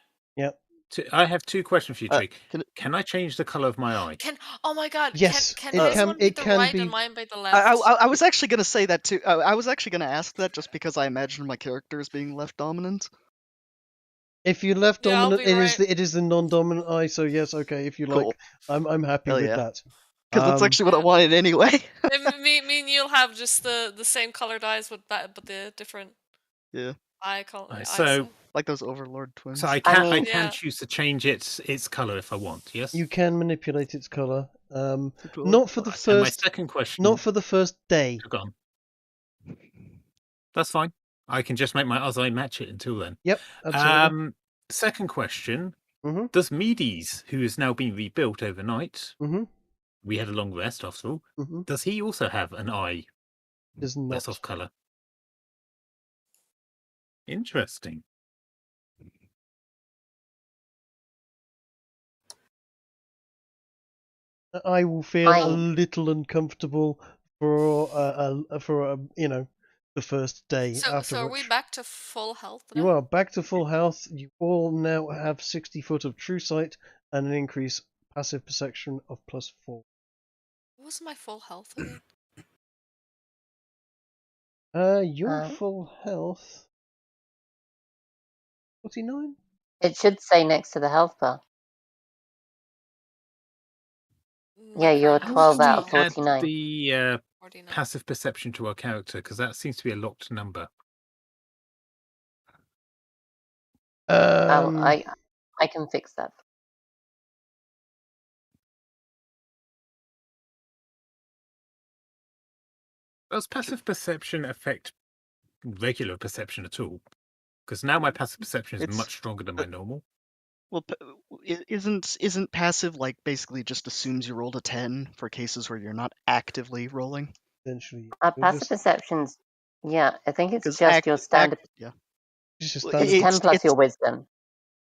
I have two questions for you, Trick. Can Can I change the color of my eye? Oh my god, Yes, can it his can- one be it the can right be- and mine be the left? I was actually gonna say that too. I was actually gonna ask that just because I imagined my character as being left dominant. If you left Yeah, I'll dominant, be it is the non-dominant eye. So yes, okay. If you like, Cool. I'm happy Hell with yeah. that. Because that's actually what I wanted anyway. me and you'll have just the same colored eyes but the different Yeah. eye color. Right, so- Like those Overlord twins. So I I can mean- can choose to change its color if I want. Yes. You can manipulate its color. Cool. Not for the Right, and my first, second question. not for the first day. Gone. That's fine. I can just make my other eye match it until then. Yep, absolutely. Second question. Mhm. Does Medes, who has now been rebuilt overnight, Mhm. we had a long rest after all, Mhm. does he also have an eye Does less not. off color? Interesting. I will feel I- a little uncomfortable for the first day So after are which we back to full health you now? are back to full health. You all now have 60 foot of true sight and an increased passive perception of +4. What was my full health again? Your Um, full health 49? It should say next to the health bar. My Yeah, you're current 12 health out is of 12. Add 49. the 49. passive perception to our character because that seems to be a locked number. I can fix that. Does passive perception affect regular perception at all? Because now my passive perception is It's- much stronger than my normal. Well, isn't passive like basically just assumes you rolled a 10 for cases where you're not actively rolling? Essentially, Passive perceptions, yeah, I think it's 'Cause just your standard. yeah. it's just Well, standard. It's 10 plus it's- your wisdom.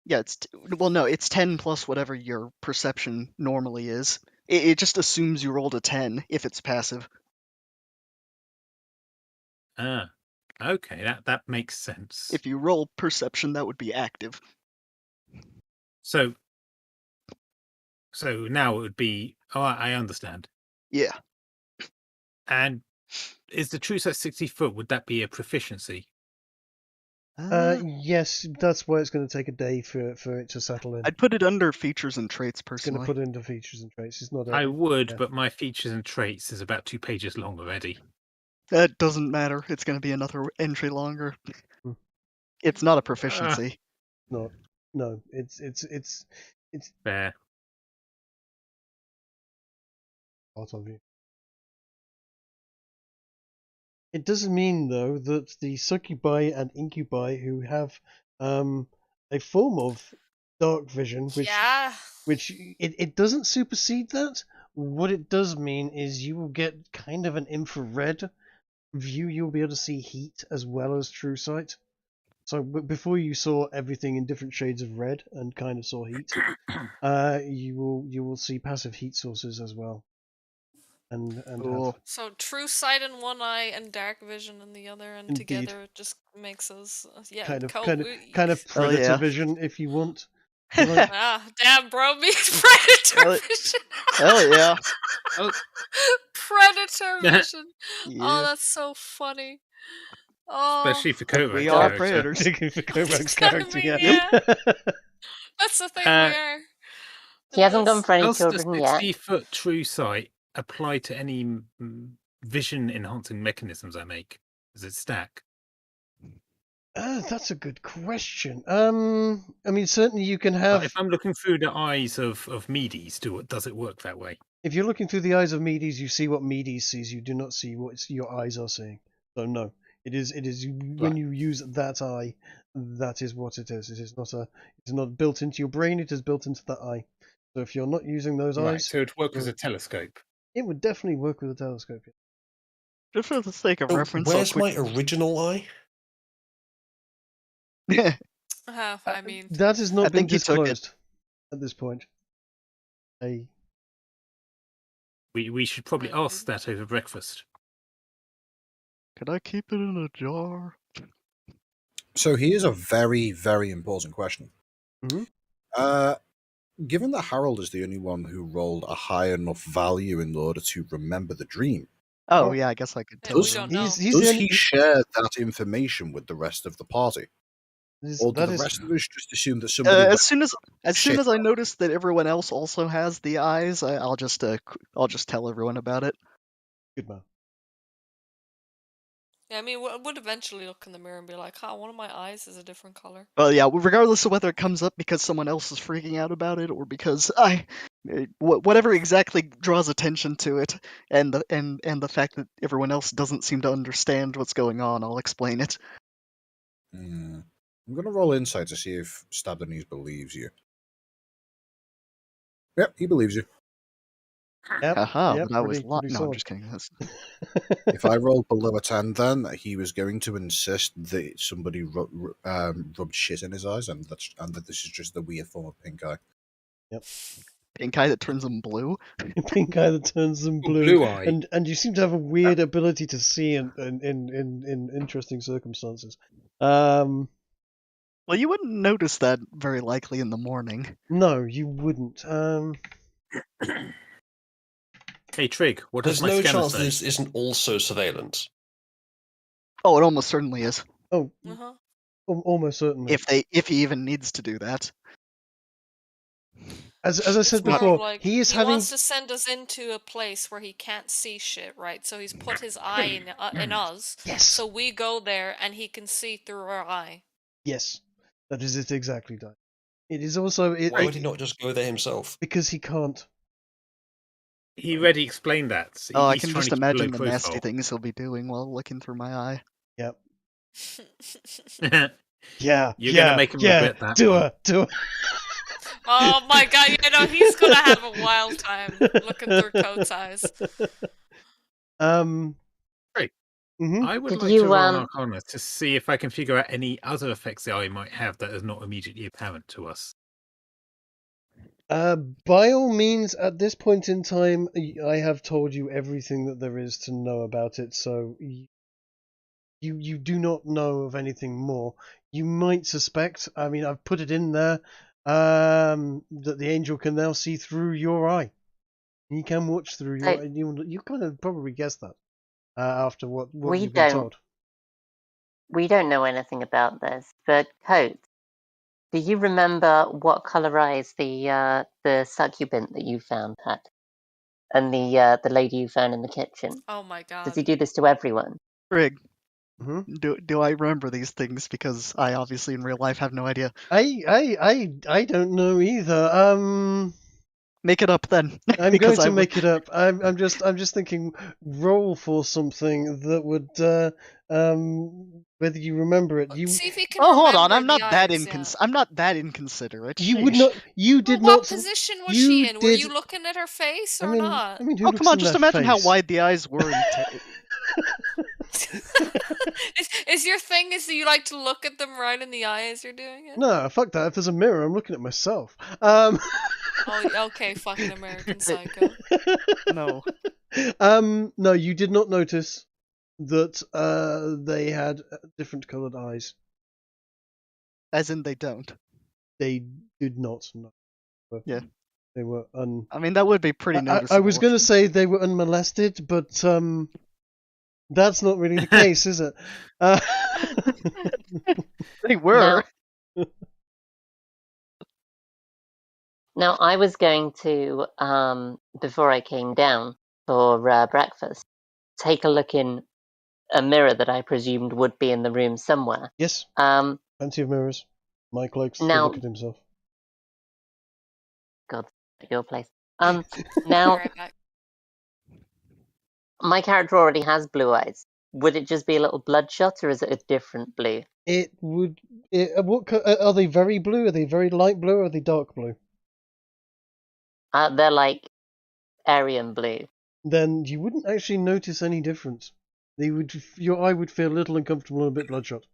Yeah, it's 10 plus whatever your perception normally is. It just assumes you rolled a 10 if it's passive. Ah, okay, that makes sense. If you roll perception, that would be active. So now it would be. Oh, I understand. Yeah. And is the true sight 60 foot? Would that be a proficiency? Yes, that's why it's going to take a day for it to settle in. I'd put it under features and traits It's going to personally. put it into features and traits. It's not. I would, yeah. but my features and traits is about 2 pages long already. That doesn't matter. It's going to be another entry longer. Hmm. It's not a proficiency. No, it's Fair. part of you. It doesn't mean though that the succubi and incubi who have a form of dark vision, which it doesn't supersede that. What it does mean is you will get kind of an infrared view. You'll be able to see heat as well as true sight. So before you saw everything in different shades of red and kind of saw heat, you will see passive heat sources as well. and Cool. have So true sight in one eye and dark vision in the other, and Indeed. together it just makes us kind of we- predator yeah. vision, if you want. You like- Ah, damn, bro, me predator Hell- vision. Hell yeah. Predator vision. Oh, Yeah. that's so funny. Oh, Especially for Kovac We are character. predators. Particularly for Kovac's I character, mean, yeah. that's the thing Uh, we are. He hasn't gone Yes. for any How does children yet. 60-foot true sight apply to any vision enhancing mechanisms I make? Does it stack? That's a good question. I mean, certainly you can Like, have. if I'm looking through the eyes of Medes, does it work that way? If you're looking through the eyes of Medes, you see what Medes sees. You do not see what your eyes are seeing. So no, it is when Right. you use that eye, that is what it is. It is not built into your brain. It is built into that eye. So if you're not using those Right, eyes, so it'd work as you're- a telescope. it would definitely work with a telescope. Just for the sake of Oh, reference, I'll where's my original eye? I mean, That has I not been think he took it. disclosed at this point. We should probably Right, ask that over breakfast. Can I keep it in a jar? So here's a very, very important question. Mhm. Given that Harold is the only one who rolled a high enough value in order to remember the dream, Oh, Well, yeah, I guess I could yeah, tell we Does- you. don't know. He's the does only- he share that information with the rest of the party? Or do that the is- rest of us just assume that somebody... As soon as Shit. I notice that everyone else also has the eyes, I'll just tell everyone about it. good man. Yeah, I mean, we would eventually look in the mirror and be like, "Huh, one of my eyes is a different color." Well, yeah, regardless of whether it comes up because someone else is freaking out about it or because whatever exactly draws attention to it, and the fact that everyone else doesn't seem to understand what's going on, I'll explain it. I'm going to roll insight to see if Stabbed in Knees believes you. Yep, he believes you. Yep, Haha, yep, but I was pretty no, I'm solid. just kidding. That's... If I rolled below a 10, then he was going to insist that somebody rubbed shit in his eyes, and that this is just the weird form of pink eye. Pink eye that turns them blue. Pink eye that turns them blue, Blue eye. and you seem to have a weird ability to see in interesting circumstances. Well, you wouldn't notice that very likely in the morning. No, you wouldn't. Hey, Trig, what does There's my no scanner chance say? this isn't also surveillance. Oh, it almost certainly is. Oh, Uh-huh. almost certainly. If he even needs to do that. As I It's said more of before, like, he is he having. wants to send us into a place where he can't see shit, right? So he's put his eye in us, Yes. so we go there and he can see through our eye. Yes, that is it exactly, Di. It is also Why would he not just go there himself? because he can't. He already explained that. Oh, I He's can trying just to keep a imagine low the nasty profile. things he'll be doing while looking through my eye. Yep. You're Yeah. gonna make him regret that Do one. her. Do her. Oh my god, you know, he's gonna have a wild time looking through Coat's eyes. Great. Mhm. I would Did like you, to roll an Arcana to see if I can figure out any other effects the eye might have that is not immediately apparent to us. By all means, at this point in time, I have told you everything that there is to know about it, so you do not know of anything more. You might suspect, I mean, I've put it in there, that the angel can now see through your eye. He can watch through your eye. You kind of probably guessed that after what We you've been don't. told. We don't know anything about this, but Coat, do you remember what colour eyes the succubant that you found had, and the lady you found in the kitchen? Oh my god. Does he do this to everyone? Rig, Mhm. do I remember these things? Because I obviously in real life have no idea. I don't know either. Make it up then. I'm Because going to I make it up. I'm just thinking. Roll for something that would whether you remember it. You See if he can Oh, hold on. remember I'm not the that eyes, I'm not that inconsiderate. you would Sheesh. not. You did Well, what not. position was you she in? Were did- you looking at her face I or mean, not? I mean, who Oh, looks come on. in Just their imagine how face? wide the eyes were. is your thing is that you like to look at them right in the eye as you're doing it? No, fuck that. If there's a mirror, I'm looking at myself. Oh, okay, fucking American Psycho. No. No, you did not notice that they had different coloured eyes. As in they don't. They did not. No. Yeah. They were I mean, that would be pretty I noticeable. was going to say they were unmolested, but that's not really the case, is it? They were. Now, I was going to, before I came down for breakfast, take a look in a mirror that I presumed would be in the room somewhere. Yes, Um, plenty of mirrors. Mike likes to Now- look at himself. God, your place. Be Now, right back. my character already has blue eyes. Would it just be a little bloodshot, or is it a different blue? It would. What are they? Very blue? Are they very light blue? Or are they dark blue? They're like Aryan blue. Then you wouldn't actually notice any difference. Your eye would feel a little uncomfortable and a bit bloodshot.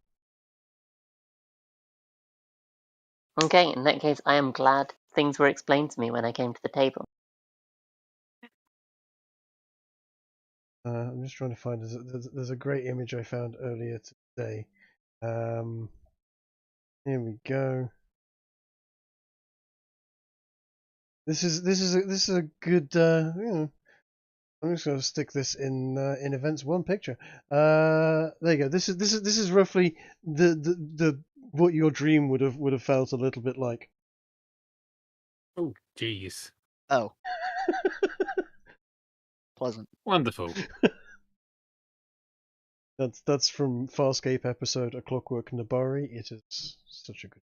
Okay, in that case, I am glad things were explained to me when I came to the table. I'm just trying to find. There's a great image I found earlier today. Here we go. This is a good. I'm just going to stick this in events one picture. There you go. This is roughly the what your dream would have felt a little bit like. Oh, jeez. Oh. Pleasant. Wonderful. That's from Farscape episode A Clockwork Nabari. It is such a good.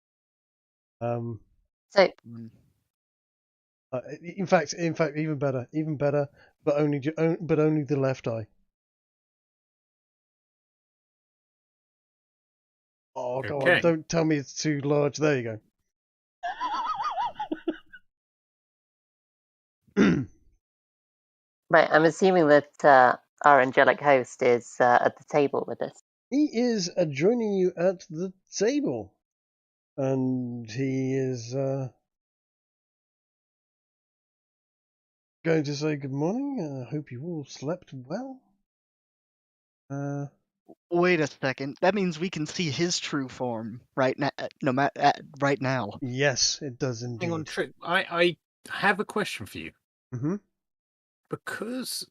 So, In fact, even better, but only the left eye. Oh, go on! Okay. Don't tell me it's too large. There you go. right, I'm assuming that our angelic host is at the table with us. He is joining you at the table, and he is going to say good morning. I hope you all slept well. Wait a second. That means we can see his true form right now. Right now. Yes, it does indeed. Hang on, Trick. I have a question for you. Mm-hmm. Because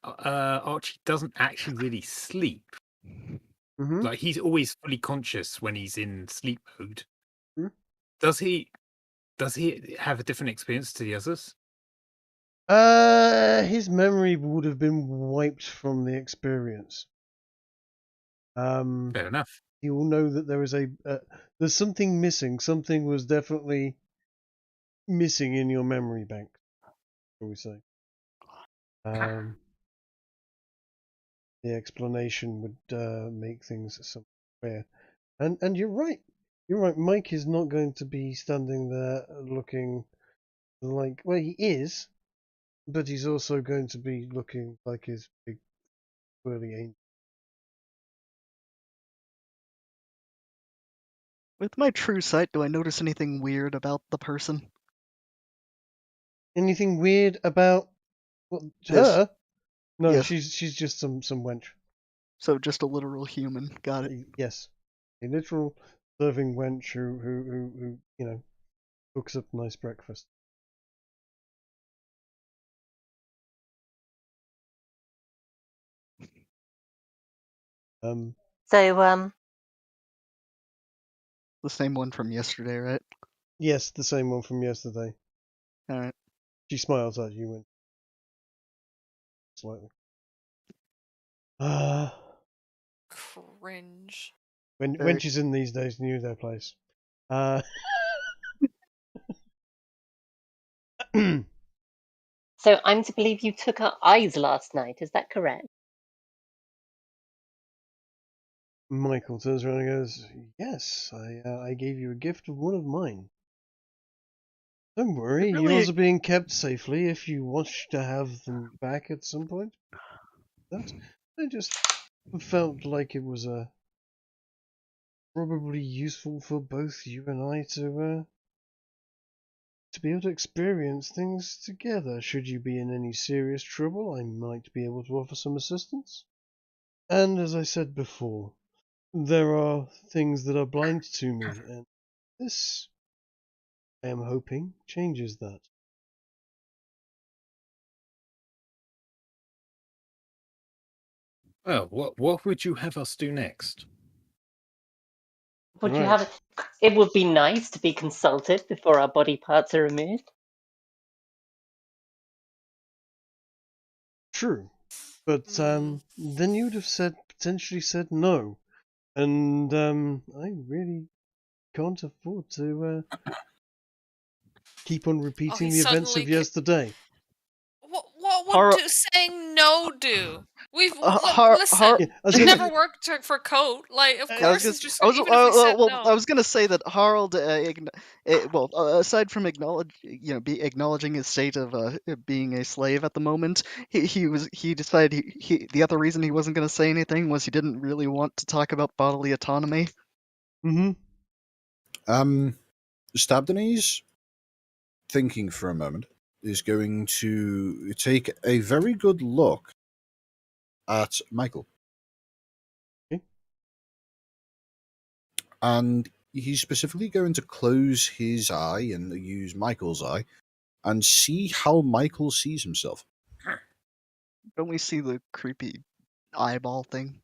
Archie doesn't actually really sleep. Mm-hmm. Like, he's always fully conscious when he's in sleep mode. Hmm? Does he have a different experience to the others? His memory would have been wiped from the experience. Fair enough. You will know that there is there's something missing. Something was definitely missing in your memory bank, shall we say. The explanation would make things somewhat clear. And you're right. You're right. Mike is not going to be standing there looking like, well, he is, but he's also going to be looking like his big whirly angel. With my true sight, do I notice anything weird about the person? Anything weird about Yes. her? No, Yes. she's just some wench. So just a literal human. Got it. Yes, a literal serving wench who cooks up nice breakfast. So, The same one from yesterday, right? Yes, the same one from yesterday. All right. She smiles at you slightly. Cringe. When she's in these days, knew their place. so I'm to believe you took our eyes last night, is that correct? Michael turns around and goes, "Yes, I gave you a gift of one of mine. Don't worry, Really- yours are being kept safely if you wish to have them back at some point. I just felt like it was probably useful for both you and I to to be able to experience things together. Should you be in any serious trouble, I might be able to offer some assistance. And as I said before, there are things that are blind to me, and this, I am hoping, changes that. Well, what would you have us do next? Would you Right. have? It would be nice to be consulted before our body parts are removed. True. But then you'd have potentially said no. And I really can't afford to keep on repeating the events suddenly of yesterday. What Har- would saying no do? We've listen. Yeah, I was It gonna- never worked for Coat. Like, of I was course, gonna, it's just I was, even if we said well, no. I was gonna say that Harald, aside from acknowledging his state of being a slave at the moment, he decided the other reason he wasn't gonna say anything was he didn't really want to talk about bodily autonomy. Mm-hmm. Stabdenese, thinking for a moment, is going to take a very good look at Michael. Okay. And he's specifically going to close his eye and use Michael's eye and see how Michael sees himself. Don't we see the creepy eyeball thing?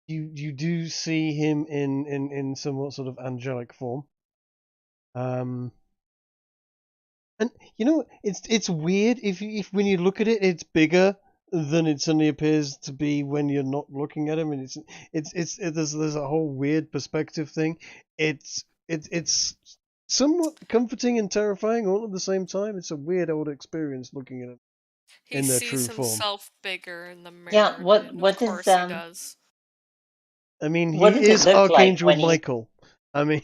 You do see him in somewhat sort of angelic form. And you know, it's weird if when you look at it, it's bigger than it suddenly appears to be when you're not looking at him, and there's a whole weird perspective thing. It's somewhat comforting and terrifying all at the same time. It's a weird old experience looking at it He in their sees true form. himself bigger in the mirror. Yeah, what Of does course he does. I mean, what he does it is look like Archangel when Michael. I mean,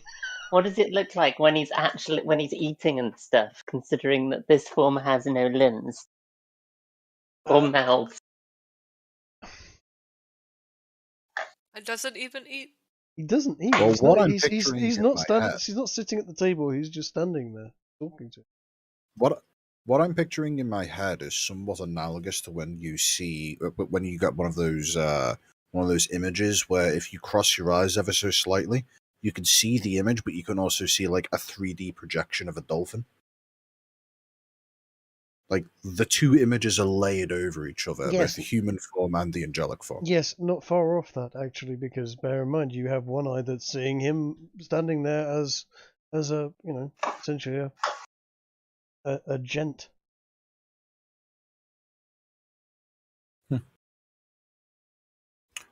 what does it look like when he's eating and stuff? Considering that this form has no limbs or mouth. It doesn't even eat. he doesn't eat. Well, He's what not. I'm He's picturing in not my standing. head- He's not sitting at the table. He's just standing there talking to him. What I'm picturing in my head is somewhat analogous to when you see when you get one of those images where if you cross your eyes ever so slightly, you can see the image, but you can also see like a 3D projection of a dolphin. Like the two images are layered over each other, Yes. both the human form and the angelic form. Yes, not far off that actually, because bear in mind you have one eye that's seeing him standing there as a essentially a gent.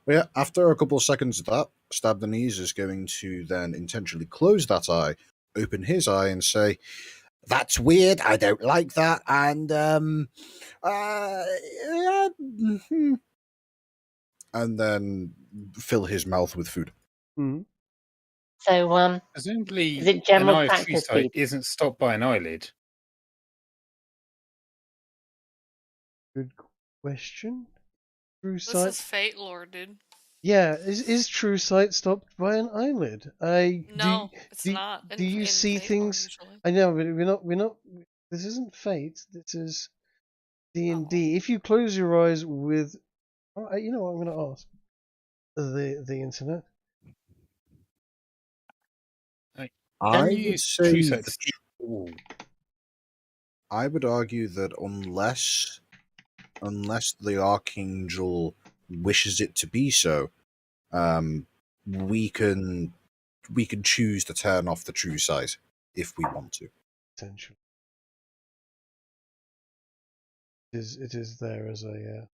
Well, yeah, after a couple of seconds of that, Stabdenese is going to then intentionally close that eye, open his eye, and say, "That's weird. I don't like that." And and then fill his mouth with food. Mm-hmm. So, Presumably, is it an general eye of true practice, sight people? isn't stopped by an eyelid. Good question. True This sight. is Fate Lord, dude. Yeah, is true sight stopped by an eyelid? No, it's not. Do you in see Fate Lore, things? usually. I know, but we're not. This isn't Fate. This is D&D. If you close your eyes with, you know what I'm going to ask the internet. Can I you would use say true sight to see the wall? I would argue that unless the Archangel wishes it to be so, we can choose to turn off the true sight if we want to. Essentially, it is there as a.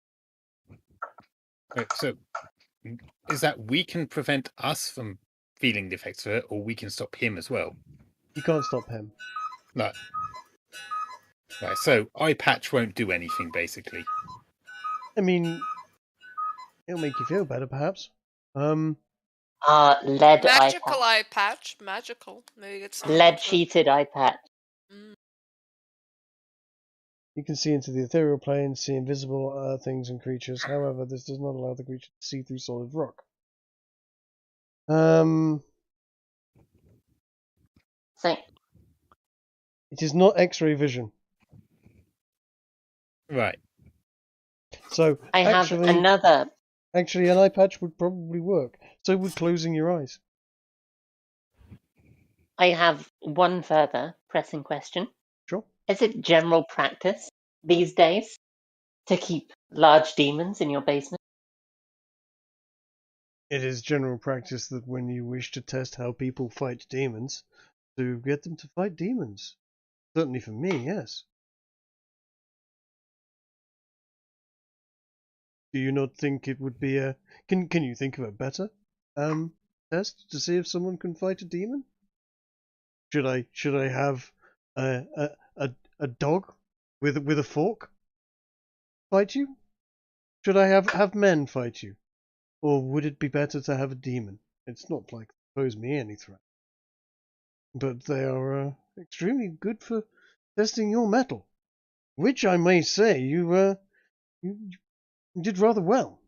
Right, so, is that we can prevent us from feeling the effects of it, or we can stop him as well? You can't stop him. No. Right, so eye patch won't do anything, basically. I mean, it'll make you feel better, perhaps. Lead Magical eye eye patch. Magical. Maybe it's patch. Lead sheeted eye patch. You can see into the ethereal plane, see invisible things and creatures. However, this does not allow the creature to see through solid rock. So, It is not X-ray vision. Right. So I have actually, another. an eye patch would probably work. So would closing your eyes. I have one further pressing question. Sure. Is it general practice these days to keep large demons in your basement? It is general practice that when you wish to test how people fight demons, to get them to fight demons. Certainly for me, yes. Do you not think it would be a... Can you think of a better test to see if someone can fight a demon? Should I have a dog with a fork fight you? Should I have men fight you? Or would it be better to have a demon? It's not like they pose me any threat. But they are extremely good for testing your metal. Which I may say you did rather well.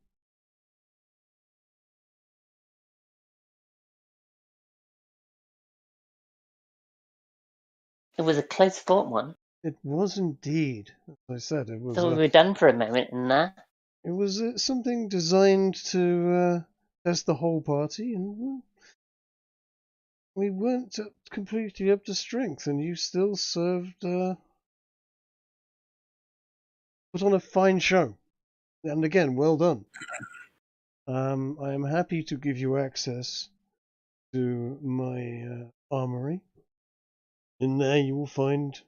It was a close fought one. It was indeed. As I said, it was Thought we were done for a moment in there. it was something designed to test the whole party, and we weren't completely up to strength, and you still served, put on a fine show. And again, well done. I am happy to give you access to my armory. In there you will find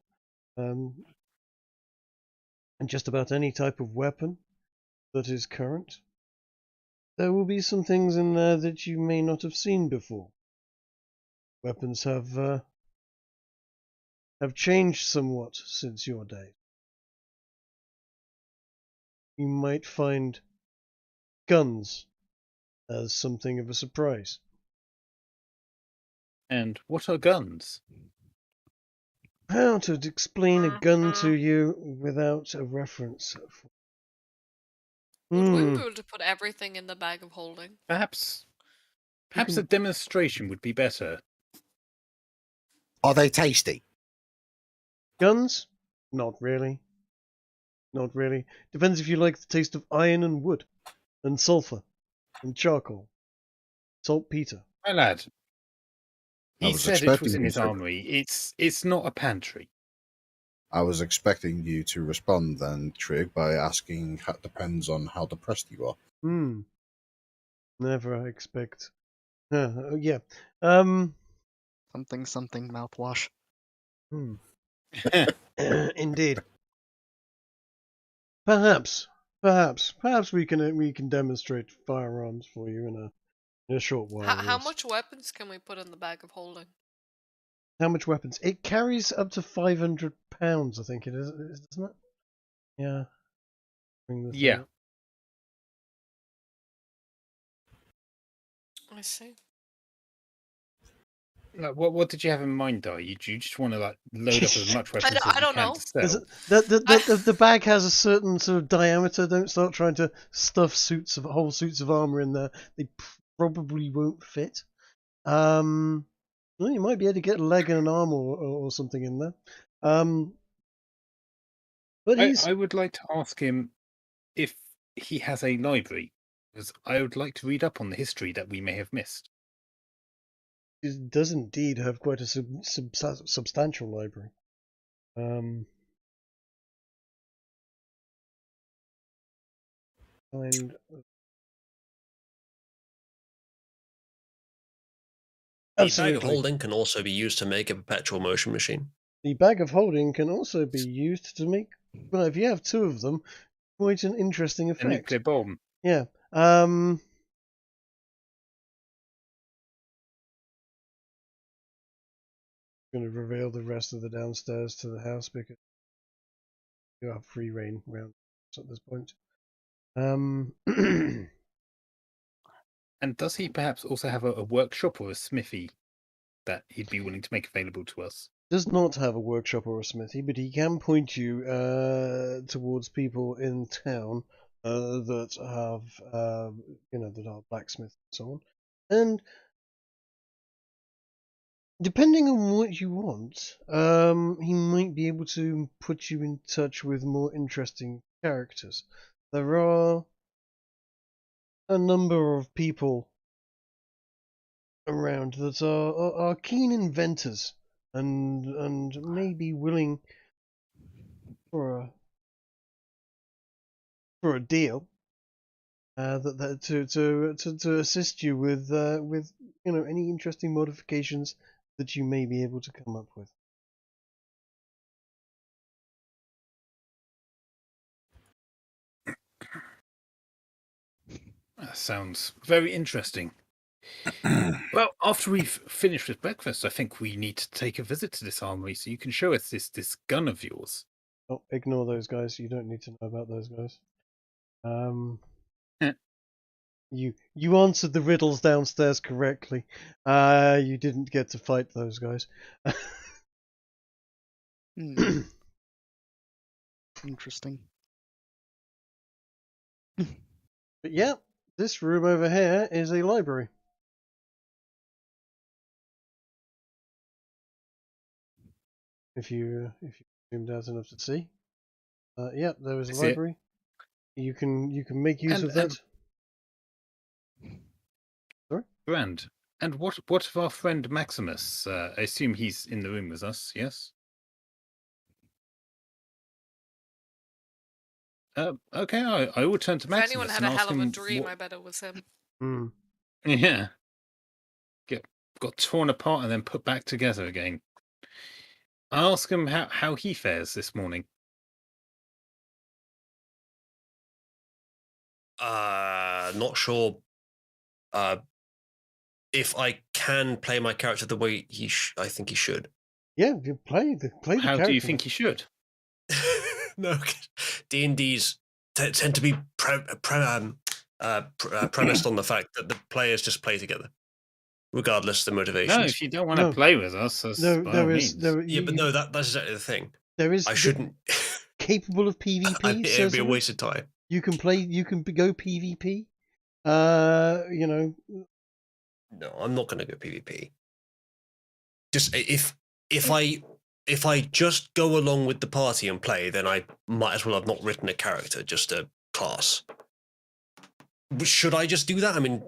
just about any type of weapon that is current. There will be some things in there that you may not have seen before. Weapons have changed somewhat since your day. You might find guns as something of a surprise. And what are guns? How to explain a gun to you without a reference? Would we be able to put everything in the bag of holding? Perhaps a can- demonstration would be better. Are they tasty? Guns? Not really. Not really. Depends if you like the taste of iron and wood, and sulfur, and charcoal, saltpeter. My lad, I he was said it was expecting in you his to- armory. It's not a pantry. I was expecting you to respond then, Trig, by asking, depends on how depressed you are. Never expect. Yeah. Something mouthwash. Indeed. Perhaps we can demonstrate firearms for you in a short while. How yes. much weapons can we put in the bag of holding? How much weapons? It carries up to 500 pounds, I think it is, doesn't it? Yeah. Bring this Yeah. out. I see. Like, what did you have in mind, Di? You just want to like load up as much weapons I as you don't can know. to sell. The bag has a certain sort of diameter. Don't start trying to stuff whole suits of armor in there. They probably won't fit. Well, you might be able to get a leg and an arm or something in there. But I would like to ask him if he has a library, because I would like to read up on the history that we may have missed. he does indeed have quite a substantial library. And The bag of holding can also be used to make a perpetual motion machine. the bag of holding can also be used to make, well, if you have two of them, quite an interesting A effect. nuclear bomb. Yeah. Going to reveal the rest of the downstairs to the house because you have free reign around at this point. And does he perhaps also have a workshop or a smithy that he'd be willing to make available to us? Does not have a workshop or a smithy, but he can point you towards people in town that have, that are blacksmiths and so on. And Depending on what you want, he might be able to put you in touch with more interesting characters. There are a number of people around that are keen inventors and may be willing for a deal to assist you with any interesting modifications that you may be able to come up with. That sounds very interesting. Well, after we've finished with breakfast, I think we need to take a visit to this armory so you can show us this gun of yours. Oh, ignore those guys. You don't need to know about those guys. Eh. You answered the riddles downstairs correctly. You didn't get to fight those guys. Interesting. But yeah, this room over here is a library. If you zoomed out enough to see, yeah, there is a library. You can make use of that. Sorry, Grand. And what of our friend Maximus? I assume he's in the room with us. Yes. Okay, I will turn to If Maximus. anyone had and a ask hell of a him dream, I bet it was him. Yeah. Got torn apart and then put back together again. I ask him how he fares this morning. Not sure. If I can play my character the way I think he should. Yeah, you play the How character. do you think he should? No, D&Ds tend to be premised on the fact that the players just play together, regardless of the motivations. No, if you don't want to play with us, that's by all means. That's exactly the thing. There is. I shouldn't. Capable of PvP. It'd be a waste of time. You can play. You can go PvP. No, I'm not going to go PvP. Just if I just go along with the party and play, then I might as well have not written a character, just a class. Should I just do that? I mean,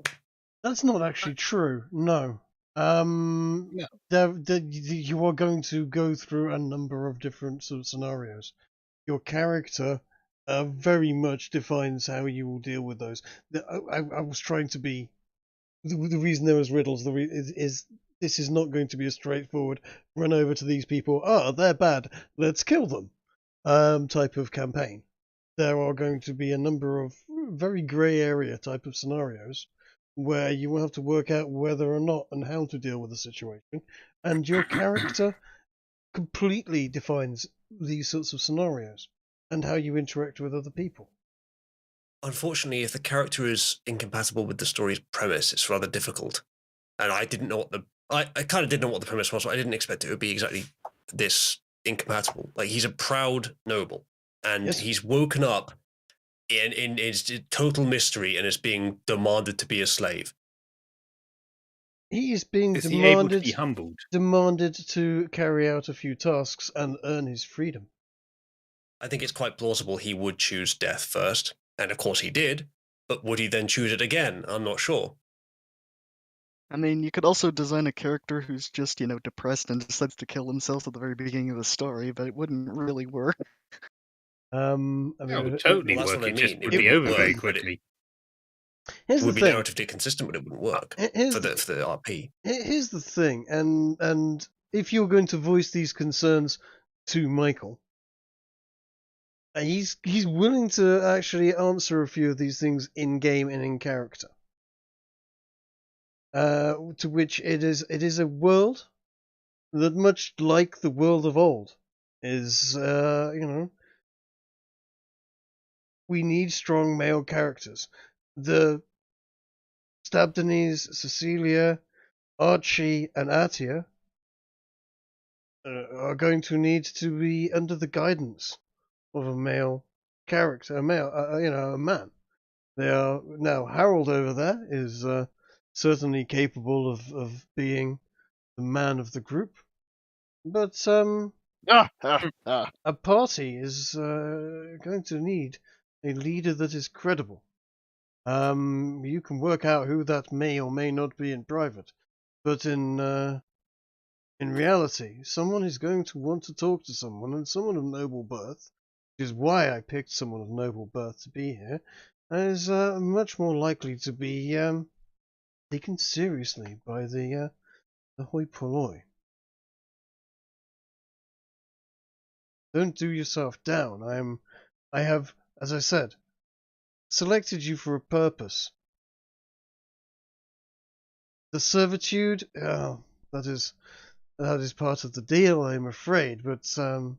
that's not actually true. No. You are going to go through a number of different sort of scenarios. Your character very much defines how you will deal with those. I was trying to be. The reason there was riddles is this is not going to be a straightforward run over to these people. Oh, they're bad. Let's kill them. Type of campaign. There are going to be a number of very grey area type of scenarios where you will have to work out whether or not and how to deal with the situation, and your character completely defines these sorts of scenarios and how you interact with other people. Unfortunately, if the character is incompatible with the story's premise, it's rather difficult. And I didn't know I kind of didn't know what the premise was, but I didn't expect it would be exactly this incompatible. Like, he's a proud noble, and he's woken up in his total mystery and is being demanded to be a slave. He is being Is he able to be humbled? Demanded to carry out a few tasks and earn his freedom. I think it's quite plausible he would choose death first, and of course he did, but would he then choose it again? I'm not sure. I mean, you could also design a character who's just, depressed and decides to kill himself at the very beginning of the story, but it wouldn't really work. It would totally work. It just would be over very quickly. It would be narratively consistent, but it wouldn't work for the RP. Here's the thing, and if you're going to voice these concerns to Michael, he's willing to actually answer a few of these things in game and in character. To which it is a world that, much like the world of old, is we need strong male characters. The Stabdenese, Cecilia, Archie, and Atia are going to need to be under the guidance of a male character, a man. They are now. Harold over there is certainly capable of being man of the group. But Ah. a party is going to need a leader that is credible. You can work out who that may or may not be in private, but in reality, someone is going to want to talk to someone, and someone of noble birth, which is why I picked someone of noble birth to be here, is much more likely to be taken seriously by the hoi polloi. Don't do yourself down. I have, as I said, selected you for a purpose. The servitude, that is part of the deal, I'm afraid, but you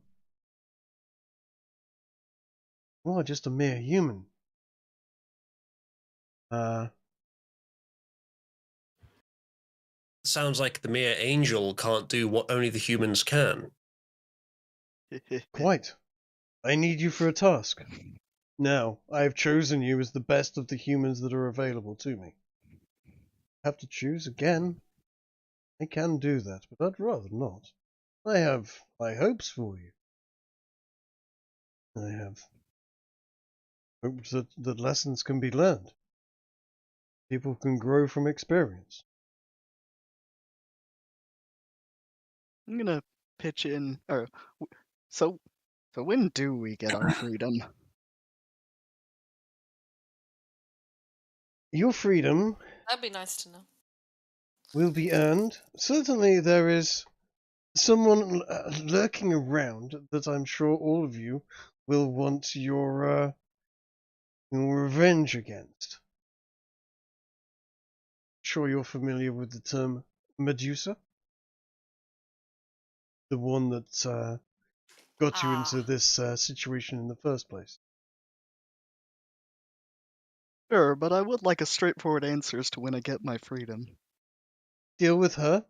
are just a mere human. Sounds like the mere angel can't do what only the humans can. Quite. I need you for a task. Now, I have chosen you as the best of the humans that are available to me. Have to choose again. I can do that, but I'd rather not. I have high hopes for you. I have hopes that lessons can be learned. People can grow from experience. I'm gonna pitch in. So when do we get our freedom? Your freedom That'd be nice to know. will be earned. Certainly there is someone lurking around that I'm sure all of you will want your revenge against. Sure you're familiar with the term Medusa? The one that got you into this situation in the first place. Sure, but I would like a straightforward answer as to when I get my freedom. Deal with her,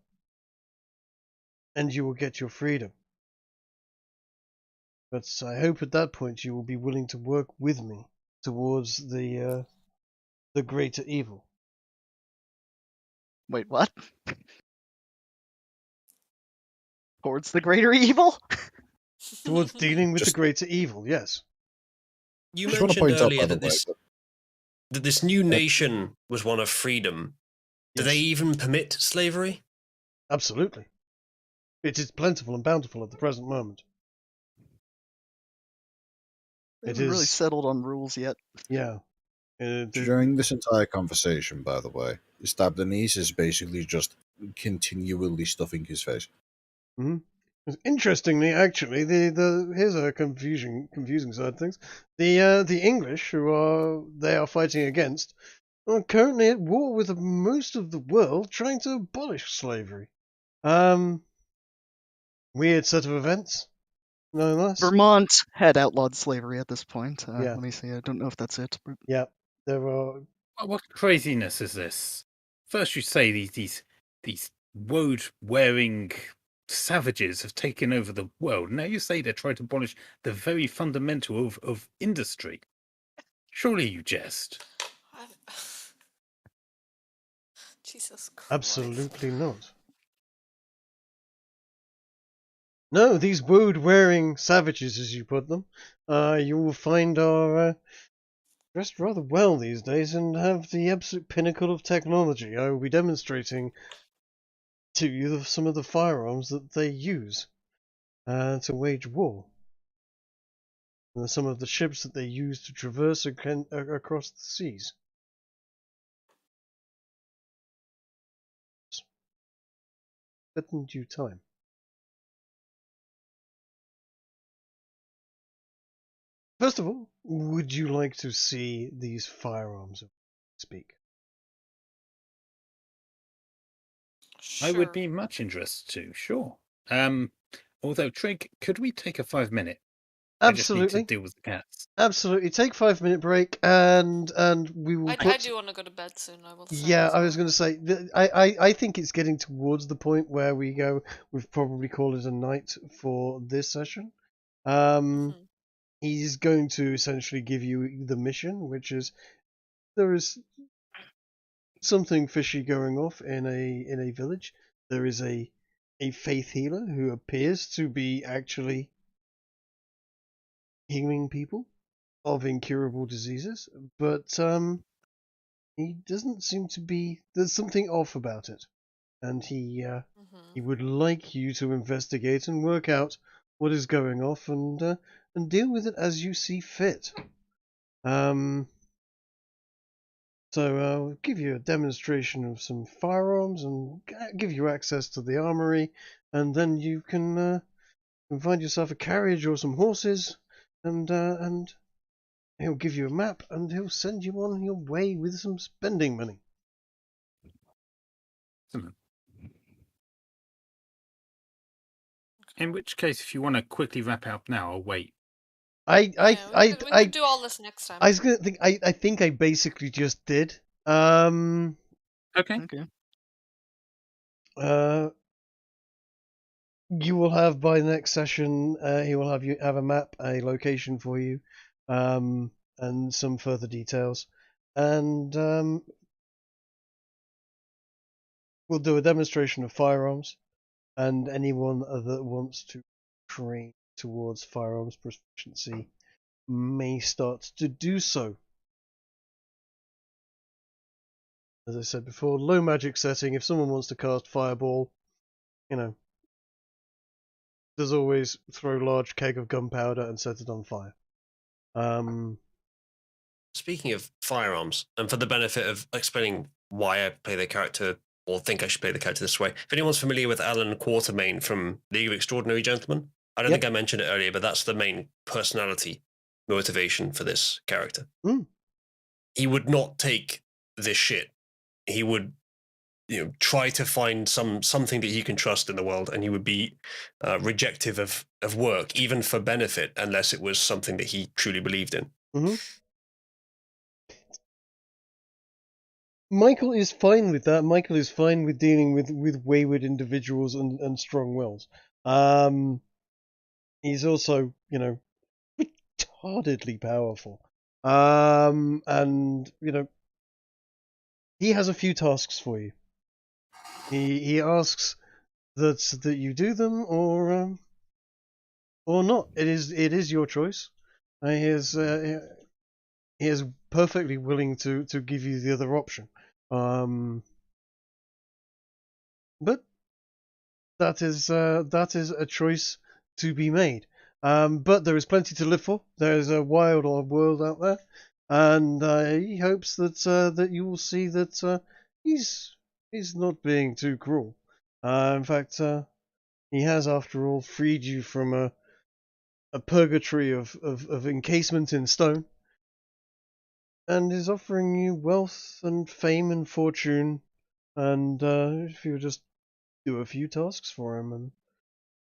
and you will get your freedom. But I hope at that point you will be willing to work with me towards the greater evil. Wait, what? Towards the greater evil? Towards dealing with the Just- greater evil, yes. You Just want to mentioned point out, earlier by the that way, that this new nation was one of freedom. Do they Yes. even permit slavery? Absolutely. It is plentiful and bountiful at the present moment. They It haven't really is, settled on rules yet. yeah. during this entire conversation, by the way, Stabdenese is basically just continually stuffing his face. Interestingly, actually, here's a confusing side of things. The English, they are fighting against, are currently at war with most of the world, trying to abolish slavery. Weird set of events, no less. Vermont had outlawed slavery at this point. Yeah. Let me see. I don't know if that's it. But... Yeah, there are. What craziness is this? First, you say these woad-wearing savages have taken over the world. Now you say they're trying to abolish the very fundamental of industry. Surely you jest. Jesus Christ. Absolutely not. No, these woad-wearing savages, as you put them, you will find are dressed rather well these days and have the absolute pinnacle of technology. I will be demonstrating to you some of the firearms that they use to wage war. And some of the ships that they use to traverse across the seas. But in due time. First of all, would you like to see these firearms speak? I would Sure. be much interested to, sure. Although, Trig, could we take a 5-minute? I just need to Absolutely. deal with the cats. Absolutely. Take 5-minute break and we will I put... do want to go to bed soon, I will say. Yeah, as I was well. going to say, I think it's getting towards the point where we've probably called it a night for this session. He's going to essentially give you the mission, which is there is something fishy going off in a village. There is a a faith healer who appears to be actually healing people of incurable diseases, but he doesn't seem to be. There's something off about it, and he would like you to investigate and work out what is going off and deal with it as you see fit. So I'll give you a demonstration of some firearms and give you access to the armory, and then you can find yourself a carriage or some horses, and he'll give you a map and he'll send you on your way with some spending money. In which case, if you want to quickly wrap up now, I'll wait. We could do all this next time. I was gonna think. I think I basically just did. Okay. You will have by the next session. He will have a map, a location for you, and some further details, and we'll do a demonstration of firearms, and anyone that wants to train towards firearms proficiency may start to do so. As I said before, low magic setting. If someone wants to cast fireball, there's always throw large keg of gunpowder and set it on fire. Speaking of firearms, and for the benefit of explaining why I play the character, or think I should play the character this way, if anyone's familiar with Alan Quatermain from League of Extraordinary Gentlemen, I don't think I mentioned it earlier, but that's the main personality motivation for this character. He would not take this shit. He would try to find something that he can trust in the world, and he would be rejective of work, even for benefit, unless it was something that he truly believed in. Michael is fine with that. Michael is fine with dealing with wayward individuals and strong wills. He's also, retardedly powerful. And, he has a few tasks for you. He asks that you do them or not. It is your choice. He is perfectly willing to give you the other option. But that is a choice to be made. But there is plenty to live for. There is a wild world out there, and he hopes that you will see that he's not being too cruel. In fact, he has, after all, freed you from a purgatory of encasement in stone, and is offering you wealth and fame and fortune, and if you just do a few tasks for him,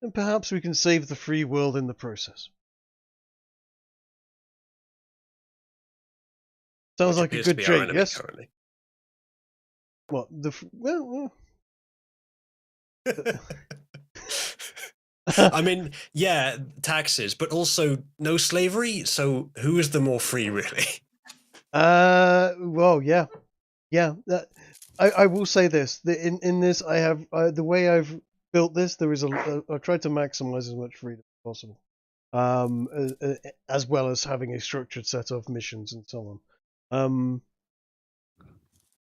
and perhaps we can save the free world in the process. Sounds like a good trade, yes? Currently. What? Well... I mean, yeah, taxes, but also no slavery, so who is the more free, really? Well, yeah. I will say this: in this, I have the way I've built this. There is I've tried to maximize as much freedom as possible, as well as having a structured set of missions and so on.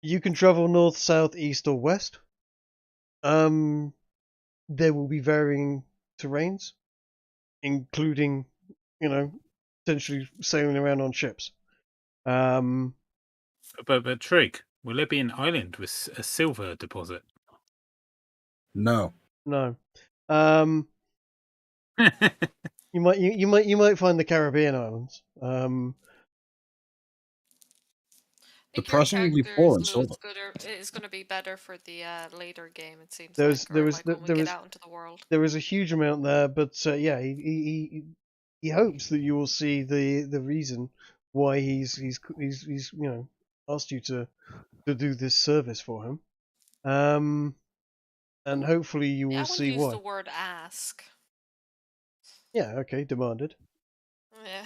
You can travel north, south, east, or west. There will be varying terrains, including, potentially sailing around on ships. But Trig, will there be an island with a silver deposit? No. You might find the Caribbean islands. Surprisingly poor and silver. It's going to be better for the later game. It seems when we get out into the world. There is a huge amount there, but he hopes that you will see the reason why he's asked you to do this service for him, and hopefully you will see why. Use the word ask. Yeah. Okay. Demanded. Yeah.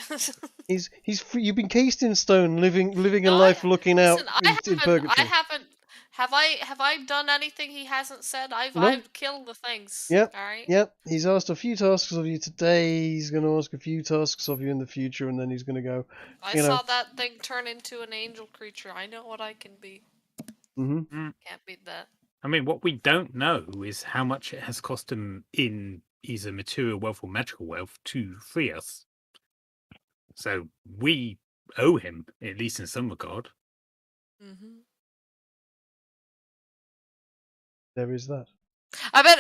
He's free. You've been cased in stone, living a life looking out into purgatory. I haven't Have I done anything he hasn't said? No. I've killed the things. Yep. Alright? Yep. He's asked a few tasks of you today. He's going to ask a few tasks of you in the future, and then he's going to go. I You know. saw that thing turn into an angel creature. I know what I can be. Mm-hmm. Can't beat that. I mean, what we don't know is how much it has cost him in either material wealth or magical wealth to free us. So we owe him, at least in some regard. Mm-hmm. There is that. I bet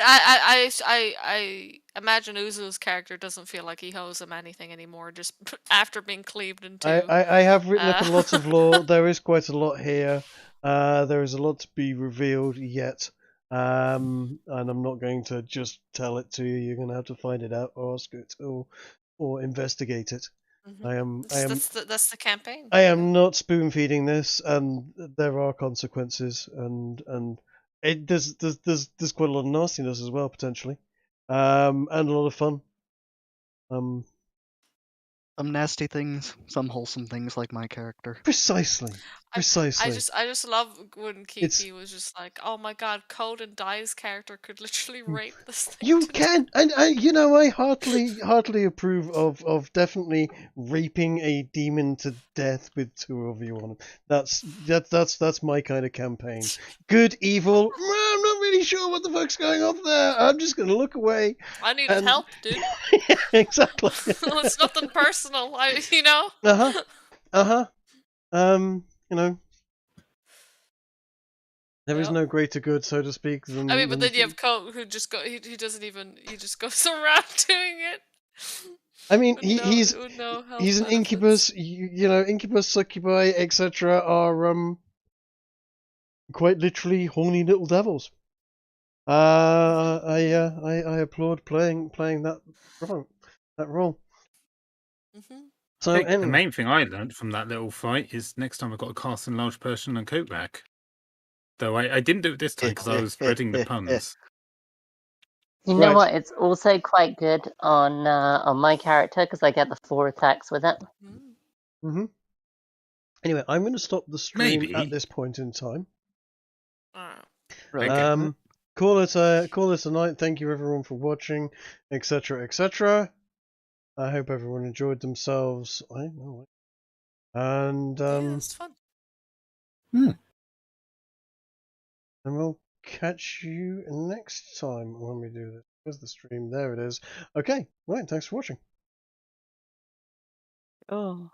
I imagine Uzu's character doesn't feel like he owes him anything anymore, just after being cleaved in two. I have written up a lot of lore. Uh, There is quite a lot here. There is a lot to be revealed yet. And I'm not going to just tell it to you. You're going to have to find it out, or ask it, or investigate it. That's the campaign. I am not spoon feeding this, and there are consequences, and there's quite a lot of nastiness as well potentially, and a lot of fun. Some nasty things, some wholesome things, like my character. Precisely. I just love when Kiki was just like, "Oh my god, Code and Dai's character could literally rape this thing." You can, and I heartily approve of definitely raping a demon to death with two of you on him. That's my kind of campaign. Good, evil. I'm not really sure what the fuck's going on there. I'm just gonna look away. I needed help, dude. Yeah, exactly. It's nothing personal. You know. There is no greater good, so to speak, than. I mean, but then you have Code who just he just goes around doing it. I mean, he's an incubus. Incubus, succubi, etc. are quite literally horny little devils. I applaud playing that role. Mm-hmm. So I think anyway. the main thing I learned from that little fight is next time I've got to cast a large person and Coatrack. Though I didn't do it this time because I was dreading the puns. You know what? It's also quite good on my character because I get the 4 attacks with it. Mm-hmm. Anyway, I'm going to stop the stream at this point in time. Okay. Call it a night. Thank you everyone for watching, etc., etc. I hope everyone enjoyed themselves. I know it. And it's fun. And we'll catch you next time when we do this. Where's the stream? There it is. Okay, right. Thanks for watching. Oh.